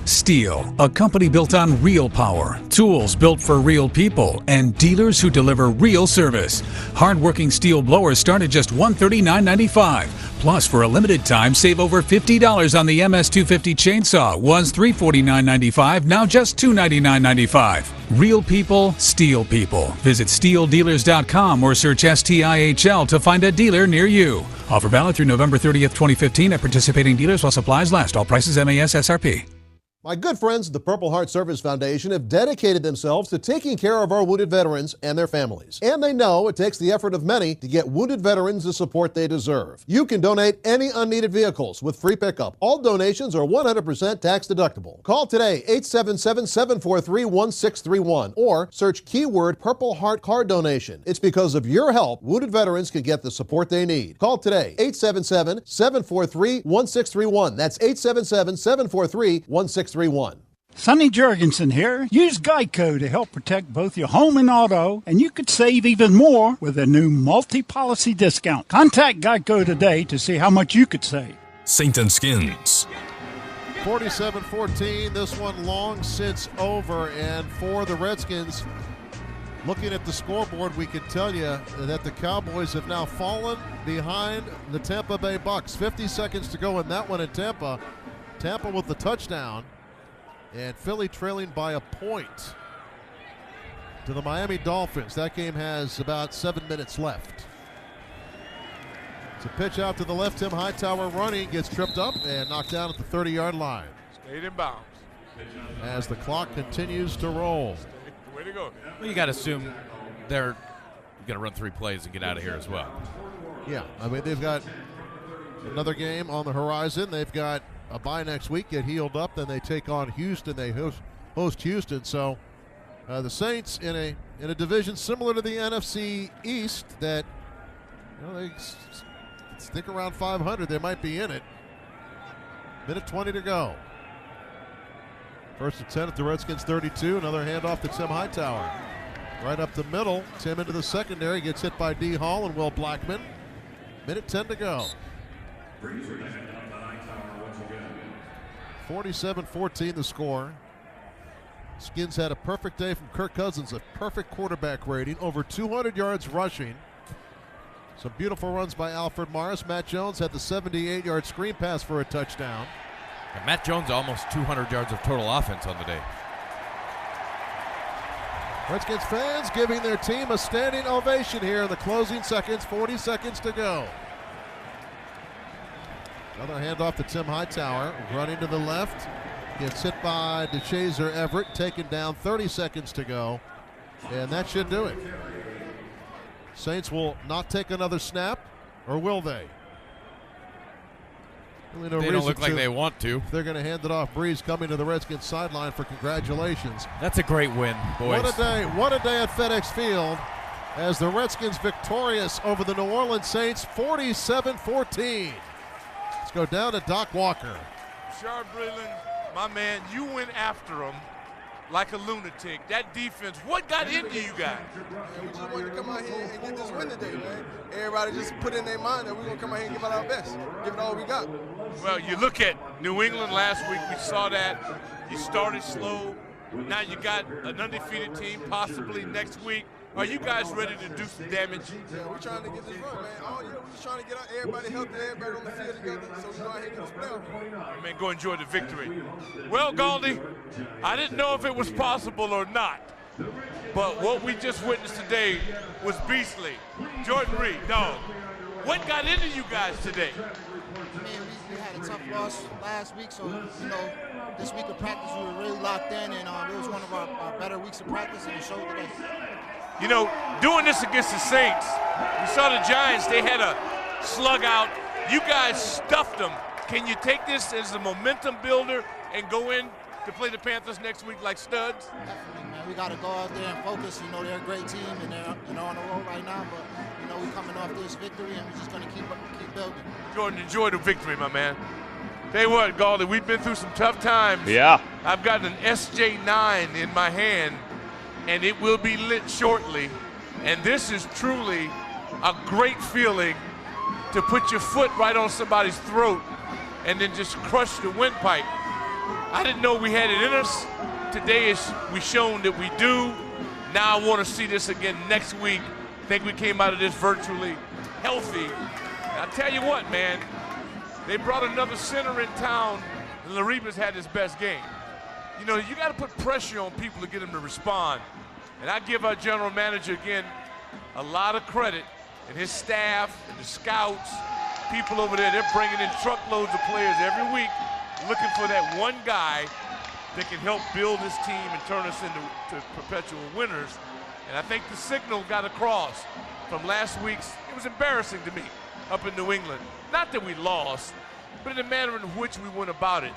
STIHL, a company built on real power, tools built for real people, and dealers who deliver real service. Hardworking STIHL blowers start at just $139.95. Plus, for a limited time, save over $50 on the MS250 chainsaw. Was $349.95, now just $299.95. Real people, STIHL people. Visit STIHLdealers.com or search STIHL to find a dealer near you. Offer valid through November 30th, 2015 at participating dealers while supplies last. All prices MAS SRP. My good friends at the Purple Heart Service Foundation have dedicated themselves to taking care of our wounded veterans and their families. And they know it takes the effort of many to get wounded veterans the support they deserve. You can donate any unneeded vehicles with free pickup. All donations are 100% tax deductible. Call today, 877-743-1631, or search keyword Purple Heart Car Donation. It's because of your help, wounded veterans can get the support they need. Call today, 877-743-1631. That's 877-743-1631. Sonny Jurgensen here. Use Geico to help protect both your home and auto, and you could save even more with a new multi-policy discount. Contact Geico today to see how much you could save. Saint and Skins. 47-14, this one long since over, and for the Redskins, looking at the scoreboard, we can tell you that the Cowboys have now fallen behind the Tampa Bay Bucks. 50 seconds to go in that one in Tampa. Tampa with the touchdown, and Philly trailing by a point to the Miami Dolphins. That game has about 7 minutes left. It's a pitch out to the left. Tim Hightower running, gets tripped up and knocked down at the 30-yard line. Stayed in bounds. As the clock continues to roll. Way to go. Well, you got to assume they're going to run 3 plays and get out of here as well. Yeah, I mean, they've got another game on the horizon. They've got a bye next week, get healed up, then they take on Houston. They host Houston. So the Saints in a division similar to the NFC East that, you know, they stick around 500. They might be in it. Minute 20 to go. First and 10 at the Redskins 32. Another handoff to Tim Hightower. Right up the middle. Tim into the secondary. Gets hit by D. Hall and Will Blackman. Minute 10 to go. 47-14 the score. Skins had a perfect day from Kirk Cousins, a perfect quarterback rating, over 200 yards rushing. Some beautiful runs by Alfred Morris. Matt Jones had the 78-yard screen pass for a touchdown. And Matt Jones almost 200 yards of total offense on the day. Redskins fans giving their team a standing ovation here in the closing seconds, 40 seconds to go. Another handoff to Tim Hightower, running to the left. Gets hit by DeShazer Everett, taken down, 30 seconds to go. And that should do it. Saints will not take another snap, or will they? Really no they don't look like they want to. They're going to hand it off. Breeze coming to the Redskins sideline for congratulations. That's a great win, boys. What a day at FedExField as the Redskins victorious over the New Orleans Saints, 47-14. Let's go down to Doc Walker. Rashard Breeland, my man, you went after him like a lunatic. That defense, what got into you guys? We just wanted to come out here and get this win today, man. Everybody just put in their mind that we're going to come out here and give it our best, give it all we got. Well, you look at New England last week, we saw that. You started slow. Now you got an undefeated team possibly next week. Are you guys ready to do some damage? Yeah, we're trying to get this run, man. All year we're just trying to get everybody healthy, everybody on the field together, so we go out here and get this playoff. Man, go enjoy the victory. Well, Galdi, I didn't know if it was possible or not, but what we just witnessed today was beastly. Jordan Reed, dog, what got into you guys today? Man, we had a tough loss last week, so, you know, this week of practice we were really locked in, and it was one of our better weeks of practice, and it showed today. You know, doing this against the Saints, we saw the Giants, they had a slug out. You guys stuffed them. Can you take this as a momentum builder and go in to play the Panthers next week like studs? Definitely, man. We got to go out there and focus. You know, they're a great team, and they're on the road right now, but, you know, we're coming off this victory, and we're just going to keep building. Jordan, enjoy the victory, my man. Tell you what, Galdi, we've been through some tough times. Yeah. I've got an SJ9 in my hand, and it will be lit shortly. And this is truly a great feeling to put your foot right on somebody's throat and then just crush the windpipe. I didn't know we had it in us. Today we've shown that we do. Now I want to see this again next week. I think we came out of this virtually healthy. And I tell you what, man, they brought another center in town, and Lariba's had his best game. You know, you got to put pressure on people to get them to respond. And I give our general manager, again, a lot of credit, and his staff and the scouts, people over there, they're bringing in truckloads of players every week looking for that one guy that can help build this team and turn us into perpetual winners. And I think the signal got across from last week's. It was embarrassing to me up in New England. Not that we lost, but in the manner in which we went about it.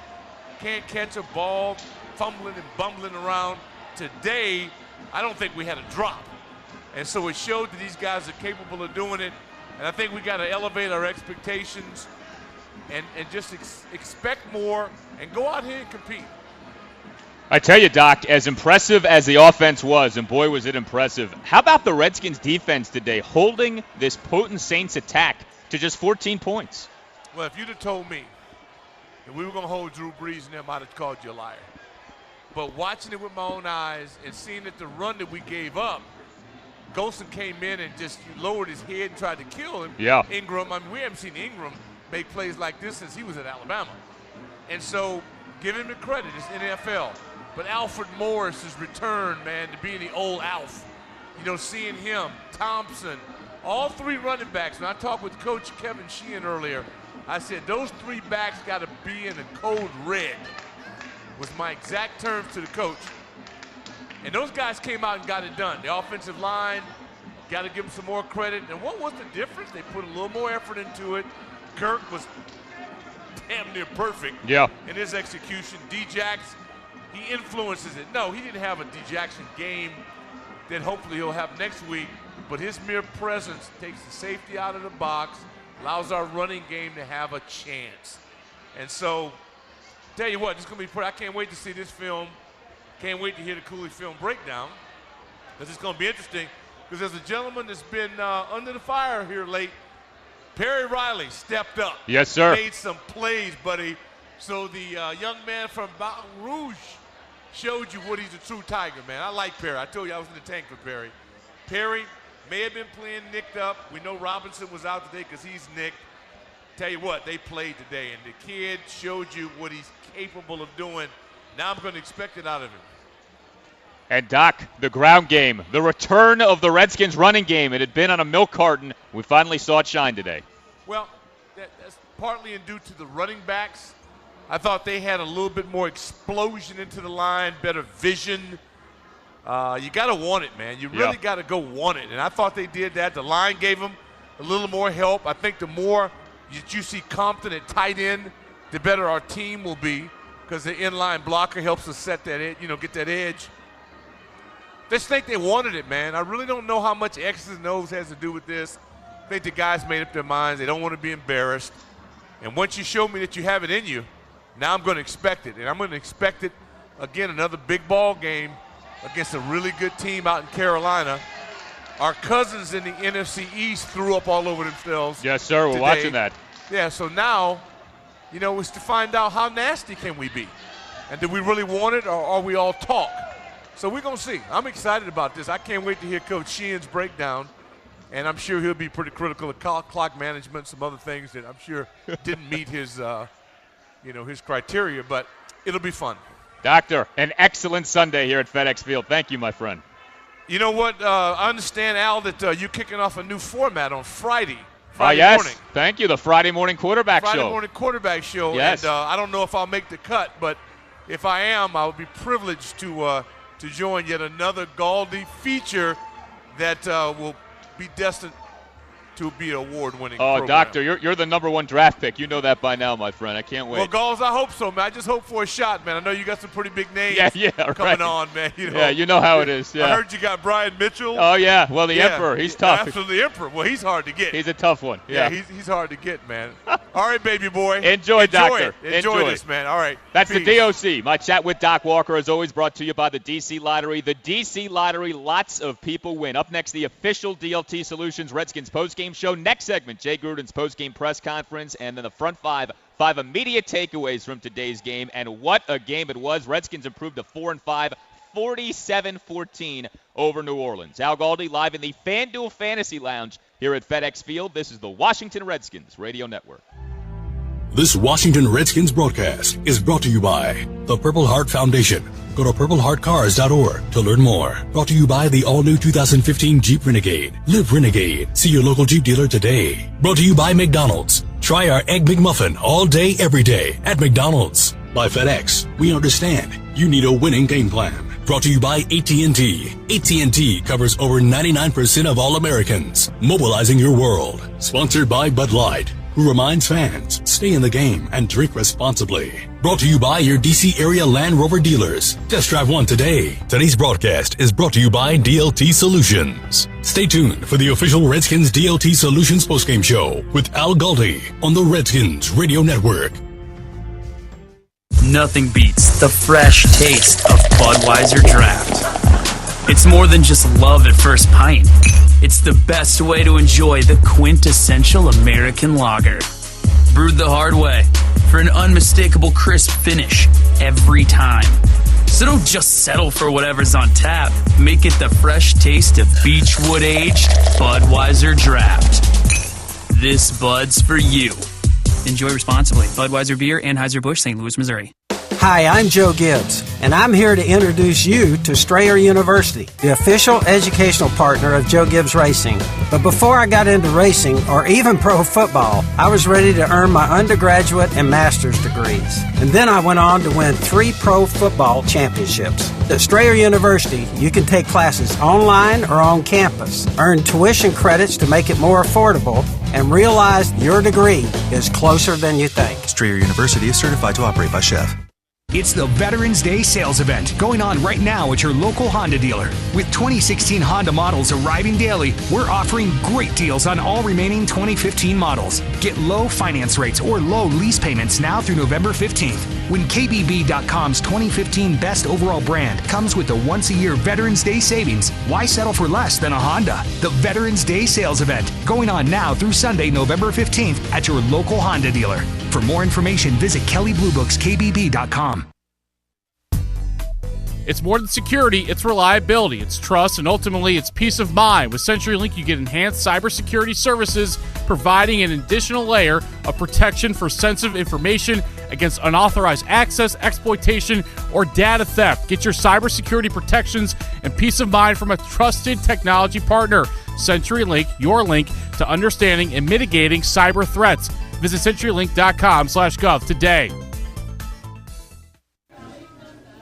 Can't catch a ball, fumbling and bumbling around. Today, I don't think we had a drop. And so it showed that these guys are capable of doing it. And I think we got to elevate our expectations and just expect more and go out here and compete. I tell you, Doc, as impressive as the offense was, and boy was it impressive, how about the Redskins defense today holding this potent Saints attack to just 14 points? Well, if you'd have told me that we were going to hold Drew Brees and them, I'd have called you a liar. But watching it with my own eyes and seeing that the run that we gave up, Golson came in and just lowered his head and tried to kill him. Yeah. Ingram, I mean, we haven't seen Ingram make plays like this since he was at Alabama. And so give him the credit. It's NFL. But Alfred Morris's return, man, to being the old Alf. You know, seeing him, Thompson, all three running backs. When I talked with Coach Kevin Sheehan earlier, I said those three backs got to be in a code red, was my exact terms to the coach. And those guys came out and got it done. The offensive line, got to give them some more credit. And what was the difference? They put a little more effort into it. Kirk was damn near perfect in his execution. D-Jax, he influences it. No, he didn't have a D-Jackson game that hopefully he'll have next week, but his mere presence takes the safety out of the box, allows our running game to have a chance. And so, tell you what, it's going to be I can't wait to see this film. Can't wait to hear the Cooley film breakdown, because it's going to be interesting, because there's a gentleman that's been under the fire here late. Perry Riley stepped up. Yes, sir. Made some plays, buddy. So the young man from Baton Rouge showed you what he's a true Tiger, man. I like Perry. I told you I was in the tank for Perry. Perry may have been playing nicked up. We know Robinson was out today because he's nicked. Tell you what, they played today, and the kid showed you what he's capable of doing. Now I'm going to expect it out of him. And, Doc, the ground game, the return of the Redskins running game. It had been on a milk carton. We finally saw it shine today. Well, that's partly due to the running backs. I thought they had a little bit more explosion into the line, better vision. You got to want it, man. You really got to go want it. And I thought they did that. The line gave them a little more help. I think the more you see Compton at tight end, the better our team will be, because the inline blocker helps us set that edge, get that edge. Just think they wanted it, man. I really don't know how much X's and O's has to do with this. I think the guys made up their minds. They don't want to be embarrassed. And once you show me that you have it in you, now I'm going to expect it. And I'm going to expect it, again, another big ball game against a really good team out in Carolina. Our cousins in the NFC East threw up all over themselves. Yes, sir. We're watching that. Yeah, so now, it's to find out how nasty can we be. And do we really want it, or are we all talk? So we're going to see. I'm excited about this. I can't wait to hear Coach Sheehan's breakdown. And I'm sure he'll be pretty critical of clock management, some other things that I'm sure didn't meet his, his criteria. But it'll be fun. Doctor, an excellent Sunday here at FedExField. Thank you, my friend. You know what? I understand, Al, that you're kicking off a new format on Friday yes. morning. Thank you, the Friday morning quarterback show. Friday morning quarterback show. Yes. And I don't know if I'll make the cut, but if I am, I'll be privileged to join yet another Galdi feature that will be destined to be an award-winning program. Doctor, you're the number one draft pick. You know that by now, my friend. I can't wait. Well, Galls, I hope so, man. I just hope for a shot, man. I know you got some pretty big names coming on, man. Yeah, you know how it is. Yeah. I heard you got Brian Mitchell. Oh, yeah. Well, the Emperor. He's tough. Absolutely, the Emperor. Well, he's hard to get. He's a tough one. Yeah, he's hard to get, man. All right, baby boy. Enjoy, Doctor. Enjoy this, man. All right. That's Peace. The DOC. My chat with Doc Walker is always brought to you by the DC Lottery. The DC Lottery, lots of people win. Up next, the official DLT Solutions Redskins postgame postgame show. Next segment, Jay Gruden's postgame press conference, and then the front five immediate takeaways from today's game. And what a game it was. Redskins improved to 4-5, 47-14 over New Orleans. Al Galdi live in the FanDuel Fantasy Lounge here at FedExField. This is the Washington Redskins Radio Network. This Washington Redskins broadcast is brought to you by the Purple Heart Foundation. Go to purpleheartcars.org to learn more. Brought to you by the all-new 2015 Jeep Renegade. Live Renegade. See your local Jeep dealer today. Brought to you by McDonald's. Try our Egg McMuffin all day, every day at McDonald's. By FedEx. We understand you need a winning game plan. Brought to you by AT&T. AT&T covers over 99% of all Americans. Mobilizing your world. Sponsored by Bud Light, who reminds fans, stay in the game and drink responsibly. Brought to you by your DC area Land Rover dealers. Test drive one today. Today's broadcast is brought to you by DLT Solutions. Stay tuned for the official Redskins DLT Solutions postgame show with Al Galdi on the Redskins Radio Network. Nothing beats the fresh taste of Budweiser Draft. It's more than just love at first pint. It's the best way to enjoy the quintessential American lager. Brewed the hard way for an unmistakable crisp finish every time. So don't just settle for whatever's on tap. Make it the fresh taste of Beechwood-aged Budweiser Draft. This Bud's for you. Enjoy responsibly. Budweiser Beer, Anheuser-Busch, St. Louis, Missouri. Hi, I'm Joe Gibbs, and I'm here to introduce you to Strayer University, the official educational partner of Joe Gibbs Racing. But before I got into racing, or even pro football, I was ready to earn my undergraduate and master's degrees. And then I went on to win 3 pro football championships. At Strayer University, you can take classes online or on campus, earn tuition credits to make it more affordable, and realize your degree is closer than you think. Strayer University is certified to operate by Chef. It's the Veterans Day sales event going on right now at your local Honda dealer. With 2016 Honda models arriving daily, we're offering great deals on all remaining 2015 models. Get low finance rates or low lease payments now through November 15th. When KBB.com's 2015 Best Overall Brand comes with the once-a-year Veterans Day savings, why settle for less than a Honda? The Veterans Day sales event going on now through Sunday, November 15th at your local Honda dealer. For more information, visit KellyBlueBooksKBB.com. It's more than security, it's reliability, it's trust, and ultimately it's peace of mind. With CenturyLink, you get enhanced cybersecurity services, providing an additional layer of protection for sensitive information against unauthorized access, exploitation, or data theft. Get your cybersecurity protections and peace of mind from a trusted technology partner. CenturyLink, your link to understanding and mitigating cyber threats. Visit CenturyLink.com/gov today.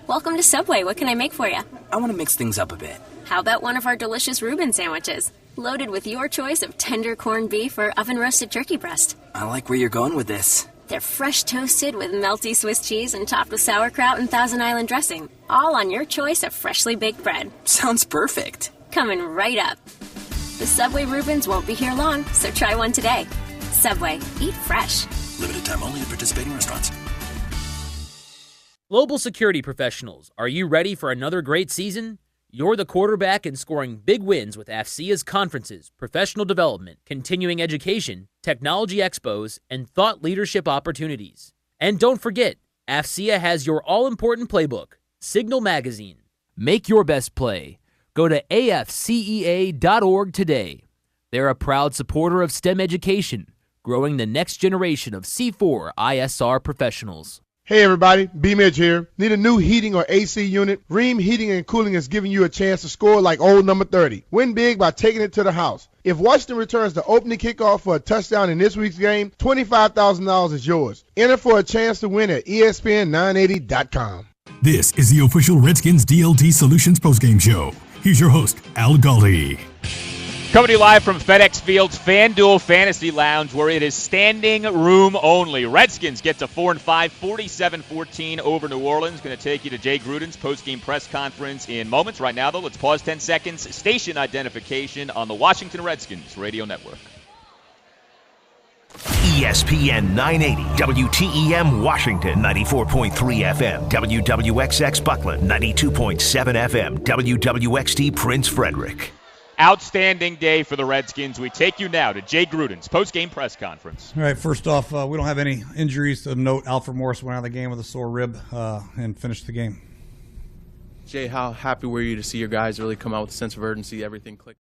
Welcome to Subway. What can I make for you? I want to mix things up a bit. How about one of our delicious Reuben sandwiches? Loaded with your choice of tender corned beef or oven-roasted turkey breast. I like where you're going with this. They're fresh toasted with melty Swiss cheese and topped with sauerkraut and Thousand Island dressing. All on your choice of freshly baked bread. Sounds perfect. Coming right up. The Subway Reubens won't be here long, so try one today. Subway. Eat fresh. Limited time only at participating restaurants. Global security professionals, are you ready for another great season? You're the quarterback in scoring big wins with AFCIA's conferences, professional development, continuing education, technology expos, and thought leadership opportunities. And don't forget, AFCIA has your all-important playbook, Signal Magazine. Make your best play. Go to afcea.org today. They're a proud supporter of STEM education, growing the next generation of C4 ISR professionals. Hey everybody, B-Midge here. Need a new heating or AC unit? Ream Heating and Cooling is giving you a chance to score like old number 30. Win big by taking it to the house. If Washington returns the opening kickoff for a touchdown in this week's game, $25,000 is yours. Enter for a chance to win at ESPN980.com. This is the official Redskins DLT Solutions postgame show. Here's your host, Al Galdi. Coming to you live from FedExField's FanDuel Fantasy Lounge, where it is standing room only. Redskins get to 4-5, 47-14 over New Orleans. Going to take you to Jay Gruden's postgame press conference in moments. Right now, though, let's pause 10 seconds. Station identification on the Washington Redskins Radio Network. ESPN 980, WTEM Washington 94.3 FM, WWXX Buckland 92.7 FM, WWXT Prince Frederick. outstanding day for the Redskins. We take you now to Jay Gruden's post-game press conference. All right, first off, we don't have any injuries to note. Alfred Morris went out of the game with a sore rib and finished the game. Jay, how happy were you to see your guys really come out with a sense of urgency, everything clicked?